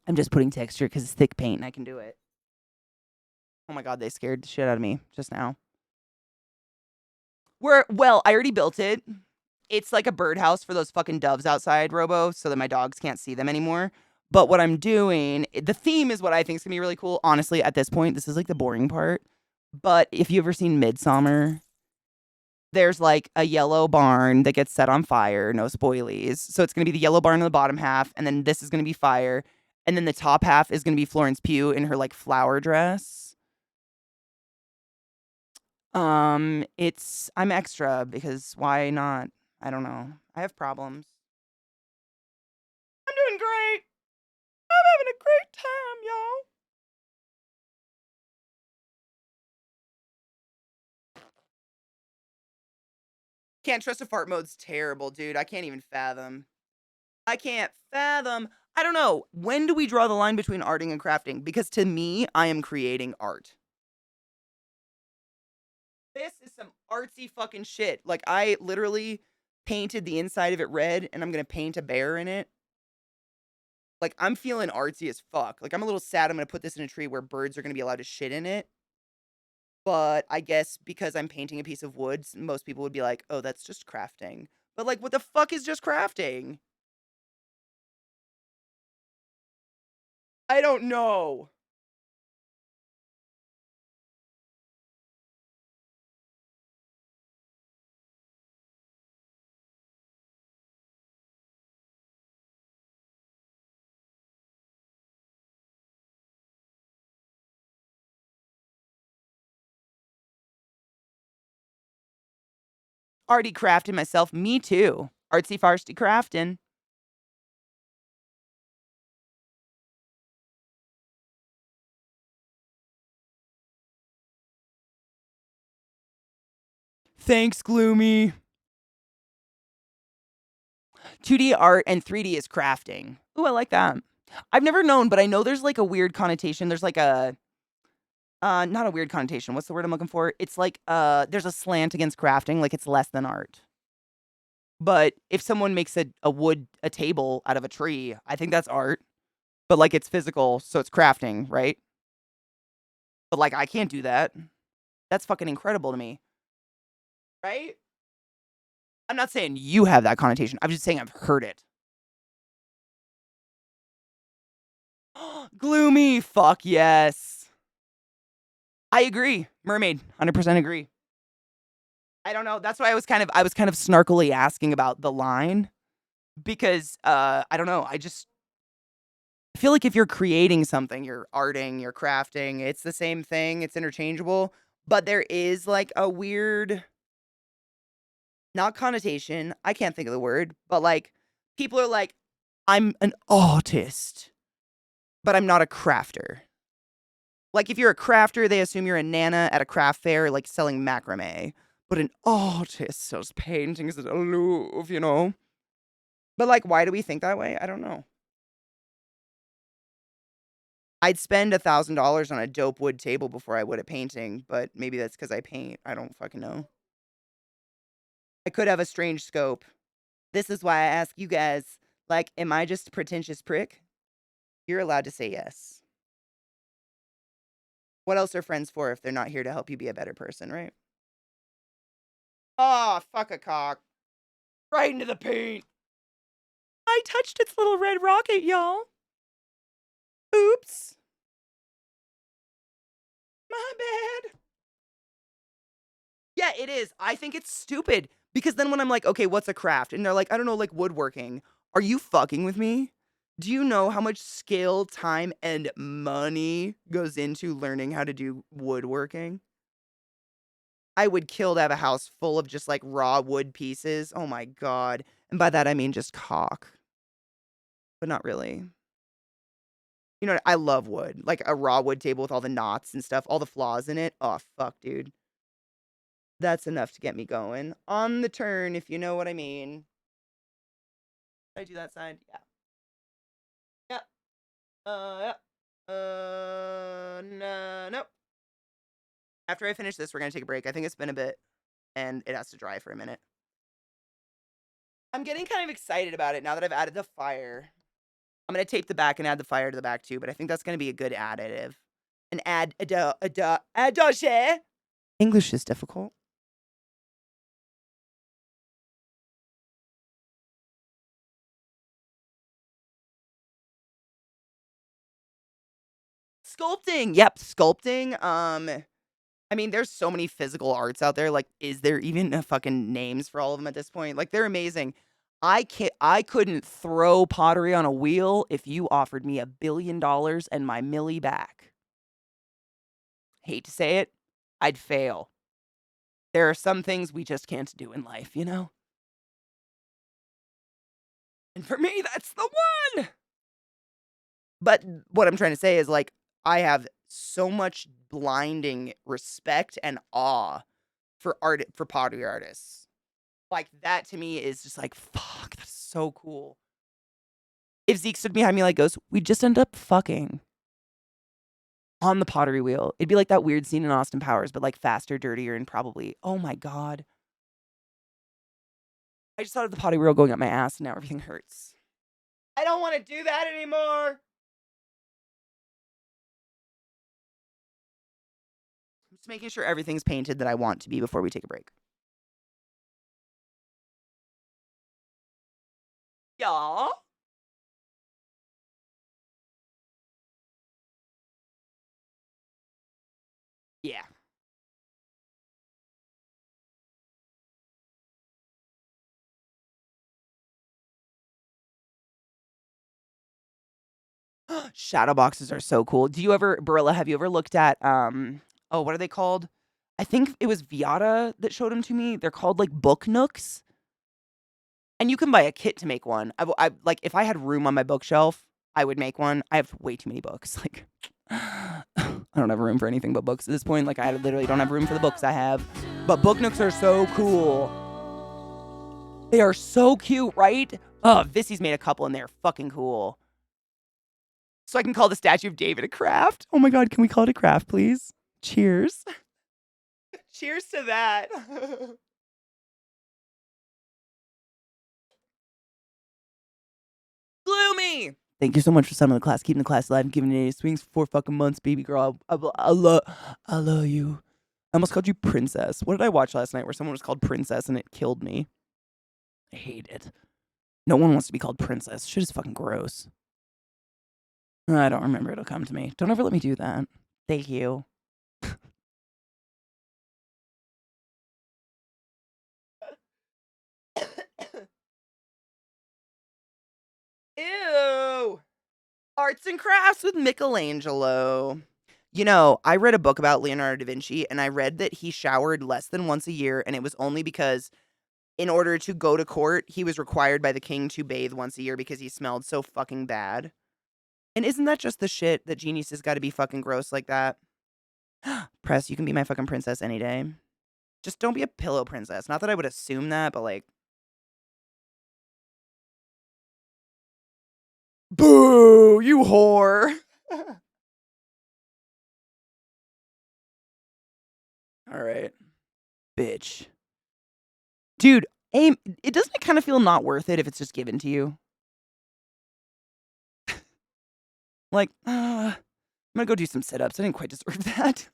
I'm just putting texture because it's thick paint and I can do it. Oh my God, they scared the shit out of me just now. Well, I already built it. It's like a birdhouse for those fucking doves outside, Robo, so that my dogs can't see them anymore. But what I'm doing, the theme is what I think is gonna be really cool. Honestly, at this point, this is like the boring part. But if you've ever seen Midsummer, there's like a yellow barn that gets set on fire. No spoilies. So it's gonna be the yellow barn in the bottom half, and then this is gonna be fire, and then the top half is gonna be Florence Pugh in her like flower dress. I'm extra because why not? I don't know. I have problems. I'm doing great. I'm having a great time, y'all. Can't trust a fart mode's terrible, dude. I can't even fathom. I can't fathom. I don't know. When do we draw the line between arting and crafting? Because to me, I am creating art. This is some artsy fucking shit. Like, I literally painted the inside of it red, and I'm gonna paint a bear in it. Like, I'm feeling artsy as fuck. Like, I'm a little sad I'm gonna put this in a tree where birds are gonna be allowed to shit in it. But I guess because I'm painting a piece of wood, most people would be like, oh, that's just crafting. But, like, what the fuck is just crafting? I don't know. Already crafting myself. Me too. Artsy farsty crafting. Thanks, Gloomy. 2D art and 3D is crafting. Ooh, I like that. I've never known, but I know there's like a weird connotation. There's like a not a weird connotation. What's the word I'm looking for? It's like there's a slant against crafting, like it's less than art. But if someone makes a table out of a tree, I think that's art. But like it's physical, so it's crafting, right? But like I can't do that. That's fucking incredible to me. Right? I'm not saying you have that connotation. I'm just saying I've heard it. Gloomy. Fuck yes. I agree. Mermaid. 100% agree. I don't know. That's why I was kind of snarkily asking about the line because I don't know. I feel like if you're creating something, you're arting, you're crafting, it's the same thing. It's interchangeable, but there is like a weird not connotation. I can't think of the word, but like people are like I'm an artist, but I'm not a crafter. Like if you're a crafter, they assume you're a nana at a craft fair like selling macrame. But an artist sells paintings at a Louvre, you know? But, like, why do we think that way? I don't know. I'd spend $1,000 on a dope wood table before I would a painting, but maybe that's because I paint. I don't fucking know. I could have a strange scope. This is why I ask you guys, like, am I just a pretentious prick? You're allowed to say yes. What else are friends for if they're not here to help you be a better person, right? Oh, fuck a cock. Right into the paint. I touched its little red rocket, y'all. Oops. My bad. Yeah, it is. I think it's stupid because then when I'm like, okay, what's a craft? And they're like, I don't know, like woodworking. Are you fucking with me? Do you know how much skill, time, and money goes into learning how to do woodworking? I would kill to have a house full of just like raw wood pieces. Oh my God. And by that, I mean just cock, but not really. You know, I love wood. Like a raw wood table with all the knots and stuff, all the flaws in it. Oh, fuck, dude. That's enough to get me going. On the turn, if you know what I mean. Did I do that side? Yeah. Yeah. Yeah. No, nope. After I finish this, we're gonna take a break. I think it's been a bit, and it has to dry for a minute. I'm getting kind of excited about it now that I've added the fire. I'm gonna tape the back and add the fire to the back too, but I think that's gonna be a good additive. An addition. English is difficult. Sculpting. Yep, sculpting. I mean, there's so many physical arts out there. Like, is there even a fucking names for all of them at this point? Like, they're amazing. I couldn't throw pottery on a wheel if you offered me $1 billion and my millie back. Hate to say it, I'd fail. There are some things we just can't do in life, you know? And for me, that's the one. But what I'm trying to say is like I have so much blinding respect and awe for pottery artists. Like, that to me is just like, fuck, that's so cool. If Zeke stood behind me like Ghost, we'd just end up fucking on the pottery wheel. It'd be like that weird scene in Austin Powers, but like faster, dirtier, and probably, oh my God. I just thought of the pottery wheel going up my ass and now everything hurts. I don't want to do that anymore. I'm just making sure everything's painted that I want to be before we take a break. Yeah. Yeah. Shadow boxes are so cool. Do you ever, Barilla, have you ever looked at, oh, what are they called? I think it was Viata that showed them to me. They're called like book nooks. And you can buy a kit to make one. I like, if I had room on my bookshelf, I would make one. I have way too many books. Like, I don't have room for anything but books at this point. Like, I literally don't have room for the books I have. But book nooks are so cool. They are so cute, right? Oh, Vissy's made a couple and they're fucking cool. So I can call the Statue of David a craft. Oh my God, can we call it a craft, please? Cheers. Cheers to that. Gloomy. Thank you so much for summoning the class, keeping the class alive, and giving it 80 swings for 4 fucking months, baby girl. I love you. I almost called you princess. What did I watch last night where someone was called princess and it killed me? I hate it. No one wants to be called princess. Shit is fucking gross. I don't remember. It'll come to me. Don't ever let me do that. Thank you. Ew. Arts and crafts with Michelangelo. You know, I read a book about Leonardo da Vinci, and I read that he showered less than once a year, and it was only because in order to go to court, he was required by the king to bathe once a year because he smelled so fucking bad. And isn't that just the shit that geniuses gotta be fucking gross like that? Press, you can be my fucking princess any day. Just don't be a pillow princess. Not that I would assume that, but like. Boo, you whore. All right. Bitch. Dude, aim. It doesn't it kind of feel not worth it if it's just given to you? Like, I'm gonna go do some sit-ups. I didn't quite deserve that.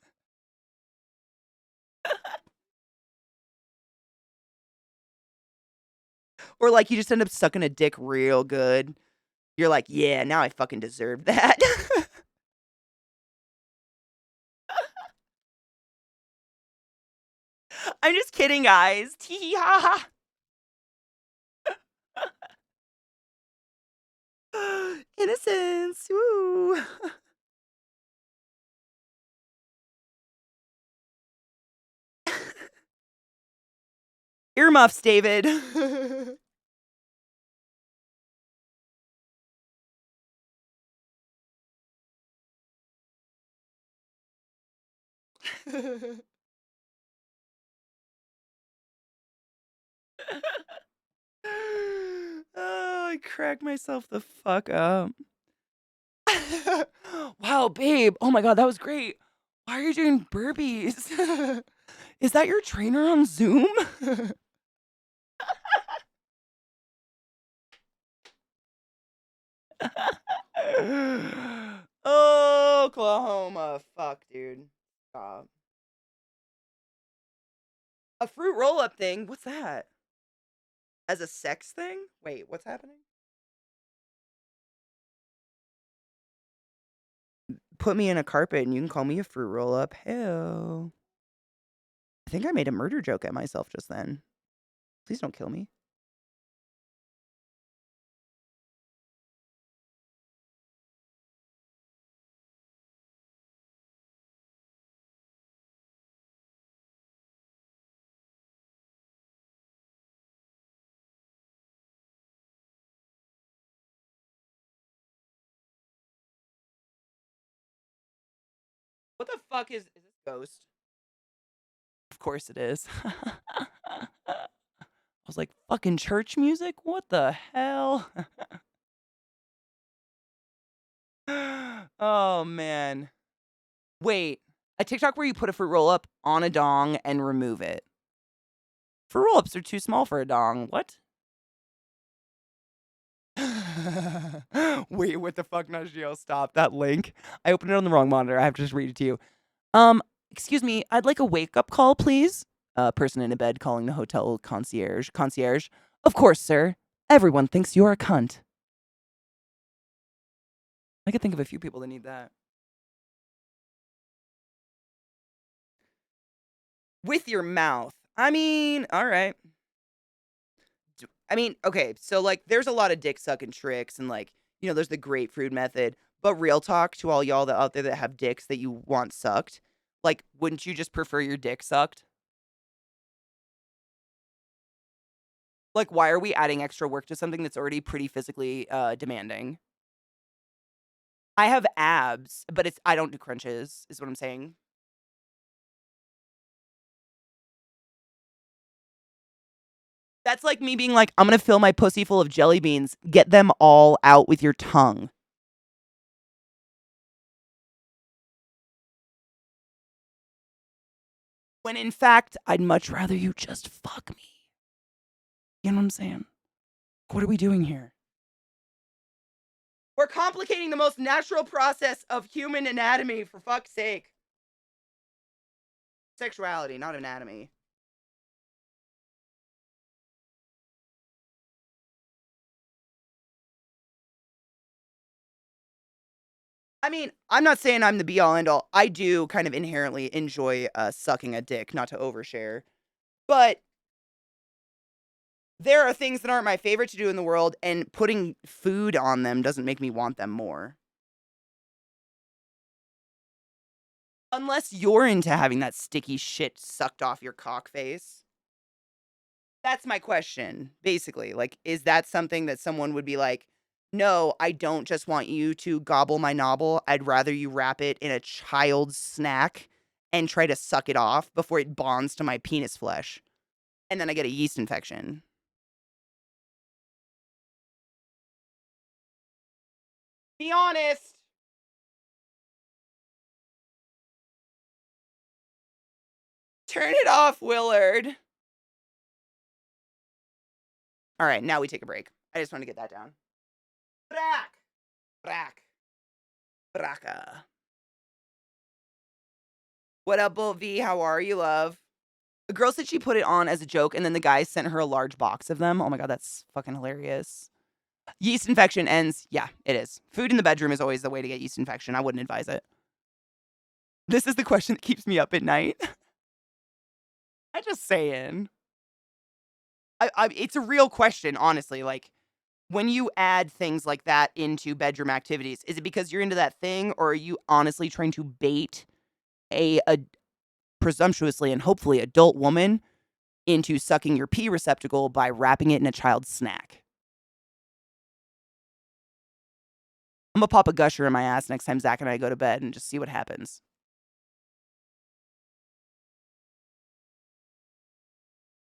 Or like you just end up sucking a dick real good. You're like, yeah, now I fucking deserve that. I'm just kidding, guys. Tee ha ha. Innocence. Woo. Earmuffs, David. Oh, I cracked myself the fuck up. Wow, babe. Oh my God, that was great. Why are you doing burpees? Is that your trainer on Zoom? Oklahoma. Fuck, dude. Stop. A fruit roll up thing? What's that? As a sex thing? Wait, what's happening? Put me in a carpet and you can call me a fruit roll up. Hell. I think I made a murder joke at myself just then. Please don't kill me. What the fuck is this Ghost? Of course it is. was like, fucking church music? What the hell? Oh, man. Wait, a TikTok where you put a fruit roll up on a dong and remove it. Fruit roll ups are too small for a dong. What? Wait, what the fuck, Najio? Stop that link. I opened it on the wrong monitor. I have to just read it to you. Excuse me, I'd like a wake-up call, please. Person in a bed calling the hotel concierge. Concierge. Of course, sir. Everyone thinks you're a cunt. I could think of a few people that need that. With your mouth. I mean, all right. I mean, okay, so like there's a lot of dick sucking tricks and like, there's the grapefruit method. But real talk to all y'all that out there that have dicks that you want sucked, like, wouldn't you just prefer your dick sucked? Like, why are we adding extra work to something that's already pretty physically demanding? I have abs, but I don't do crunches, is what I'm saying. That's like me being like, I'm gonna fill my pussy full of jelly beans. Get them all out with your tongue. When in fact, I'd much rather you just fuck me. You know what I'm saying? What are we doing here? We're complicating the most natural process of human anatomy, for fuck's sake. Sexuality, not anatomy. I mean, I'm not saying I'm the be all end all. I do kind of inherently enjoy sucking a dick, not to overshare. But there are things that aren't my favorite to do in the world, and putting food on them doesn't make me want them more. Unless you're into having that sticky shit sucked off your cock face. That's my question, basically. Like, is that something that someone would be like, no, I don't just want you to gobble my nobble. I'd rather you wrap it in a child's snack and try to suck it off before it bonds to my penis flesh. And then I get a yeast infection. Be honest. Turn it off, Willard. All right, now we take a break. I just want to get that down. Brack. Brack. Bracka. What up, Bull V? How are you, love? The girl said she put it on as a joke, and then the guy sent her a large box of them. Oh my god, that's fucking hilarious. Yeast infection ends. Yeah, it is. Food in the bedroom is always the way to get yeast infection. I wouldn't advise it. This is the question that keeps me up at night. I'm just saying. It's a real question, honestly. Like, when you add things like that into bedroom activities, is it because you're into that thing, or are you honestly trying to bait a presumptuously and hopefully adult woman into sucking your pee receptacle by wrapping it in a child's snack? I'm gonna pop a gusher in my ass next time Zach and I go to bed and just see what happens.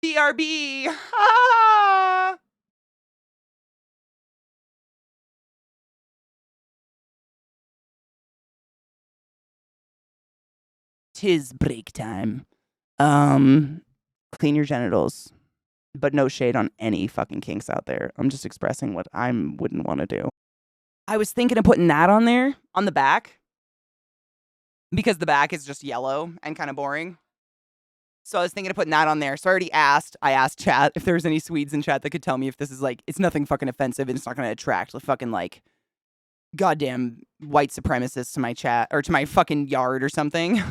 BRB! Ah! Tis break time. Clean your genitals. But no shade on any fucking kinks out there. I'm just expressing what I wouldn't want to do. I was thinking of putting that on there, on the back. Because the back is just yellow and kind of boring. So I was thinking of putting that on there. So I asked chat if there was any Swedes in chat that could tell me if this is like, it's nothing fucking offensive and it's not going to attract the fucking like goddamn white supremacists to my chat or to my fucking yard or something.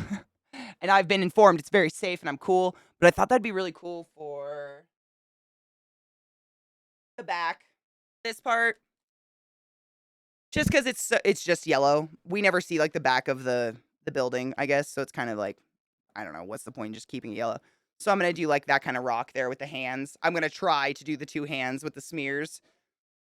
And I've been informed it's very safe and I'm cool. But I thought that'd be really cool for the back. This part. Just because it's just yellow. We never see like the back of the building, I guess. So it's kind of like, I don't know, what's the point in just keeping it yellow? So I'm going to do like that kind of rock there with the hands. I'm going to try to do the two hands with the smears.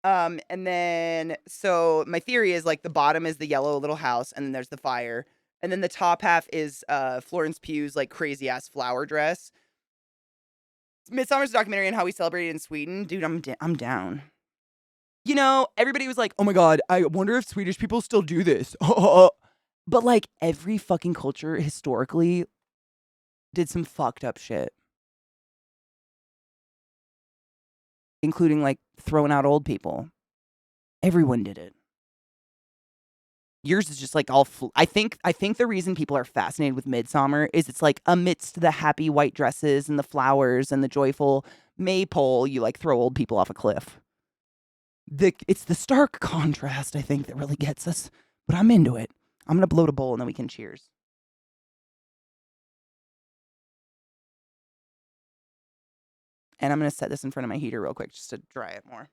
And then, so my theory is like the bottom is the yellow little house and then there's the fire. And then the top half is Florence Pugh's like crazy ass flower dress. Midsummer's a documentary on how we celebrated in Sweden. Dude, I'm down. You know, everybody was like, oh my God, I wonder if Swedish people still do this. But like every fucking culture historically did some fucked up shit, including like throwing out old people. Everyone did it. Yours is just like all. I think the reason people are fascinated with Midsummer is it's like amidst the happy white dresses and the flowers and the joyful maypole, you like throw old people off a cliff. It's the stark contrast, I think, that really gets us. But I'm into it. I'm gonna blow the bowl and then we can cheers. And I'm gonna set this in front of my heater real quick just to dry it more.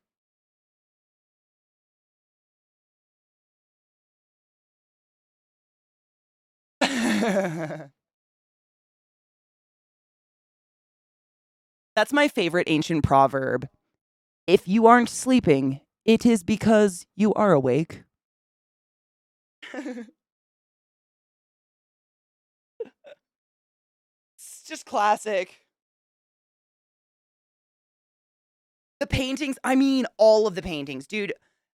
That's my favorite ancient proverb. If you aren't sleeping, it is because you are awake. It's just classic. The paintings, I mean, all of the paintings. Dude,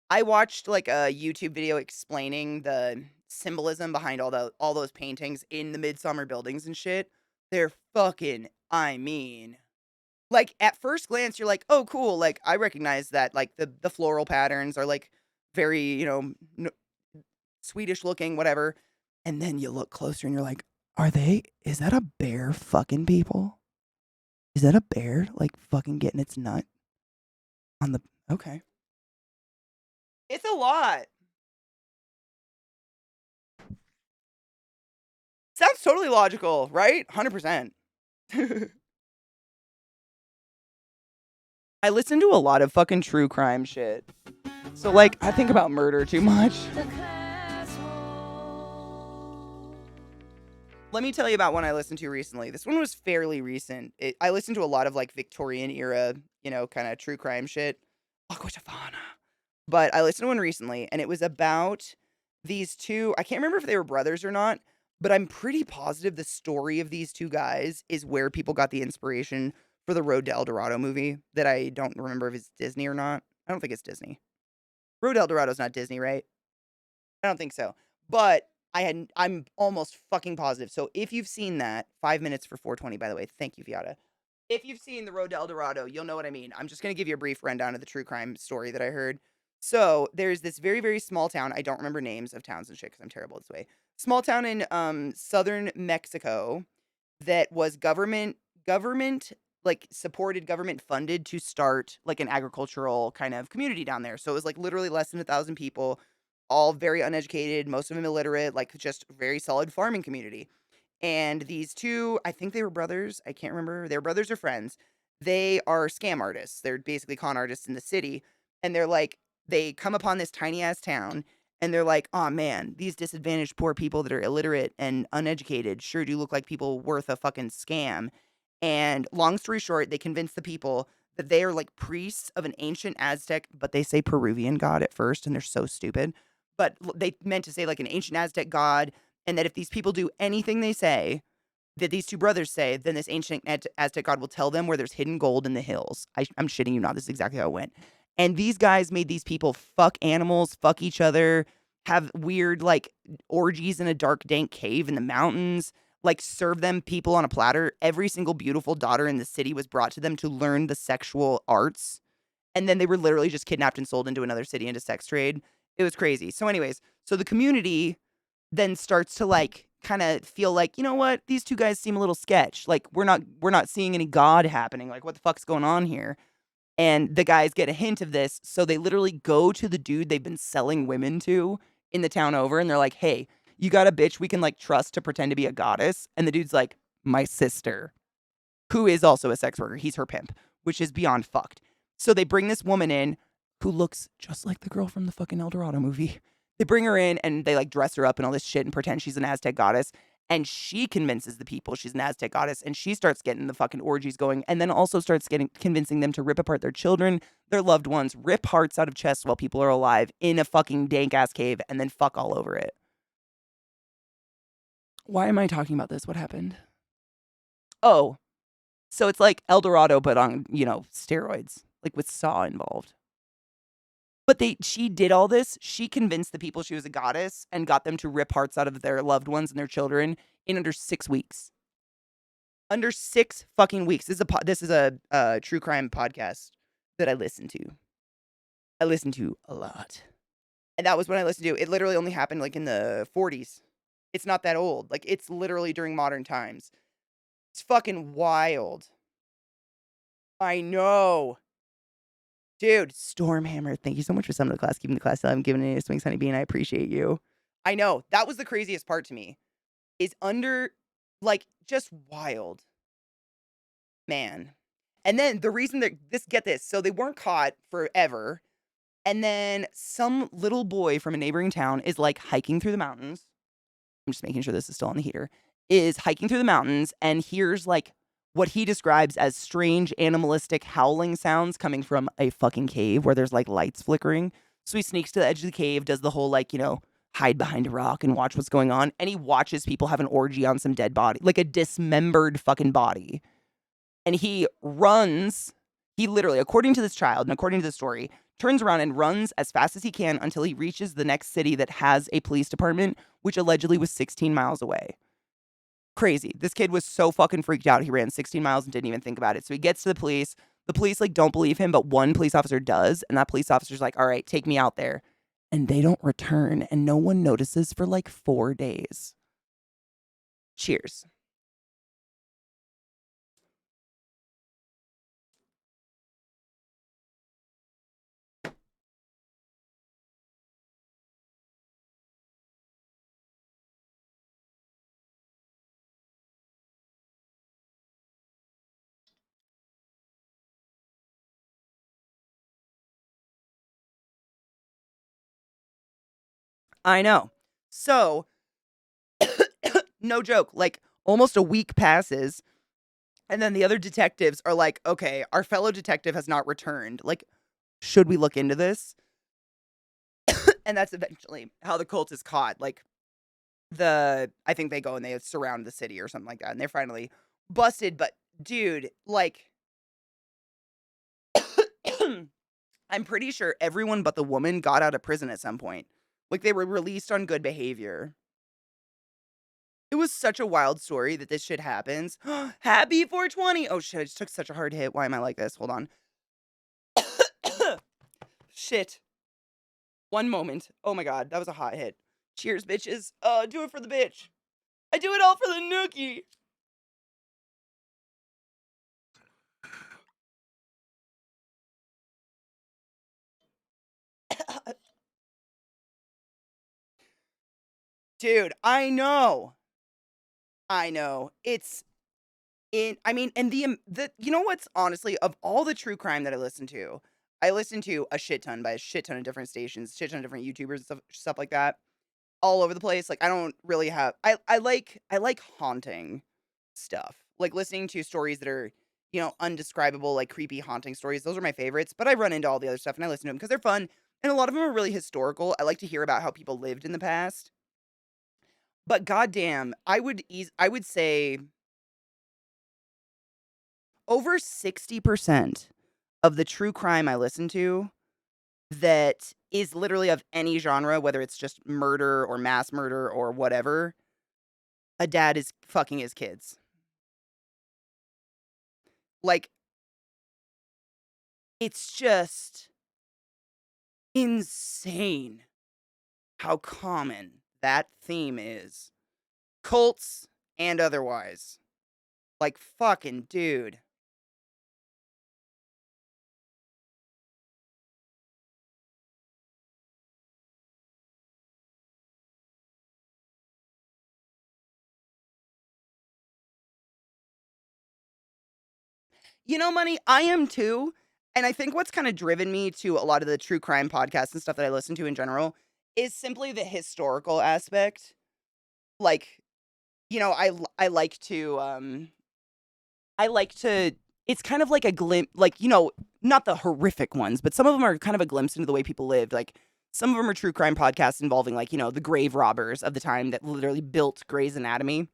I watched like a YouTube video explaining the symbolism behind all those paintings in the Midsummer buildings and shit. They're fucking, I mean, like at first glance you're like, "Oh, cool." Like I recognize that like the floral patterns are like very, Swedish looking, whatever. And then you look closer and you're like, is that a bear fucking people? Is that a bear like fucking getting its nut on the okay. It's a lot. Sounds totally logical, right? 100%. I listen to a lot of fucking true crime shit. So like I think about murder too much. Let me tell you about one I listened to recently. This one was fairly recent. I listened to a lot of like Victorian era, kind of true crime shit. Aqua Tofana. But I listened to one recently and it was about these two. I can't remember if they were brothers or not, but I'm pretty positive the story of these two guys is where people got the inspiration for the Road to El Dorado movie that I don't remember if it's Disney or not. I don't think it's Disney. Road to El Dorado's not Disney, right? I don't think so. But I'm almost fucking positive. So if you've seen that, 5 minutes for 420, by the way. Thank you, Fiata. If you've seen The Road to El Dorado, you'll know what I mean. I'm just going to give you a brief rundown of the true crime story that I heard. So there's this very, very small town. I don't remember names of towns and shit because I'm terrible this way. Small town in southern Mexico that was government like supported, government funded to start like an agricultural kind of community down there. So it was like literally less than 1,000 people, all very uneducated, most of them illiterate, like just very solid farming community. And these two, I think they were brothers. I can't remember. They were brothers or friends. They are scam artists. They're basically con artists in the city. And they're like, they come upon this tiny ass town and they're like, oh man, these disadvantaged poor people that are illiterate and uneducated sure do look like people worth a fucking scam. And long story short, they convince the people that they are like priests of an ancient Aztec, but they say Peruvian god at first, and they're so stupid. But they meant to say like an ancient Aztec god, and that if these people do anything they say, that these two brothers say, then this ancient Aztec god will tell them where there's hidden gold in the hills. I'm shitting you not. This is exactly how it went. And these guys made these people fuck animals, fuck each other, have weird like orgies in a dark, dank cave in the mountains, like serve them people on a platter. Every single beautiful daughter in the city was brought to them to learn the sexual arts. And then they were literally just kidnapped and sold into another city into sex trade. It was crazy. So anyways, so the community then starts to like kind of feel like, you know what? These two guys seem a little sketch. Like we're not seeing any god happening. Like what the fuck's going on here? And the guys get a hint of this, so they literally go to the dude they've been selling women to in the town over, and they're like, "Hey, you got a bitch we can like trust to pretend to be a goddess?" And the dude's like, "My sister, who is also a sex worker. He's her pimp," which is beyond fucked. So they bring this woman in who looks just like the girl from the fucking El Dorado movie. They bring her in and they like dress her up and all this shit and pretend she's an Aztec goddess. And she convinces the people she's an Aztec goddess, and she starts getting the fucking orgies going, and then also starts convincing them to rip apart their children, their loved ones, rip hearts out of chests while people are alive in a fucking dank ass cave, and then fuck all over it. Why am I talking about this? What happened? Oh, So it's like El Dorado, but on, steroids, like with Saw involved. But she did all this. She convinced the people she was a goddess and got them to rip hearts out of their loved ones and their children in under 6 weeks. Under 6 fucking weeks. This is a true crime podcast that I listen to. I listen to a lot. And that was when I listened to it. It literally only happened like in the 40s. It's not that old. Like it's literally during modern times. It's fucking wild. I know. Dude, Stormhammer, thank you so much for summoning the class, keeping the class alive, giving it a swing, Sunny Bean. I appreciate you. I know. That was the craziest part to me. Is just wild. Man. And then the reason that get this, so they weren't caught forever. And then some little boy from a neighboring town is like hiking through the mountains. I'm just making sure this is still on the heater. Is hiking through the mountains and hears like what he describes as strange animalistic howling sounds coming from a fucking cave where there's like lights flickering. So he sneaks to the edge of the cave, does the whole hide behind a rock and watch what's going on. And he watches people have an orgy on some dead body, like a dismembered fucking body. And he runs, he literally, according to this child and according to the story, turns around and runs as fast as he can until he reaches the next city that has a police department, which allegedly was 16 miles away. Crazy. This kid was so fucking freaked out. He ran 16 miles and didn't even think about it. So he gets to the police. The police don't believe him, but one police officer does. And that police officer's like, all right, take me out there. And they don't return. And no one notices for 4 days. Cheers. I know. So, no joke, almost a week passes, and then the other detectives are like, okay, our fellow detective has not returned. Should we look into this? And that's eventually how the cult is caught. I think they go and they surround the city or something like that, and they're finally busted. But, dude, I'm pretty sure everyone but the woman got out of prison at some point. They were released on good behavior. It was such a wild story that this shit happens. Happy 420! Oh shit, I just took such a hard hit. Why am I like this? Hold on. Shit. One moment. Oh my god, that was a hot hit. Cheers, bitches. Do it for the bitch. I do it all for the nookie. Dude, I know. It's and the you know what's honestly, of all the true crime that I listen to a shit ton by a shit ton of different stations, shit ton of different YouTubers and stuff like that, all over the place. I don't really have I like haunting stuff. Listening to stories that are, undescribable, creepy haunting stories. Those are my favorites, but I run into all the other stuff and I listen to them because they're fun. And a lot of them are really historical. I like to hear about how people lived in the past. But goddamn, I would say over 60% of the true crime I listen to that is literally of any genre, whether it's just murder or mass murder or whatever, a dad is fucking his kids. It's just insane how common that theme is. Cults and otherwise. Fucking dude. Money, I am too. And I think what's kind of driven me to a lot of the true crime podcasts and stuff that I listen to in general is simply the historical aspect. I like to it's kind of like a glimpse, not the horrific ones, but some of them are kind of a glimpse into the way people lived. Some of them are true crime podcasts involving the grave robbers of the time that literally built Grey's Anatomy.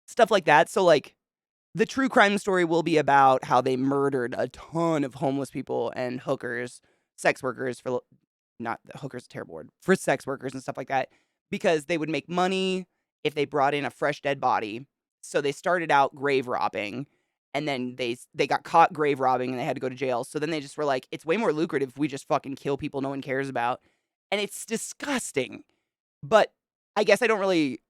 Stuff like that. So The true crime story will be about how they murdered a ton of homeless people and hookers, sex workers for not hookers, a terrible word, for sex workers and stuff like that, because they would make money if they brought in a fresh dead body. So they started out grave robbing, and then they got caught grave robbing and they had to go to jail. So then they just were like, it's way more lucrative if we just fucking kill people no one cares about. And it's disgusting. But I guess I don't really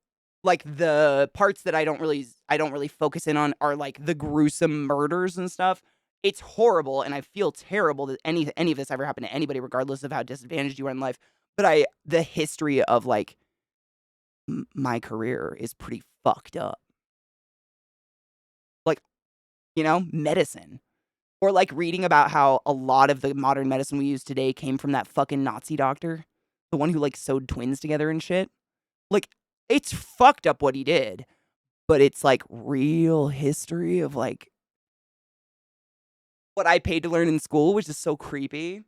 like the parts that I don't really focus in on are like the gruesome murders and stuff. It's horrible, and I feel terrible that any of this ever happened to anybody, regardless of how disadvantaged you are in life. But the history of like my career is pretty fucked up. Like, medicine. Or like reading about how a lot of the modern medicine we use today came from that fucking Nazi doctor. The one who like sewed twins together and shit. Like, it's fucked up what he did, but it's like real history of like what I paid to learn in school, which is so creepy.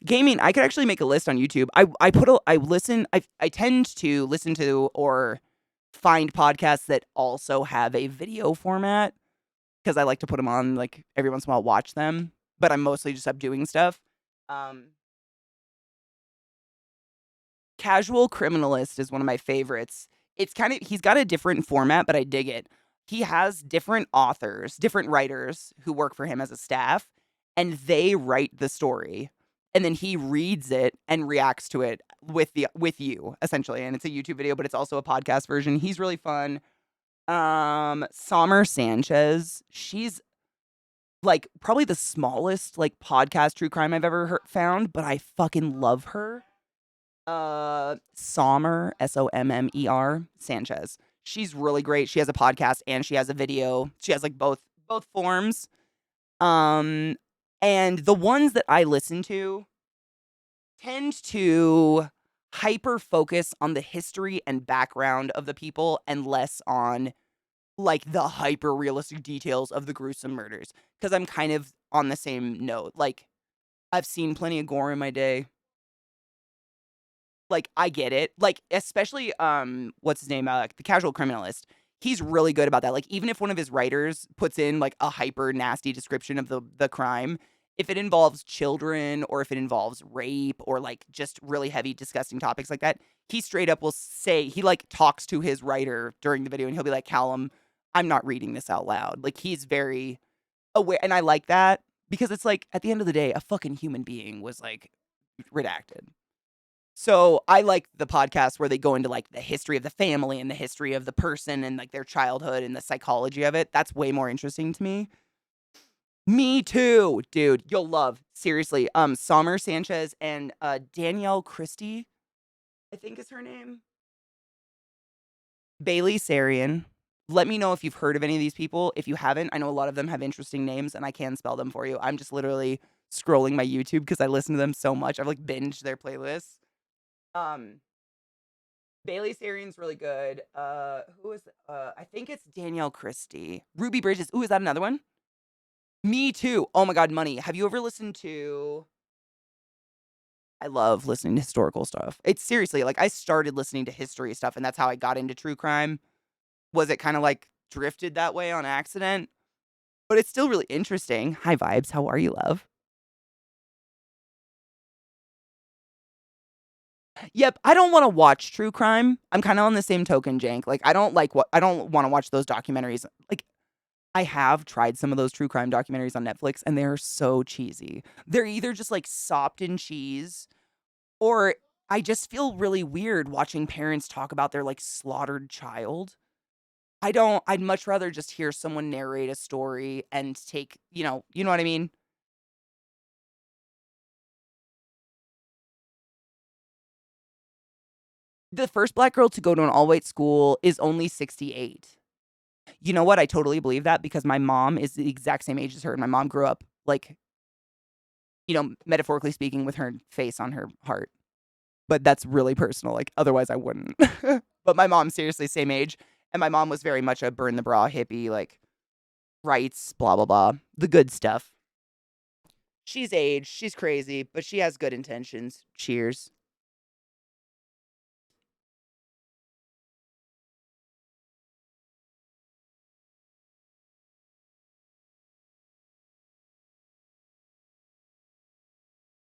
Gaming, I could actually make a list on YouTube. I tend to listen to or find podcasts that also have a video format because I like to put them on like every once in a while, watch them, but I'm mostly just up doing stuff. Um, Casual Criminalist is one of my favorites. He's got a different format, but I dig it. He has different authors, different writers who work for him as a staff, and they write the story. And then he reads it and reacts to it with you, essentially. And it's a YouTube video, but it's also a podcast version. He's really fun. Summer Sanchez, she's like probably the smallest like podcast true crime I've ever found, but I fucking love her. Sommer, Sommer, Sanchez. She's really great. She has a podcast and she has a video. She has like both forms. Um and the ones that I listen to tend to hyper focus on the history and background of the people and less on like the hyper realistic details of the gruesome murders because I'm kind of on the same note. Like I've seen plenty of gore in my day. Like, I get it. Like, especially, what's his name? The Casual Criminalist. He's really good about that. Like, even if one of his writers puts in like a hyper nasty description of the crime, if it involves children or if it involves rape or like just really heavy, disgusting topics like that, he straight up will say he like talks to his writer during the video and he'll be like, Callum, I'm not reading this out loud. Like, he's very aware, and I like that because it's like at the end of the day, a fucking human being was like redacted. So I like the podcast where they go into like the history of the family and the history of the person and like their childhood and the psychology of it. That's way more interesting to me. Me too, dude. You'll love. Seriously. Sommer Sanchez and Danielle Christie, I think is her name. Bailey Sarian. Let me know if you've heard of any of these people. If you haven't, I know a lot of them have interesting names and I can spell them for you. I'm just literally scrolling my YouTube because I listen to them so much. I've like binged their playlists. Um, Bailey Sarian's really good. Who is? I think it's Danielle Christie. Ruby Bridges. Ooh, is that another one? Me too. Oh my God, Money. Have you ever listened to? I love listening to historical stuff. It's seriously like I started listening to history stuff, and that's how I got into true crime. Was it kind of like drifted that way on accident? But it's still really interesting. Hi, vibes. How are you, love? Yep, I don't wanna watch true crime. I'm kinda on the same token, Jank. Like, I don't wanna watch those documentaries. Like, I have tried some of those true crime documentaries on Netflix, and they are so cheesy. They're either just, like, sopped in cheese, or I just feel really weird watching parents talk about their, like, slaughtered child. I'd much rather just hear someone narrate a story and take you know what I mean? The first Black girl to go to an all-white school is only 68. You know what? I totally believe that because my mom is the exact same age as her, and my mom grew up, like, metaphorically speaking, with her face on her heart. But that's really personal, like, otherwise I wouldn't. But my mom's seriously same age, and my mom was very much a burn the bra hippie, like, rights, blah, blah, blah. The good stuff. She's aged, she's crazy, but she has good intentions. Cheers.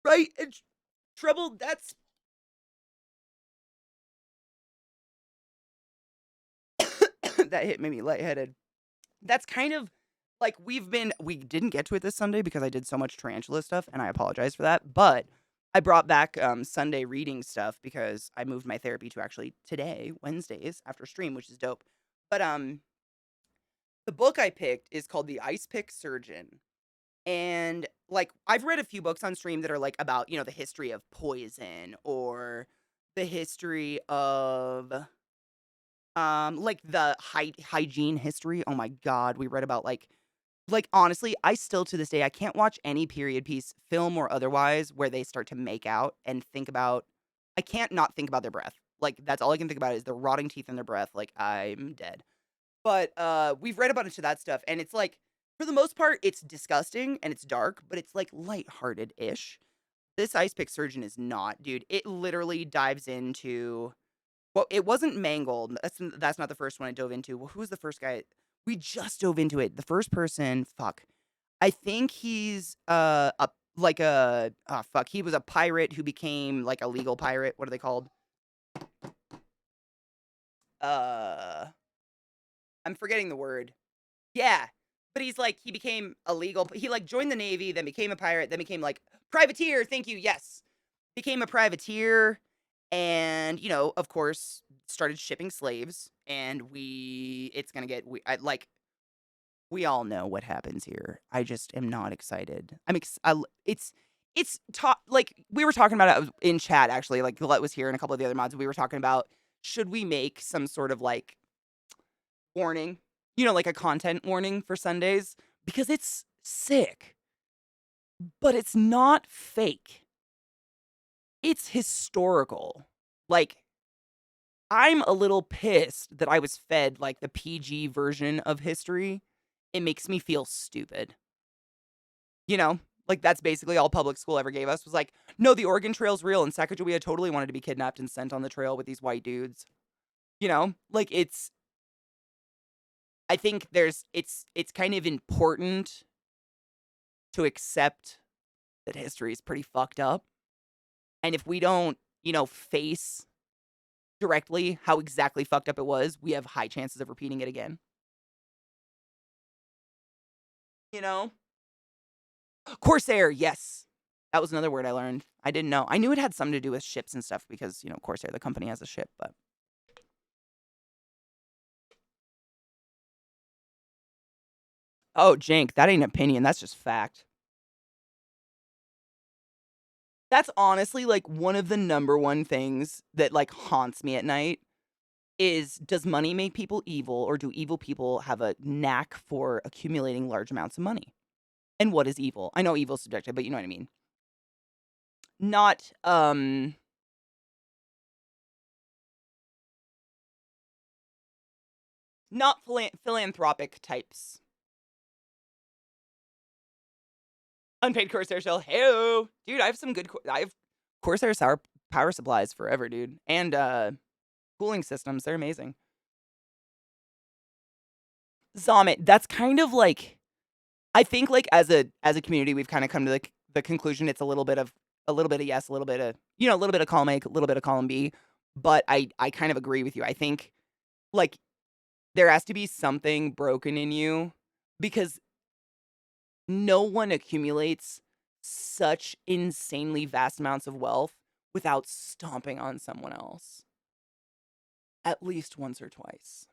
Right? And trouble, that's that hit made me lightheaded. That's kind of like we didn't get to it this Sunday because I did so much tarantula stuff, and I apologize for that. But I brought back Sunday reading stuff because I moved my therapy to actually today, Wednesdays, after stream, which is dope. But the book I picked is called The Ice Pick Surgeon. And like I've read a few books on stream that are like about, the history of poison or the history of like the hygiene history. Oh my god, we read about like honestly, I still to this day I can't watch any period piece, film or otherwise, where they start to make out and think about. I can't not think about their breath. Like that's all I can think about is their rotting teeth and their breath. Like I'm dead. But we've read a bunch of that stuff, and it's like for the most part, it's disgusting and it's dark, but it's like lighthearted ish. This Ice Pick Surgeon is not, dude. It literally dives into. Well, it wasn't Mangled. That's not the first one I dove into. Well, who was the first guy? We just dove into it. The first person, fuck. I think he's a like a oh fuck. He was a pirate who became like a legal pirate. What are they called? Uh, I'm forgetting the word. Yeah, but he's like he became a legal. He like joined the Navy, then became a pirate, then became like privateer. Thank you. Yes, became a privateer, and of course, started shipping slaves. And it's gonna get we all know what happens here. I just am not excited. Like we were talking about it in chat actually. Like Gillette was here and a couple of the other mods. We were talking about should we make some sort of like warning, like a content warning for Sundays because it's sick, but it's not fake. It's historical. Like I'm a little pissed that I was fed like the PG version of history. It makes me feel stupid. Like that's basically all public school ever gave us was like, no, the Oregon Trail's real and Sacagawea totally wanted to be kidnapped and sent on the trail with these white dudes. Like I think it's kind of important to accept that history is pretty fucked up. And if we don't, face directly how exactly fucked up it was, we have high chances of repeating it again. Corsair, yes. That was another word I learned. I didn't know. I knew it had something to do with ships and stuff because, Corsair, the company, has a ship, but. Oh, Jank, that ain't opinion. That's just fact. That's honestly like one of the number one things that like haunts me at night is does money make people evil or do evil people have a knack for accumulating large amounts of money? And what is evil? I know evil is subjective, but you know what I mean. Not not philanthropic types. Unpaid Corsair shell. Hey, dude, I have Corsair power supplies forever, dude. And cooling systems, they're amazing. Zomit, that's kind of like I think like as a community we've kind of come to the conclusion it's a little bit of yes, a little bit of a little bit of column A, a little bit of column B, but I kind of agree with you. I think like there has to be something broken in you because no one accumulates such insanely vast amounts of wealth without stomping on someone else. At least once or twice.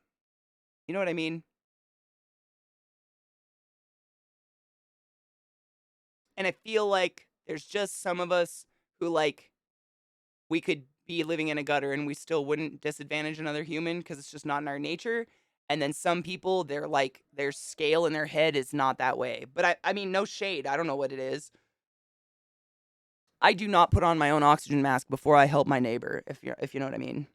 You know what I mean? And I feel like there's just some of us who like we could be living in a gutter and we still wouldn't disadvantage another human because it's just not in our nature. And then some people, they're like, their scale in their head is not that way. But I mean, no shade. I don't know what it is. I do not put on my own oxygen mask before I help my neighbor, if you know what I mean.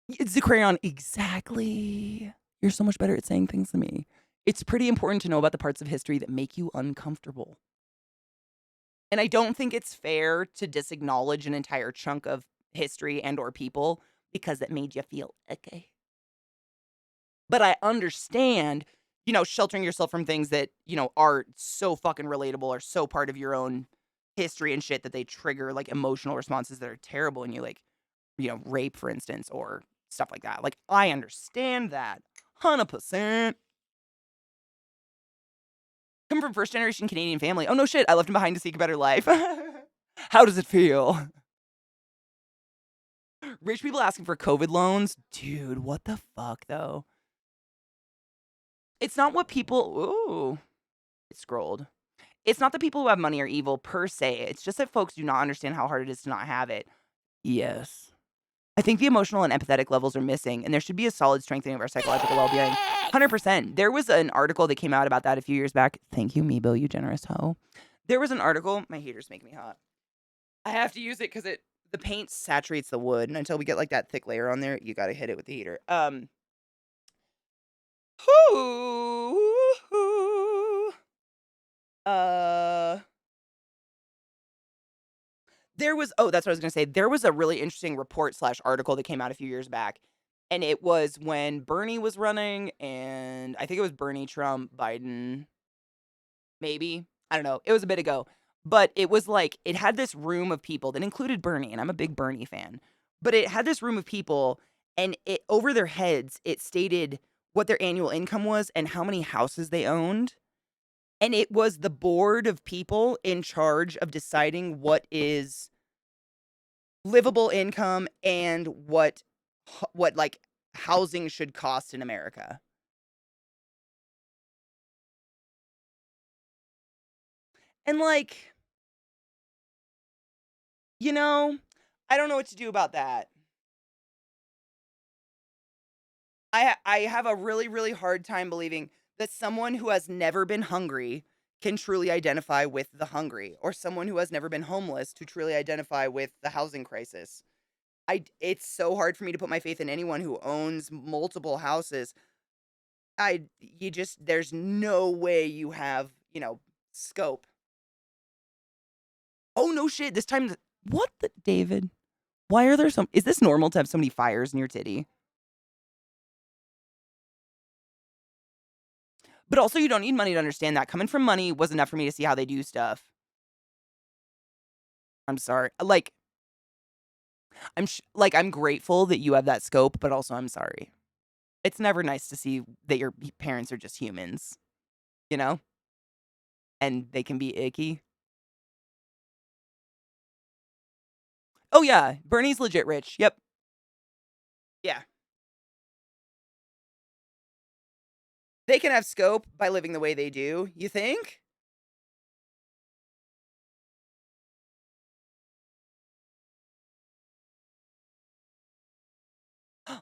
It's a crayon. Exactly. You're so much better at saying things than me. It's pretty important to know about the parts of history that make you uncomfortable. And I don't think it's fair to disacknowledge an entire chunk of history and or people because it made you feel okay. But I understand you know, sheltering yourself from things that, you know, are so fucking relatable or so part of your own history and shit that they trigger like emotional responses that are terrible in you, like, you know, rape, for instance, or stuff like that. Like, I understand that 100%. Come from first generation Canadian family. Oh no shit, I left him behind to seek a better life. How does it feel? Rich people asking for COVID loans? Dude, what the fuck though? It's not what people ooh. It scrolled. It's not that people who have money are evil per se. It's just that folks do not understand how hard it is to not have it. Yes. I think the emotional and empathetic levels are missing, and there should be a solid strengthening of our psychological well-being. 100%. There was an article that came out about that a few years back. Thank you, Meebo, you generous hoe. There was an article. My heaters make me hot. I have to use it because the paint saturates the wood, and until we get like that thick layer on there, you got to hit it with the heater. Uh, There was that's what I was gonna say. There was a really interesting report slash article that came out a few years back, and it was when Bernie was running, and I think it was Bernie, Trump, Biden, maybe. I don't know. It was a bit ago. But it was like it had this room of people that included Bernie, and I'm a big Bernie fan. But it had this room of people, and it over their heads, it stated what their annual income was and how many houses they owned. And it was the board of people in charge of deciding what is livable income and what like housing should cost in America. And like, you know, I don't know what to do about that. I have a really really hard time believing that someone who has never been hungry can truly identify with the hungry, or someone who has never been homeless to truly identify with the housing crisis. It's so hard for me to put my faith in anyone who owns multiple houses. You just there's no way you have, you know, scope. Oh no shit, this time what the David? Why are there some is this normal to have so many fires in your titty? But also you don't need money to understand that. Coming from money was enough for me to see how they do stuff. I'm sorry. Like I'm grateful that you have that scope, but also I'm sorry. It's never nice to see that your parents are just humans, you know? And they can be icky. Oh yeah, Bernie's legit rich. Yep. Yeah. They can have scope by living the way they do, you think?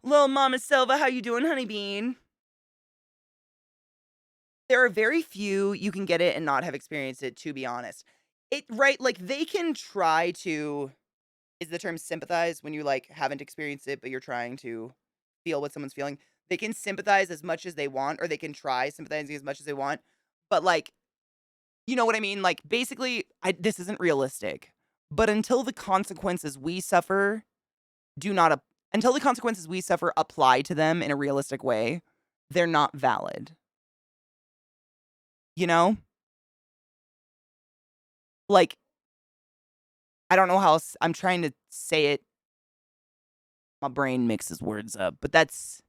Little Mama Silva, how you doing, honey bean? There are very few you can get it and not have experienced it, to be honest. It right, like they can try to is the term sympathize when you like haven't experienced it, but you're trying to feel what someone's feeling. They can sympathize as much as they want, or they can try sympathizing as much as they want. But like, you know what I mean? Like basically, this isn't realistic. But do not ap- until the consequences we suffer apply to them in a realistic way, they're not valid. You know? Like, I don't know how else I'm trying to say it. My brain mixes words up, but that's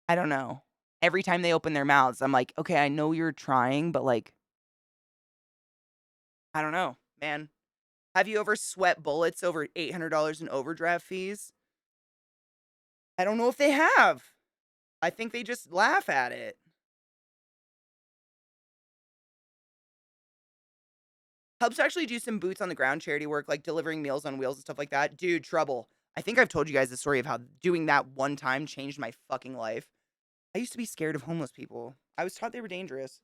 I don't know. Every time they open their mouths, I'm like, okay, I know you're trying, but like, I don't know, man. Have you ever sweat bullets over $800 in overdraft fees? I don't know if they have. I think they just laugh at it. Helps to actually do some boots on the ground charity work, like delivering Meals on Wheels and stuff like that. Dude, trouble. I think I've told you guys the story of how doing that one time changed my fucking life. I used to be scared of homeless people. I was taught they were dangerous.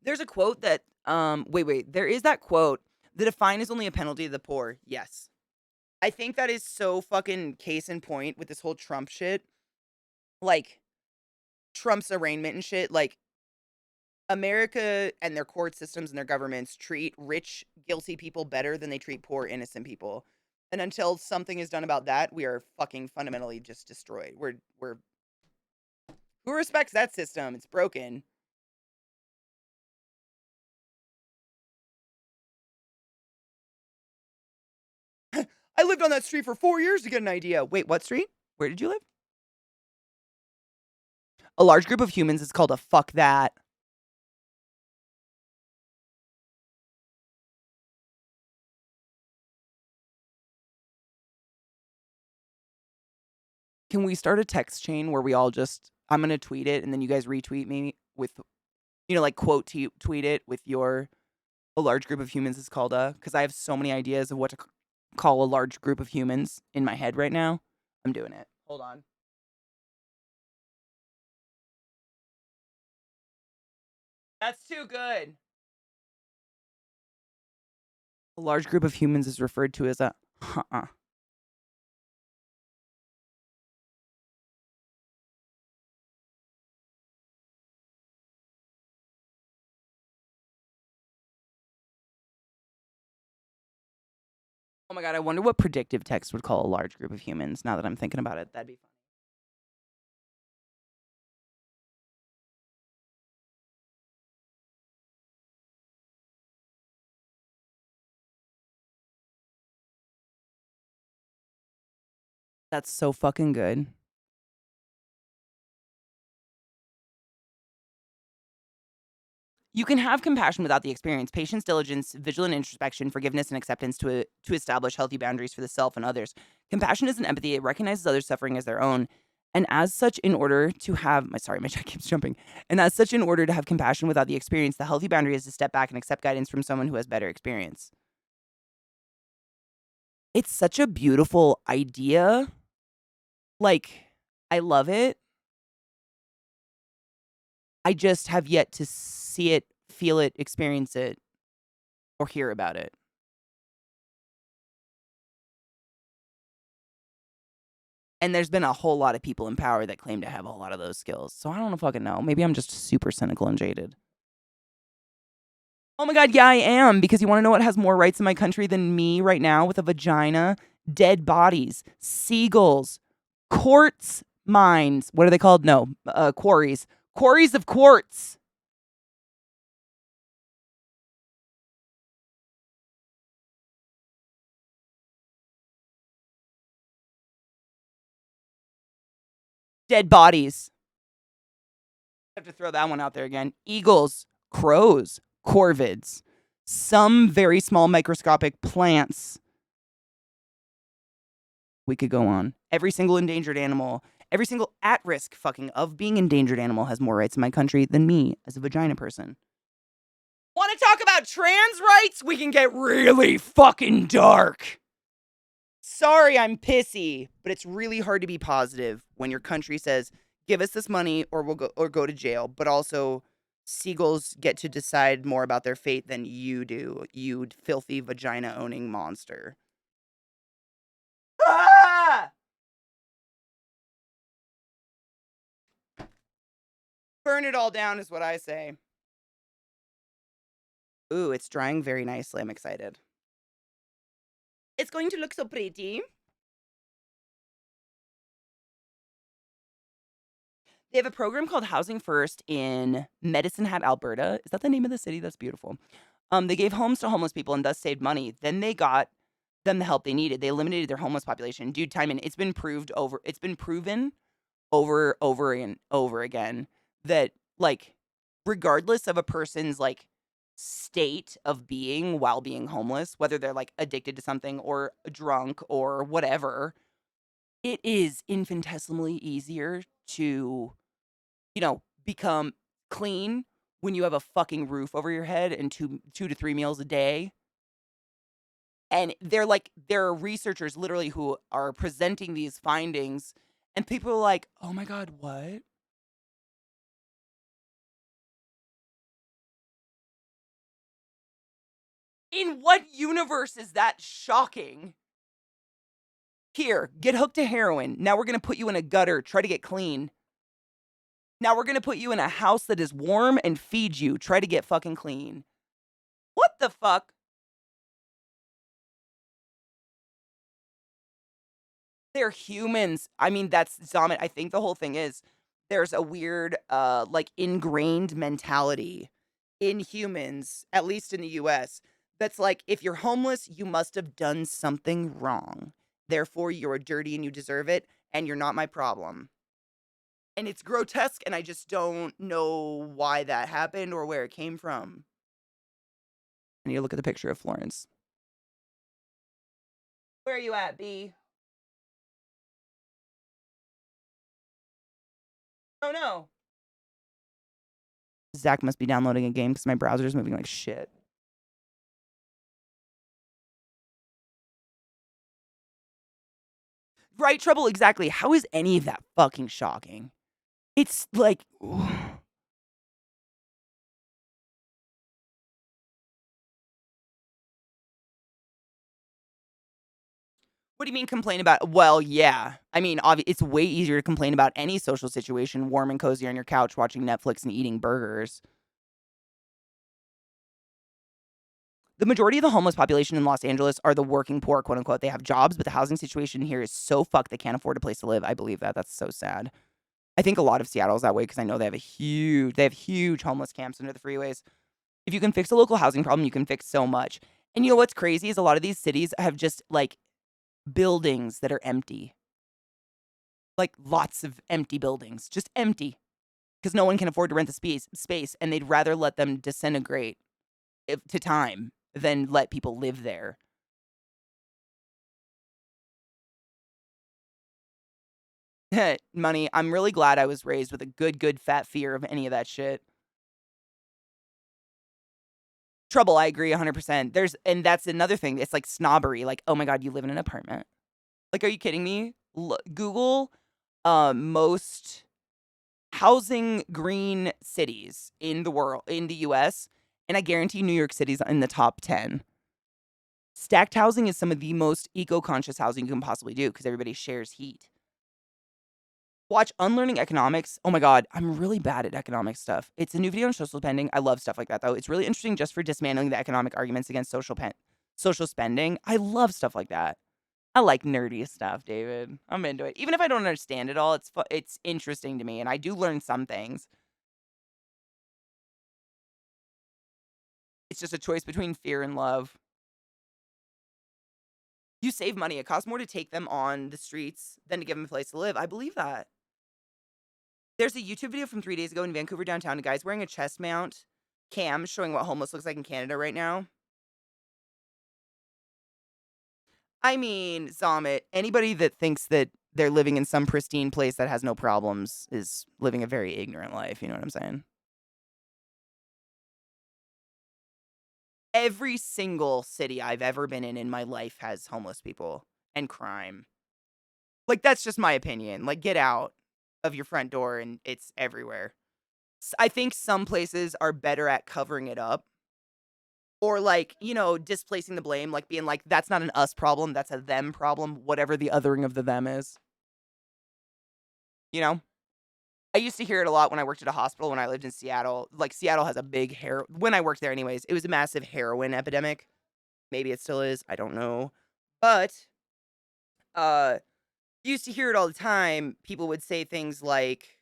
There's a quote that wait, there is that quote that a fine is only a penalty to the poor. Yes. I think that is so fucking case in point with this whole Trump shit. Like Trump's arraignment and shit, like America and their court systems and their governments treat rich, guilty people better than they treat poor, innocent people. And until something is done about that, we are fucking fundamentally just destroyed. We're who respects that system? It's broken. I lived on that street for 4 years to get an idea. Wait, what street? Where did you live? A large group of humans is called a fuck that. Can we start a text chain where we all just, I'm going to tweet it and then you guys retweet me with, like quote tweet it with your, a large group of humans is called a, because I have so many ideas of what to call a large group of humans in my head right now. I'm doing it. Hold on. That's too good. A large group of humans is referred to as a Oh my god, I wonder what predictive text would call a large group of humans now that I'm thinking about it. That'd be fun. That's so fucking good. You can have compassion without the experience. Patience, diligence, vigilant introspection, forgiveness, and acceptance to establish healthy boundaries for the self and others. Compassion isn't empathy. It recognizes others' suffering as their own. And as such, in order to have my chat keeps jumping. And as such, in order to have compassion without the experience, the healthy boundary is to step back and accept guidance from someone who has better experience. It's such a beautiful idea. Like, I love it. I just have yet to see it, feel it, experience it, or hear about it. And there's been a whole lot of people in power that claim to have a lot of those skills. So I don't fucking know. Maybe I'm just super cynical and jaded. Oh my god, yeah, I am. Because you want to know what has more rights in my country than me right now with a vagina? Dead bodies, seagulls, quartz mines. What are they called? No, quarries. Quarries of quartz. Dead bodies. I have to throw that one out there again. Eagles, crows, corvids, some very small microscopic plants. We could go on. Every single endangered animal, every single at-risk fucking of being endangered animal has more rights in my country than me as a vagina person. Want to talk about trans rights? We can get really fucking dark. Sorry, I'm pissy, but it's really hard to be positive when your country says, give us this money or we'll go to jail. But also, seagulls get to decide more about their fate than you do, you filthy vagina-owning monster. Ah! Burn it all down is what I say. Ooh, it's drying very nicely. I'm excited. It's going to look so pretty. They have a program called Housing First in Medicine Hat, Alberta. Is that the name of the city? That's beautiful. They gave homes to homeless people and thus saved money. Then they got them the help they needed. They eliminated their homeless population. Dude, Timon, it's been proven over and over again that, like, regardless of a person's, like, state of being while being homeless, whether they're, like, addicted to something or drunk or whatever, it is infinitesimally easier to, become clean when you have a fucking roof over your head and two to three meals a day. And there are researchers literally who are presenting these findings, and people are like, oh my god, what? In what universe is that shocking? Here, get hooked to heroin. Now we're gonna put you in a gutter, try to get clean. Now we're gonna put you in a house that is warm and feed you. Try to get fucking clean. What the fuck? They're humans. I mean, that's Zombie. I think the whole thing is there's a weird, like ingrained mentality in humans, at least in the US, that's like if you're homeless, you must have done something wrong. Therefore, you're dirty and you deserve it, and you're not my problem. And it's grotesque, and I just don't know why that happened or where it came from. I need to look at the picture of Florence. Where are you at, B? Oh no. Zach must be downloading a game because my browser's moving like shit. Right, Trouble, exactly. How is any of that fucking shocking? It's like... What do you mean complain about? Well, yeah. I mean, it's way easier to complain about any social situation, warm and cozy on your couch watching Netflix and eating burgers. The majority of the homeless population in Los Angeles are the working poor, quote unquote. They have jobs, but the housing situation here is so fucked they can't afford a place to live. I believe that. That's so sad. I think a lot of Seattle's that way because I know they have huge homeless camps under the freeways. If you can fix a local housing problem, you can fix so much. And you know what's crazy is a lot of these cities have just like buildings that are empty. Like lots of empty buildings, just empty because no one can afford to rent the space and they'd rather let them disintegrate to time than let people live there. Money, I'm really glad I was raised with a good fat fear of any of that shit. Trouble, I agree 100%. And that's another thing. It's like snobbery. Like, oh my God, you live in an apartment. Like, are you kidding me? Google most housing green cities in the world, in the US, and I guarantee New York City's in the top 10. Stacked housing is some of the most eco-conscious housing you can possibly do because everybody shares heat. Watch Unlearning Economics. Oh my God, I'm really bad at economic stuff. It's a new video on social spending. I love stuff like that, though. It's really interesting just for dismantling the economic arguments against social spending. I love stuff like that. I like nerdy stuff, David. I'm into it. Even if I don't understand it all, it's interesting to me, and I do learn some things. It's just a choice between fear and love. You save money. It costs more to take them on the streets than to give them a place to live. I believe that. There's a YouTube video from 3 days ago in Vancouver downtown. A guy's wearing a chest mount cam showing what homeless looks like in Canada right now. I mean, Zomit, anybody that thinks that they're living in some pristine place that has no problems is living a very ignorant life. You know what I'm saying? Every single city I've ever been in my life has homeless people and crime. Like, that's just my opinion. Like, get out of your front door and it's everywhere. I think some places are better at covering it up or, like, you know, displacing the blame, like being like, that's not an us problem, that's a them problem, whatever the othering of the them is. You know? I used to hear it a lot when I worked at a hospital when I lived in Seattle. Like, Seattle has a big when I worked there anyways, it was a massive heroin epidemic. Maybe it still is, I don't know. But, used to hear it all the time. People would say things like,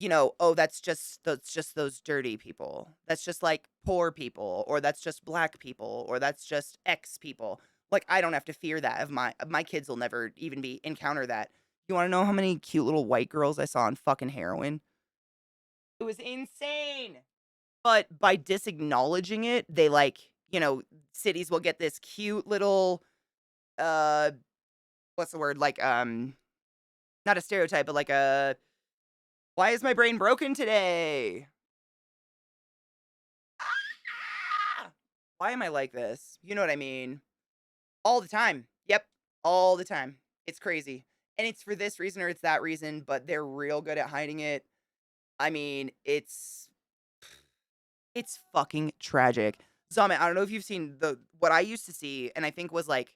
you know, oh, that's just those dirty people. That's just like poor people, or that's just black people, or that's just X people. Like, I don't have to fear that of my kids will never even encounter that. You want to know how many cute little white girls I saw on fucking heroin? It was insane. But by disacknowledging it, they like, you know, cities will get this cute little what's the word? Like not a stereotype, but like a why is my brain broken today? Ah! Why am I like this? You know what I mean? All the time. Yep. All the time. It's crazy. And it's for this reason or it's that reason, but they're real good at hiding it. I mean, it's fucking tragic. Zama, I don't know if you've seen what I used to see, and I think was like,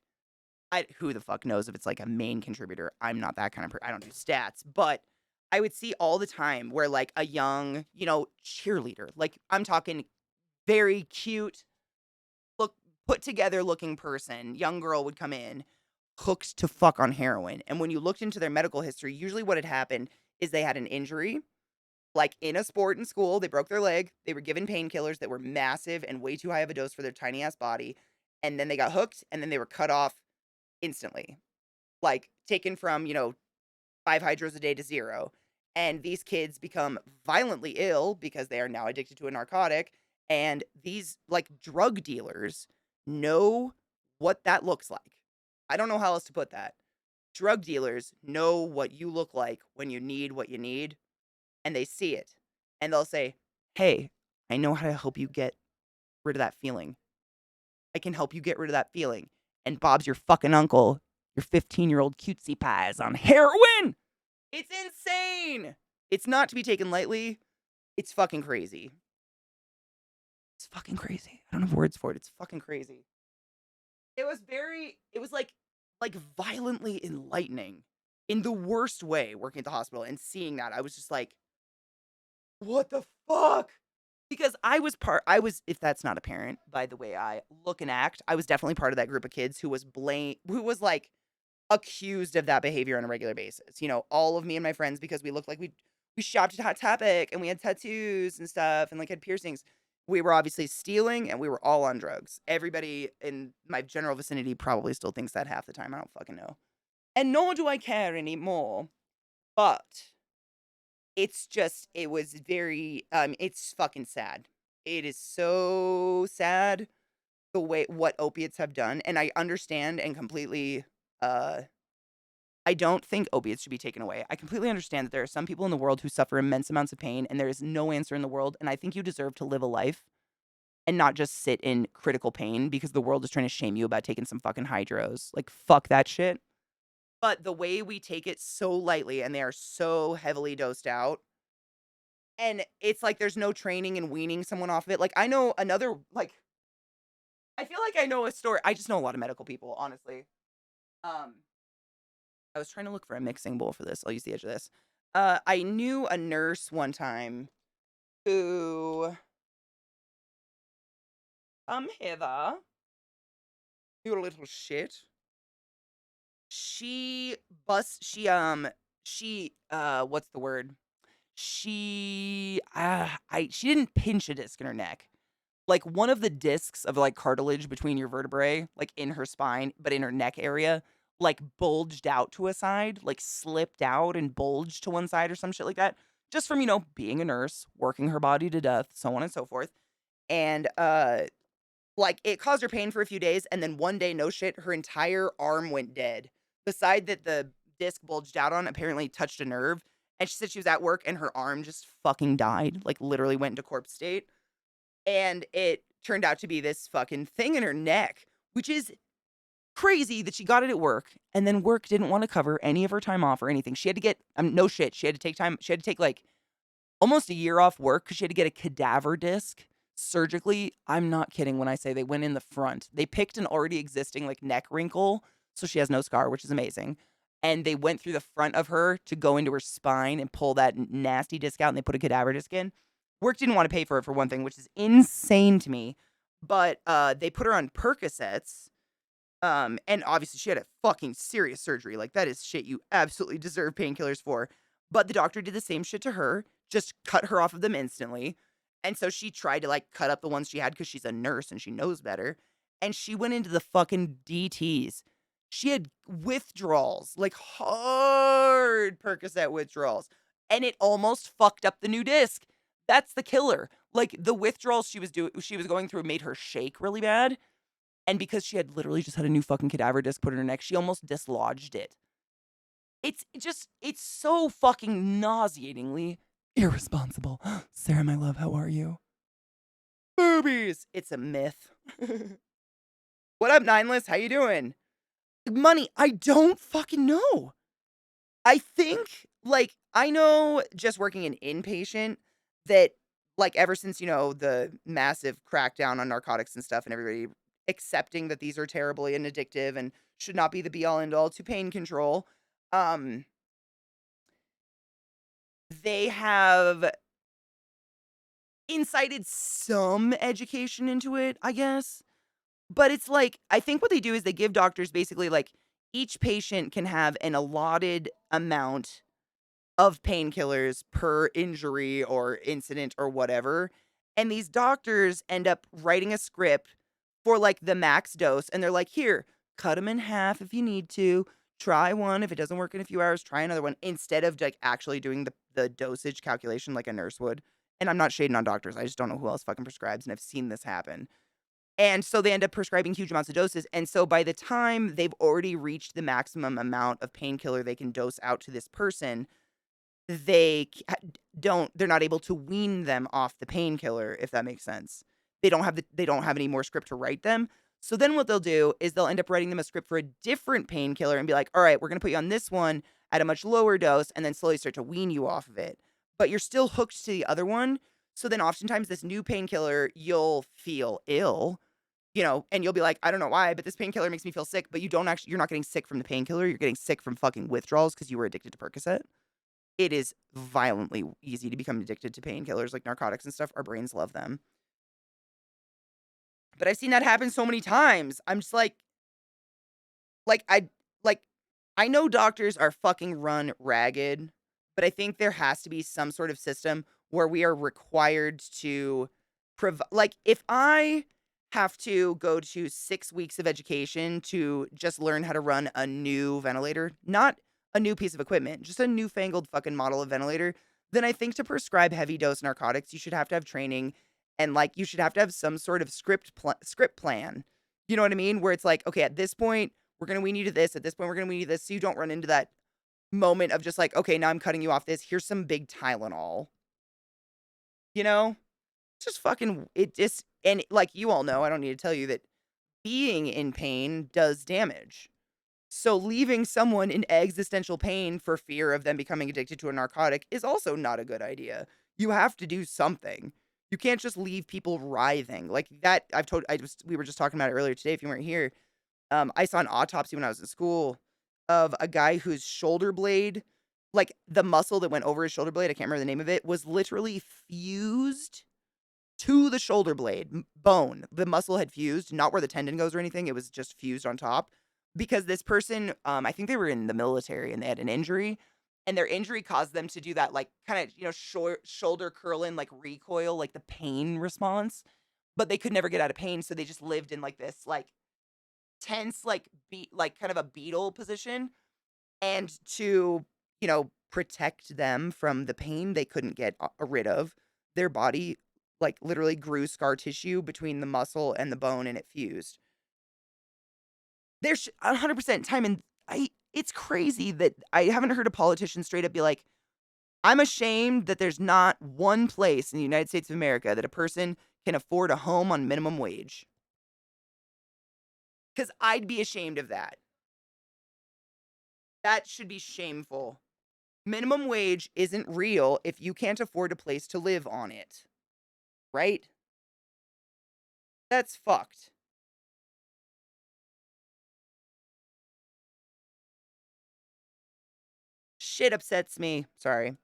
who the fuck knows if it's like a main contributor. I'm not that kind of person. I don't do stats, but I would see all the time where like a young, cheerleader, like I'm talking very cute, look put together looking person, young girl would come in, hooked to fuck on heroin. And when you looked into their medical history, usually what had happened is they had an injury, like in a sport in school, they broke their leg, they were given painkillers that were massive and way too high of a dose for their tiny ass body, and then they got hooked and then they were cut off instantly. Like taken from, 5 hydros a day to 0. And these kids become violently ill because they are now addicted to a narcotic. And these like drug dealers know what that looks like. I don't know how else to put that. Drug dealers know what you look like when you need what you need, and they see it. And they'll say, "Hey, I know how to help you get rid of that feeling. I can help you get rid of that feeling." And Bob's your fucking uncle. Your 15-year-old cutesy pie is on heroin. It's insane. It's not to be taken lightly. It's fucking crazy. It's fucking crazy. I don't have words for it. It's fucking crazy. It was like violently enlightening in the worst way working at the hospital and seeing that. I was just like, what the fuck? Because if that's not apparent by the way I look and act, I was definitely part of that group of kids who was like accused of that behavior on a regular basis. All of me and my friends, because we looked like we shopped at Hot Topic and we had tattoos and stuff and like had piercings. We were obviously stealing and we were all on drugs. Everybody in my general vicinity probably still thinks that half the time. I don't fucking know. And nor do I care anymore. But it was very, it's fucking sad. It is so sad the way what opiates have done. And I understand and completely, I don't think opiates should be taken away. I completely understand that there are some people in the world who suffer immense amounts of pain and there is no answer in the world. And I think you deserve to live a life and not just sit in critical pain because the world is trying to shame you about taking some fucking hydros. Like, fuck that shit. But the way we take it so lightly and they are so heavily dosed out, and it's like there's no training in weaning someone off of it. Like, I know another, like, I feel like I know a story. I just know a lot of medical people, honestly. Um, I was trying to look for a mixing bowl for this. I'll use the edge of this. I knew a nurse one time who, hither, you little shit. She what's the word? She didn't pinch a disc in her neck. Like one of the discs of like cartilage between your vertebrae, like in her spine, but in her neck area, like bulged out to a side, like slipped out and bulged to one side or some shit like that. Just from, being a nurse, working her body to death, so on and so forth. And like it caused her pain for a few days, and then one day, no shit, her entire arm went dead. The side that the disc bulged out on apparently touched a nerve, and she said she was at work and her arm just fucking died, like literally went into corpse state. And it turned out to be this fucking thing in her neck, which is crazy that she got it at work, and then work didn't want to cover any of her time off or anything. She had to get, no shit, she had to take time, she had to take like almost a year off work because she had to get a cadaver disc surgically. I'm not kidding when I say they went in the front. They picked an already existing like neck wrinkle, so she has no scar, which is amazing. And they went through the front of her to go into her spine and pull that nasty disc out, and they put a cadaver disc in. Work didn't want to pay for it for one thing, which is insane to me. But they put her on Percocets. And obviously she had a fucking serious surgery. Like that is shit you absolutely deserve painkillers for. But the doctor did the same shit to her, just cut her off of them instantly. And so she tried to like cut up the ones she had because she's a nurse and she knows better. And she went into the fucking DTs. She had withdrawals, like hard Percocet withdrawals. And it almost fucked up the new disc. That's the killer. Like the withdrawals she was going through made her shake really bad. And because she had literally just had a new fucking cadaver disc put in her neck, she almost dislodged it. It's so fucking nauseatingly irresponsible. Sarah, my love, how are you? Boobies! It's a myth. What up, Nineless? How you doing? Money, I don't fucking know. I think, like, I know just working an inpatient that, like, ever since, the massive crackdown on narcotics and stuff and everybody accepting that these are terribly and addictive and should not be the be all end all to pain control, um, they have incited some education into it, I guess. But it's like, I think what they do is they give doctors basically like each patient can have an allotted amount of painkillers per injury or incident or whatever. And these doctors end up writing a script for like the max dose. And they're like, here, cut them in half if you need to. Try one. If it doesn't work in a few hours, try another one instead of like actually doing the dosage calculation like a nurse would. And I'm not shading on doctors. I just don't know who else fucking prescribes. And I've seen this happen. And so they end up prescribing huge amounts of doses. And so by the time they've already reached the maximum amount of painkiller they can dose out to this person, they're not able to wean them off the painkiller, if that makes sense. They don't have any more script to write them. So then what they'll do is they'll end up writing them a script for a different painkiller and be like, all right, we're going to put you on this one at a much lower dose and then slowly start to wean you off of it. But you're still hooked to the other one. So then oftentimes this new painkiller, you'll feel ill, and you'll be like, I don't know why, but this painkiller makes me feel sick. But you're not getting sick from the painkiller. You're getting sick from fucking withdrawals because you were addicted to Percocet. It is violently easy to become addicted to painkillers like narcotics and stuff. Our brains love them. But I've seen that happen so many times. I'm just like I like I know doctors are fucking run ragged, but I think there has to be some sort of system where we are required to provide, like, if I have to go to 6 weeks of education to just learn how to run a new ventilator, not a new piece of equipment, just a newfangled fucking model of ventilator, then I think to prescribe heavy dose narcotics, you should have to have training and like you should have to have some sort of script plan. You know what I mean? Where it's like, okay, at this point, we're going to wean you to this. At this point, we're going to wean you to this. So you don't run into that moment of just like, okay, now I'm cutting you off this. Here's some big Tylenol. You know? Just fucking, it just, and like you all know, I don't need to tell you that being in pain does damage. So leaving someone in existential pain for fear of them becoming addicted to a narcotic is also not a good idea. You have to do something. You can't just leave people writhing. Like that, we were just talking about it earlier today if you weren't here. I saw an autopsy when I was in school of a guy whose shoulder blade, like the muscle that went over his shoulder blade, I can't remember the name of it, was literally fused to the shoulder blade bone. The muscle had fused, not where the tendon goes or anything. It was just fused on top because this person, I think they were in the military and they had an injury, and their injury caused them to do that, like kind of, shoulder curling, like recoil, like the pain response. But they could never get out of pain, so they just lived in like this, like tense, like like kind of a beetle position. And to, protect them from the pain they couldn't get rid of, their body like literally grew scar tissue between the muscle and the bone and it fused. There's 100% time. And it's crazy that I haven't heard a politician straight up be like, I'm ashamed that there's not one place in the United States of America that a person can afford a home on minimum wage. Because I'd be ashamed of that. That should be shameful. Minimum wage isn't real if you can't afford a place to live on it. Right? That's fucked. Shit upsets me. Sorry.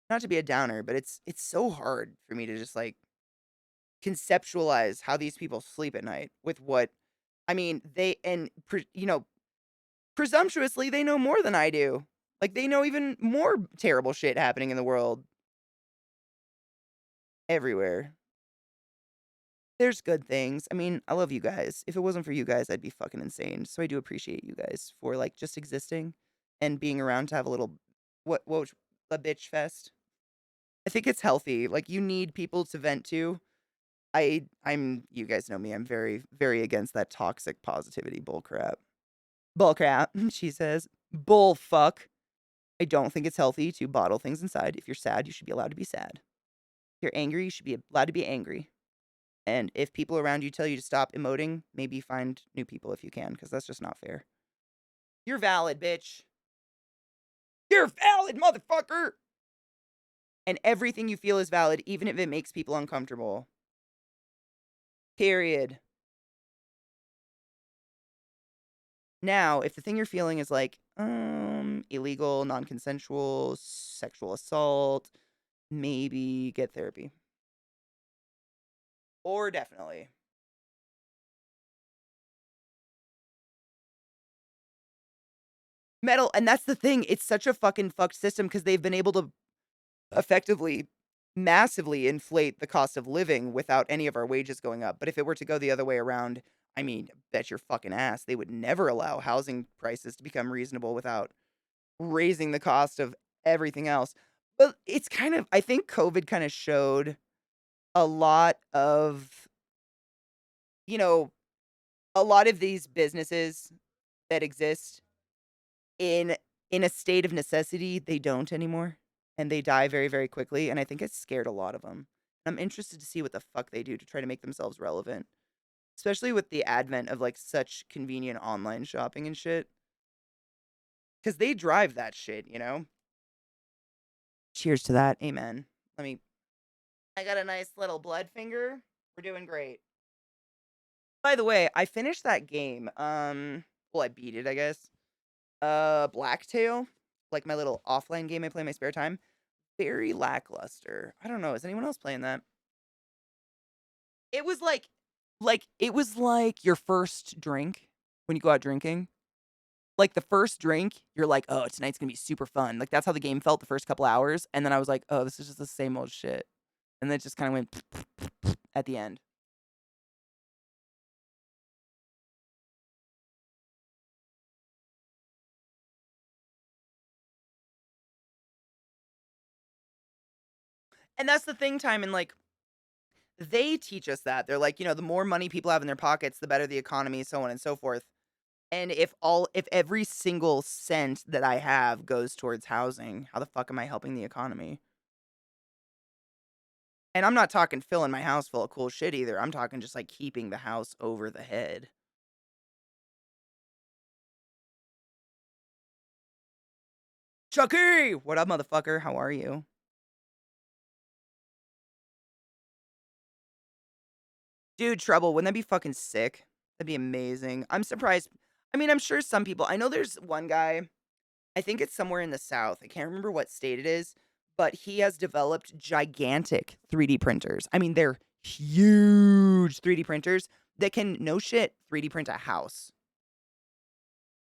Not to be a downer, but it's so hard for me to just like conceptualize how these people sleep at night with what I mean, presumptuously they know more than I do. Like they know even more terrible shit happening in the world everywhere. There's good things. I mean, I love you guys. If it wasn't for you guys, I'd be fucking insane. So I do appreciate you guys for like just existing and being around to have a little what a bitch fest. I think it's healthy. Like you need people to vent to. I'm you guys know me. I'm very very against that toxic positivity bullcrap. Bullcrap, she says. Bull fuck. I don't think it's healthy to bottle things inside. If you're sad, you should be allowed to be sad. If you're angry, you should be allowed to be angry. And if people around you tell you to stop emoting, maybe find new people if you can, because that's just not fair. You're valid, bitch. You're valid, motherfucker. And everything you feel is valid, even if it makes people uncomfortable. Period. Now, if the thing you're feeling is like, illegal, non-consensual, sexual assault, maybe get therapy. Or definitely. Metal, and that's the thing. It's such a fucking fucked system because they've been able to effectively massively inflate the cost of living without any of our wages going up. But if it were to go the other way around, I mean, bet your fucking ass they would never allow housing prices to become reasonable without raising the cost of everything else. But it's kind of, I think COVID kind of showed a lot of, you know, a lot of these businesses that exist in in a state of necessity, they don't anymore, and they die very, very quickly, and I think it scared a lot of them. I'm interested to see what the fuck they do to try to make themselves relevant, especially with the advent of, like, such convenient online shopping and shit. Because they drive that shit, you know? Cheers to that, amen. Let me I got a nice little blood finger. We're doing great. By the way, I finished that game, well, I beat it, I guess. Blacktail, like my little offline game I play in my spare time. Very lackluster. I don't know, is anyone else playing that? It was it was like your first drink when you go out drinking. Like, the first drink, you're like, "Oh, tonight's gonna be super fun." Like, that's how the game felt the first couple hours, and then I was like, "Oh, this is just the same old shit." And then it just kinda went at the end. And that's the thing, Time, and, like, they teach us that. They're like, the more money people have in their pockets, the better the economy, so on and so forth. And if every single cent that I have goes towards housing, how the fuck am I helping the economy? And I'm not talking filling my house full of cool shit either. I'm talking just like keeping the house over the head. Chucky! What up, motherfucker? How are you? Dude, Trouble, wouldn't that be fucking sick? That'd be amazing. I'm surprised. I mean, I'm sure some people, I know there's one guy, I think it's somewhere in the South. I can't remember what state it is, but he has developed gigantic 3D printers. I mean, they're huge 3D printers that can, no shit, 3D print a house.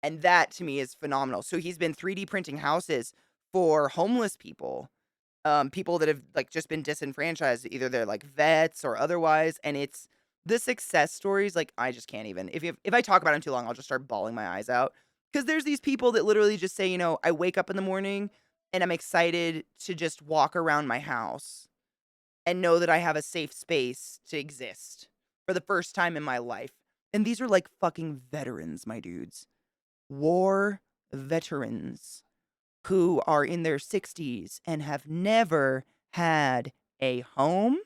And that to me is phenomenal. So he's been 3D printing houses for homeless people, people that have like just been disenfranchised, either they're like vets or otherwise. And it's the success stories. Like I just can't even. If I talk about them too long, I'll just start bawling my eyes out. Because there's these people that literally just say, I wake up in the morning and I'm excited to just walk around my house and know that I have a safe space to exist for the first time in my life. And these are like fucking veterans, my dudes, war veterans who are in their 60s and have never had a home.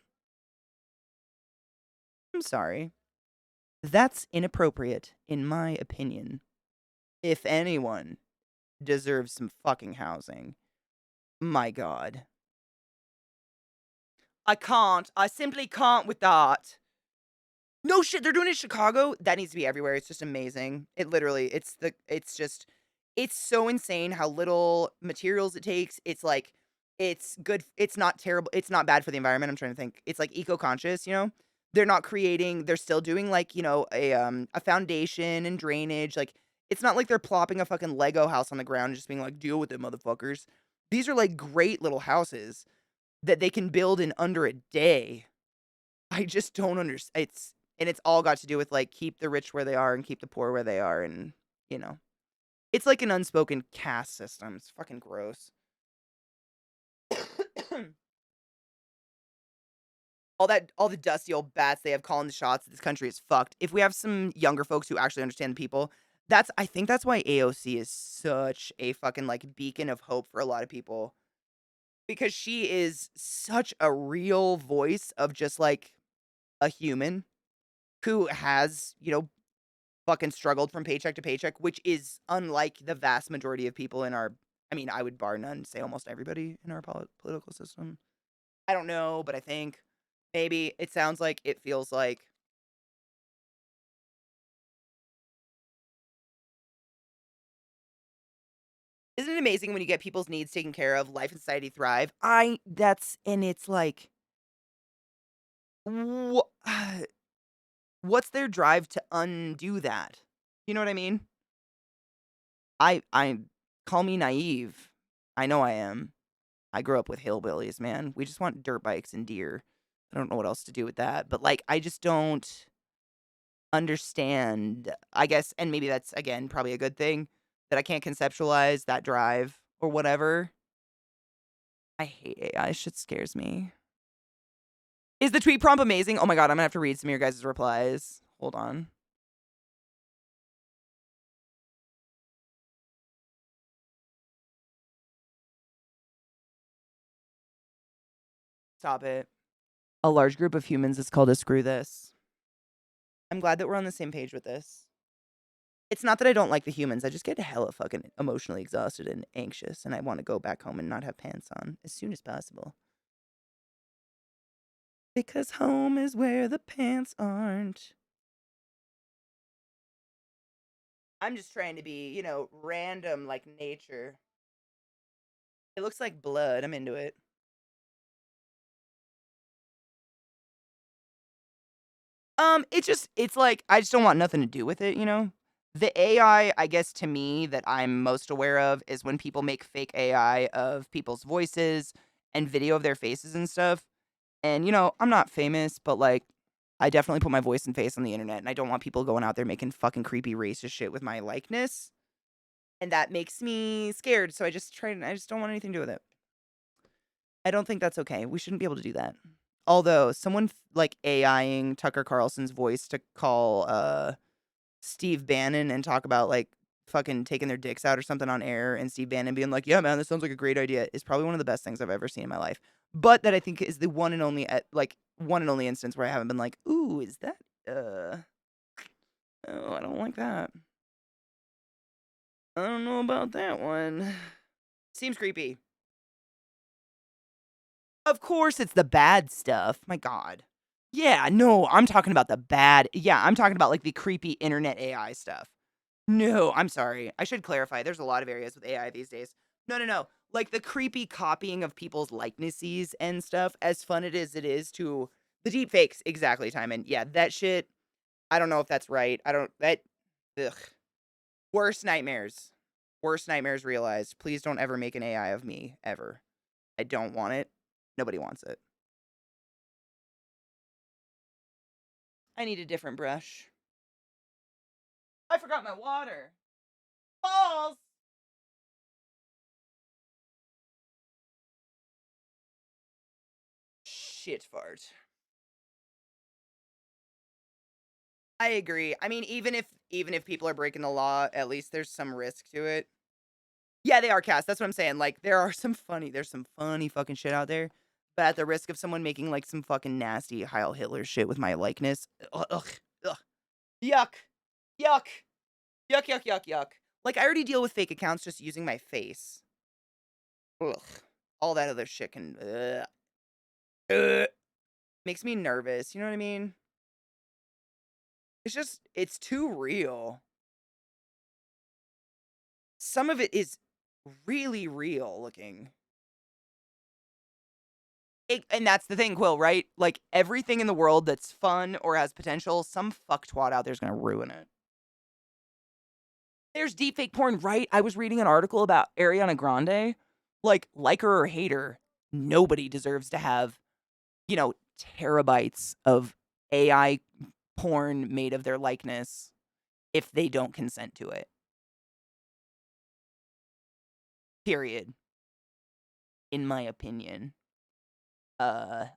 I'm sorry. That's inappropriate, in my opinion. If anyone deserves some fucking housing, my God. I can't. I simply can't with that. No shit, they're doing it in Chicago. That needs to be everywhere. It's just amazing. It literally, it's so insane how little materials it takes. It's like, it's good. It's not terrible. It's not bad for the environment. I'm trying to think. It's like eco-conscious, They're not creating, they're still doing like, a foundation and drainage. Like, it's not like they're plopping a fucking Lego house on the ground and just being like, deal with it, motherfuckers. These are like great little houses that they can build in under a day. I just don't understand. It's all got to do with like keep the rich where they are and keep the poor where they are, and you know, it's like an unspoken caste system. It's fucking gross. All the dusty old bats they have calling the shots. This country is fucked. If we have some younger folks who actually understand people, I think that's why AOC is such a fucking like beacon of hope for a lot of people, because she is such a real voice of just like a human who has, fucking struggled from paycheck to paycheck, which is unlike the vast majority of people in our, I mean, I would bar none say almost everybody in our political system. I don't know, but I think maybe it sounds like it feels like Isn't it amazing when you get people's needs taken care of, life and society thrive? And it's like, wha what's their drive to undo that? You know what I mean? I call me naive. I know I am. I grew up with hillbillies, man. We just want dirt bikes and deer. I don't know what else to do with that, but, like, I just don't understand, I guess, and maybe that's, again, probably a good thing, that I can't conceptualize that drive or whatever. I hate AI, shit scares me. Is the tweet prompt amazing? Oh my god, I'm gonna have to read some of your guys' replies. Hold on. Stop it. A large group of humans is called a screw this. I'm glad that we're on the same page with this. It's not that I don't like the humans, I just get hella fucking emotionally exhausted and anxious, and I want to go back home and not have pants on as soon as possible. Because home is where the pants aren't. I'm just trying to be, random like nature. It looks like blood. I'm into it. It's like I just don't want nothing to do with it, you know? The AI, I guess to me that I'm most aware of is when people make fake AI of people's voices and video of their faces and stuff. And I'm not famous, but like I definitely put my voice and face on the internet and I don't want people going out there making fucking creepy racist shit with my likeness. And that makes me scared, so I just don't want anything to do with it. I don't think that's okay. We shouldn't be able to do that. Although someone like AIing Tucker Carlson's voice to call Steve Bannon and talk about like fucking taking their dicks out or something on air, and Steve Bannon being like, "Yeah, man, this sounds like a great idea," is probably one of the best things I've ever seen in my life. But that I think is the one and only instance where I haven't been like, "Ooh, is that oh, I don't like that. I don't know about that one." Seems creepy. Of course, it's the bad stuff. My God. Yeah, no, I'm talking about the bad. Yeah, I'm talking about like the creepy internet AI stuff. No, I'm sorry. I should clarify. There's a lot of areas with AI these days. No, no, no. Like the creepy copying of people's likenesses and stuff. As fun it is to the deep fakes. Exactly, Timon. Yeah, that shit. I don't know if that's right. I don't. That. Ugh. Worst nightmares. Worst nightmares realized. Please don't ever make an AI of me ever. I don't want it. Nobody wants it. I need a different brush. I forgot my water. Balls! Shit fart. I agree. I mean, even if people are breaking the law, at least there's some risk to it. Yeah, they are cast. That's what I'm saying. Like, there's some funny fucking shit out there. But at the risk of someone making like some fucking nasty Heil Hitler shit with my likeness. Ugh, ugh. Yuck. Yuck. Yuck, yuck, yuck, yuck. Like, I already deal with fake accounts just using my face. Ugh. All that other shit can. Makes me nervous. You know what I mean? It's too real. Some of it is really real looking. And that's the thing, Quill, right? Like everything in the world that's fun or has potential, some fucktwad out there's gonna ruin it. There's deepfake porn, right? I was reading an article about Ariana Grande. Like her or hate her, nobody deserves to have, terabytes of AI porn made of their likeness if they don't consent to it. Period. In my opinion.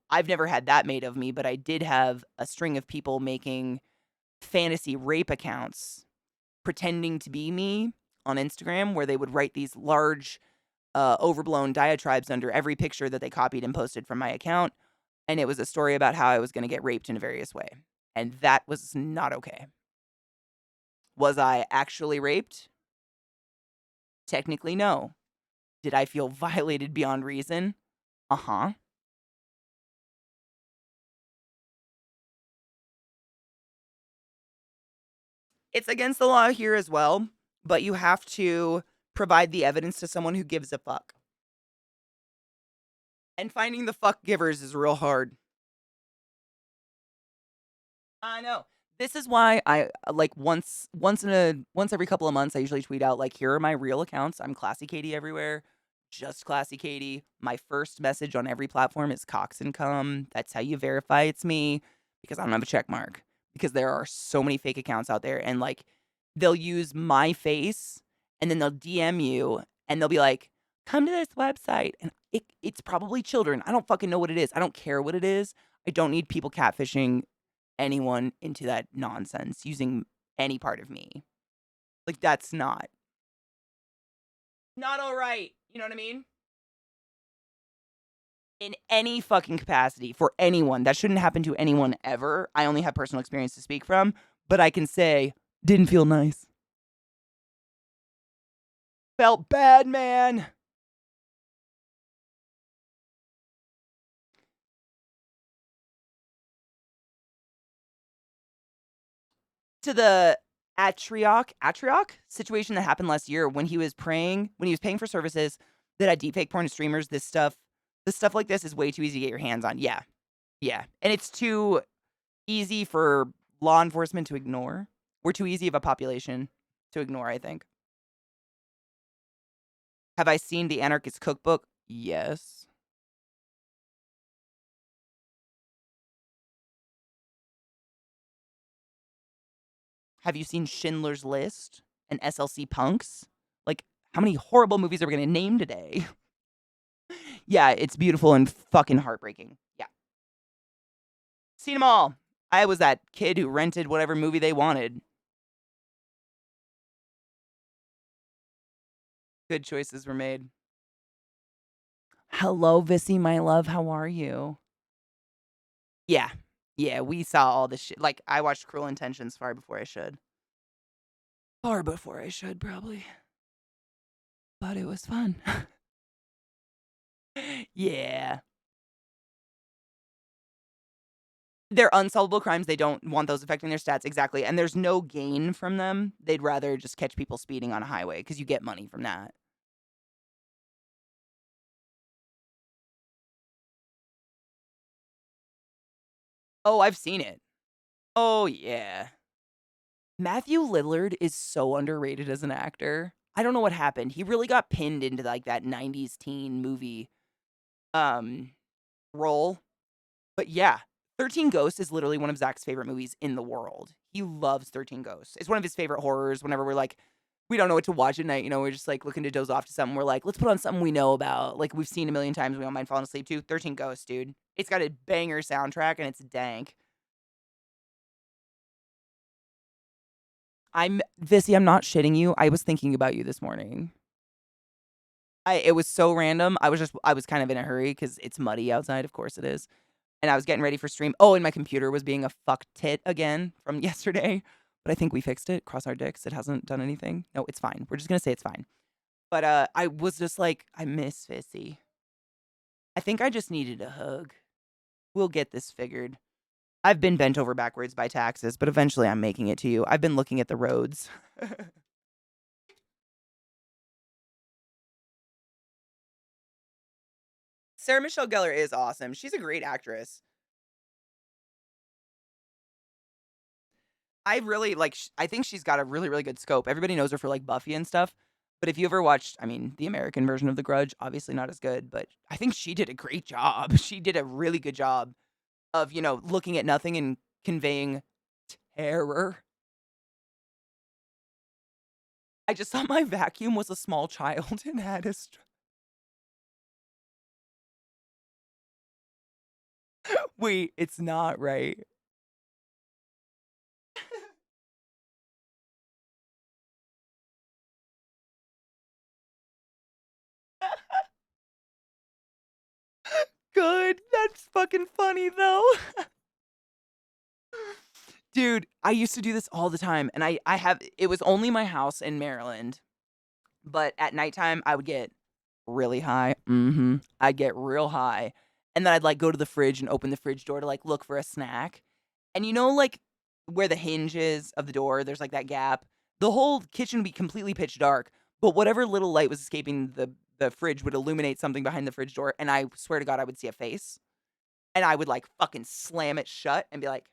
I've never had that made of me, but I did have a string of people making fantasy rape accounts pretending to be me on Instagram where they would write these large, overblown diatribes under every picture that they copied and posted from my account. And it was a story about how I was going to get raped in a various way. And that was not okay. Was I actually raped? Technically, no. Did I feel violated beyond reason? Uh-huh. It's against the law here as well, but you have to provide the evidence to someone who gives a fuck. And finding the fuck givers is real hard. I know. This is why I like once every couple of months I usually tweet out like, here are my real accounts. I'm ClassyKatie everywhere. Just ClassyKatie. My first message on every platform is Cox and Cum. That's how you verify it's me, because I don't have a check mark. Because there are so many fake accounts out there, and like they'll use my face and then they'll DM you and they'll be like, come to this website, and it's probably children. I don't fucking know what it is. I don't care what it is. I don't need people catfishing anyone into that nonsense using any part of me. Like, that's not all right. You know what I mean? In any fucking capacity for anyone. That shouldn't happen to anyone ever. I only have personal experience to speak from, but I can say, didn't feel nice. Felt bad, man. To the Atrioc situation that happened last year when he was paying for services that had deepfake porn to streamers. This stuff like this is way too easy to get your hands on. Yeah. And it's too easy for law enforcement to ignore. We're too easy of a population to ignore, I think. Have I seen the Anarchist Cookbook? Yes. Have you seen Schindler's List and SLC Punks? Like, how many horrible movies are we going to name today? Yeah, it's beautiful and fucking heartbreaking. Yeah. Seen them all. I was that kid who rented whatever movie they wanted. Good choices were made. Hello, Vissy, my love. How are you? Yeah. Yeah, we saw all this shit. Like, I watched Cruel Intentions far before I should. Far before I should, probably. But it was fun. Yeah. They're unsolvable crimes. They don't want those affecting their stats. Exactly. And there's no gain from them. They'd rather just catch people speeding on a highway because you get money from that. Oh, I've seen it. Oh, yeah. Matthew Lillard is so underrated as an actor. I don't know what happened. He really got pinned into like that 90s teen movie role. But yeah, 13 Ghosts is literally one of Zach's favorite movies in the world. He loves 13 Ghosts. It's one of his favorite horrors. Whenever we're like, we don't know what to watch at night, you know, we're just like looking to doze off to something. We're like, let's put on something we know about. Like we've seen a million times. We don't mind falling asleep to. 13 Ghosts, dude. It's got a banger soundtrack and it's dank. Vissy, I'm not shitting you. I was thinking about you this morning. It was so random. I was kind of in a hurry because it's muddy outside. Of course it is. And I was getting ready for stream. Oh, and my computer was being a fuck tit again from yesterday. But I think we fixed it. Cross our dicks. It hasn't done anything. No, it's fine. We're just going to say it's fine. But I was just like, I miss Vissy. I think I just needed a hug. We'll get this figured. I've been bent over backwards by taxes, but eventually I'm making it to you. I've been looking at the roads. Sarah Michelle Gellar is awesome. She's a great actress. I really like, I think she's got a really, really good scope. Everybody knows her for like Buffy and stuff. But if you ever watched, I mean, the American version of The Grudge, obviously not as good, but I think she did a great job. She did a really good job of, you know, looking at nothing and conveying terror. I just thought my vacuum was a small child and had a wait, it's not right. Good. That's fucking funny though. Dude, I used to do this all the time, and it was only my house in Maryland, but at nighttime, I would get really high. I'd get real high, and then I'd, like, go to the fridge and open the fridge door to, like, look for a snack, and you know, like, where the hinge is of the door, there's, like, that gap? The whole kitchen would be completely pitch dark, But whatever little light was escaping the fridge would illuminate something behind the fridge door, and I swear to God, I would see a face. And I would, like, fucking slam it shut and be like,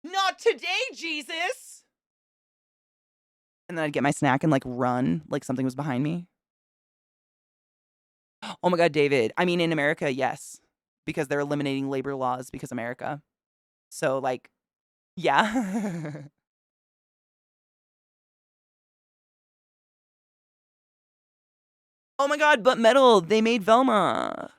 "Not today, Jesus!" And then I'd get my snack and, like, run like something was behind me. Oh my God, David. I mean, in America, yes, because they're eliminating labor laws because America. So, like, yeah. Oh my God, but metal, they made Velma.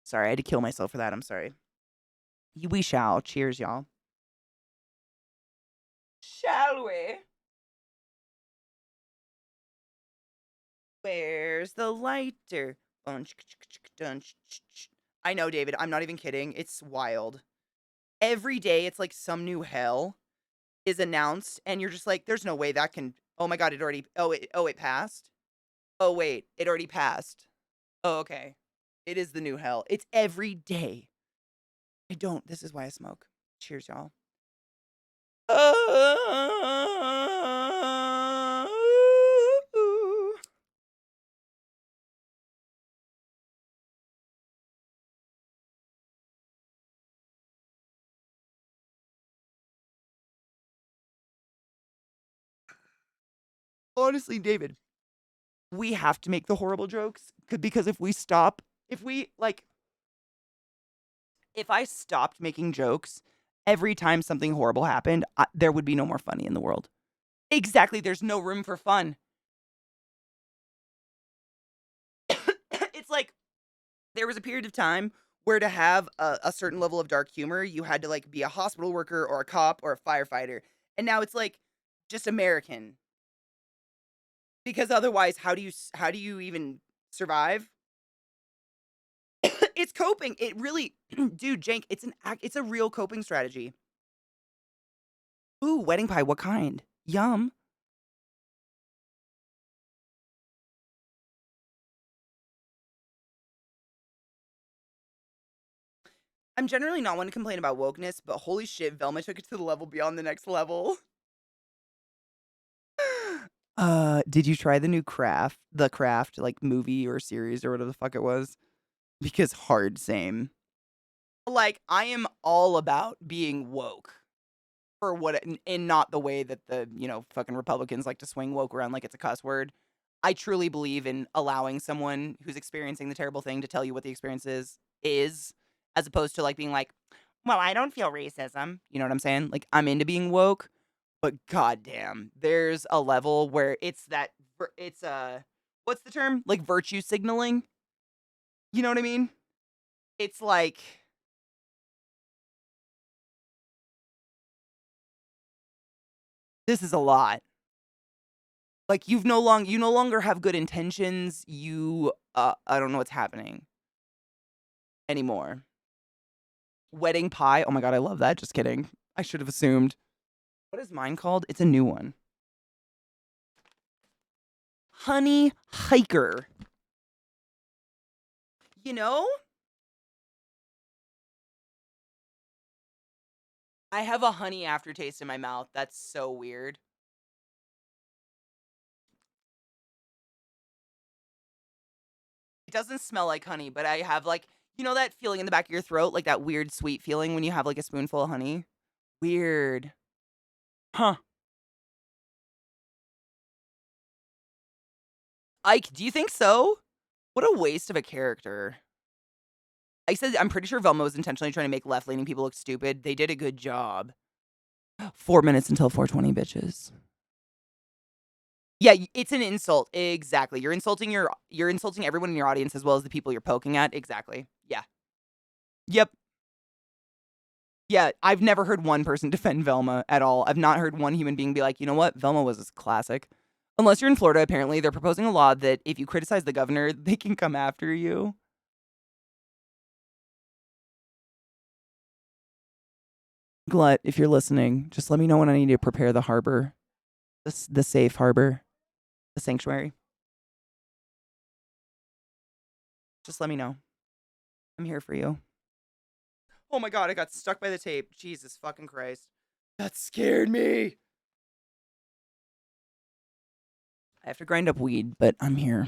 Sorry, I had to kill myself for that. I'm sorry. We shall. Cheers, y'all. Shall we? Where's the lighter? I know, David. I'm not even kidding. It's wild. Every day, it's like some new hell is announced, and you're just like, there's no way that can. Oh my God, it already. It passed. Oh wait, it already passed. Oh, okay. It is the new hell. It's every day. I don't. This is why I smoke. Cheers, y'all. Honestly, David, we have to make the horrible jokes because if we stop, if I stopped making jokes every time something horrible happened, there would be no more funny in the world. Exactly. There's no room for fun. It's like there was a period of time where to have a certain level of dark humor, you had to like be a hospital worker or a cop or a firefighter. And now it's like just American. Because otherwise, how do you even survive? It's coping. It really, dude, Jank, it's a real coping strategy. Ooh, wedding pie, what kind? Yum. I'm generally not one to complain about wokeness, but holy shit, Velma took it to the level beyond the next level. Did you try the new the Craft, like, movie or series or whatever the fuck it was? Because hard same. Like, I am all about being woke for what in not the way that the, fucking Republicans like to swing woke around like it's a cuss word. I truly believe in allowing someone who's experiencing the terrible thing to tell you what the experience is as opposed to like being like, well, I don't feel racism. You know what I'm saying? Like, I'm into being woke, but goddamn, there's a level where it's what's the term? Like virtue signaling. You know what I mean? It's like this is a lot. Like you no longer have good intentions. I don't know what's happening anymore. Wedding pie. Oh my God, I love that. Just kidding. I should have assumed. What is mine called? It's a new one. Honey hiker. You know? I have a honey aftertaste in my mouth. That's so weird. It doesn't smell like honey, but I have like, that feeling in the back of your throat, like that weird sweet feeling when you have like a spoonful of honey? Weird. Huh. Ike, do you think so? What a waste of a character. I'm pretty sure Velma was intentionally trying to make left-leaning people look stupid. They did a good job. 4 minutes until 420, bitches. Yeah, it's an insult. Exactly. You're insulting everyone in your audience as well as the people you're poking at. Exactly. Yeah. Yep. Yeah, I've never heard one person defend Velma at all. I've not heard one human being be like, you know what? Velma was a classic. Unless you're in Florida, apparently, they're proposing a law that if you criticize the governor, they can come after you. Glut, if you're listening, just let me know when I need to prepare the harbor. The safe harbor. The sanctuary. Just let me know. I'm here for you. Oh my god, I got stuck by the tape. Jesus fucking Christ. That scared me. I have to grind up weed, but I'm here.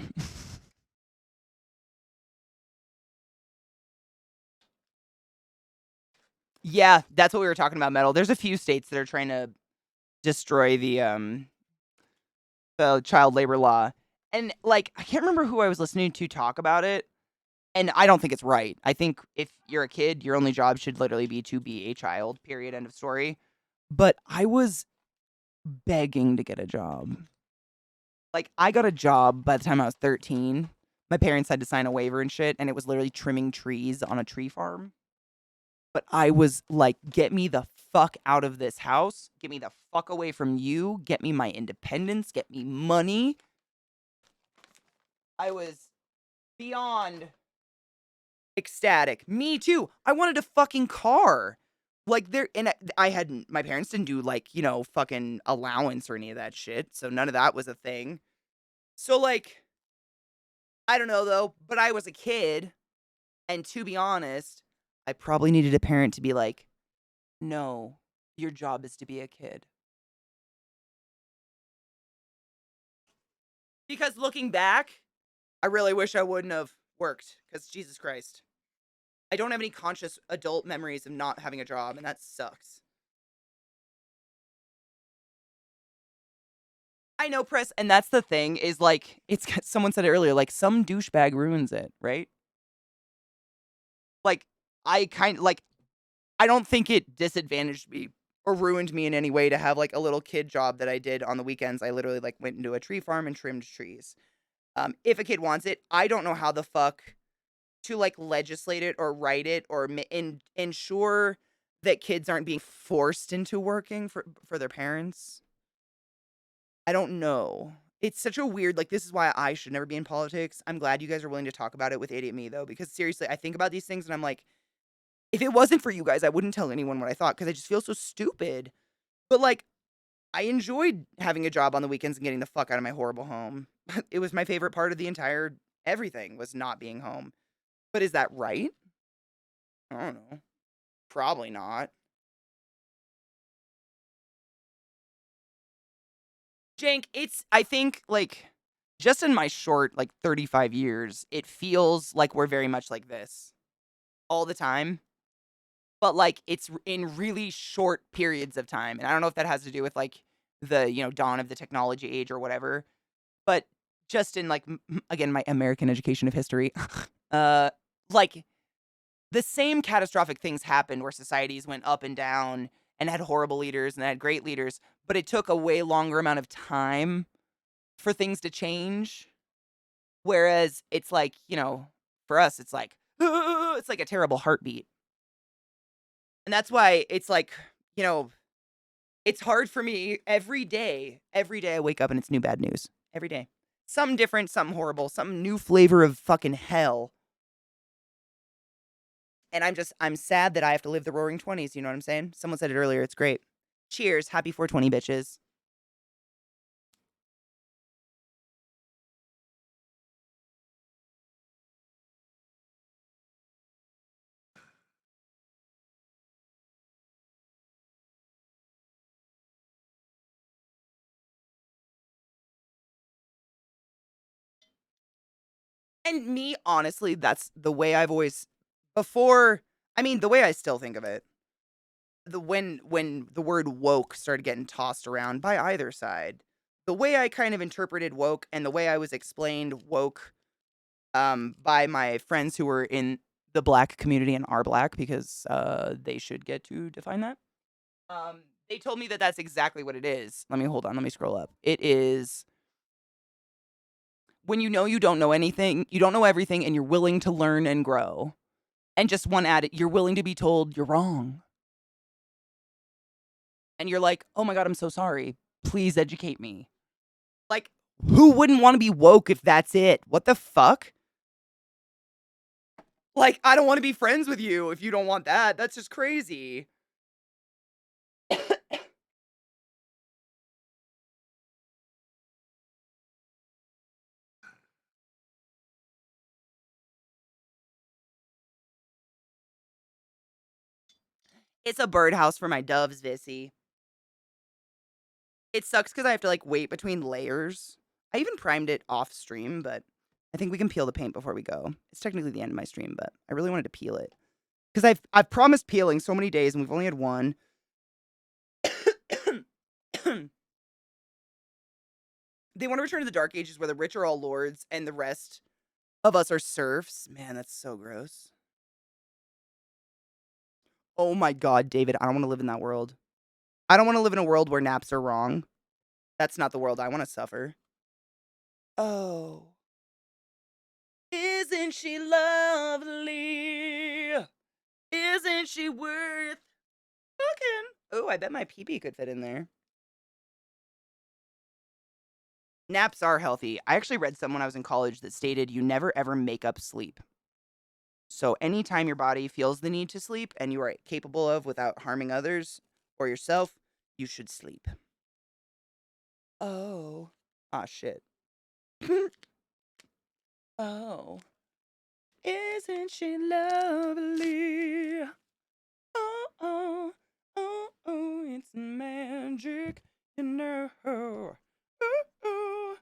Yeah, that's what we were talking about, Metal. There's a few states that are trying to destroy the child labor law. And like I can't remember who I was listening to talk about it. And I don't think it's right. I think if you're a kid, your only job should literally be to be a child. Period. End of story. But I was begging to get a job. Like I got a job by the time I was 13. My parents had to sign a waiver and shit, and it was literally trimming trees on a tree farm. But I was like, get me the fuck out of this house. Get me the fuck away from you. Get me my independence. Get me money. I was beyond ecstatic. Me too. I wanted a fucking car. Like there, and I hadn't. My parents didn't do like fucking allowance or any of that shit. So none of that was a thing. So like, I don't know though. But I was a kid, and to be honest, I probably needed a parent to be like, no, your job is to be a kid. Because looking back, I really wish I wouldn't have worked. Because Jesus Christ, I don't have any conscious adult memories of not having a job, and that sucks. I know, Press, and that's the thing is like someone said it earlier, like some douchebag ruins it, right? Like I don't think it disadvantaged me or ruined me in any way to have like a little kid job that I did on the weekends. I literally like went into a tree farm and trimmed trees. If a kid wants it, I don't know how the fuck to like legislate it or write it or ensure that kids aren't being forced into working for their parents. I don't know. It's such a weird, like, this is why I should never be in politics. I'm glad you guys are willing to talk about it with Idiot Me, though, because seriously, I think about these things and I'm like, if it wasn't for you guys, I wouldn't tell anyone what I thought because I just feel so stupid. But, like, I enjoyed having a job on the weekends and getting the fuck out of my horrible home. It was my favorite part of the entire everything was not being home. But is that right? I don't know. Probably not. Jank, I think, like, just in my short, like, 35 years, it feels like we're very much like this all the time. But, like, it's in really short periods of time. And I don't know if that has to do with, like, the, dawn of the technology age or whatever. But just in, like, again, my American education of history, uh, like, the same catastrophic things happened where societies went up and down and had horrible leaders and had great leaders, but it took a way longer amount of time for things to change. Whereas it's like, for us, it's like, it's like a terrible heartbeat. And that's why it's like, you know, it's hard for me every day. Every day I wake up and it's new bad news. Every day. Something different, something horrible, some new flavor of fucking hell. And I'm sad that I have to live the roaring 20s. You know what I'm saying? Someone said it earlier. It's great. Cheers. Happy 420, bitches. And me, honestly, that's the way I've always, before, I mean, the way I still think of it, when the word woke started getting tossed around by either side, the way I kind of interpreted woke and the way I was explained woke by my friends who were in the black community and are black because they should get to define that. They told me that that's exactly what it is. Hold on, let me scroll up. It is when you don't know anything, you don't know everything, and you're willing to learn and grow. And just one added, you're willing to be told you're wrong. And you're like, oh my God, I'm so sorry. Please educate me. Like, who wouldn't want to be woke if that's it? What the fuck? Like, I don't want to be friends with you if you don't want that. That's just crazy. It's a birdhouse for my doves, Vissy. It sucks because I have to like wait between layers. I even primed it off stream, but I think we can peel the paint before we go. It's technically the end of my stream, but I really wanted to peel it because I've promised peeling so many days and we've only had one. They want to return to the Dark Ages where the rich are all lords and the rest of us are serfs. Man, that's so gross. Oh my god, David, I don't want to live in that world. I don't want to live in a world where naps are wrong. That's not the world I want to suffer. Oh. Isn't she lovely? Isn't she worth fucking? Oh, I bet my pee-pee could fit in there. Naps are healthy. I actually read some when I was in college that stated you never ever make up sleep. So anytime your body feels the need to sleep and you are capable of without harming others or yourself, you should sleep. Oh. Ah, shit. Oh. Isn't she lovely? Oh, oh, oh, oh, it's magic, you know. Ooh, ooh.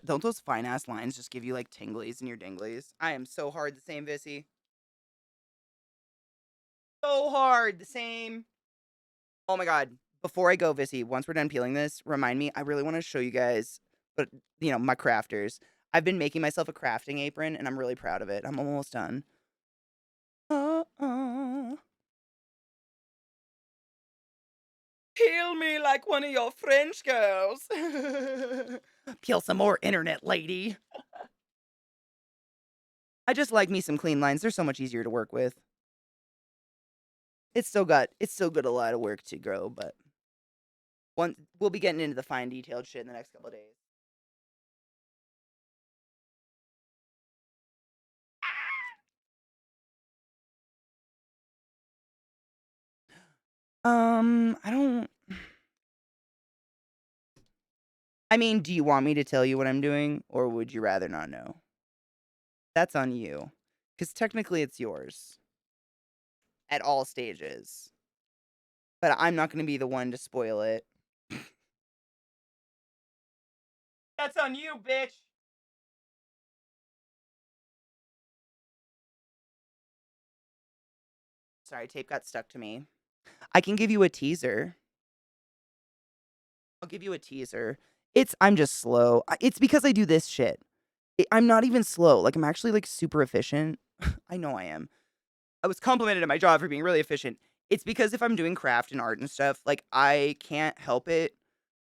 Don't those fine ass lines just give you like tinglies in your dinglies? I am so hard the same, Vissy. So hard the same. Oh my god. Before I go, Vissy, once we're done peeling this, remind me, I really want to show you guys, but my crafters. I've been making myself a crafting apron and I'm really proud of it. I'm almost done. Uh-oh. Peel me like one of your French girls. Peel some more, internet lady. I just like me some clean lines. They're so much easier to work with. It's still got a lot of work to grow, but we'll be getting into the fine detailed shit in the next couple of days. I don't. I mean, do you want me to tell you what I'm doing, or would you rather not know? That's on you, because technically it's yours at all stages. But I'm not going to be the one to spoil it. That's on you, bitch. Sorry, tape got stuck to me. I can give you a teaser. I'll give you a teaser. I'm just slow. It's because I do this shit. I'm not even slow. Like, I'm actually, like, super efficient. I know I am. I was complimented at my job for being really efficient. It's because if I'm doing craft and art and stuff, like, I can't help it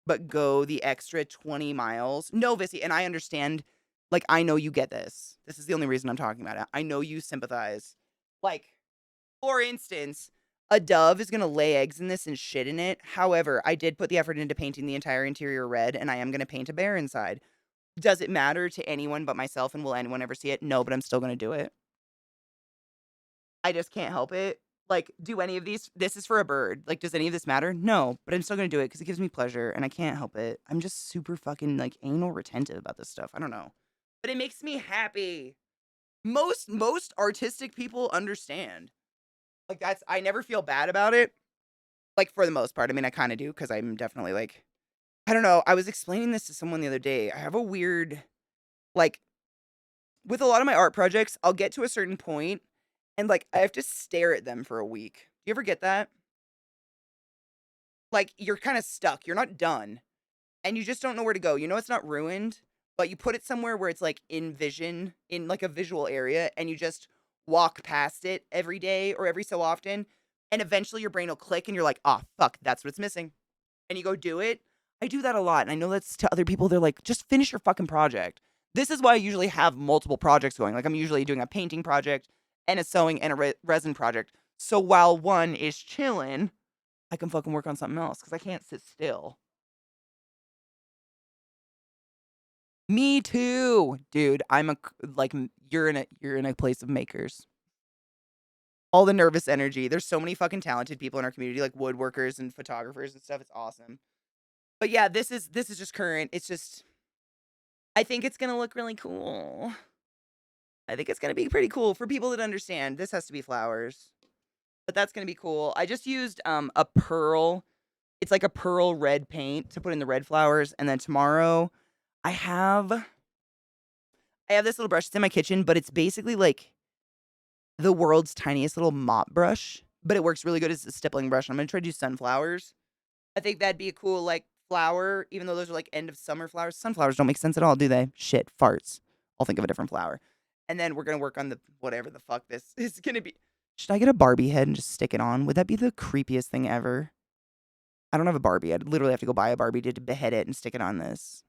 but go the extra 20 miles. No, Vissy, and I understand. Like, I know you get this. This is the only reason I'm talking about it. I know you sympathize. Like, for instance, a dove is going to lay eggs in this and shit in it. However, I did put the effort into painting the entire interior red, and I am going to paint a bear inside. Does it matter to anyone but myself, and will anyone ever see it? No, but I'm still going to do it. I just can't help it. Like, do any of these? This is for a bird. Like, does any of this matter? No, but I'm still going to do it because it gives me pleasure, and I can't help it. I'm just super fucking, like, anal retentive about this stuff. I don't know. But it makes me happy. Most artistic people understand. Like, I never feel bad about it. Like, for the most part. I mean, I kind of do because I'm definitely, like, I don't know. I was explaining this to someone the other day. I have a weird, like, with a lot of my art projects, I'll get to a certain point and, like, I have to stare at them for a week. Do you ever get that? Like, you're kind of stuck. You're not done. And you just don't know where to go. You know it's not ruined, but you put it somewhere where it's, like, in vision, in, like, a visual area, and you just walk past it every day or every so often, and eventually your brain will click, and you're like, "Oh, fuck, that's what's missing." And you go do it. I do that a lot, and I know that's to other people, they're like, "Just finish your fucking project." This is why I usually have multiple projects going. Like, I'm usually doing a painting project and a sewing and a resin project. So while one is chilling, I can fucking work on something else because I can't sit still. Me too, dude. You're in a place of makers. All the nervous energy. There's so many fucking talented people in our community, like woodworkers and photographers and stuff. It's awesome. But yeah, this is just current. It's just, I think it's gonna look really cool. I think it's gonna be pretty cool for people that understand. This has to be flowers. But that's gonna be cool. I just used a pearl. It's like a pearl red paint to put in the red flowers, and then tomorrow I have this little brush. It's in my kitchen, but it's basically like the world's tiniest little mop brush, but it works really good as a stippling brush. I'm gonna try to do sunflowers. I think that'd be a cool like flower, even though those are like end of summer flowers. Sunflowers don't make sense at all, do they? Shit, farts. I'll think of a different flower. And then we're gonna work on the whatever the fuck this is gonna be. Should I get a Barbie head and just stick it on? Would that be the creepiest thing ever? I don't have a Barbie. I'd literally have to go buy a Barbie to behead it and stick it on this.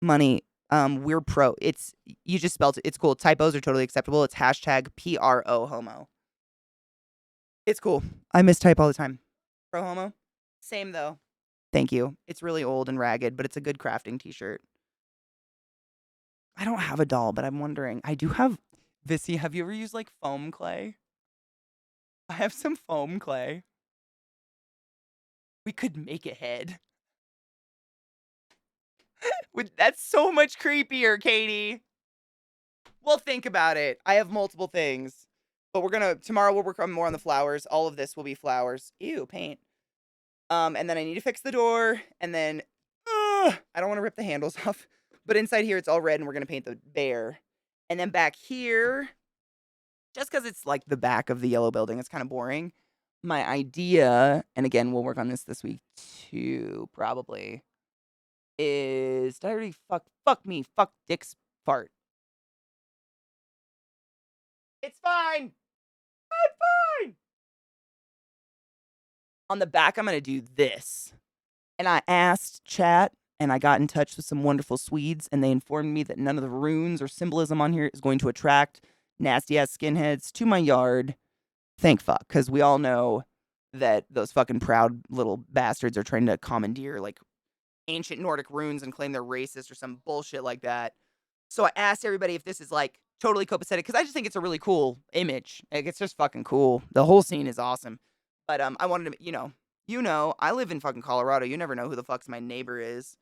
Money. We're pro. You just spelled it. It's cool. Typos are totally acceptable. It's hashtag PRO homo. It's cool. I mistype all the time. Pro homo. Same though. Thank you. It's really old and ragged, but it's a good crafting t-shirt. I don't have a doll, but I'm wondering. I do have Vissy, have you ever used like foam clay? I have some foam clay. We could make a head. That's so much creepier, Katie. Well, think about it. I have multiple things. But tomorrow we'll work on more on the flowers. All of this will be flowers. Ew, paint. And then I need to fix the door. And then, I don't want to rip the handles off. But inside here, it's all red and we're going to paint the bear. And then back here, just because it's like the back of the yellow building, it's kind of boring. My idea, and again, we'll work on this week too, probably, is, did I already fuck Dick's fart. It's fine. I'm fine. On the back, I'm going to do this. And I asked chat, and I got in touch with some wonderful Swedes, and they informed me that none of the runes or symbolism on here is going to attract nasty-ass skinheads to my yard. Thank fuck, because we all know that those fucking proud little bastards are trying to commandeer, like, ancient Nordic runes and claim they're racist or some bullshit like that. So I asked everybody if this is, like, totally copacetic, because I just think it's a really cool image. Like, it's just fucking cool. The whole scene is awesome. But I wanted to, I live in fucking Colorado. You never know who the fuck's my neighbor is.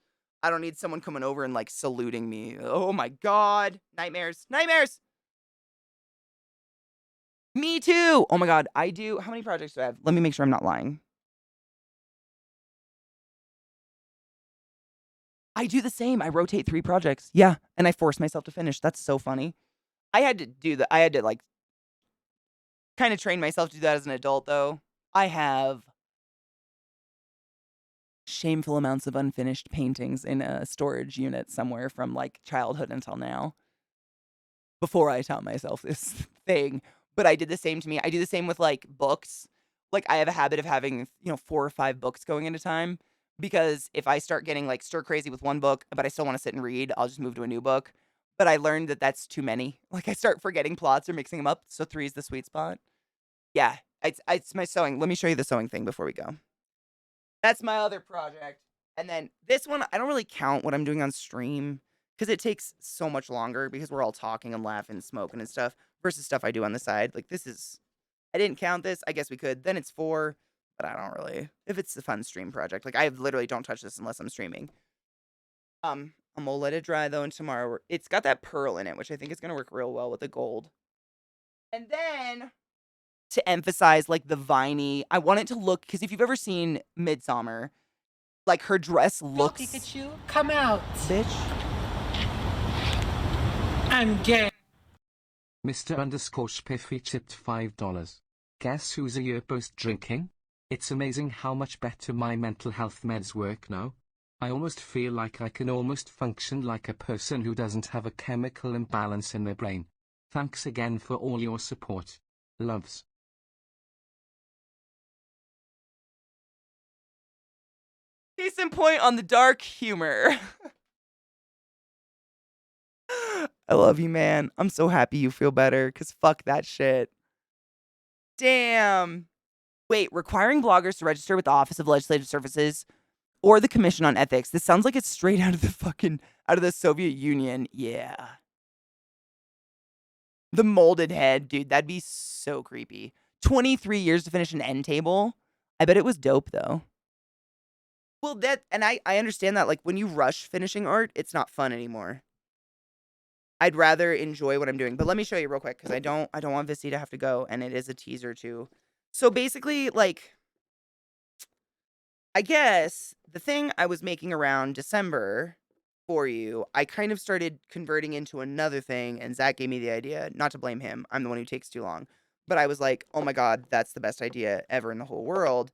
I don't need someone coming over and, like, saluting me. Oh, my God. Nightmares. Nightmares! Me too! Oh, my God. I do. How many projects do I have? Let me make sure I'm not lying. I do the same. I rotate 3 projects. Yeah, and I force myself to finish. That's so funny. I had to, like, kind of train myself to do that as an adult, though. I have shameful amounts of unfinished paintings in a storage unit somewhere from, like, childhood until now. Before I taught myself this thing. But I did the same to me. I do the same with, like, books. Like, I have a habit of having, 4 or 5 books going at a time. Because if I start getting, like, stir crazy with one book, but I still want to sit and read, I'll just move to a new book. But I learned that that's too many. Like, I start forgetting plots or mixing them up. So 3 is the sweet spot. Yeah, it's my sewing. Let me show you the sewing thing before we go. That's my other project. And then this one, I don't really count what I'm doing on stream because it takes so much longer because we're all talking and laughing and smoking and stuff versus stuff I do on the side. Like, I didn't count this. I guess we could. Then it's 4, but I don't really. If it's a fun stream project, like, I literally don't touch this unless I'm streaming. I'm gonna let it dry though, and tomorrow it's got that pearl in it, which I think is gonna work real well with the gold. And then to emphasize, like, the viney, I want it to look, because if you've ever seen Midsummer, like, her dress looks. Pikachu, come out. Bitch. I'm gay. Mr_Spiffy chipped $5. Guess who's a year post drinking? It's amazing how much better my mental health meds work now. I almost feel like I can almost function like a person who doesn't have a chemical imbalance in their brain. Thanks again for all your support. Loves. Case in point on the dark humor. I love you, man. I'm so happy you feel better, because fuck that shit. Damn. Wait, requiring bloggers to register with the Office of Legislative Services or the Commission on Ethics. This sounds like it's straight out of the Soviet Union. Yeah. The molded head, dude, that'd be so creepy. 23 years to finish an end table. I bet it was dope, though. Well, I understand that, like, when you rush finishing art, it's not fun anymore. I'd rather enjoy what I'm doing. But let me show you real quick because I don't want Vissy to have to go, and it is a teaser too. So basically, like, I guess the thing I was making around December for you, I kind of started converting into another thing, and Zach gave me the idea. Not to blame him, I'm the one who takes too long. But I was like, oh my god, that's the best idea ever in the whole world.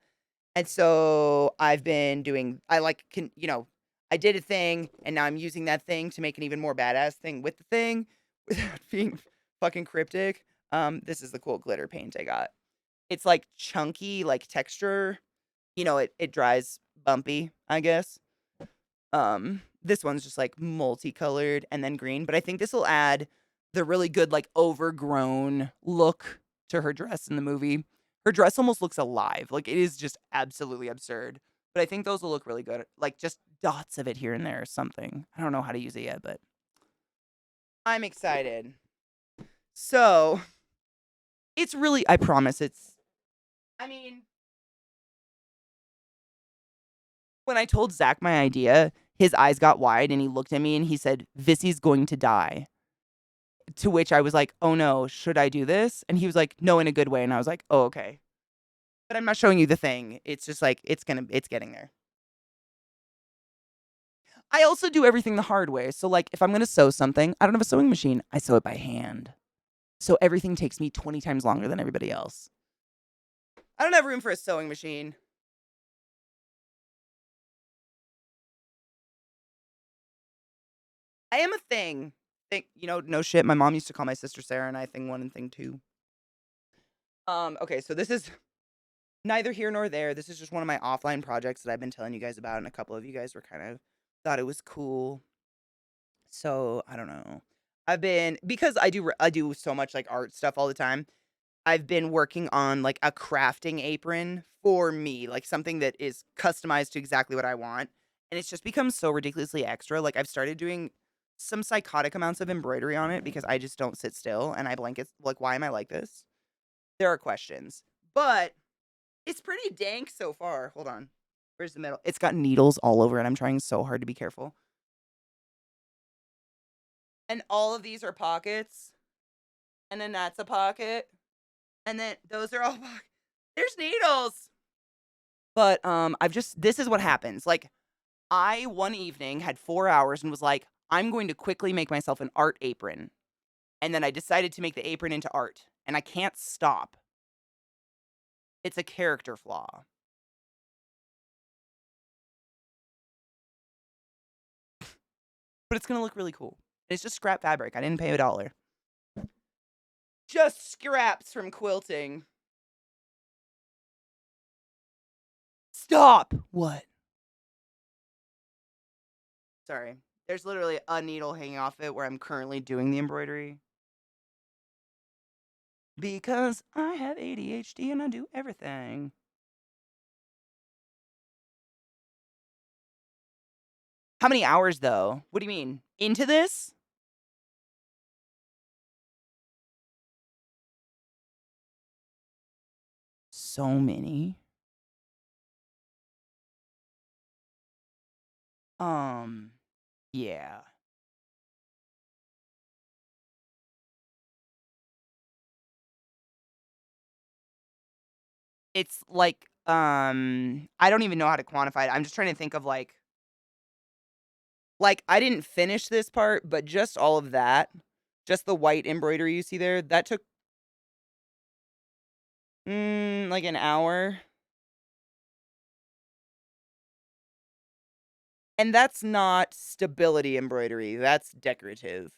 And so I've been doing, I did a thing, and now I'm using that thing to make an even more badass thing with the thing without being fucking cryptic. This is the cool glitter paint I got. It's like chunky, like texture. It dries bumpy, I guess. This one's just like multicolored and then green, but I think this will add the really good, like, overgrown look to her dress in the movie. Her dress almost looks alive. Like, it is just absolutely absurd. But I think those will look really good. Like, just dots of it here and there or something. I don't know how to use it yet, but I'm excited. So, it's really, I promise I mean, when I told Zach my idea, his eyes got wide and he looked at me and he said, Vissy's going to die. To which I was like, oh no, should I do this? And he was like, no, in a good way. And I was like, oh, okay. But I'm not showing you the thing. It's just like, it's getting there. I also do everything the hard way. So, like, if I'm going to sew something, I don't have a sewing machine. I sew it by hand. So everything takes me 20 times longer than everybody else. I don't have room for a sewing machine. I am a thing. No shit. My mom used to call my sister Sarah and I thing one and thing two. Okay, so this is neither here nor there. This is just one of my offline projects that I've been telling you guys about, and a couple of you guys were kind of thought it was cool. So I don't know. Because I do so much like art stuff all the time. I've been working on like a crafting apron for me, like something that is customized to exactly what I want. And it's just become so ridiculously extra. Like I've started doing some psychotic amounts of embroidery on it because I just don't sit still and I blanket like, why am I like this? There are questions. But it's pretty dank so far. Hold on. Where's the middle? It's got needles all over it. I'm trying so hard to be careful. And all of these are pockets. And then that's a pocket. And then those are all pockets. There's needles. But this is what happens. Like, I one evening had 4 hours and was like, I'm going to quickly make myself an art apron. And then I decided to make the apron into art. And I can't stop. It's a character flaw. But it's going to look really cool. It's just scrap fabric. I didn't pay $1. Just scraps from quilting. Stop! What? Sorry. There's literally a needle hanging off it where I'm currently doing the embroidery. Because I have ADHD and I do everything. How many hours, though? What do you mean? Into this? So many. Yeah. It's like, I don't even know how to quantify it. I'm just trying to think of like, I didn't finish this part, but just all of that, just the white embroidery you see there, that took, like an hour. And that's not stability embroidery, that's decorative.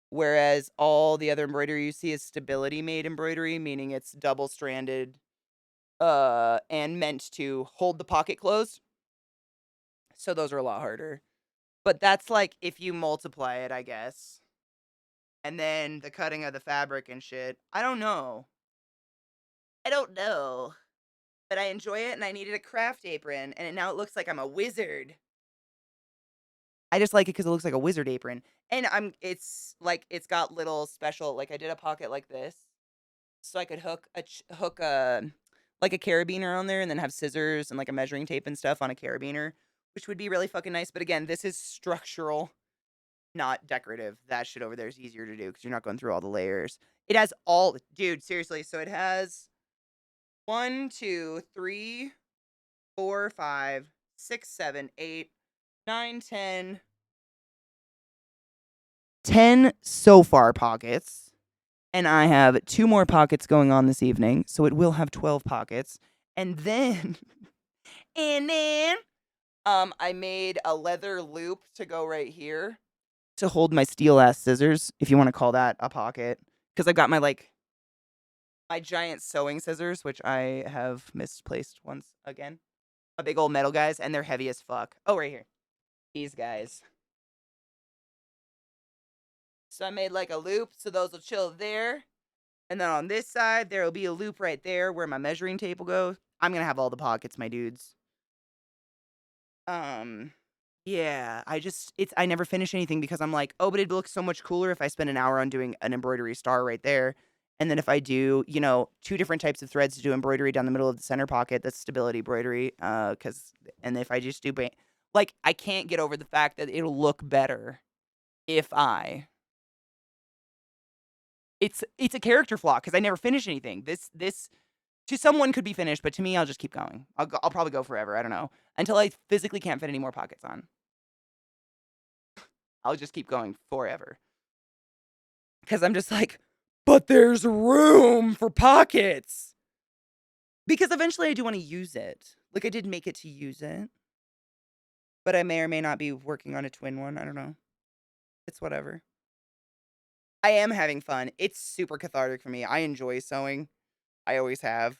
Whereas all the other embroidery you see is stability made embroidery, meaning it's double-stranded, and meant to hold the pocket closed. So those are a lot harder. But that's like if you multiply it, I guess. And then the cutting of the fabric and shit. I don't know. But I enjoy it and I needed a craft apron and now it looks like I'm a wizard. I just like it because it looks like a wizard apron. And it's got little special, like I did a pocket like this. So I could hook like a carabiner on there and then have scissors and like a measuring tape and stuff on a carabiner, which would be really fucking nice. But again, this is structural, not decorative. That shit over there is easier to do because you're not going through all the layers. It has all, dude, seriously. So it has 1, 2, 3, 4, 5, 6, 7, 8, 9, 10, 10 so far pockets. And I have 2 more pockets going on this evening. So it will have 12 pockets. And then, I made a leather loop to go right here to hold my steel ass scissors, if you want to call that a pocket. Because I've got my my giant sewing scissors, which I have misplaced once again. A big old metal guys, and they're heavy as fuck. Oh, right here. These guys. So I made like a loop, so those will chill there. And then on this side, there will be a loop right there where my measuring tape will go. I'm gonna have all the pockets, my dudes. Yeah, I never finish anything because I'm like, oh, but it'd look so much cooler if I spend an hour on doing an embroidery star right there. And then if I do, 2 different types of threads to do embroidery down the middle of the center pocket, that's stability embroidery. And if I just do, like, I can't get over the fact that it'll look better if it's a character flaw because I never finish anything. This to someone could be finished, but to me, I'll just keep going. I'll probably go forever. I don't know until I physically can't fit any more pockets on. I'll just keep going forever because I'm just like, but there's room for pockets because eventually I do want to use it. Like I did make it to use it, but I may or may not be working on a twin one. I don't know. It's whatever. I am having fun. It's super cathartic for me. I enjoy sewing. I always have.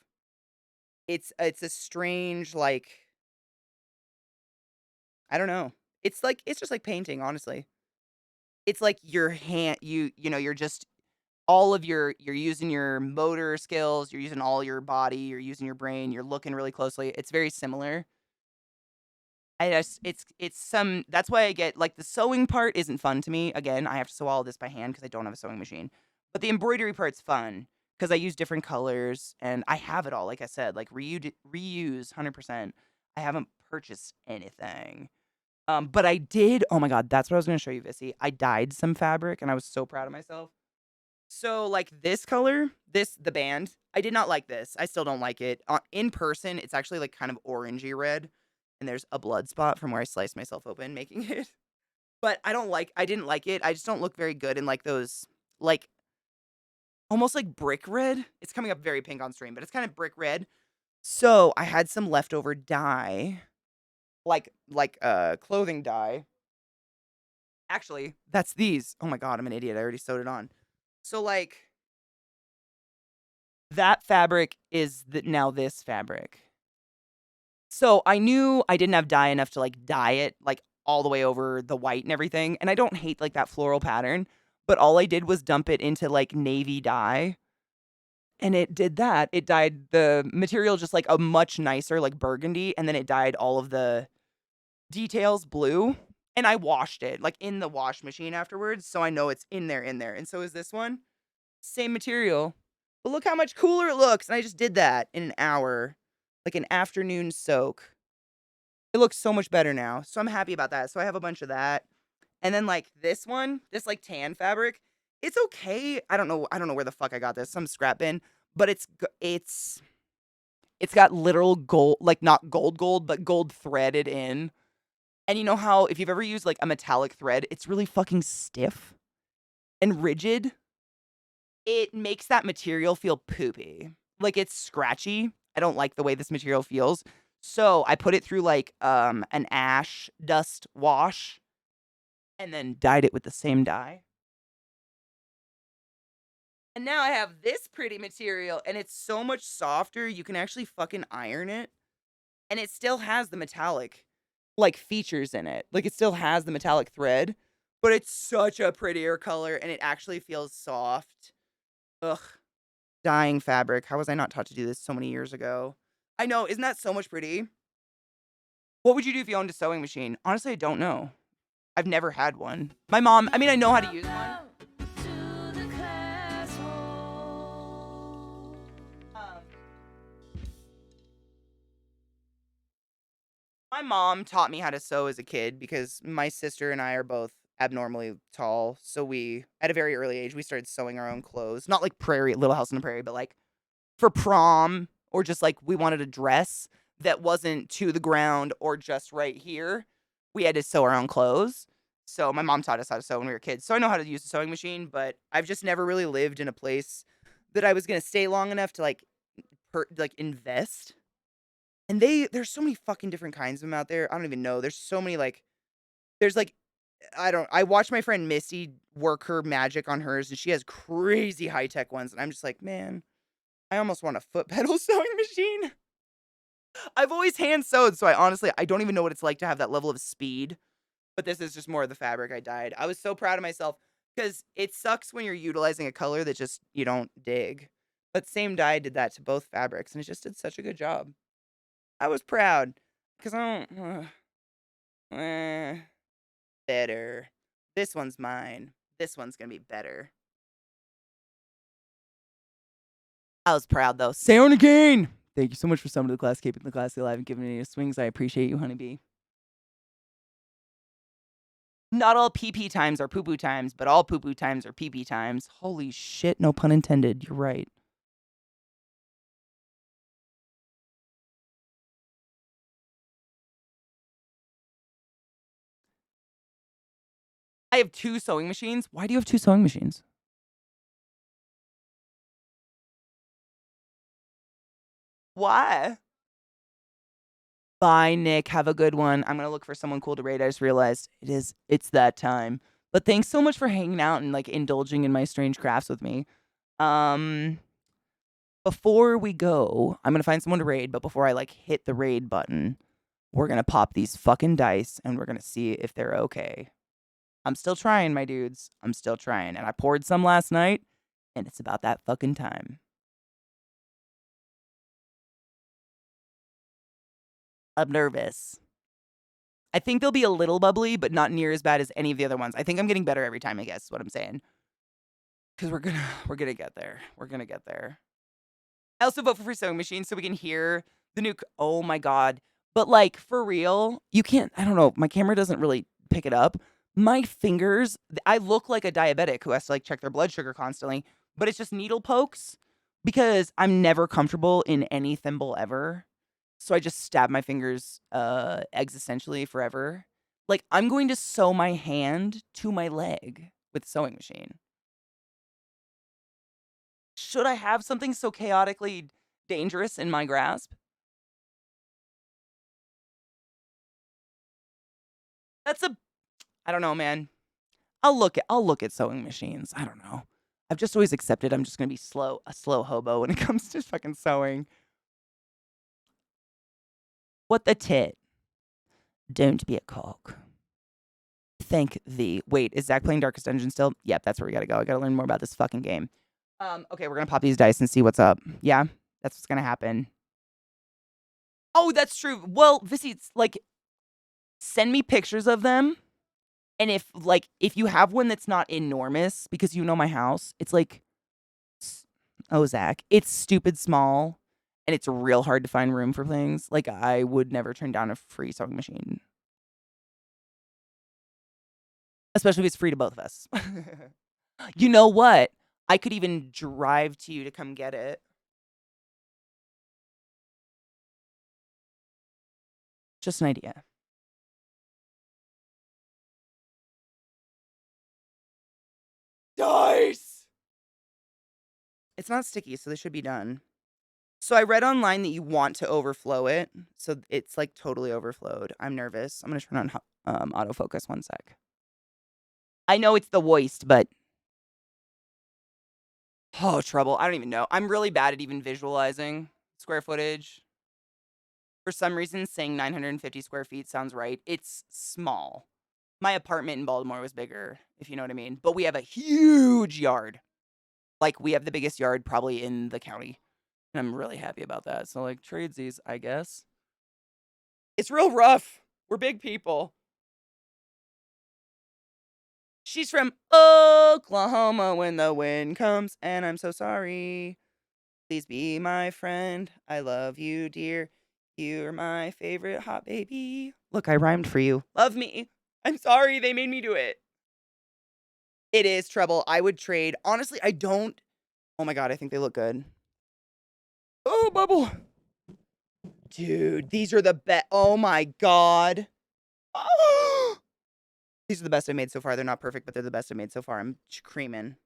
It's a strange, like, I don't know. It's just like painting, honestly. It's like your hand you're just all of you're using your motor skills, you're using all your body, you're using your brain, you're looking really closely. It's very similar. I just it's some that's why I get like the sewing part isn't fun to me. Again, I have to sew all this by hand because I don't have a sewing machine. But the embroidery part's fun because I use different colors and I have it all. Like I said, like reuse 100%. I haven't purchased anything. But I did. Oh my god, that's what I was gonna show you, Vissy. I dyed some fabric and I was so proud of myself. So like this color, the band, I did not like this. I still don't like it. In person, it's actually like kind of orangey red, and there's a blood spot from where I sliced myself open making it. But I didn't like it. I just don't look very good in like those like almost like brick red. It's coming up very pink on stream, but it's kind of brick red. So I had some leftover dye, like clothing dye. Actually, that's these. Oh my god, I'm an idiot. I already sewed it on. So like that fabric is now this fabric. So I knew I didn't have dye enough to like dye it like all the way over the white and everything. And I don't hate like that floral pattern, but all I did was dump it into like navy dye. And it did that. It dyed the material just like a much nicer like burgundy, and then it dyed all of the details blue. And I washed it like in the wash machine afterwards, so I know it's in there. And so is this one. Same material. But look how much cooler it looks. And I just did that in an hour, like an afternoon soak. It looks so much better now. So I'm happy about that. So I have a bunch of that. And then like this one, this like tan fabric, it's okay. I don't know where the fuck I got this. Some scrap bin, but it's got literal gold, like not gold, but gold threaded in. And you know how if you've ever used like a metallic thread, it's really fucking stiff and rigid. It makes that material feel poopy. Like it's scratchy. I don't like the way this material feels. So I put it through like an ash dust wash and then dyed it with the same dye. And now I have this pretty material and it's so much softer. You can actually fucking iron it. And it still has the metallic like features in it. Like it still has the metallic thread, but it's such a prettier color and it actually feels soft. Ugh. Dyeing fabric. How was I not taught to do this so many years ago? I know, isn't that so much pretty? What would you do if you owned a sewing machine? Honestly, I don't know. I've never had one. My mom, I mean, I know how to use one. My mom taught me how to sew as a kid because my sister and I are both abnormally tall. So we, at a very early age, we started sewing our own clothes. Not like prairie, Little House on the Prairie, but like for prom or just like we wanted a dress that wasn't to the ground or just right here. We had to sew our own clothes. So my mom taught us how to sew when we were kids. So I know how to use a sewing machine, but I've just never really lived in a place that I was going to stay long enough to like invest. And there's so many fucking different kinds of them out there. I don't even know. There's so many there's like I watched my friend Misty work her magic on hers and she has crazy high-tech ones and I'm just like, "Man, I almost want a foot pedal sewing machine." I've always hand sewed, so I don't even know what it's like to have that level of speed, but this is just more of the fabric I dyed. I was so proud of myself because it sucks when you're utilizing a color that just you don't dig. But same dye did that to both fabrics and it just did such a good job. I was proud because I don't better. This one's mine. This one's going to be better. I was proud though. Say on again. Thank you so much for summoning the class, keeping the class alive, and giving me the swings. I appreciate you, honeybee. Not all pee-pee times are poo-poo times, but all poo-poo times are pee-pee times. Holy shit, no pun intended. You're right. I have 2 sewing machines. Why do you have 2 sewing machines? Why? Bye, Nick. Have a good one. I'm gonna look for someone cool to raid. I just realized it's that time. But thanks so much for hanging out and like indulging in my strange crafts with me. Um Before we go, I'm gonna find someone to raid, but before I like hit the raid button, we're gonna pop these fucking dice and we're gonna see if they're okay. I'm still trying, my dudes. I'm still trying. And I poured some last night, and it's about that fucking time. I'm nervous. I think they'll be a little bubbly, but not near as bad as any of the other ones. I think I'm getting better every time, I guess, is what I'm saying. Because we're gonna get there. We're gonna get there. I also vote for free sewing machines so we can hear the new oh my god. But like for real, you can't I don't know, my camera doesn't really pick it up. My fingers, I look like a diabetic who has to like check their blood sugar constantly, but it's just needle pokes because I'm never comfortable in any thimble ever. So I just stab my fingers existentially forever. Like I'm going to sew my hand to my leg with a sewing machine. Should I have something so chaotically dangerous in my grasp? That's a I don't know, man. I'll look at sewing machines. I don't know. I've just always accepted I'm just gonna be a slow hobo when it comes to fucking sewing. What the tit? Don't be a cock. Thank thee. Wait, is Zach playing Darkest Dungeon still? Yep, that's where we gotta go. I gotta learn more about this fucking game. Okay, we're gonna pop these dice and see what's up. Yeah, that's what's gonna happen. Oh, that's true. Well, Vissy, like, send me pictures of them. And if you have one that's not enormous, because you know my house, it's like, oh, Zach, it's stupid small, and it's real hard to find room for things. Like, I would never turn down a free sewing machine. Especially if it's free to both of us. You know what? I could even drive to you to come get it. Just an idea. Dice! It's not sticky, so they should be done. So I read online that you want to overflow it. So it's like totally overflowed. I'm nervous. I'm going to turn on autofocus 1 sec. I know it's the worst, but oh, trouble. I don't even know. I'm really bad at even visualizing square footage. For some reason, saying 950 square feet sounds right. It's small. My apartment in Baltimore was bigger, if you know what I mean. But we have a huge yard. Like, we have the biggest yard probably in the county. And I'm really happy about that. So, like, tradesies, I guess. It's real rough. We're big people. She's from Oklahoma when the wind comes, and I'm so sorry. Please be my friend. I love you, dear. You're my favorite hot baby. Look, I rhymed for you. Love me. I'm sorry they made me do it. It is trouble. I would trade. Honestly, I don't. Oh my God, I think they look good. Oh, bubble. Dude, these are the best. Oh my God. Oh! These are the best I made so far. They're not perfect, but they're the best I made so far. I'm creaming.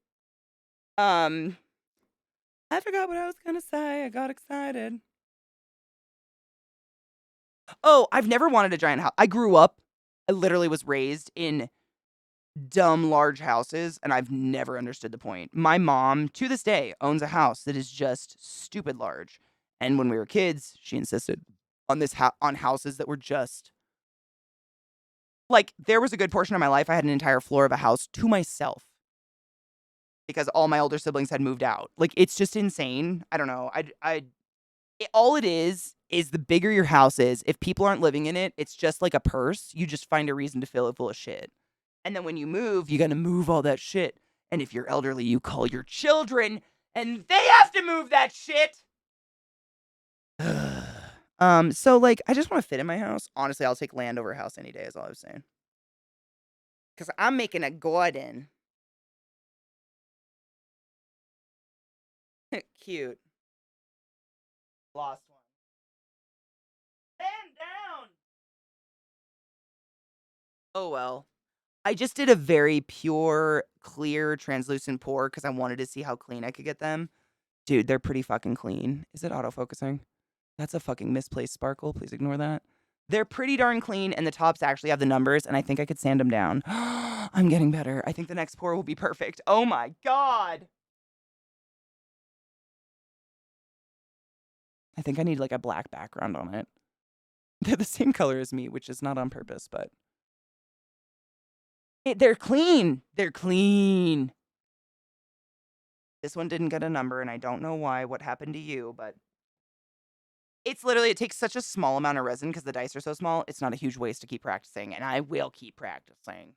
I forgot what I was gonna say. I got excited. Oh, I've never wanted a giant house. I grew up, I literally was raised in dumb large houses, and I've never understood the point. My mom, to this day, owns a house that is just stupid large. And when we were kids, she insisted on on houses that were just like there was a good portion of my life I had an entire floor of a house to myself because all my older siblings had moved out. Like it's just insane. I don't know. All it is the bigger your house is, if people aren't living in it, it's just like a purse. You just find a reason to fill it full of shit. And then when you move, you got to move all that shit. And if you're elderly, you call your children and they have to move that shit. So like I just want to fit in my house. Honestly, I'll take land over a house any day is all I was saying. Cuz I'm making a garden. Cute. Lost one. Stand down. Oh well. I just did a very pure, clear, translucent pour because I wanted to see how clean I could get them. Dude, they're pretty fucking clean. Is it autofocusing? That's a fucking misplaced sparkle. Please ignore that. They're pretty darn clean, and the tops actually have the numbers, and I think I could sand them down. I'm getting better. I think the next pour will be perfect. Oh my God. I think I need like a black background on it. They're the same color as me, which is not on purpose, but they're clean. They're clean. This one didn't get a number, and I don't know why. What happened to you, but it's literally, it takes such a small amount of resin because the dice are so small. It's not a huge waste to keep practicing, and I will keep practicing.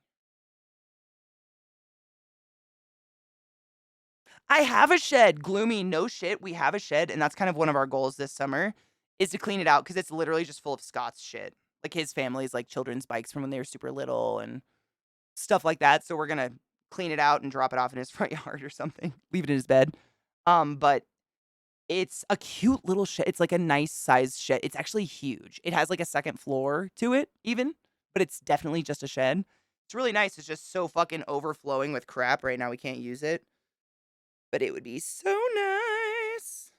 I have a shed. Gloomy, no shit. We have a shed, and that's kind of one of our goals this summer is to clean it out because it's literally just full of Scott's shit. Like his family's like children's bikes from when they were super little and stuff like that. So we're gonna clean it out and drop it off in his front yard or something. Leave it in his bed. But it's a cute little shed. It's like a nice sized shed. It's actually huge. It has like a second floor to it, even, but it's definitely just a shed. It's really nice. It's just so fucking overflowing with crap right now. We can't use it, but it would be so nice.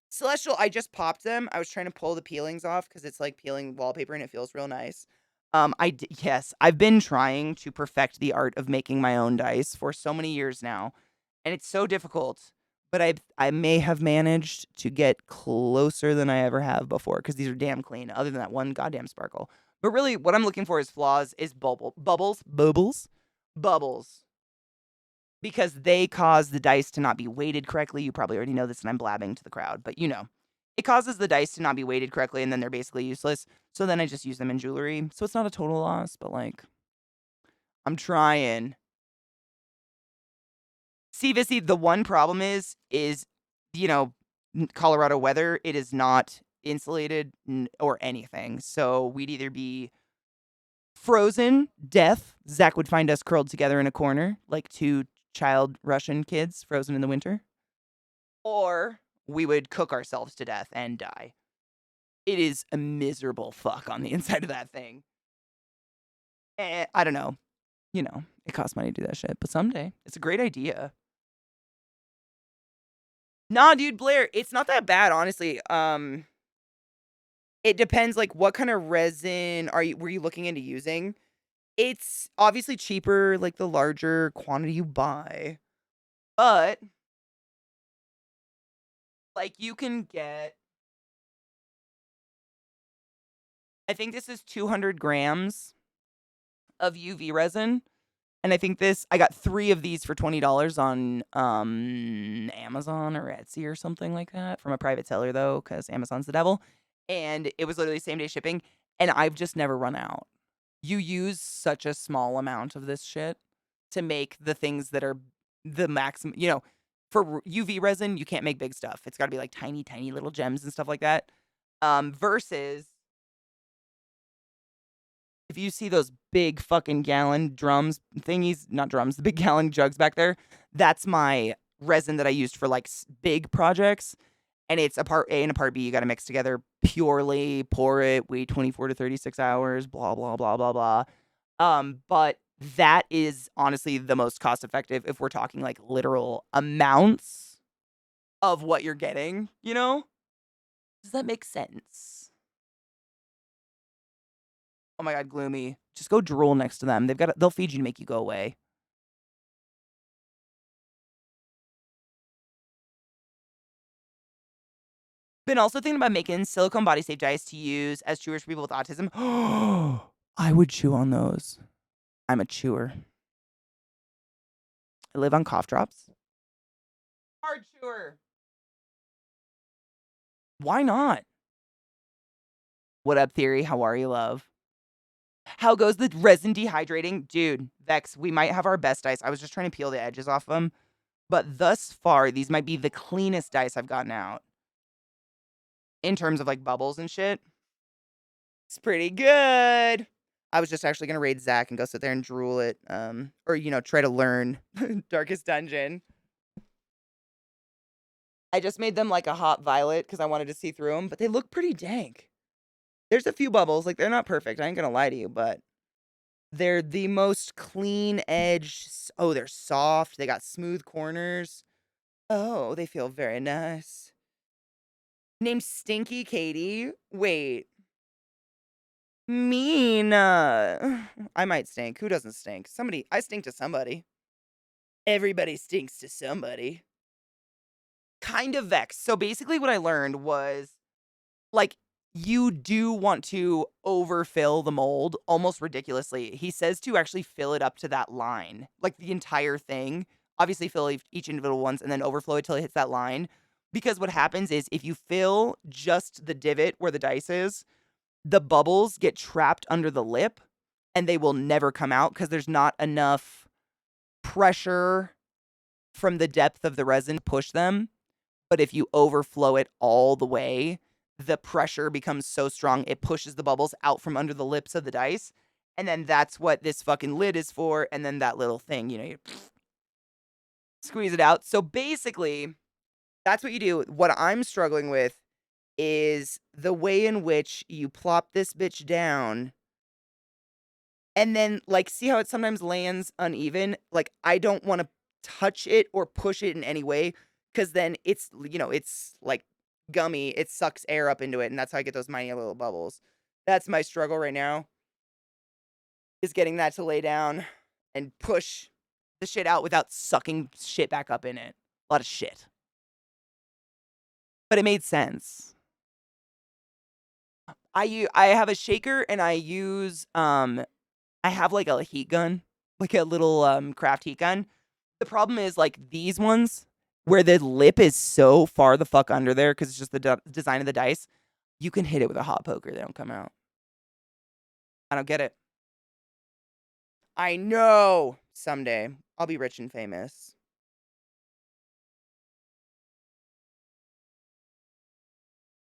Celestial, I just popped them. I was trying to pull the peelings off because it's like peeling wallpaper and it feels real nice. Yes, I've been trying to perfect the art of making my own dice for so many years now, and it's so difficult. But I may have managed to get closer than I ever have before because these are damn clean. Other than that one goddamn sparkle, but really, what I'm looking for is flaws, is bubbles, because they cause the dice to not be weighted correctly. You probably already know this, and I'm blabbing to the crowd, but you know. It causes the dice to not be weighted correctly, and then they're basically useless. So then I just use them in jewelry. So it's not a total loss, but like, I'm trying. See, Vissy, the one problem is, you know, Colorado weather, it is not insulated or anything. So we'd either be frozen, death. Zach would find us curled together in a corner, like two child Russian kids frozen in the winter. Or we would cook ourselves to death and die. It is a miserable fuck on the inside of that thing. I don't know. You know, it costs money to do that shit, but someday it's a great idea. Nah, dude, Blair, it's not that bad, honestly. It depends, like, what kind of resin were you looking into using? It's obviously cheaper, like, the larger quantity you buy. But, like, you can get, I think this is 200 grams of UV resin. And I think I got 3 of these for $20 on Amazon or Etsy or something like that from a private seller, though, because Amazon's the devil. And it was literally same-day shipping, and I've just never run out. You use such a small amount of this shit to make the things that are the maximum, you know, for UV resin, you can't make big stuff. It's got to be like tiny, tiny little gems and stuff like that. Versus If you see those big fucking gallon drums thingies, not drums, the big gallon jugs back there, that's my resin that I used for like big projects. And it's a part A and a part B. You got to mix together purely, pour it, wait 24 to 36 hours, blah, blah, blah, blah, blah. But that is honestly the most cost effective if we're talking like literal amounts of what you're getting, you know? Does that make sense? Oh my God, Gloomy. Just go drool next to them. They'll feed you to make you go away. Been also thinking about making silicone body safe dice to use as chewers for people with autism. I would chew on those. I'm a chewer. I live on cough drops. Hard chewer. Why not? What up, Theory? How are you, love? How goes the resin dehydrating? Dude, Vex, we might have our best dice. I was just trying to peel the edges off them. But thus far, these might be the cleanest dice I've gotten out. In terms of like bubbles and shit. It's pretty good. I was just actually going to raid Zach and go sit there and drool it. Or, try to learn Darkest Dungeon. I just made them like a hot violet because I wanted to see through them. But they look pretty dank. There's a few bubbles. Like, they're not perfect. I ain't going to lie to you. But they're the most clean edge. Oh, they're soft. They got smooth corners. Oh, they feel very nice. Named Stinky Katie. Wait. Mean. I might stink. Who doesn't stink? I stink to somebody. Everybody stinks to somebody. Kind of vexed. So basically what I learned was, like, you do want to overfill the mold almost ridiculously. He says to actually fill it up to that line. Like, the entire thing. Obviously fill each individual ones and then overflow it till it hits that line. Because what happens is if you fill just the divot where the dice is, the bubbles get trapped under the lip and they will never come out because there's not enough pressure from the depth of the resin to push them. But if you overflow it all the way, the pressure becomes so strong it pushes the bubbles out from under the lips of the dice. And then that's what this fucking lid is for. And then that little thing, you squeeze it out. So basically, that's what you do. What I'm struggling with is the way in which you plop this bitch down and then, like, see how it sometimes lands uneven? Like, I don't want to touch it or push it in any way because then it's, it's like gummy. It sucks air up into it, and that's how I get those tiny little bubbles. That's my struggle right now, is getting that to lay down and push the shit out without sucking shit back up in it. A lot of shit. But it made sense. I have a shaker and I use I have like a heat gun, like a little craft heat gun. The problem is like these ones where the lip is so far the fuck under there because it's just the design of the dice. You can hit it with a hot poker, they don't come out. I don't get it. I know someday I'll be rich and famous.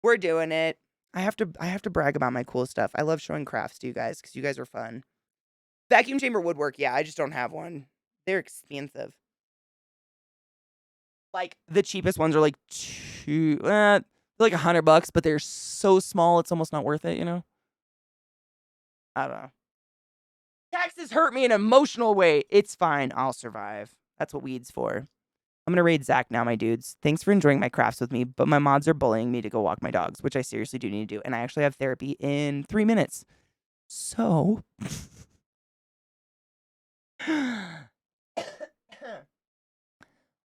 We're doing it. I have to brag about my cool stuff. I love showing crafts to you guys because you guys are fun. Vacuum chamber woodwork, yeah, I just don't have one. They're expensive. Like, the cheapest ones are like like $100, but they're so small it's almost not worth it, I don't know. Taxes hurt me in an emotional way. It's fine. I'll survive. That's what weed's for. I'm going to raid Zach now, my dudes. Thanks for enjoying my crafts with me, but my mods are bullying me to go walk my dogs, which I seriously do need to do. And I actually have therapy in 3 minutes. So...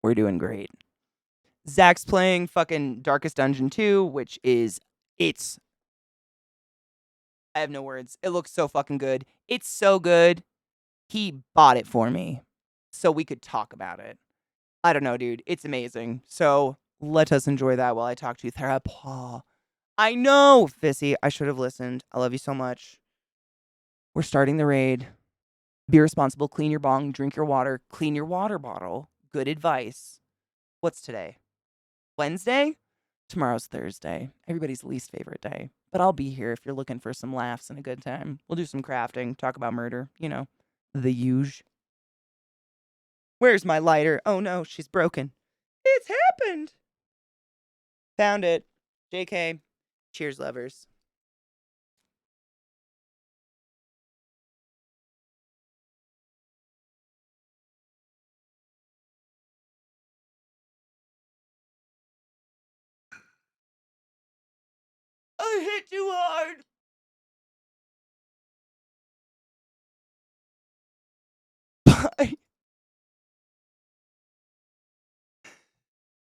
we're doing great. Zach's playing fucking Darkest Dungeon 2, which is... I have no words. It looks so fucking good. It's so good. He bought it for me so we could talk about it. I don't know, dude. It's amazing. So let us enjoy that while I talk to you, Therapa. I know, Fissy. I should have listened. I love you so much. We're starting the raid. Be responsible. Clean your bong. Drink your water. Clean your water bottle. Good advice. What's today? Wednesday? Tomorrow's Thursday, everybody's least favorite day. But I'll be here if you're looking for some laughs and a good time. We'll do some crafting, talk about murder, you know, the huge. Where's my lighter? Oh no, she's broken. It's happened. Found it. JK. Cheers, lovers. I hit too hard. Bye.